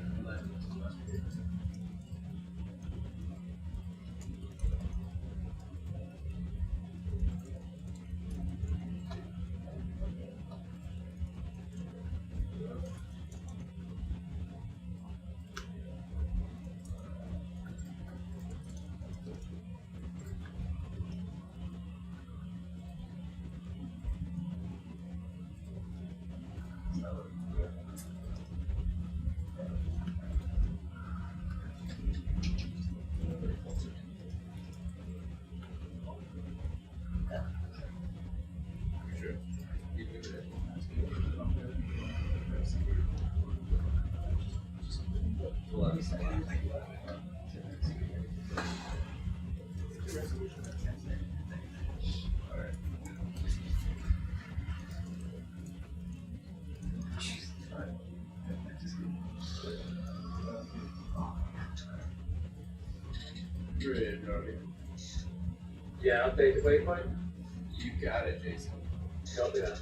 Yeah, update the waypoint. You got it, Jason. I'll do that.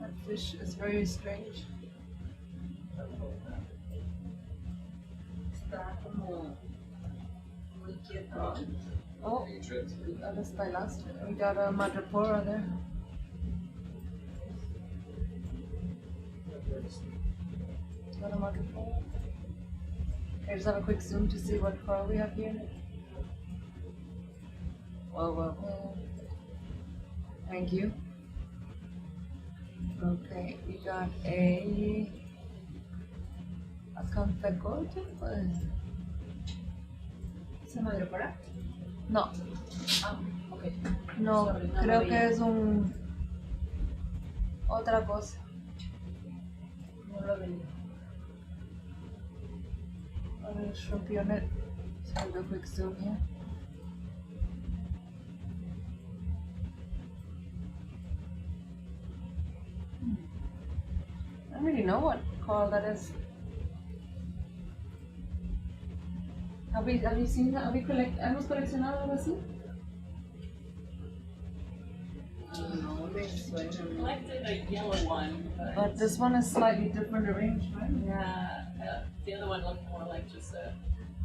That fish is very strange. Está como muy quieto. Oh, that is my last. We got a madrepora there. Got a madrepora. Okay, just have a quick zoom to see what coral we have here. Whoa. Thank you. Okay, we got a Cantagote. ¿Se madrepora? No, Ah, ok. no, Sorry, no creo lo que veía. es otra cosa. No lo veía. A ver, shrimp unit. So I'll do a quick zoom here. I don't really know what coral that is. Have you seen that? ¿Hemos coleccionado algo así? No me suena. Collected a yellow one, But this one is slightly different arranged, right? yeah, the other one looked more like just a.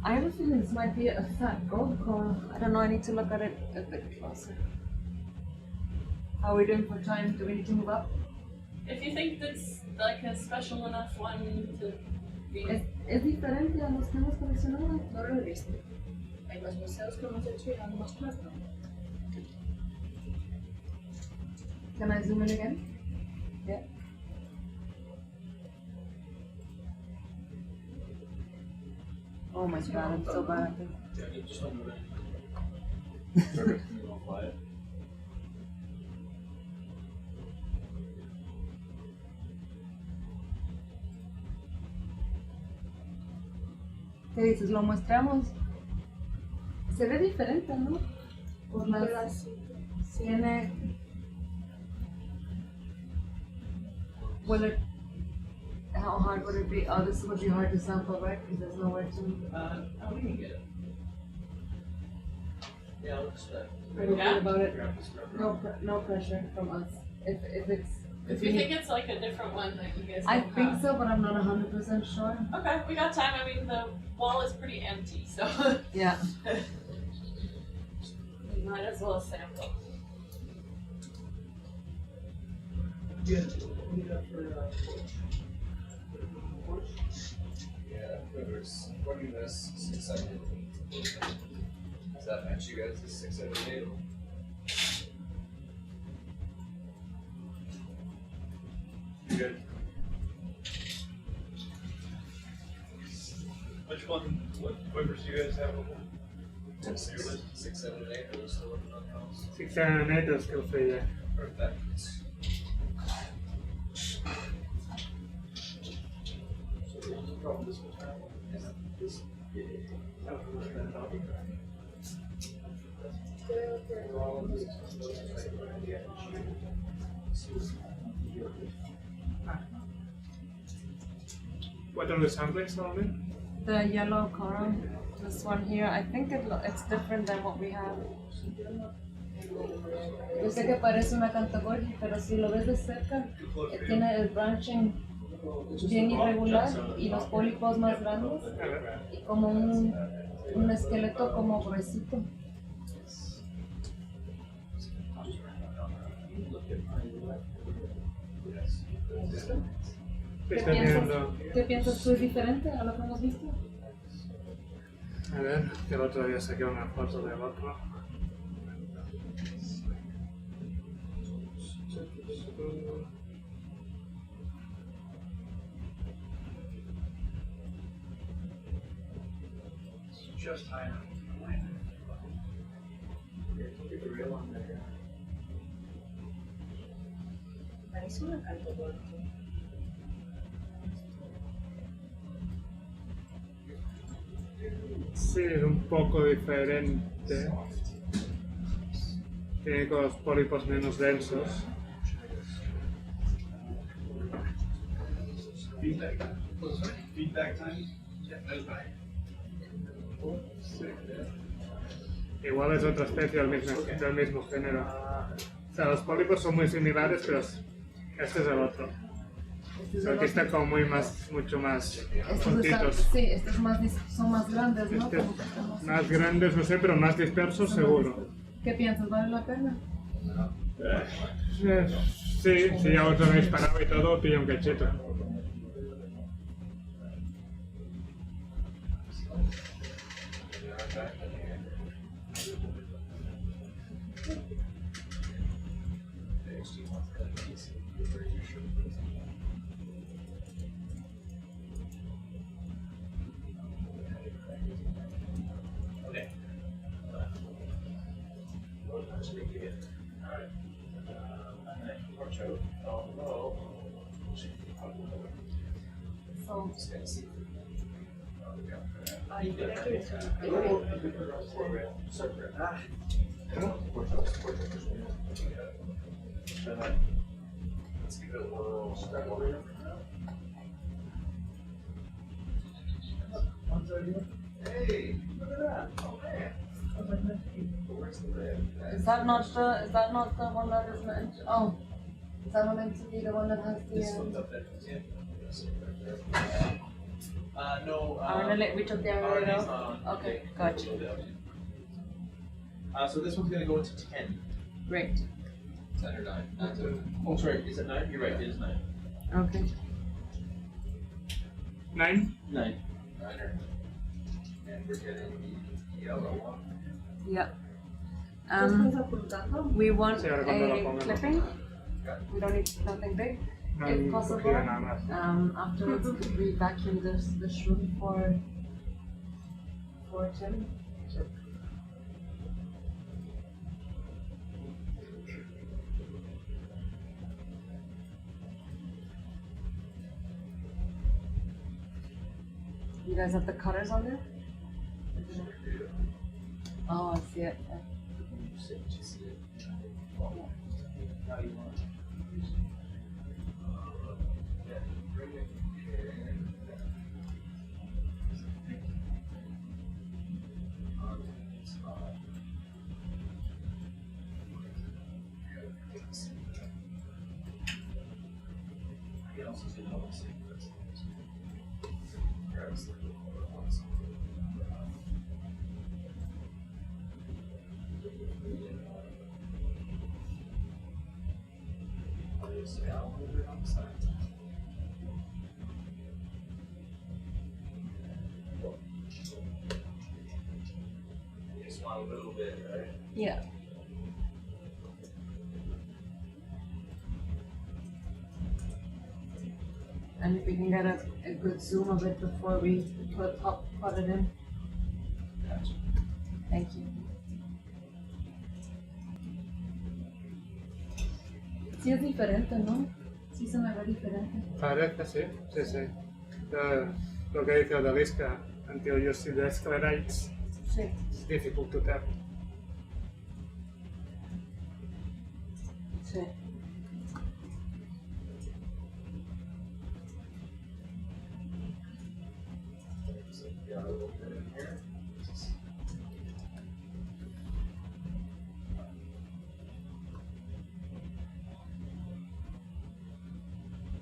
I have a feeling this might be a fat gold coral. I don't know, I need to look at it a bit closer. How are we doing for time? Do we need to move up? If you think that's like a special enough one to be. ¿Es diferente a los que hemos coleccionado? No lo he visto. En los museos que hemos hecho eran más claros, ¿no? Can I zoom in again? Yeah. Oh my god, I'm so bad at this. Yeah, you just don't move it. Everything is all quiet. ¿Qué dices? ¿Lo muestramos? Se ve diferente, ¿no? Por las... Pedacito. Tiene... Will it... How hard would it be? Oh, this would be hard to sample, right? Because there's nowhere to... We can get it. Yeah, I'll just, Are you good about it? No pressure from us. If it's... If you think it's like a different one that you guys I don't think have. so, but I'm not 100% sure. Okay, we got time. I mean, the wall is pretty empty, so Yeah. we might as well sample. Yeah, whoever's running this 6, 7, 8. Does that match you guys? 6, 7, 8. You good? Which one? What quivers do you guys have? What's your list? 6, 7, 8. Are we still working on those? 6, 7, and 8 are still free, yeah. Perfect. Problem this one. This. What are the samples, Darwin? The yellow coral, this one here, I think it's different than what we have. Yo sé que parece una cantagogy, pero si lo ves de cerca, tiene el branching bien irregular y los pólipos más grandes y como un esqueleto como gruesito. ¿Qué piensas tú es diferente a lo que hemos visto? A ver, que el otro día saqué una foto del otro. Just high enough. Keep it real on there. Parece una cantagote. Sí, es un poco diferente. Tiene con los pólipos menos densos. Feedback time. Igual es otra especie del mismo género. O sea, los pólipos son muy similares, pero este es el otro. O sea, aquí está como mucho más Estos juntitos. sí, estos son más grandes, ¿no? Este, Como que estamos- más grandes, no sé, pero más dispersos seguro. ¿Qué piensas? ¿Vale la pena? Sí, si ya os lo habéis parado y todo, pilla un cachito. Okay. So, Let's give it a little step over here. Hey, look at that. Oh man. Where's the red? is that not the one that is meant? Oh, is that not meant to be the one that has This the? one's up there. Yeah. No. We took the RNA's arrow. not on. Okay, gotcha. So this one's gonna go into 10. Great. 10 or 9. Oh, sorry. Is it 9? You're right. It is 9. Okay. 9? 9. 9 or. And we're getting the yellow one. Yeah. ¿Estás apuntando? We want Sí, ahora cuando lo a pongan. clipping. We don't need nothing big. No, If ni possible. cogida nada más. Afterwards, could we vacuum the shroom for Tim? You guys have the cutters on there? Oh, I see it. How you want. Just want a little bit, right? Yeah. And if we can get a good zoom of it before we put it in. Gotcha. Thank you. Sí es diferente, ¿no? Sí se me ve diferente. Parece, sí, sí, sí. Lo que dice Odalisca, until you see the sclerites, Sí. it's difficult to tell. Sí. Got a little bit in here.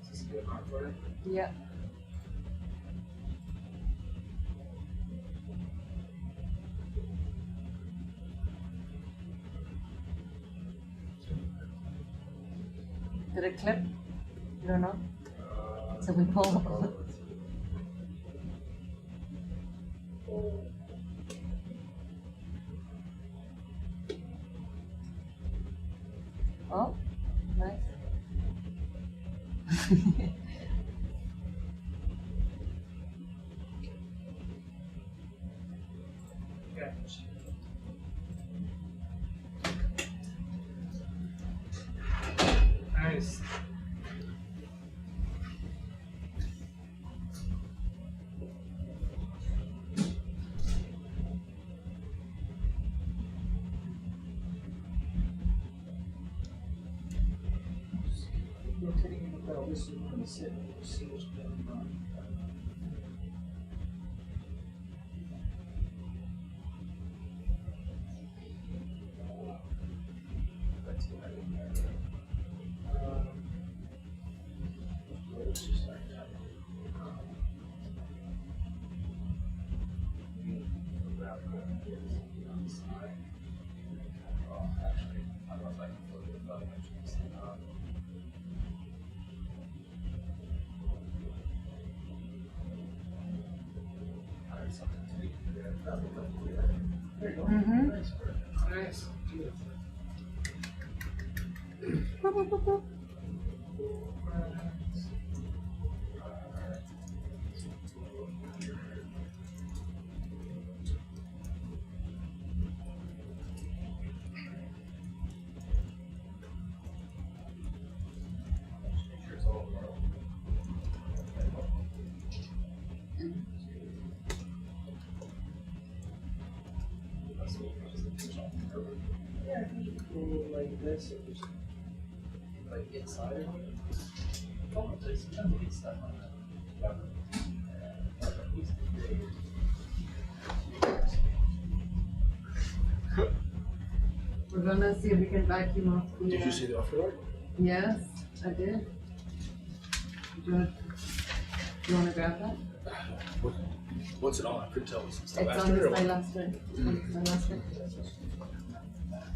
Is this a good mark for it? Yeah. Did it clip? You don't know? So we pull. Oh, nice. Yeah. Nice. Well, this is going to sit. We'll see what's going on. Let's just start that. Actually, I don't know if I can float it, but something to be there. There you go. Mm-hmm. Nice. Yeah, like this, or just like inside of it. Oh, there's sometimes you get stuff on that. We're gonna see if we can vacuum off the. Did you see the offroad? Yes, I did. Do you want to grab that? What's it on? I couldn't tell. It's It's on the stylaster.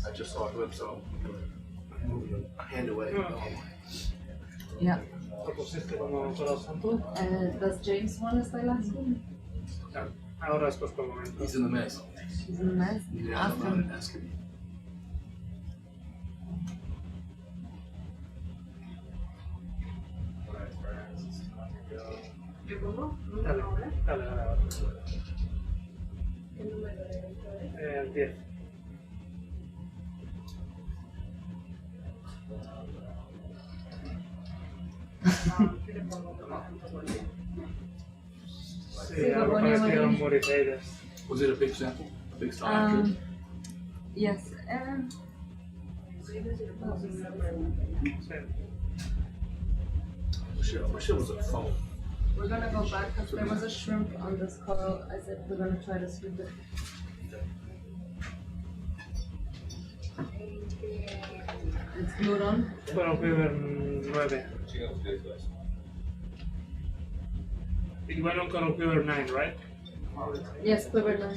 I just saw a glimpse of it. Moving a hand away. Yeah. ¿Propusiste como Coral Santo? Does James want a stylaster? Ahora es por momento. He's in the mess. He's in the mess? Yeah, Ask I'm him. asking him. Dale, dale, dale. ¿Qué número de 10. Sí, algo parecido a Morireiras. Was it a big sample? A big style? Yes. Wish it was a phone. We're gonna go back because there was a shrimp on this coral. I said we're gonna try to sweep it. It's glued on. Fueron Quiver 9. It went on Coral Quiver 9, right? Yes, quiver 9.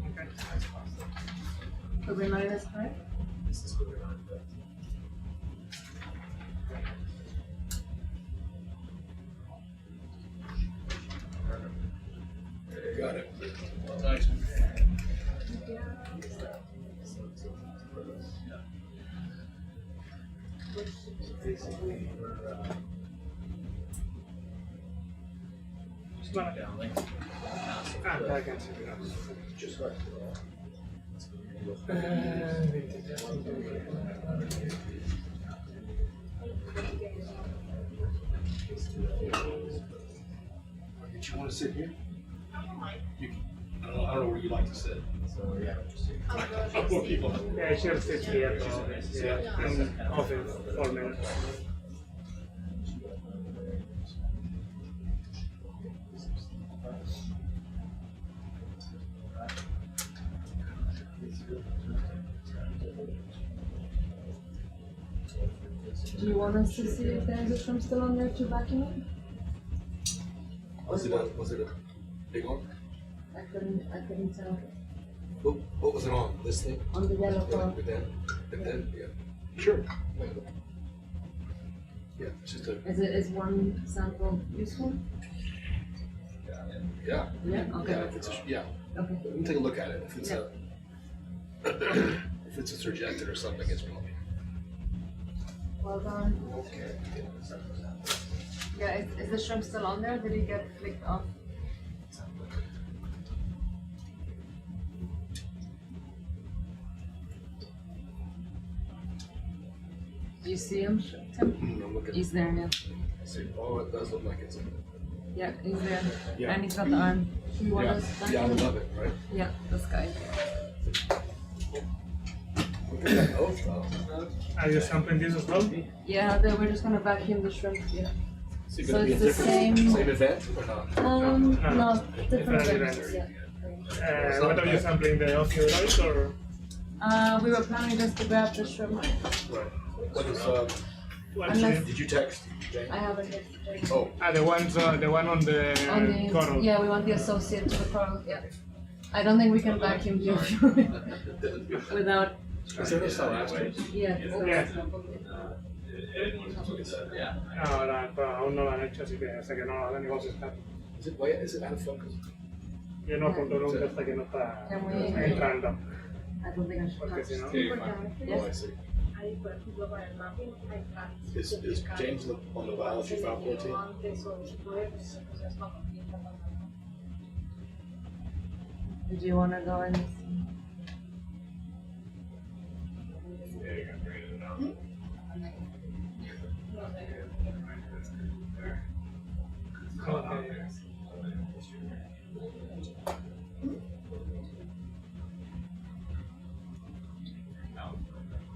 Okay. Quiver 9 is correct. This is what we're on. Got it. Nice. Basically, we're Just gonna down like I can see it. just right. Did you want to sit here? You can, I don't know where you like to sit. So yeah, just More people. Yeah, she'll sit here. Yeah, I'm off in 4 minutes. Do you want us to see if there's a shrimp still on there to vacuum it? Was it a big one? I couldn't tell. What was it on? This thing? On the yellow coral. And then, yeah. Sure. Yeah, it's just a. Is one sample useful? Yeah. Yeah. Okay. Yeah, if it's a, yeah. Okay. We can take a look at it. If it's a. If it's a surjected or something, it's probably. Well done. Okay. Yeah, is the shrimp still on there? Did he get flicked off? Do you see him, Tim? I'm looking. He's there now. Oh, it does look like it's in. Yeah, he's there. Yeah. And he's got the arm. You want us Yeah, I would love it, right? Yeah, this guy. Are you sampling this as well? Yeah, we're just gonna vacuum the shrimp. Yeah. Is it So going to be a it's the different same. same event or not? No, different Different events. events. Yeah. What are you sampling, the oceanographic or? We were planning just to grab the shrimp. Right. What is, Unless did you text Jane? I haven't yet. Oh, The one on the coral. Yeah, we want the associate to the coral. Yeah. I don't think we can vacuum the ocean without. is there no South African? Yeah. Ahora, pero aún no lo han hecho, así que hasta que no lo hagan igual se está. Is it, why is it out of focus? Yo no apunto nunca hasta que no está Can we- entrando. I don't think I should. Porque si no. Oh, I see. Ahí, por ejemplo, para el mapping hay planes. Is James on the biology faculty team? Antes o después, o sea, es más complicado. Do you want to go and?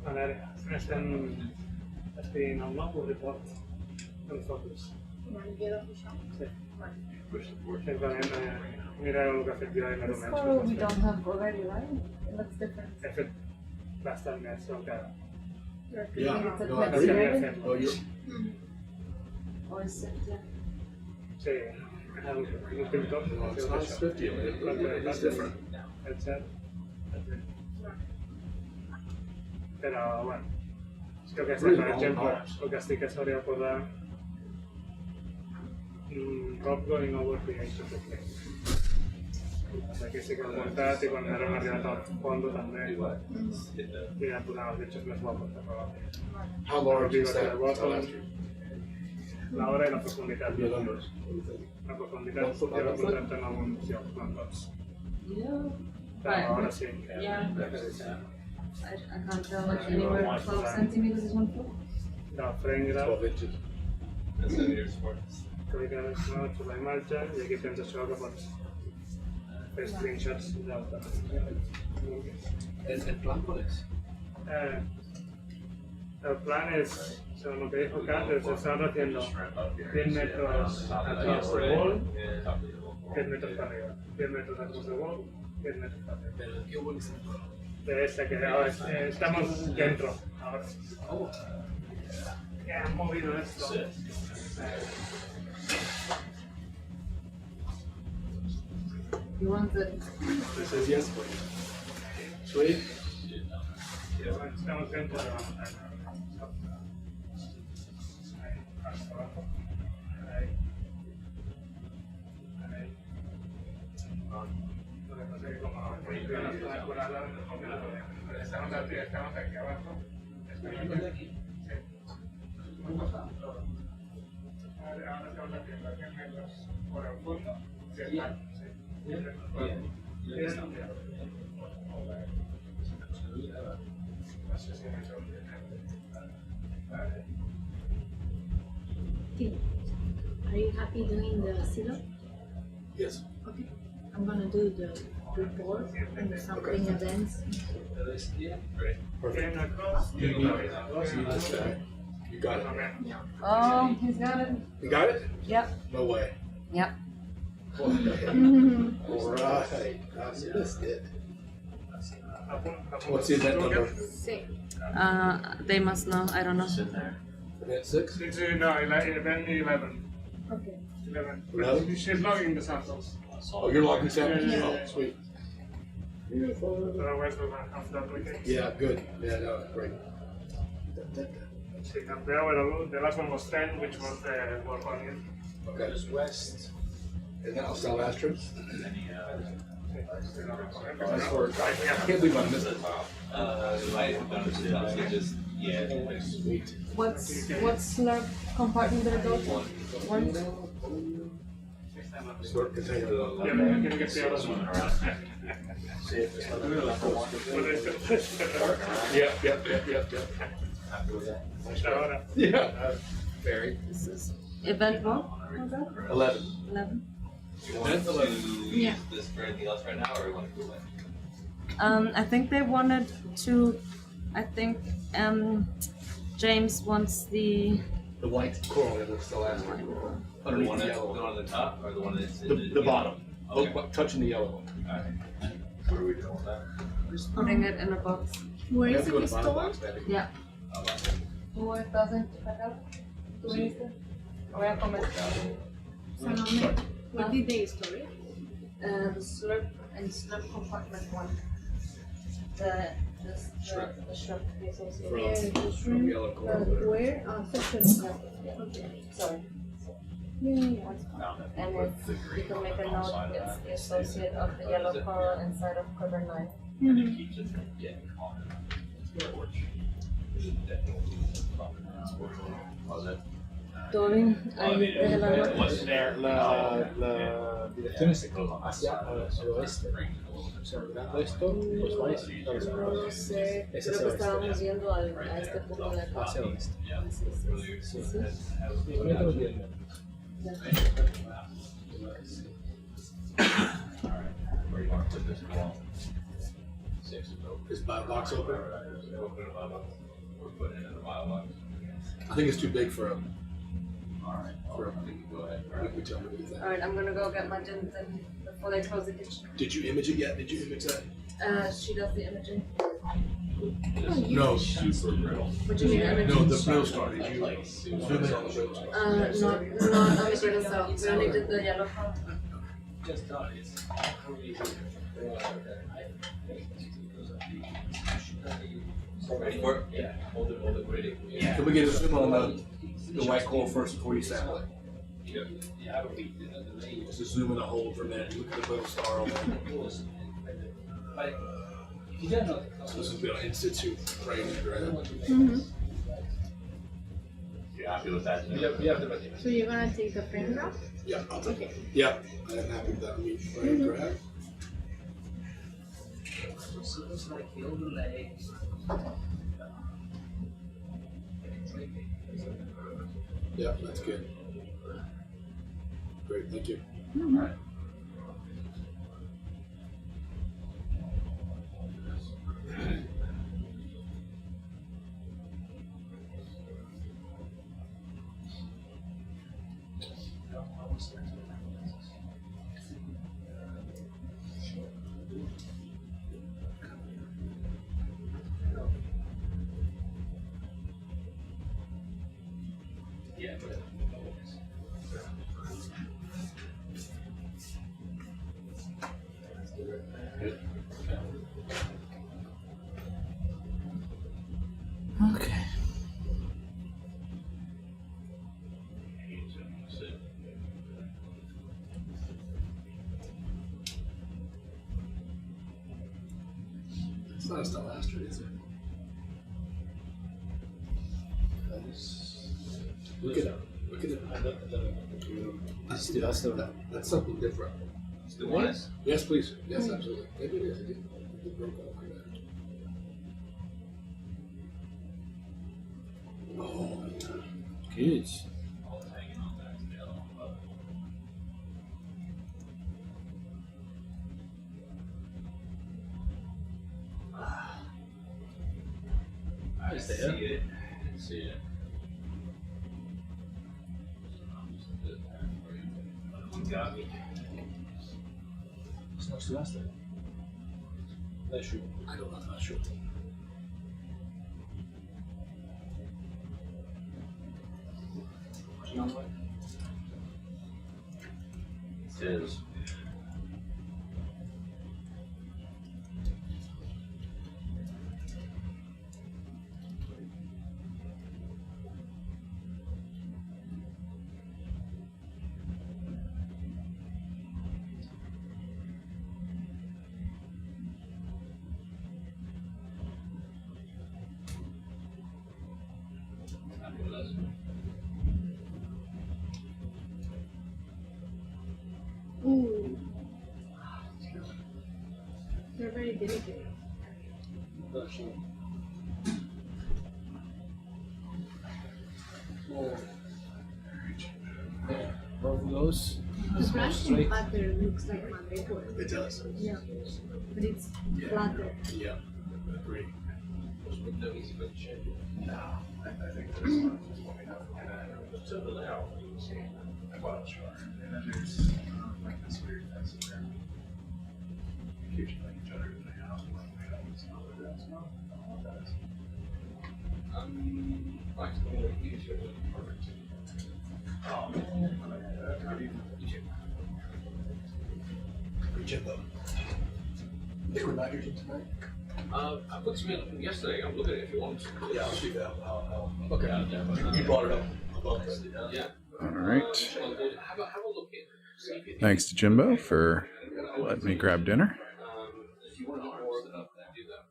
A ver, estem al nou report en focus. Sí. Simplement mira el que ha fet Joan més o This menys. coral we don't have already, right? It looks different. He fet bastant més del que... Yeah, It's a no, I pet agree. series. Oh, you, Or is it? Yeah. Sí, l'últim tot. no, it's not 50, I mean, it's different. Etcètera. Però, bueno, jo que sé, per exemple, el que sí que s'hauria de posar Rob going over the edge of the plane. Aquí sí que ho he muntat i quan hem arribat al fons també i ja posant els bitxos més guapos però How large is that? l'hora i la profunditat. Your numbers. La profunditat ja la presenten alguns llocs, no tots. Yeah. Però ara sí. Yeah. I can't tell, like anywhere 12 centimeters is 1 foot. Del frame graph, 12 inches. cliques no, la imatge i aquí tens això que pots fer screenshots d'alta. ¿El plan cuál es? El plan es, según lo que dijo Kat, es estar haciendo 100 metros atrás del wall, 10 metros para arriba, 10 metros atrás del wall, 10 metros para arriba. ¿Pero qué wall es el plan? De ese que ahora estamos dentro ahora. Ya han movido esto. You want the. It says yes, please. Sweet. Estamos dentro de la montaña. Ahí, hasta abajo. Ahí. Ahí. Lo que pasa es que como funciona toda la curada, estamos aquí abajo. Esperando aquí. Sí. Ahora estamos haciendo 100 metros por el fondo. Sí. Are you happy doing the silo? Yes. Okay. I'm gonna do the report and the sampling events. Perfect. You got it. Oh, he's got it. You got it? Yep. No way. Yep. All right. That's it. What's the event number? They must know. I don't know. Event 6? No, event 11. Okay. 11. 11? She's logging the samples. Oh, you're logging samples? Yeah. Oh, sweet. Otherwise, we'll have to duplicate. Yeah, good. Yeah, no, great. Sí, campeón, the last one was 10, which was the work on it. Okay. Just west. And now Salvastro? I can't believe I missed it. Sweet. What's slurp compartment did it go to? One. Slurp container. Yeah, you can get the other one. Yep. Yeah. Very. This is event one. How's that? 11. 11. Event 11. Yeah. This for anything else right now, or we want to do it? I think they wanted to I think James wants the white coral, that's the last one. The Underneath one the at, yellow. the one on the top, or the one that's in The bottom. Okay. Oh, touching the yellow. Alright. What are we doing with that? Just putting it in a box. Where You is have to go it to the bottom stored? box, baby. Yeah. Oh, ¿Tú estás en Chicago? ¿Tú viniste? Voy a comer. Where did they store it? The slurp and slurp compartment one. The shrimp. The associated. From yellow coral. Where? Section. Okay. Sorry. Yeah. And you can make a note, it's the associate of the yellow coral inside of cover 9. And it keeps it from getting caught. Tony, ahí desde la noche. La dirección es hacia el oeste. O sea, mirando esto, pues vais. No lo sé, Es creo hacia que estábamos yendo a este punto de la Hacia casa. el oeste. Sí, sí. Y con esto lo entiendo. Where do you want to put this wall? 6 is open. Is bio box open? Open a box. We're putting it in a bio box. I think it's too big for a. Alright. Go ahead. We tell me what you think. Alright, I'm gonna go get my gin then before they close the kitchen. Did you image it yet? Did you image that? She does the imaging. No. Super brittle. What do you mean imaging? No, the brittle star. Did you zoom in on the brittle star? Not on the brittle cell. We only did the yellow coral. Just done. It's ready for it? Yeah. Hold it ready. Yeah. Can we get a zoom on the white coral first before you sample it? Yeah. Just zoom in a hold for a minute. Look at the brittle star on there. So this is the in situ training, right? You happy with that? So you're gonna take the frame now? Yeah, I'll take it. Yeah, I am happy with that. I mean, right, grab. Yeah, that's good. Great, thank you. Yeah. Okay. It's not a stylaster, is it? Look at it. Look at it. That's something different. Still want it? Yes, please. Yes, absolutely. Maybe it is. It broke off. Oh, Good. I see it. I see it. You got me. Es una stylaster. That's true. I don't know. I'm not sure. It is. Ooh. They're very delicate. Both of those. The branching pattern looks like mandragora. It does. Yeah. But it's flatter. Yeah. Great. with no easy way to change it. No, I think there's one what we have. And then So the layout, well, sure. And then there's like this weird thing there. Occasionally each other in the house, one way out, it's not what that's not. I don't know what that is. like the way you use your perfect. Oh, Jimbo. Liquid nitrogen tonight? I put some in yesterday. I'm looking at it if you want to. Yeah, I'll see that. I'll look at it. You brought it up. Yeah. All right. Have a look in. See if you Thanks to Jimbo for letting me grab dinner. if you want to know more, then do that.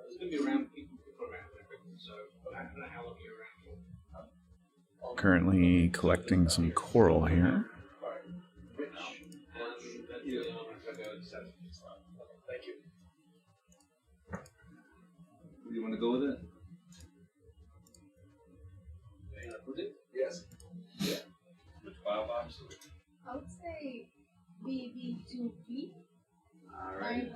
It's going to be around people around everything, so I don't know how long you're around. Currently collecting some coral here. Thank you. Do you want to go with it? Yes. Yeah. Which file box? I would say BB2P. Alright.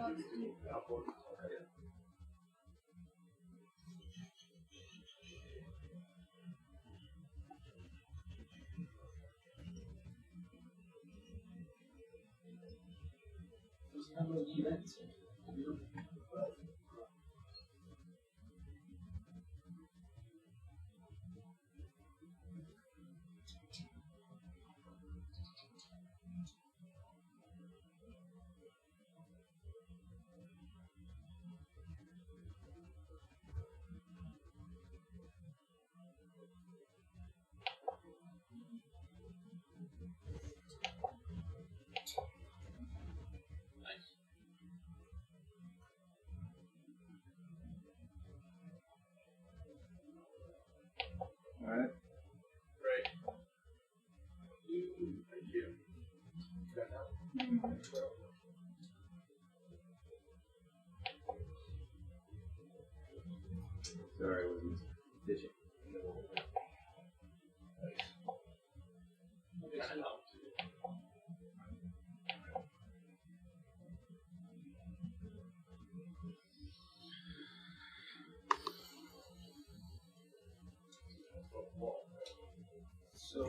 Alright. Great. Thank you. Sorry, I wasn't fishing. So,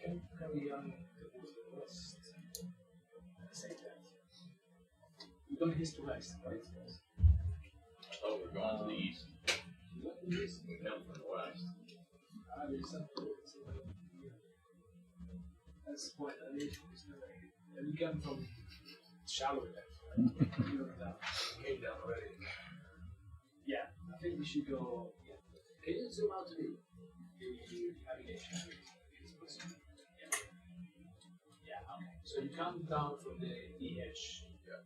can we towards the west at the same time? We're going east to west, right? Oh, we're going to the east. East. We come from the west. There's something. That's quite unusual. And we come from shallower depth, right? Came down already. Yeah, I think we should go. Yeah. Can you zoom out to the navigation? Yeah, okay. So you come down from the edge. Yeah.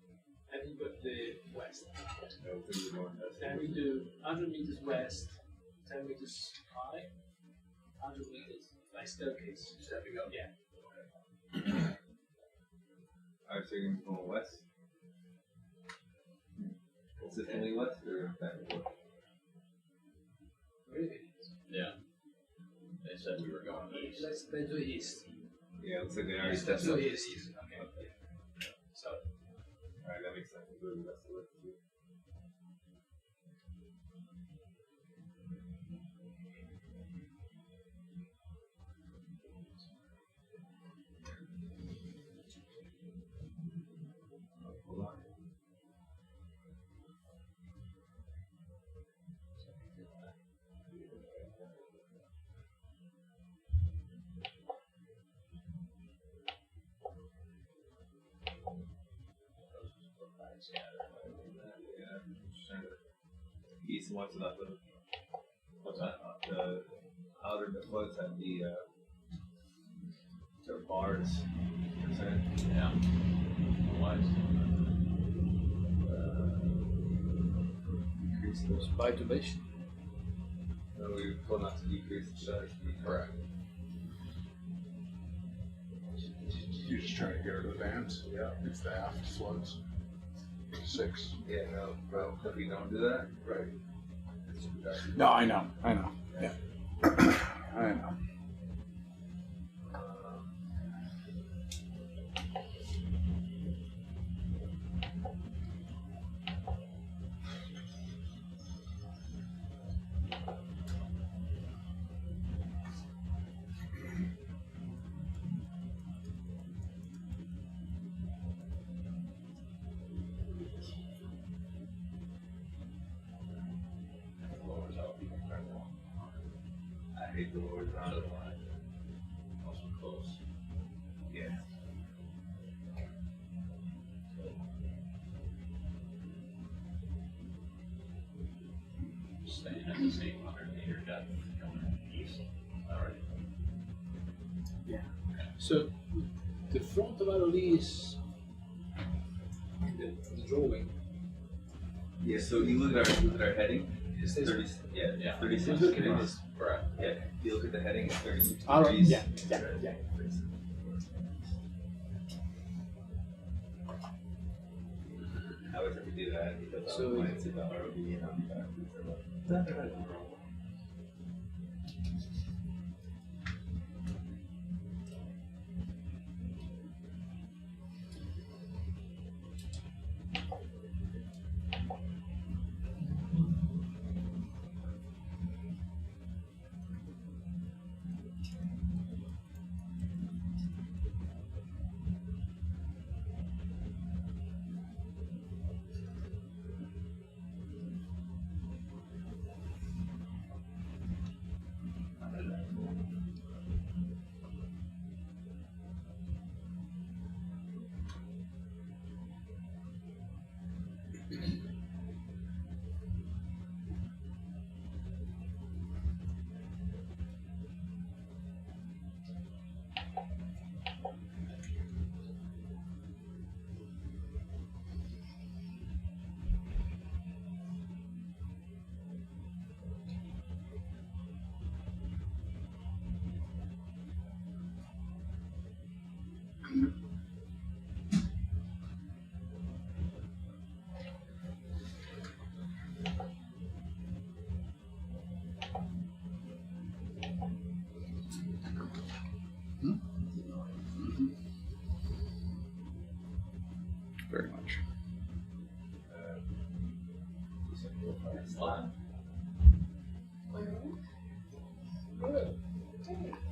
And you go to the west. Then we do 100 meters west, 10 meters high, 100 meters, like staircase. Stepping up. Yeah. Alright, so you're going west? Consistently west or back and forth? Really? Yeah. They said we were going east. Let's do east. Yeah, looks like they already Let's stepped do up. east. Okay. So. Alright, that makes sense. We'll go west of it. East and west of that little. What's that? The outer that floats at the bars. Yeah. West. Increase those by duration. No, we pull not to decrease the size. Correct. You're just trying to get her to the bands? Yeah. It's the aft floats. 6. Yeah, no, bro. If we don't do that, Right. it's No, I know. Yeah. I know. hate the word not Also close. Yeah. Staying at the same 100-meter depth going east. Alright. So the front of our is the drawing. Yeah, so you look at our heading, it's 30, Yeah. 36 Look at degrees. this. Correct. Yeah, you look at the heading, it's 36 All right, degrees. yeah. I always have to do that because So when it's in the ROV and I'm back. Very much.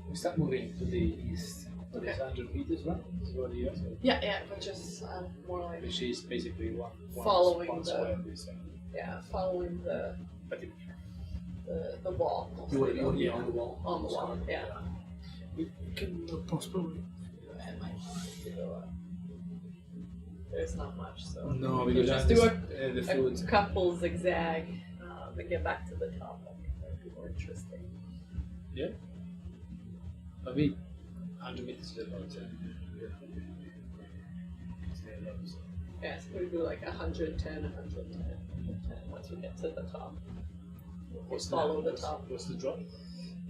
We start moving to the east. But it's 100 meters, right? Is what you asked. Yeah, but just more like Which is basically one following one the square, basically. following But it, the wall. you want to be on the wall. On the wall, yeah. We can possibly. There's not much, so No, we because can just do the food. a couple zigzag and get back to the top. I think that would be more interesting. Yeah. I mean, 100 meters is about Yeah, so we do like 110, 110, 110 once we get to the top. What's follow the the top. What's the drop?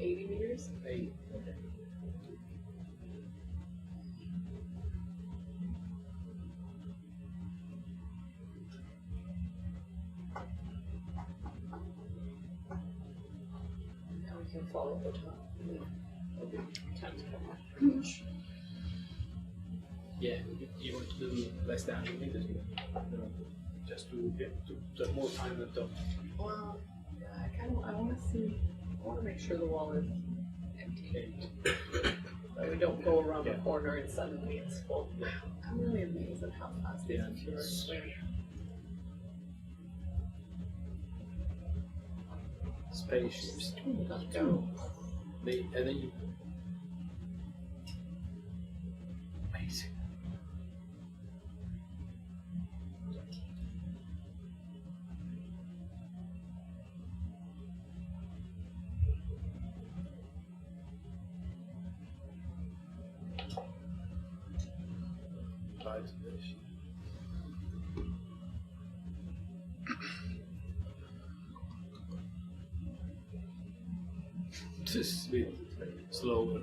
80 meters? 80. Okay. Now we can follow the top. Okay. Time to come back. Yeah, you want to do less than 100 meters, just to get to have more time at the top. Well, I want to see. I want to make sure the wall is empty. So we don't go around the corner and suddenly it's full. I'm really amazed at how fast these computers swim. Spaceships. Let's go. And then you. Amazing. Just a bit slower.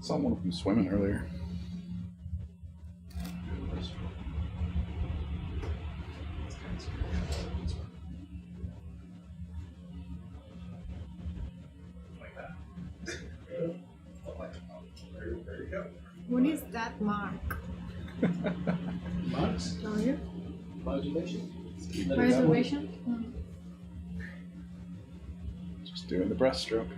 Saw one of them swimming earlier. What is that mark? Marks? Oh, yeah. Reservation? Reservation? Just doing the breaststroke.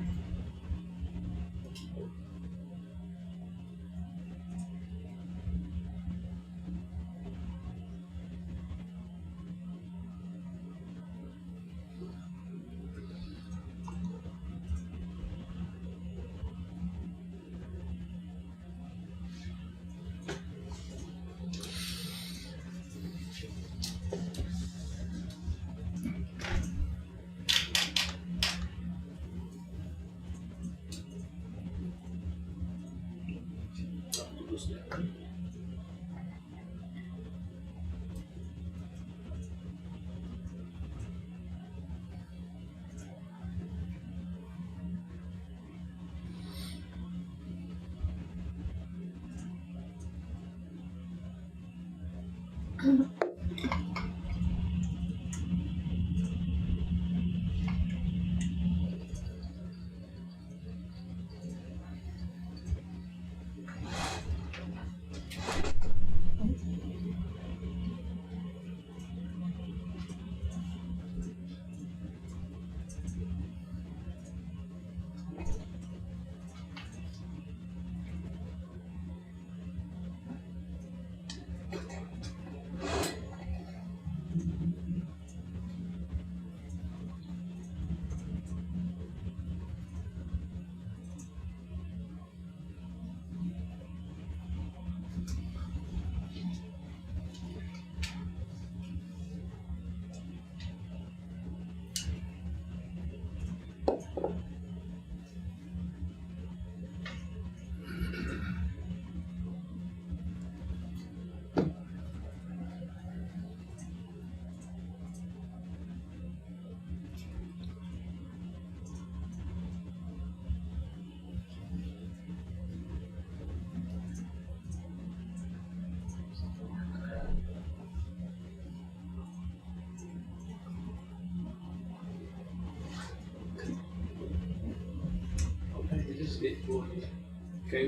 Okay,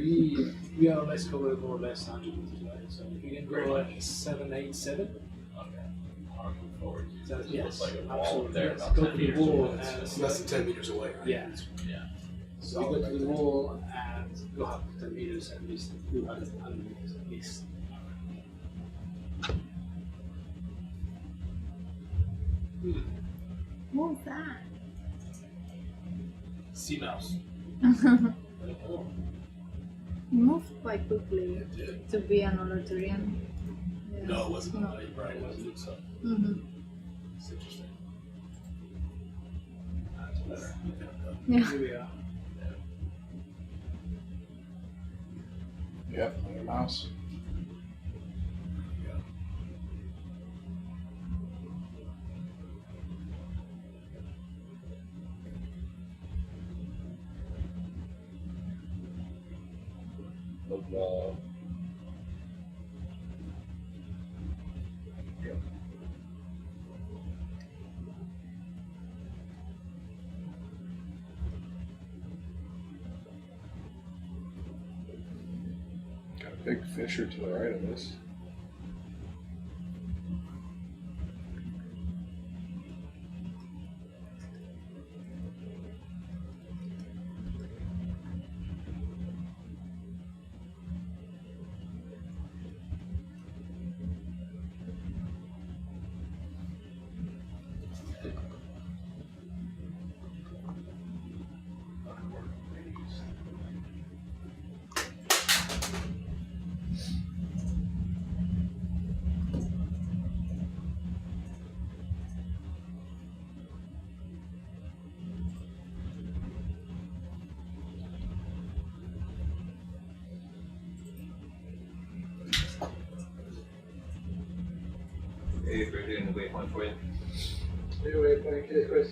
we are less covered more or less 100 meters, right? So we can go at 787. Forward. Yes, like a wall absolutely. there, Yes. about Go 10 to the meters wall away. and It's less than 10 meters away, right? Yeah. Yeah. So we go to the wall and go up 10 meters at least, 200 meters at least. What was that? Sea mouse. He moved quite quickly to be an Olotarian. Yeah. No, it wasn't. No. You probably wasn't. So Mm-hmm. it's interesting. That's better. Yeah. Here we are. Yep, another mouse. Got a big fissure to the right of this. Hey, we're doing the waypoint for you. Anyway, thank you, Chris.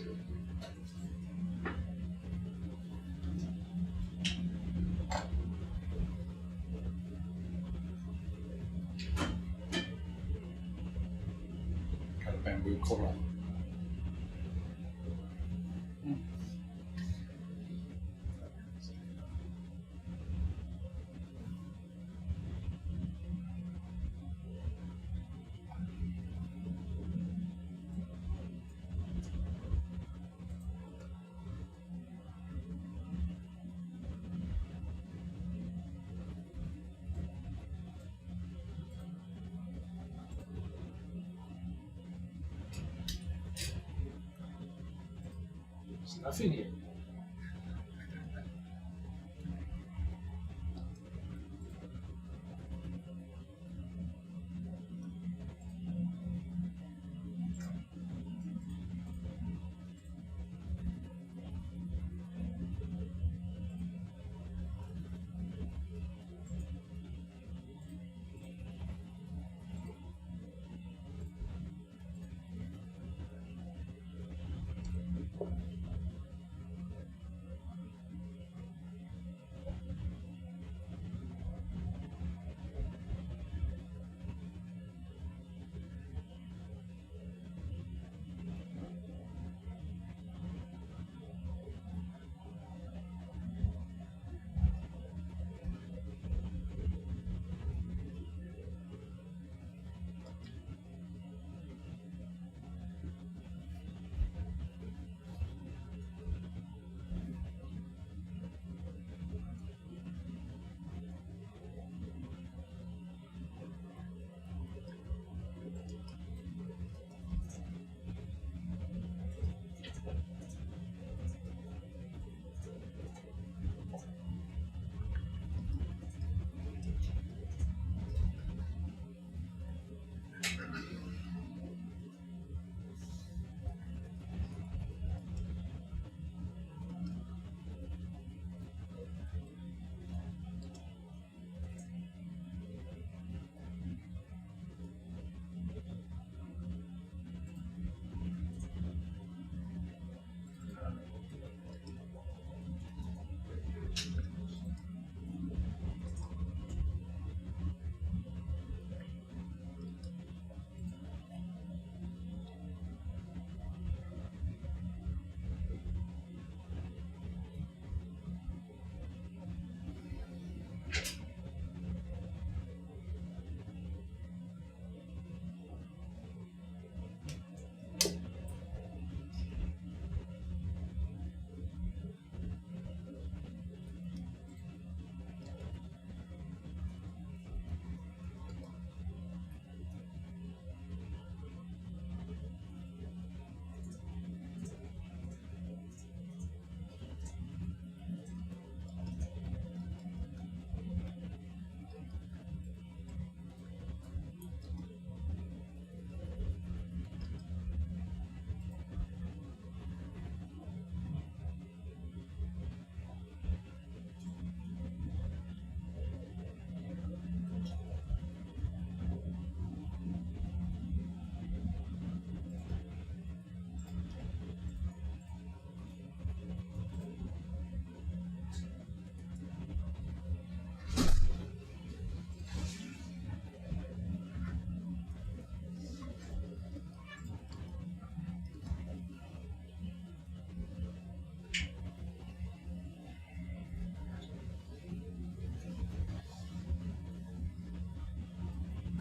Got a bamboo coral. There's nothing here.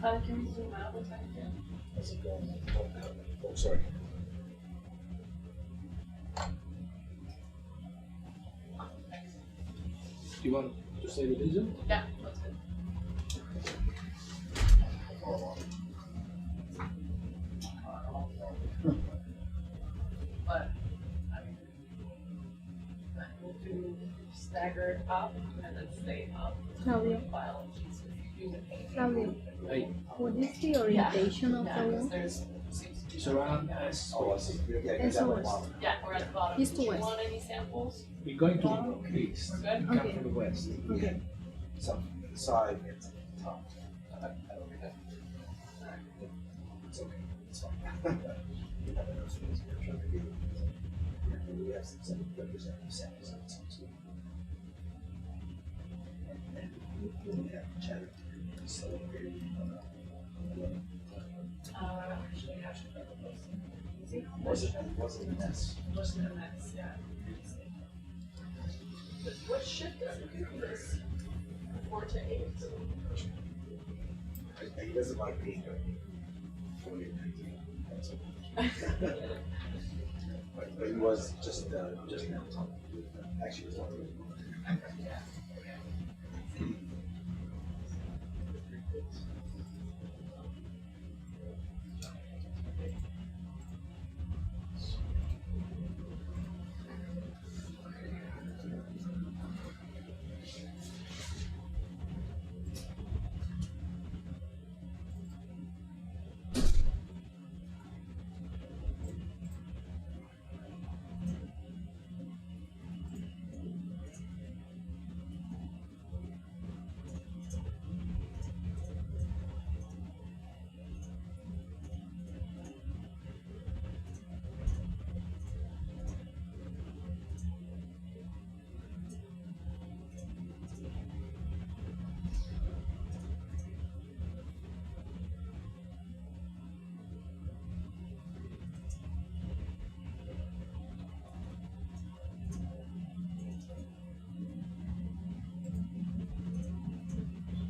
Can you zoom out a second? How's it going? Oh, sorry. Do you want to say the reason? Yeah, that's good. But I mean, we'll do staggered up and then stay up. Claudia. Biology, so if you do the painting. Claudia, Hey. what is the orientation of Yeah, the because wall? there's seems to be It's around Oh, I see. Yeah, And so what? Yeah, we're at the bottom. East to Do you west. want any samples? We're going to Bottom? the east. We're good? We come Okay. from the west. Okay. So the side, it's at the top. I don't know. It's okay. It's fine. You have enough space. We're trying to give you. Yeah, we have some representative samples on some too. And we have chatted. So Actually, I should put those in. wasn't a mess. Wasn't a mess, yeah. But what shift does it do this? 4 to 8. He doesn't like being 40 or 19. That's okay. But he was just now talking. Actually, he was talking.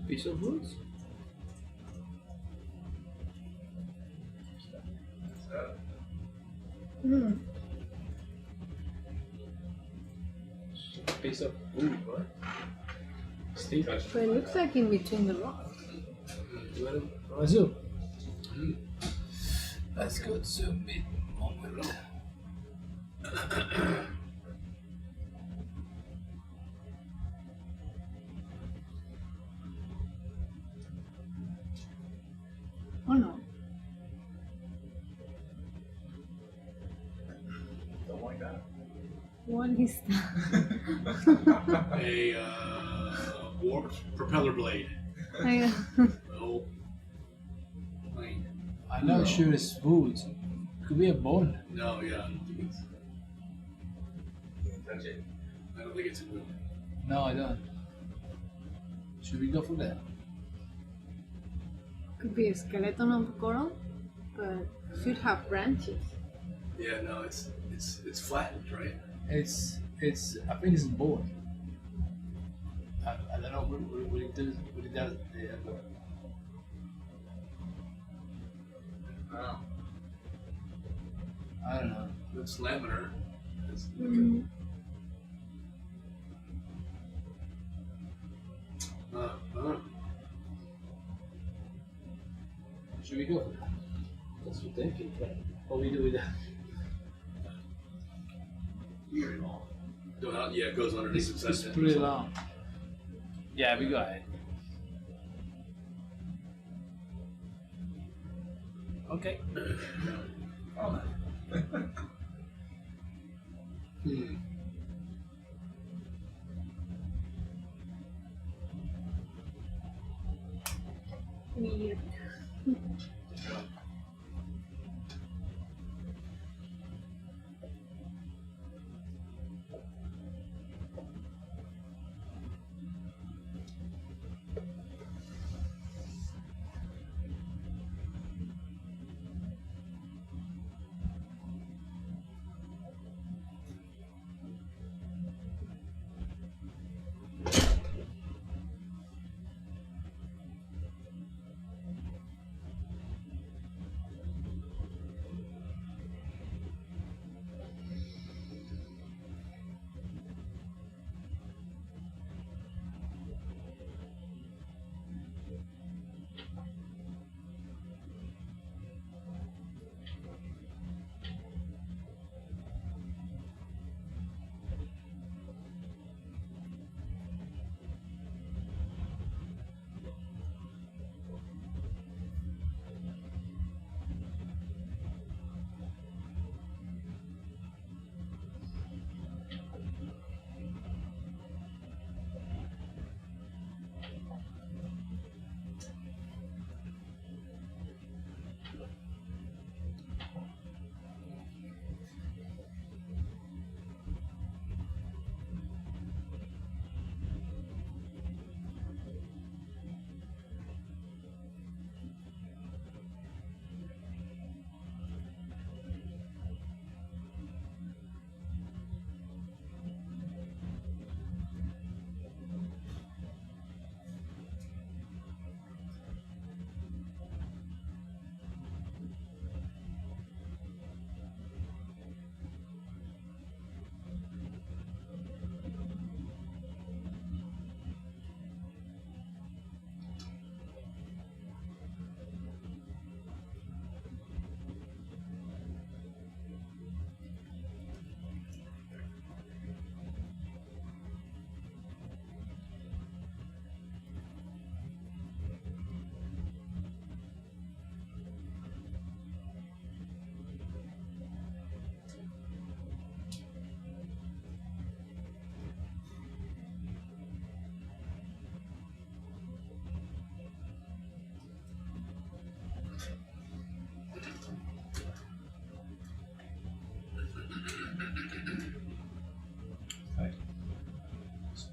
Piece of woods? Hmm. Piece of wood, what? Steve? So it looks like in between the rocks. You wanna zoom? Let's go zoom in moment. Oh no. Don't like that. What is that? A warped propeller blade. I, No. Plane. I'm not sure it's wood. Could be a bone. No, yeah, I don't think it's. Touch it. I don't think it's a wood. No, I don't. Should we go for that? could be a skeleton of coral, but should have branches. Yeah, no, it's flattened, right? It's I think it's bone. I don't know what it does. What it does. Yeah, but I don't know. It's laminar. It's Mm. Should we go for that? That's what I'm thinking. What we do with that? very long. Yeah, it goes underneath the It's sediment. pretty long. Yeah, we got it. Okay. Weird.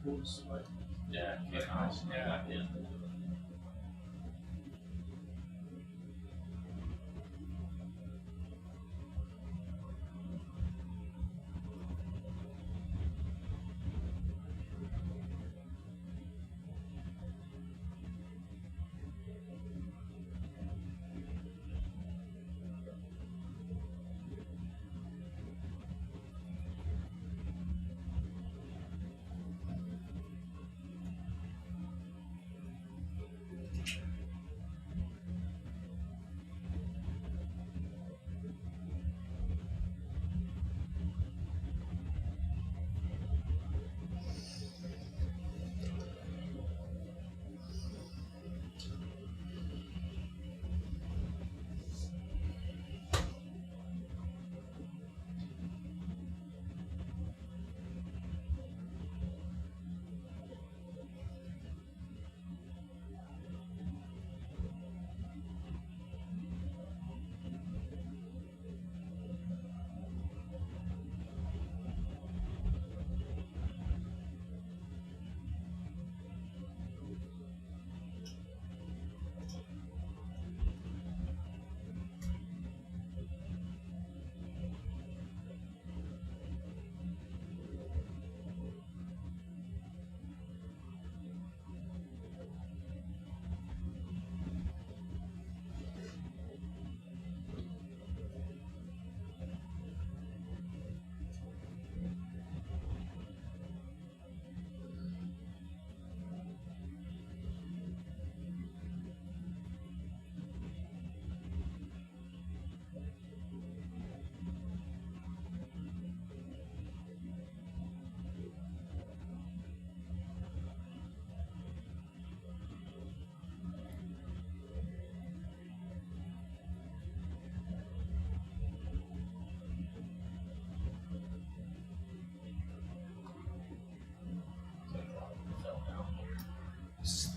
pools, but Yeah, yeah.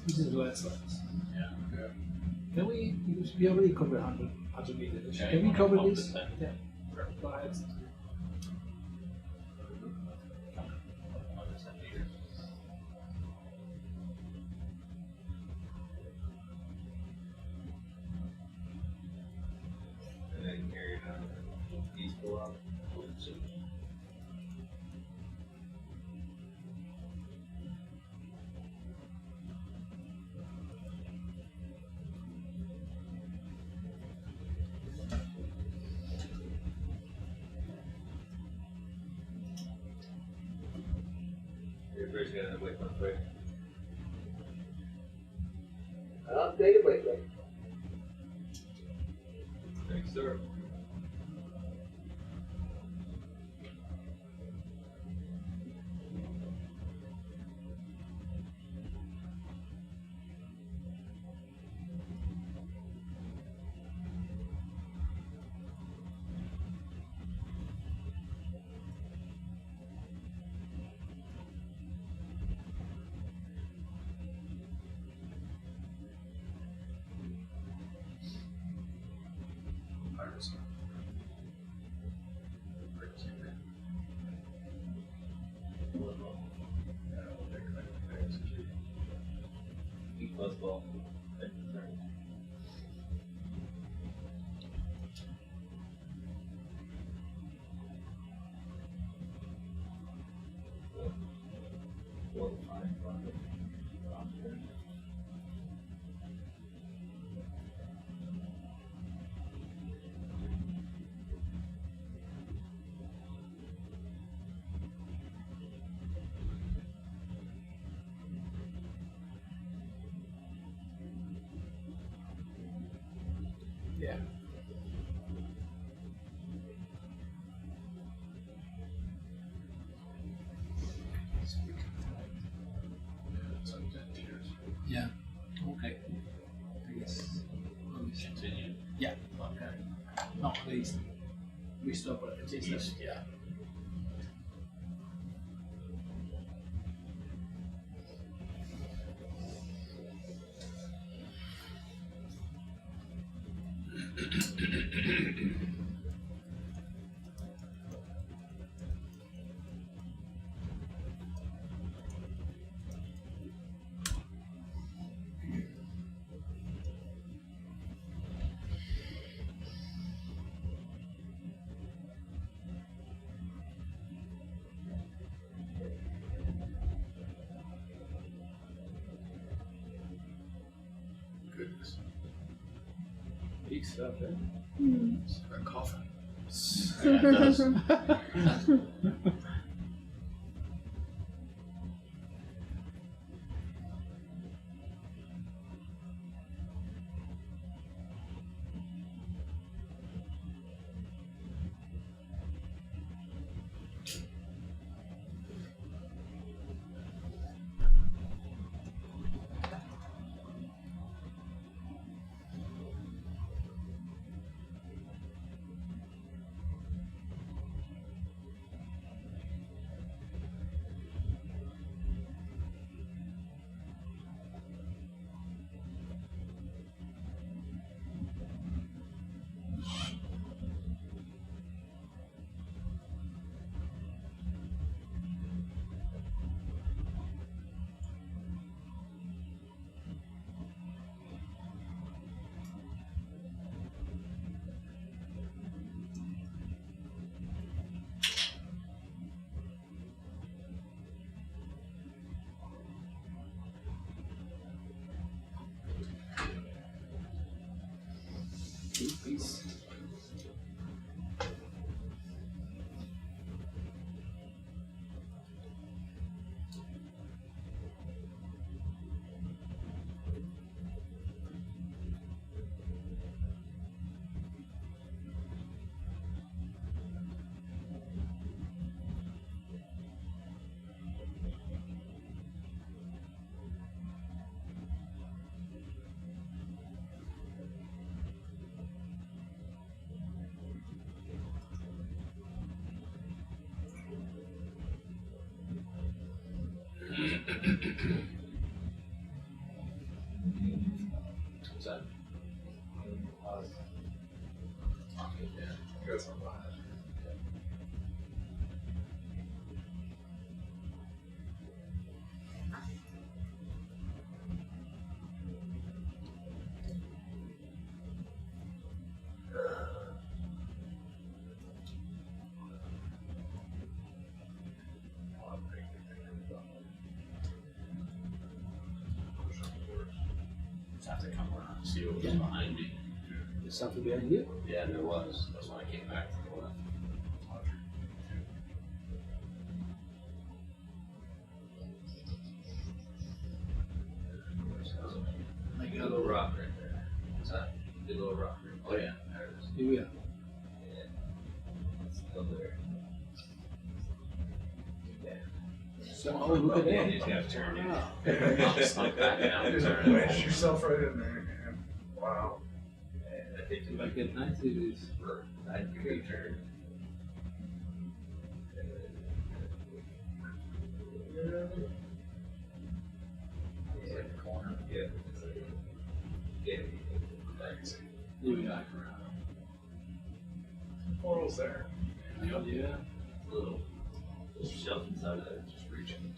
This is landslides. Yeah. Can we already covered 100 meters. Yeah, Can we cover this? 100%. Yeah. Go ahead. And then carry it on peaceful up. You're first gonna wait one quick. Updated waypoint. Thanks, sir. Buzzball. Yeah. speaks stuff, eh? It's like a coffin. Yeah, it does. Peace. What's that? Yeah, goes on behind. Just have to come around and see what was behind me. There's something behind you? Yeah, there was. That's when I came back to the left. Like Big little rock right there. What's that? Big little rock right there. Oh yeah, there it is. here we are. Yeah. It's still there. So, oh, look at Yeah, that. you just gotta turn it. Wow. Slunk back now and turn it. Wedge yourself right in there, man. Wow. I think you Like might at night it is. I'd give it a turn. It's like a corner. Yeah. It's like, yeah. Here we are. Portal's there. Yeah. Little shelf inside of there, just reaching.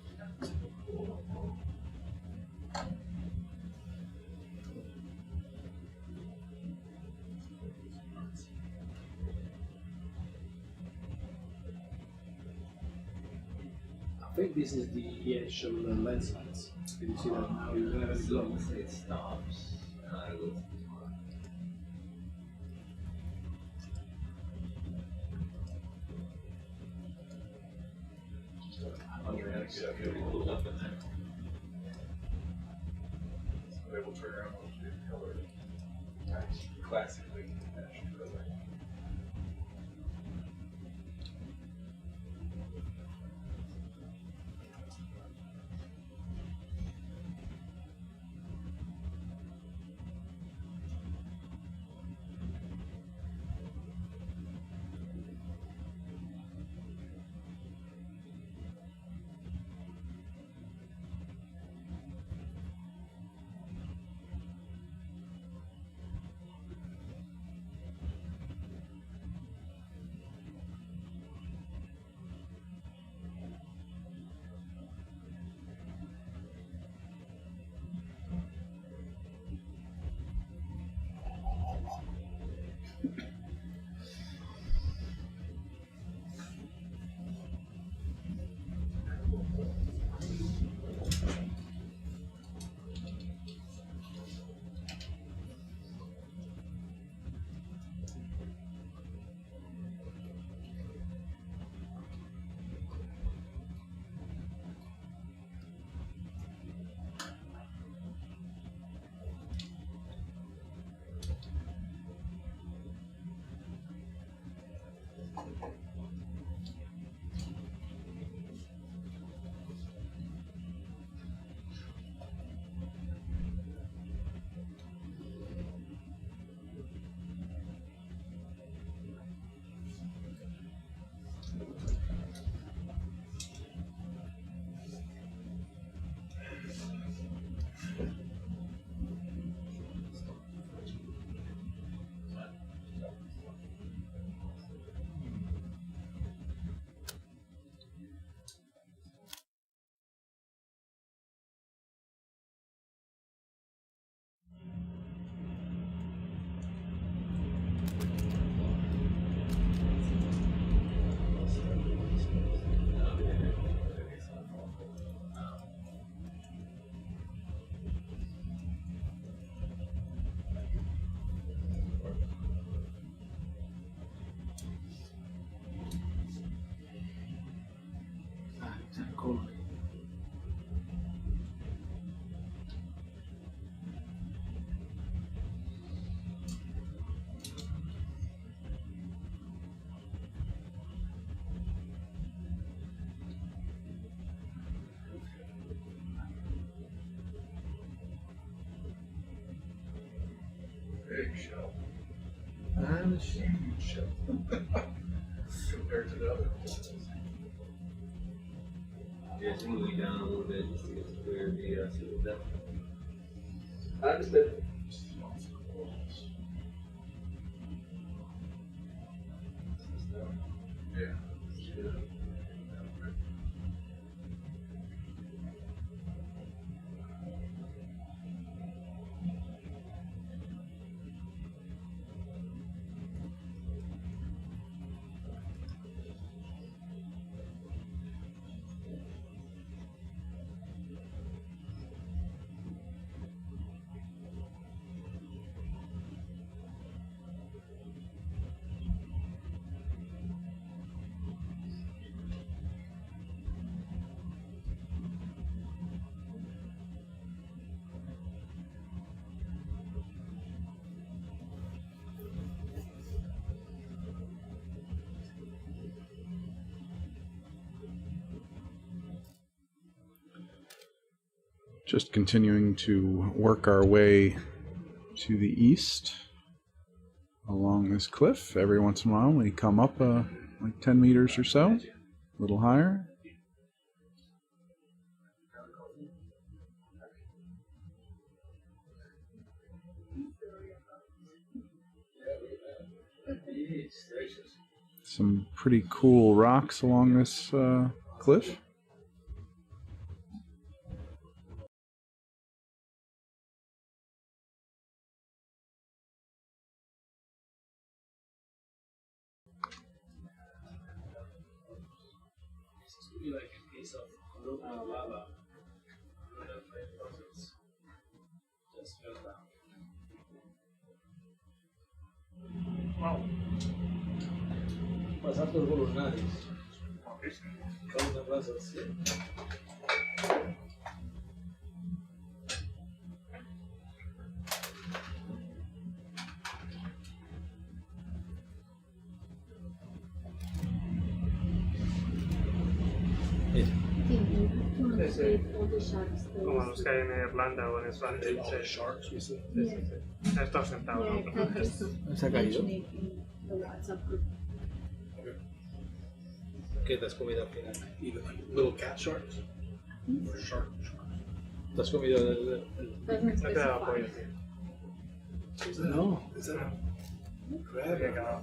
I think this is the edge of the landslides. Can you see that now? You don't have any glow. Let's say it stops. It looks Up in there. They will turn around and do the color. Nice. Classically matched color. Cool. Big shell. And a huge shell. Compared to the other. Yeah, just moving down a little bit just to get to clear the depth. Understood. Yeah. Just continuing to work our way to the east along this cliff. Every once in a while we come up like 10 meters or so, a little higher. Some pretty cool rocks along this cliff. Be like a piece of lava. Just fell down. Wow. Pasando por los lados. Cada una plaza así. Como los que hay en Irlanda o en España. Está sentado, ¿no? ¿Se ha caído? ¿Qué te has comido al final? Little cat sharks. Or shark. ¿Te has comido el... No te da pollo, tío. No, is that a crab? Había quedado.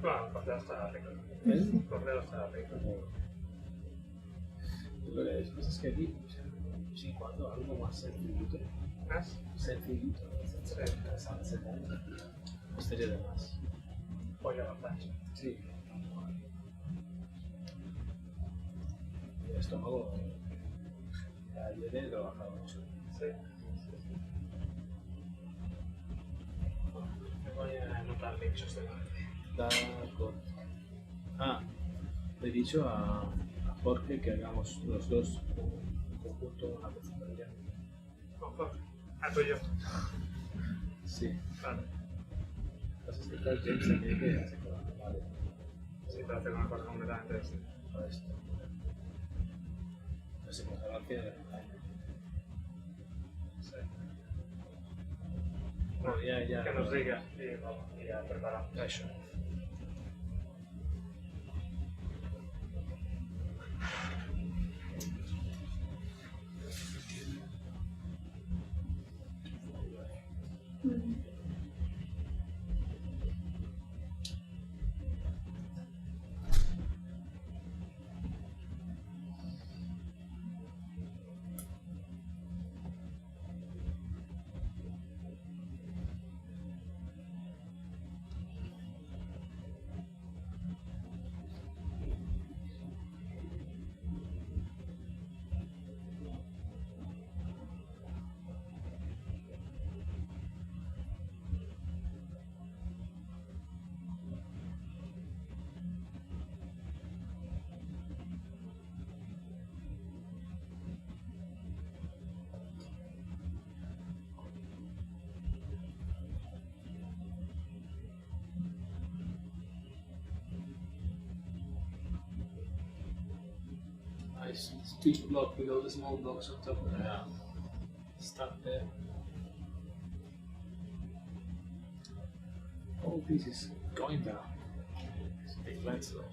Bueno, el cordero está rico. El cordero está rico. Lo que pasa es que aquí, sí, cuando algo más sencillito. ¿Más? Sencillito. Estaría de más. Pollo a la plancha. Sí. El estómago, ayer he trabajado mucho. Sí. Me voy a anotar bichos de la le he dicho a Jorge que hagamos los dos en conjunto una presentación. ¿Con Jorge? Ah, tú y yo. Sí. Vale. Entonces que está el James también que hace con vale. Sí, pero hace una cosa completamente distinta. Para esto. No sé cómo avance de Sí. Bueno, ya. Que nos diga y ya preparamos. Eso. nice big block with all the small blocks on top of that. Stuff there. All this is going down. It's a big landslide.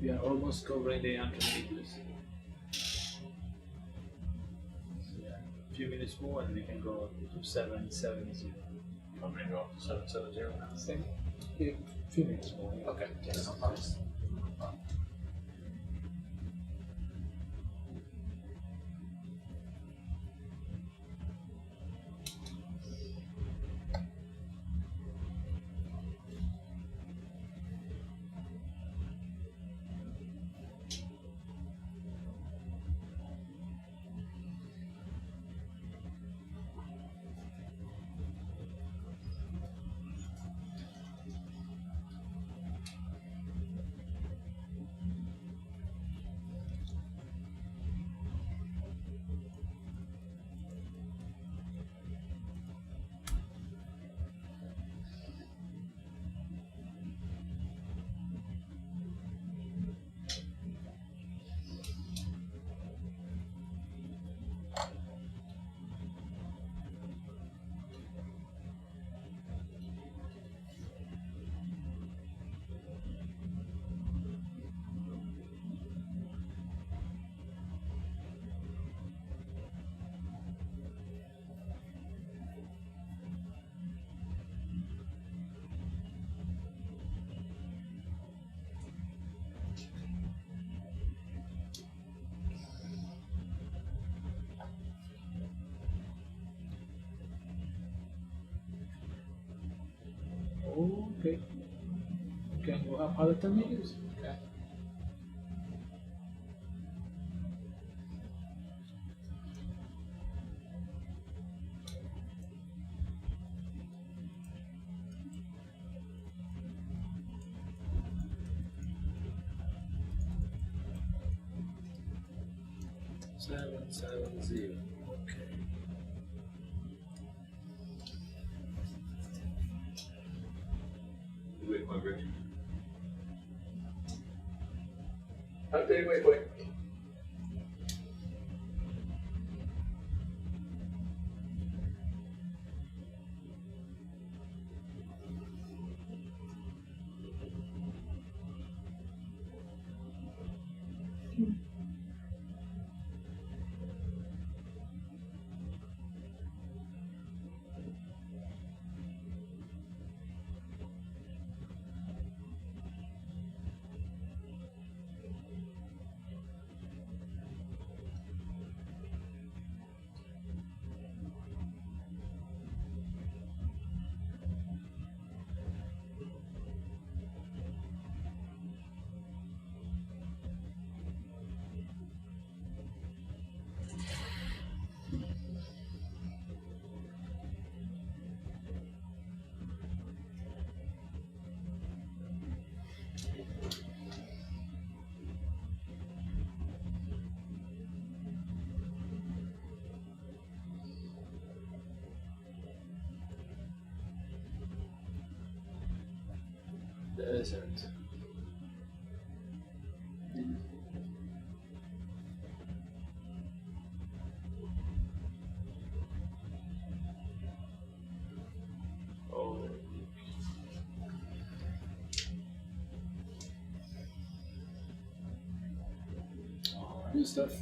We are almost covering the 100 meters. So yeah, a few minutes more and we can go to 770. You want me to go up to 770 now? Same. A few minutes more. Yeah. Okay. Yes, no problem. Okay. Okay, we'll have other 10 meters. Okay. Seven zero. Okay. Wait, my bridge. Update waypoint. desert. Oh. New stuff.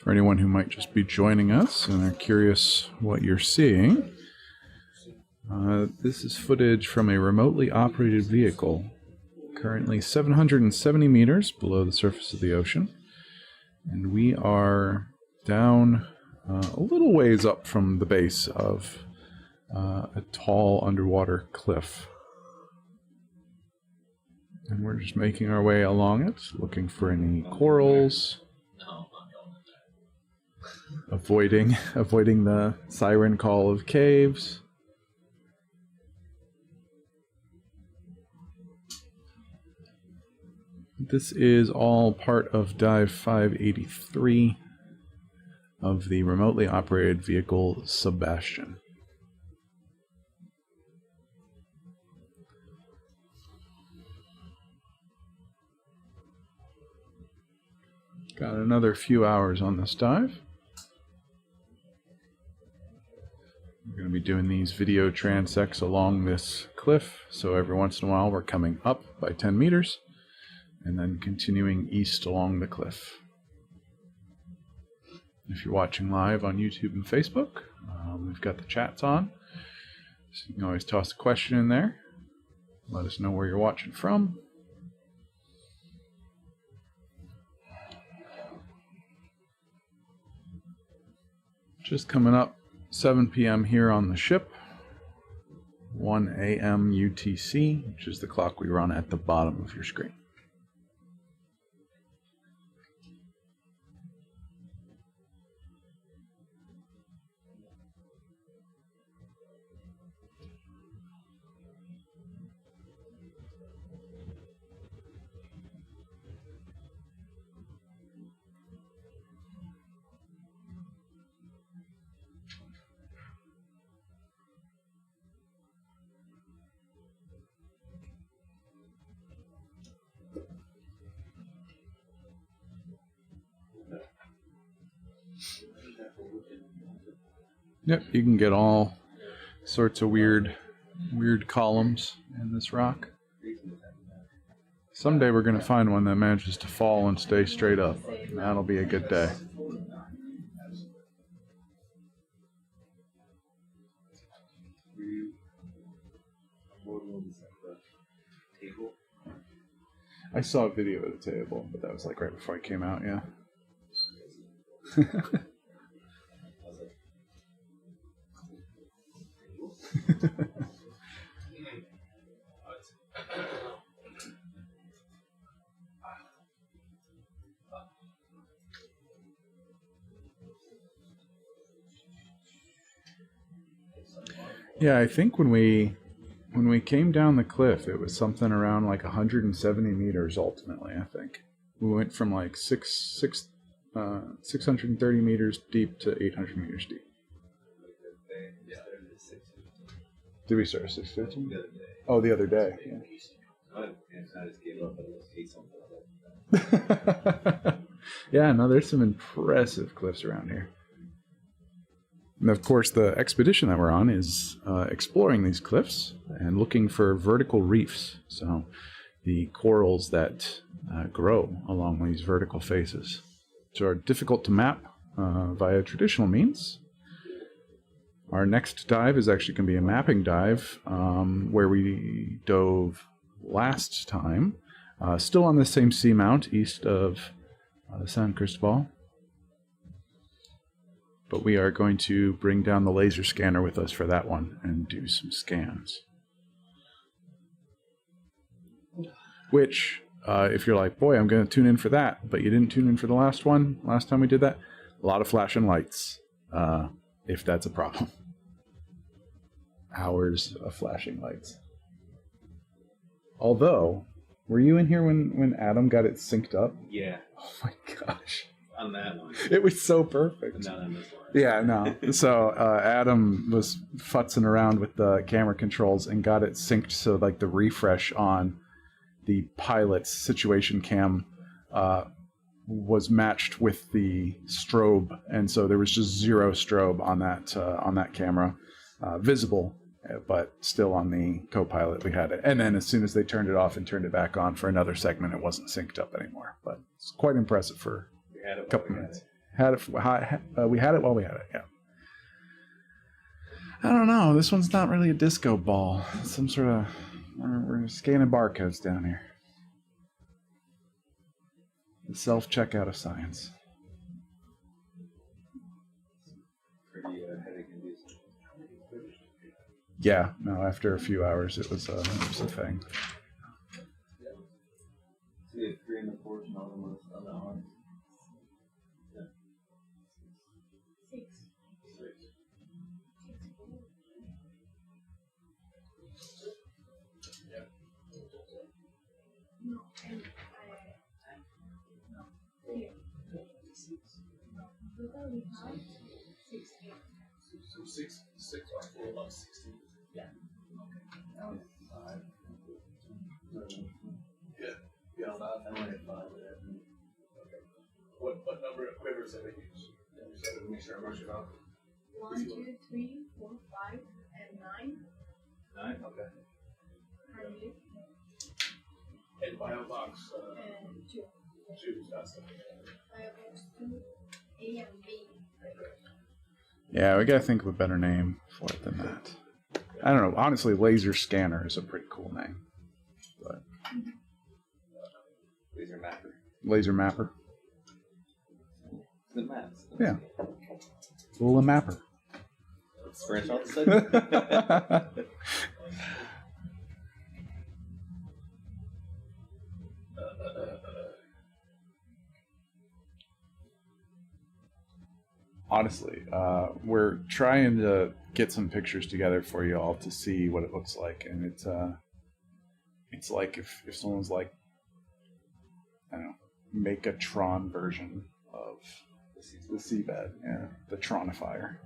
For anyone who might just be joining us and are curious what you're seeing, this is footage from a remotely operated vehicle, currently 770 meters below the surface of the ocean. And we are down a little ways up from the base of a tall underwater cliff. And we're just making our way along it, looking for any corals, avoiding the siren call of caves. This is all part of Dive 583 of the remotely operated vehicle Sebastian. Got another few hours on this dive. We're going to be doing these video transects along this cliff, so every once in a while we're coming up by 10 meters and then continuing east along the cliff. If you're watching live on YouTube and Facebook, we've got the chats on, so you can always toss a question in there. Let us know where you're watching from. Just coming up 7 p.m. here on the ship, 1 a.m. UTC, which is the clock we run at the bottom of your screen. Yep, you can get all sorts of weird columns in this rock. Someday we're going to find one that manages to fall and stay straight up. That'll be a good day. I saw a video of the table, but that was like right before I came out, yeah. Yeah, I think when we came down the cliff, it was something around like 170 meters ultimately, I think. We went from like 630 meters deep to 800 meters deep. Did we start at 650? Oh, the other day. Yeah. I just gave up and ate something. Yeah, no, there's some impressive cliffs around here. And of course, the expedition that we're on is exploring these cliffs and looking for vertical reefs. So the corals that grow along these vertical faces, which are difficult to map via traditional means. Our next dive is actually going to be a mapping dive where we dove last time, still on the same seamount east of San Cristóbal. But we are going to bring down the laser scanner with us for that one and do some scans. Which, if you're like, boy, I'm going to tune in for that, but you didn't tune in for the last one, last time we did that, a lot of flashing lights, if that's a problem. Hours of flashing lights. Although, were you in here when Adam got it synced up? Yeah. Oh my gosh. On that one. It was so perfect. But not on this one. Yeah, no. So Adam was futzing around with the camera controls and got it synced so like the refresh on the pilot's situation cam was matched with the strobe, and so there was just zero strobe on that camera visible, but still on the co-pilot we had it. And then as soon as they turned it off and turned it back on for another segment, it wasn't synced up anymore. But it's quite impressive for a couple minutes. We had it while we had it. Yeah. I don't know. This one's not really a disco ball. It's some sort of we're scanning barcodes down here. The self-checkout of science. Pretty headache-inducing. Yeah, no, after a few hours it was a thing. So you have 3 in the portion on the arms. Yeah. 6. Yeah. No, and total we have 16. So 6 or 4 about 16. Yeah. Okay. Yeah, on that. I only had 5 there. Okay. What number of quivers have I used? To make sure I mark it off. 1, 2, 3, 4, 5, and 9. 9? Okay. Currently. And BioBox. And 2. 2, that's the BioBox 2, A and B. Yeah, we gotta think of a better name for it than that. I don't know. Honestly, laser scanner is a pretty cool name. But Laser mapper. laser mapper. The maps. Yeah. Lula mapper. Let's branch out the side. Honestly, we're trying to get some pictures together for you all to see what it looks like, and it's like if someone's like, I don't know, make a Tron version of the seabed, yeah, the Tronifier.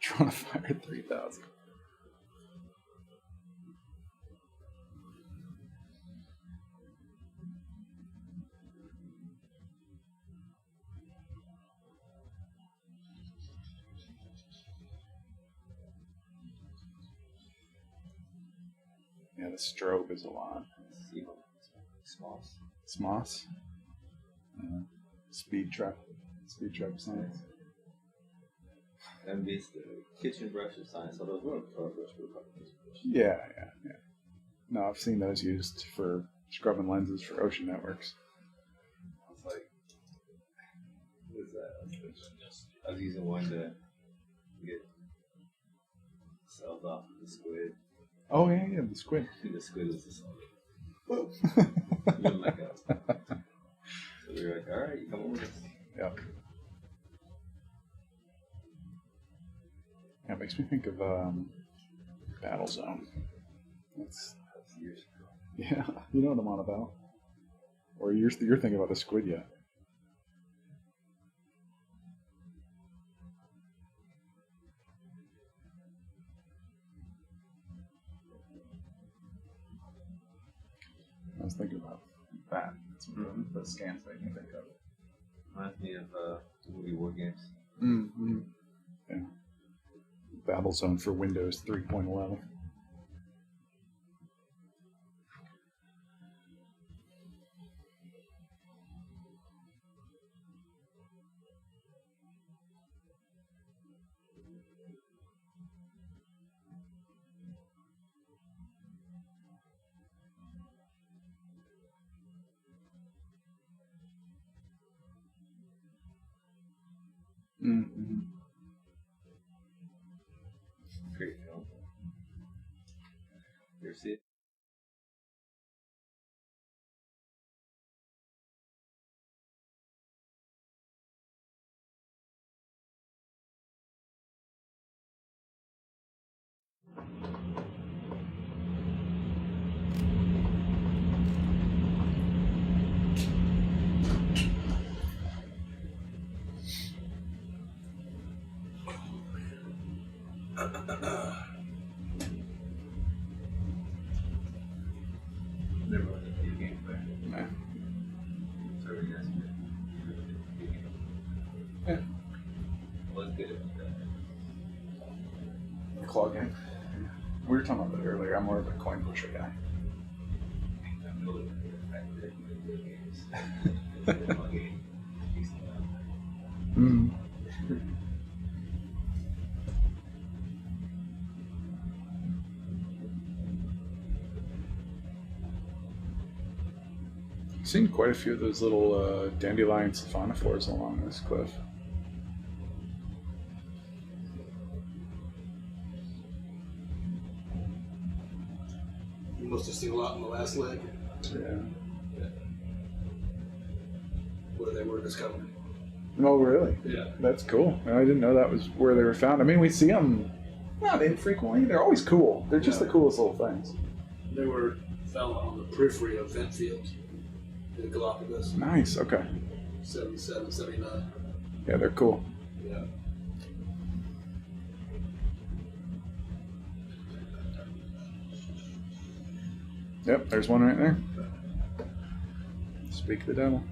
Tronifier 3000. Yeah, the strobe is a lot. Smoss. Speed trap science. And these kitchen brush of science, although we're a brush. Yeah. No, I've seen those used for scrubbing lenses for ocean networks. I was like, what is that? I was using one to get cells off of the squid. Oh yeah, the squid. The squid was just whoa. Wouldn't let go. So we were like, all right, you come over with us. Yep. it makes me think of Battle Zone. That's years ago. yeah, you know what I'm on about. Or you're thinking about the squid yet. I was thinking about that. That's the scans that I can think of. Reminds me of movie War Games. Mm-hmm. Yeah. Battle Zone for Windows 3.11. Mm-hmm. Great film. You ever see it? Never was a video game player. Nah. So really nice. Yeah. Was good at that. Claw game. We were talking about that earlier. I'm more of a coin pusher guy. Mm. I've seen quite a few of those little dandelion siphonophores along this cliff. You must have seen a lot in the last leg. Yeah. Where they were discovered. Oh, really? Yeah. That's cool. I didn't know that was where they were found. I mean, we see them not infrequently. They're always cool. They're just the coolest little things. They were found on the periphery of vent fields in the Galapagos. Nice. Okay. 77, 79. Yeah, they're cool. Yeah. Yep, there's one right there. Speak the devil.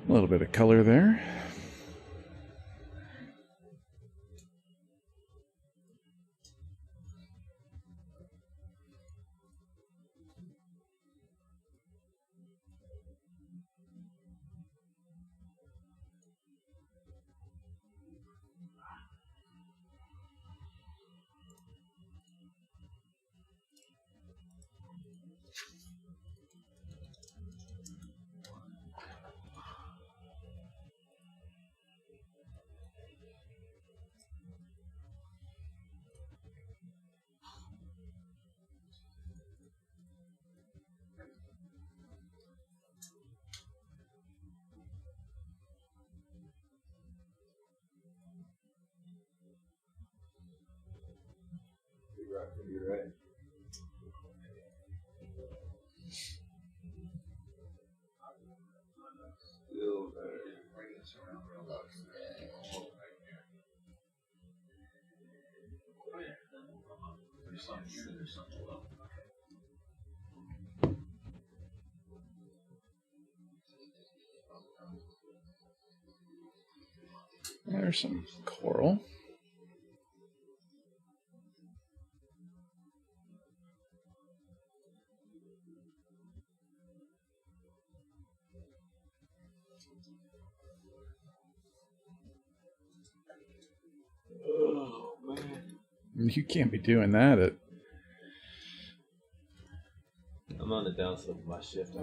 A little bit of color there. You're right. Still very. There's some coral. Oh man. You can't be doing that at. I'm on the downslope of my shift.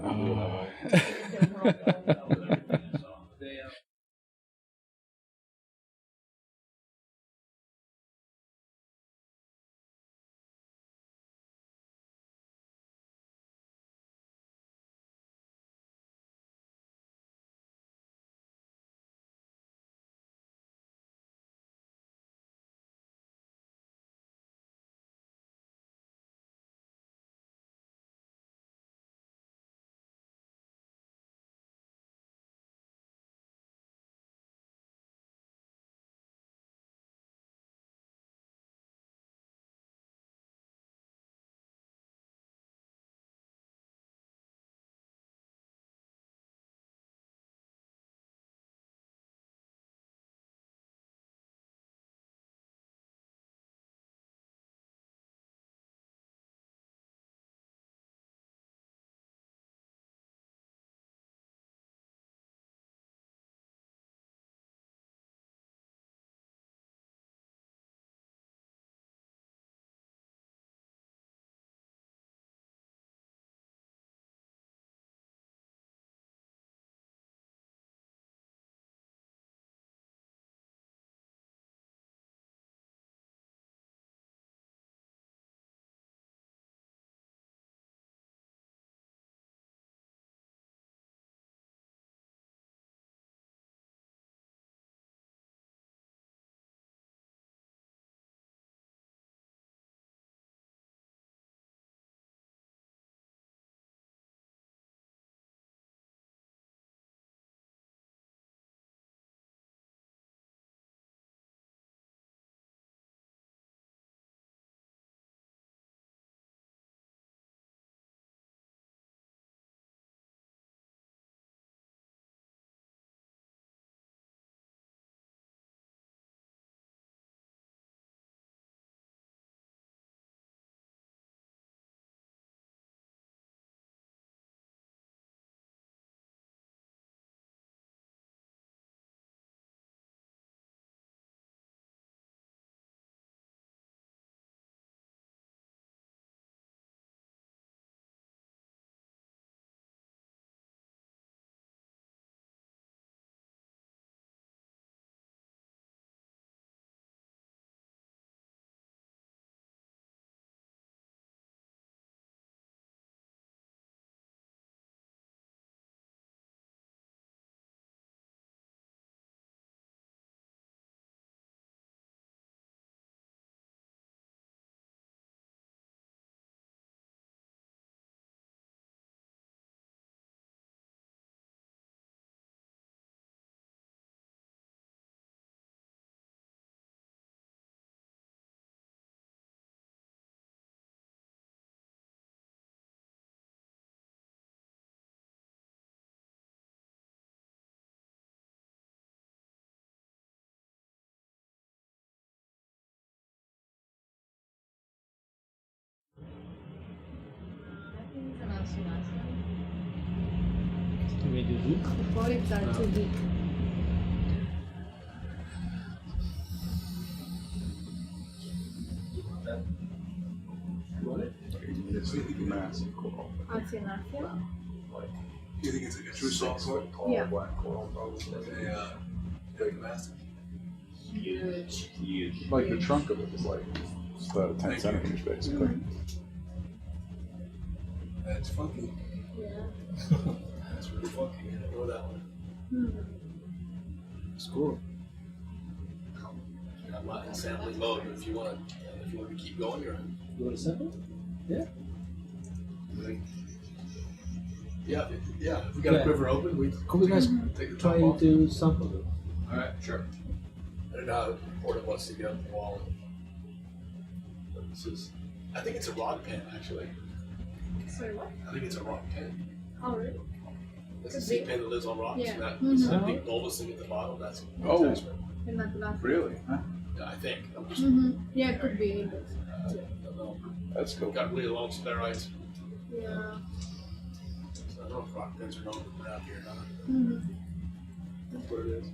The polyps are too big. Massive coral. Oceanographic. You think it's like a true salt coral? Yeah. Black coral. Massive. Huge. Like the trunk of it is like it's about 10 centimeters basically. That's funky. Yeah. That's really funky. I didn't know that one. It's cool. I'm not in sampling mode, but if you want to keep going, you're in. You want to sample? Yeah. Yeah. If we got a quiver open, we Could you guys take the try top off. to sample them? All right, sure. I don't know how important wants to get up the wall. But this is, I think it's a rock pen actually. Sorry, what? I think it's a rock pen. Oh, really? That's a sea pen that lives on rocks. Yeah. And that Mhm. big bulbous thing at the bottom. That's Oh. attachment. In that last. Really? Huh? Yeah, I think. I'm just, Yeah, it could be. But I don't know. That's cool. Got really long spheroids. yeah. So I don't know if rock pens are known around here or not. Mm-hmm. That's what it is.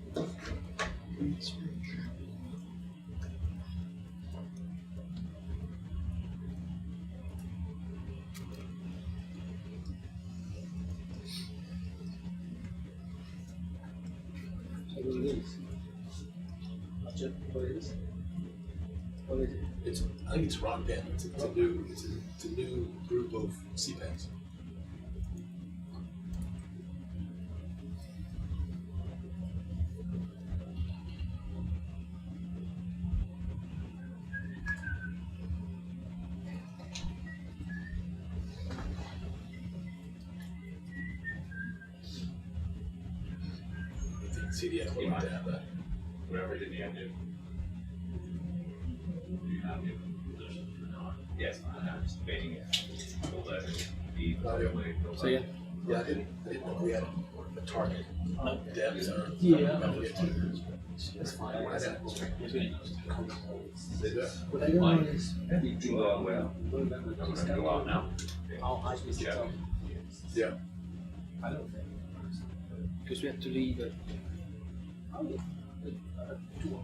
So what it is? What it is? What is it? I think it's a rock pen. It's a new group of sea pens. I think CDF would like to have that. Whatever did you have to do? Do you have to? Yes, I'm just debating it. Will that be way? So yeah. Yeah, I didn't know we had a target depth or Yeah. That's fine. What is that? What I don't know is You do well. I'm gonna go out now. how high is the top? Yeah. I don't think. Because we have to leave it. Oh, 2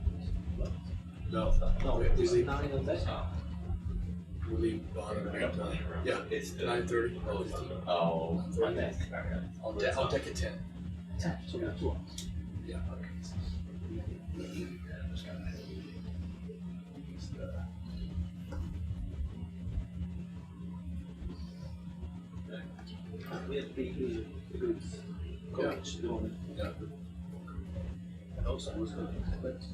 hours. No, we leave. 9 on that. We leave bottom at 9. Yeah, it's 9:30. Oh, on deck. On deck at 10. 10, so we have 2 hours. Yeah. We have to be good coach doing it. Yeah. And also, I was going to expect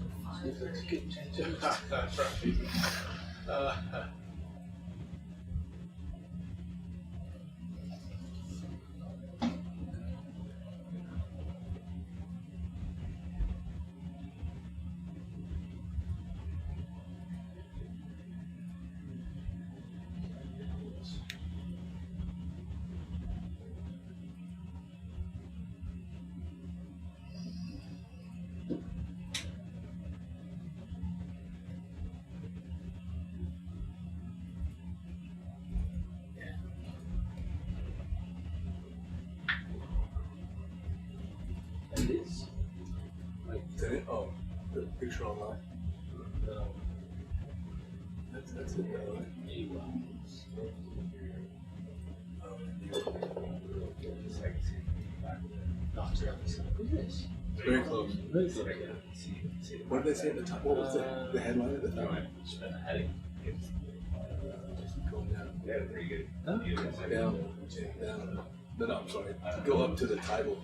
if there's a good change. That's right. And this, Like, oh, the picture online. That's it. Very close. Very close. What did they say at the top? What was the headline at the top? Spend the heading. Going down. They had a pretty good Huh? view. Down. No, I'm sorry. Go up to the title.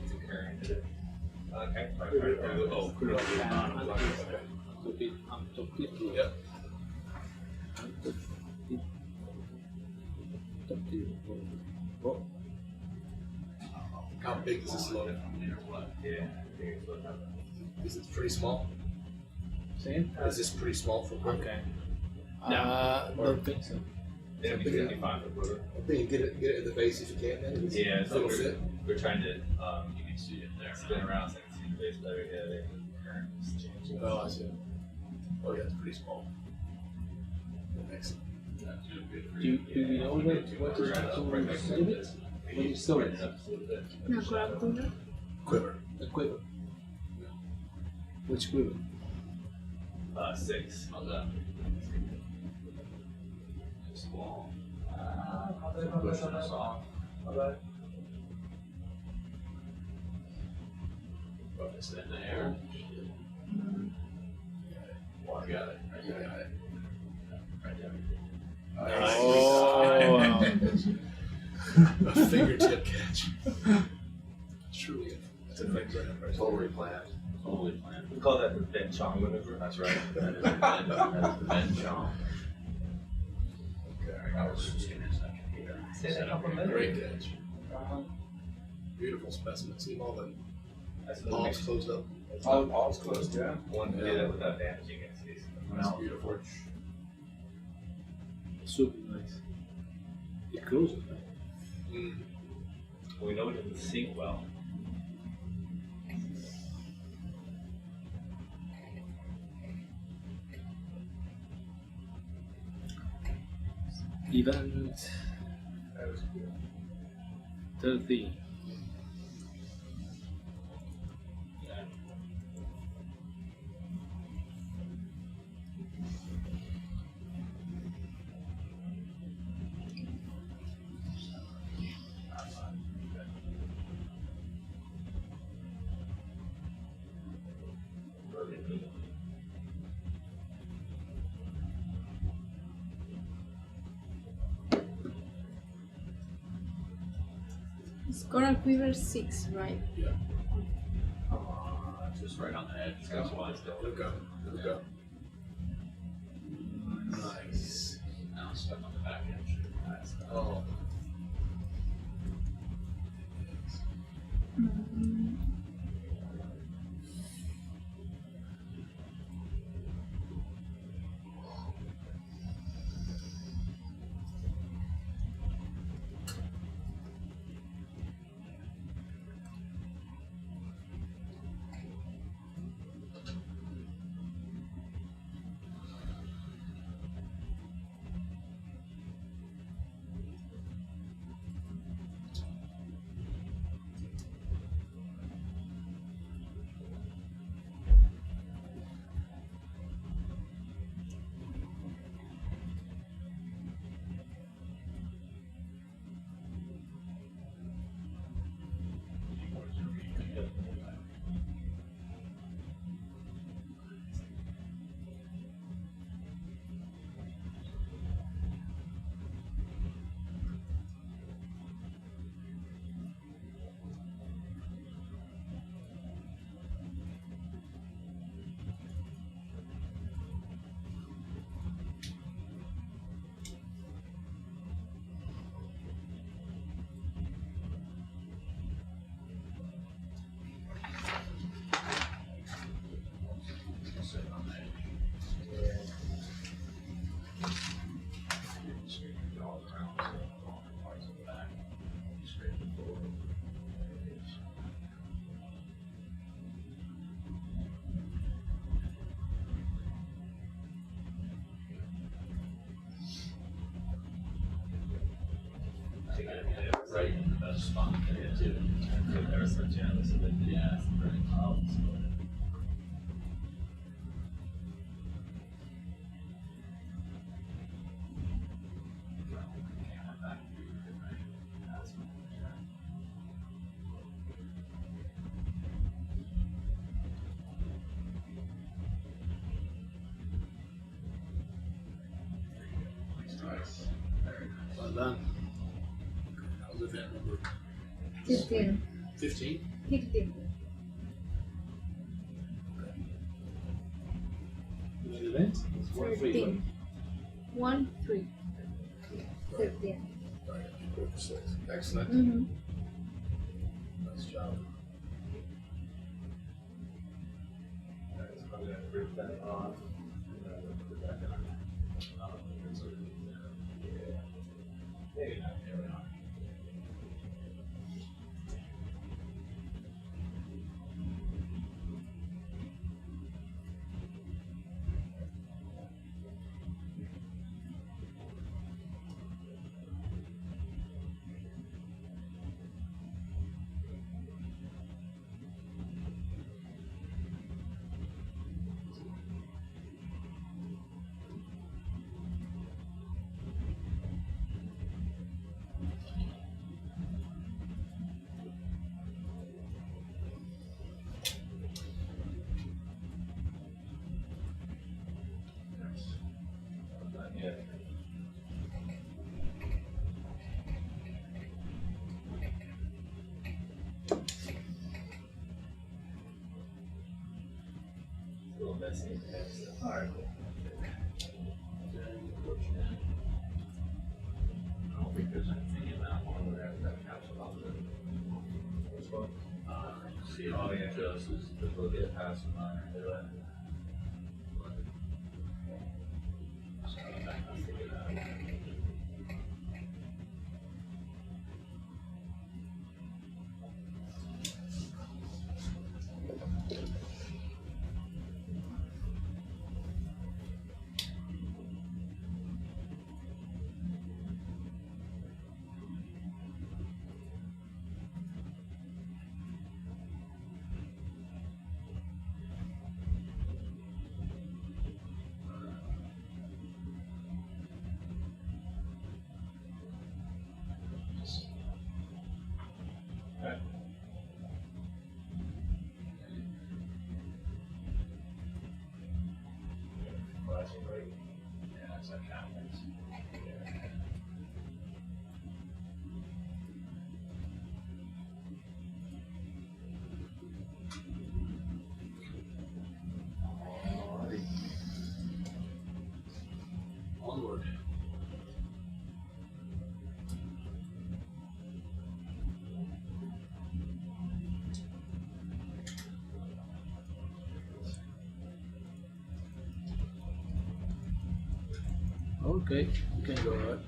Okay. Oh, put it on the bottom. Yeah. How big is this load? Is it pretty small? Same? Is this pretty small for quick? Okay. Don't think so. It'll be 55 for brother. I think get it in the base if you can. Then Yeah, so it'll fit. we're trying to you can see it there. Spin around so I can see the base better. Yeah, the current is changing. Oh, I see. Oh yeah, it's pretty small. Excellent. Do you know what is to save it? What do you still write it up a little bit? No, coral tuna. Quiver. A quiver. Which quiver? 6. How's that? Small. Pushing us off. Focus in the air. Got it. Right there. Right there. Oh, a fingertip catch. Truly, it's a big Totally planned. Totally planned. We call that the Ben Chong maneuver. That's right. That is the Ben Chong. Okay, I was just gonna say that great catch. Beautiful specimen. See all the palms closed up. All the palms closed, yeah. One to do that without damaging it. That's beautiful. Super nice. It closes, right? We know it doesn't sink well. Event 13. It's coral quiver 6, right? Yeah. Just right on the edge. It's got one still. Look up. Look up. Nice. Now it's stuck on the back edge. Oh. Right in the best spot area too. There's the gem, so that yeah, it's very cloudy. Nice. Well done. How's event number? 15. 15? 15. What event? It's 13. 1, 3. 15. Right, you put 6. Excellent. Mm-hmm. Nice job. I'm going to break that off. Put that down. Maybe not. There we are. Alright, cool. I don't think there's anything in that one where that caps about it. Which one? See, all the just is to look at past mine. Onward. Okay, you can go ahead.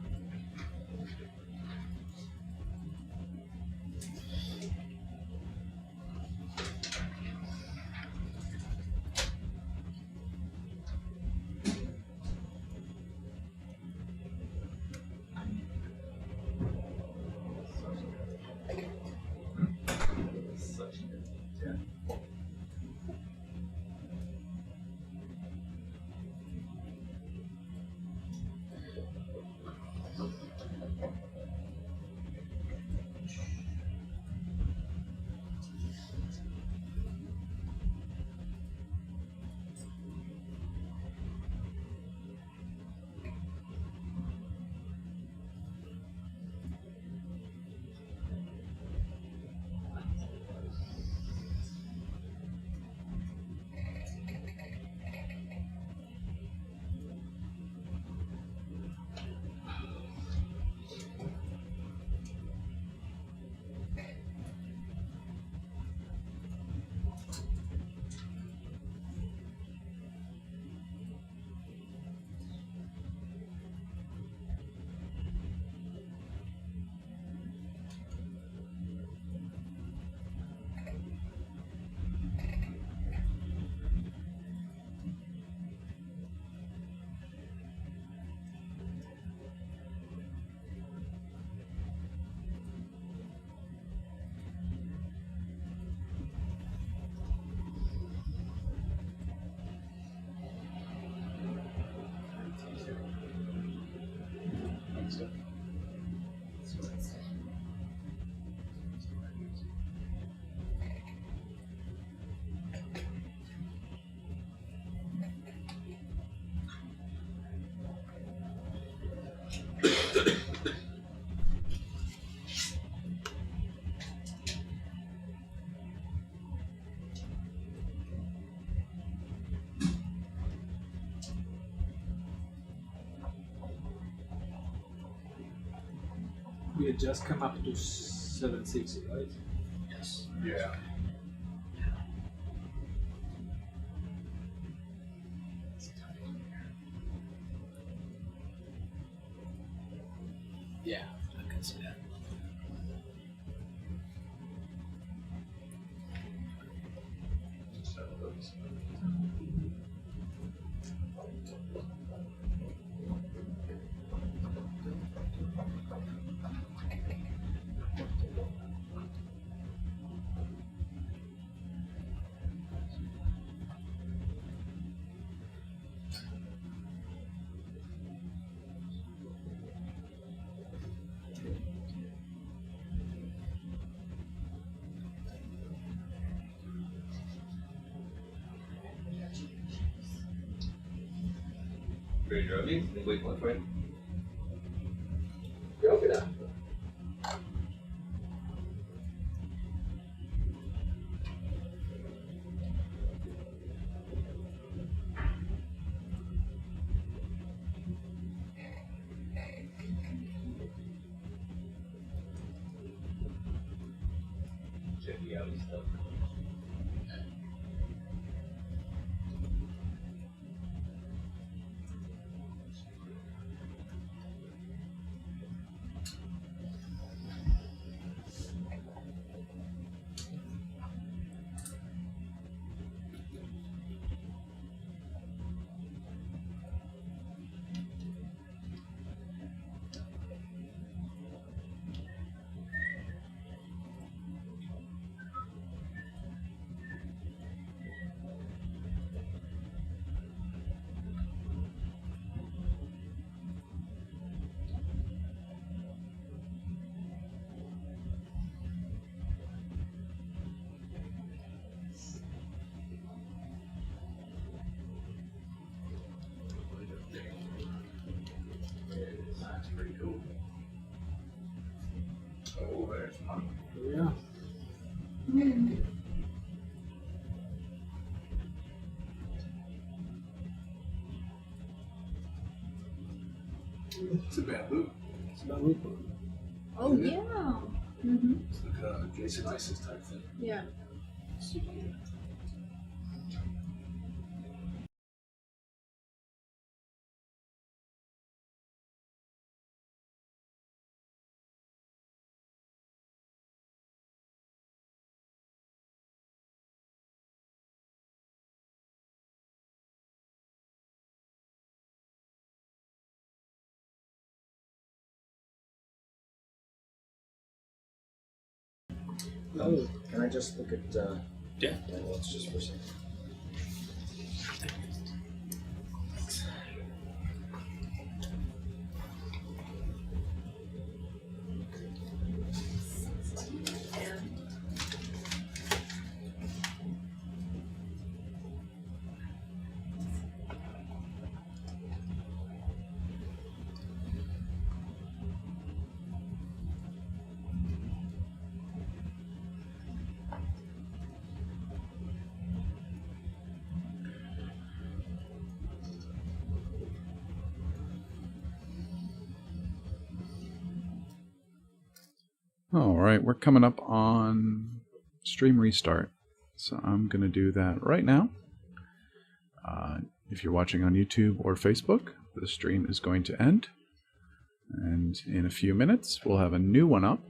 We had just come up to 760, right? Yes. Yeah. Yeah, I can see that. Ready to me? Wait one for it. Go for that. heavy out stuff. That's pretty cool. Oh, there's one. Yeah. It's a bamboo. It's a bamboo plant. Oh yeah. Mm-hmm. It's like a Jason Isis type thing. Yeah. Super cool. Can I just look at Yeah. my notes just for a second? All right, we're coming up on stream restart. So I'm going to do that right now. If you're watching on YouTube or Facebook, the stream is going to end. And in a few minutes, we'll have a new one up.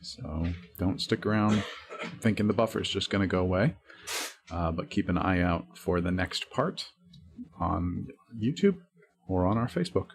So don't stick around thinking the buffer is just going to go away. But keep an eye out for the next part on YouTube or on our Facebook.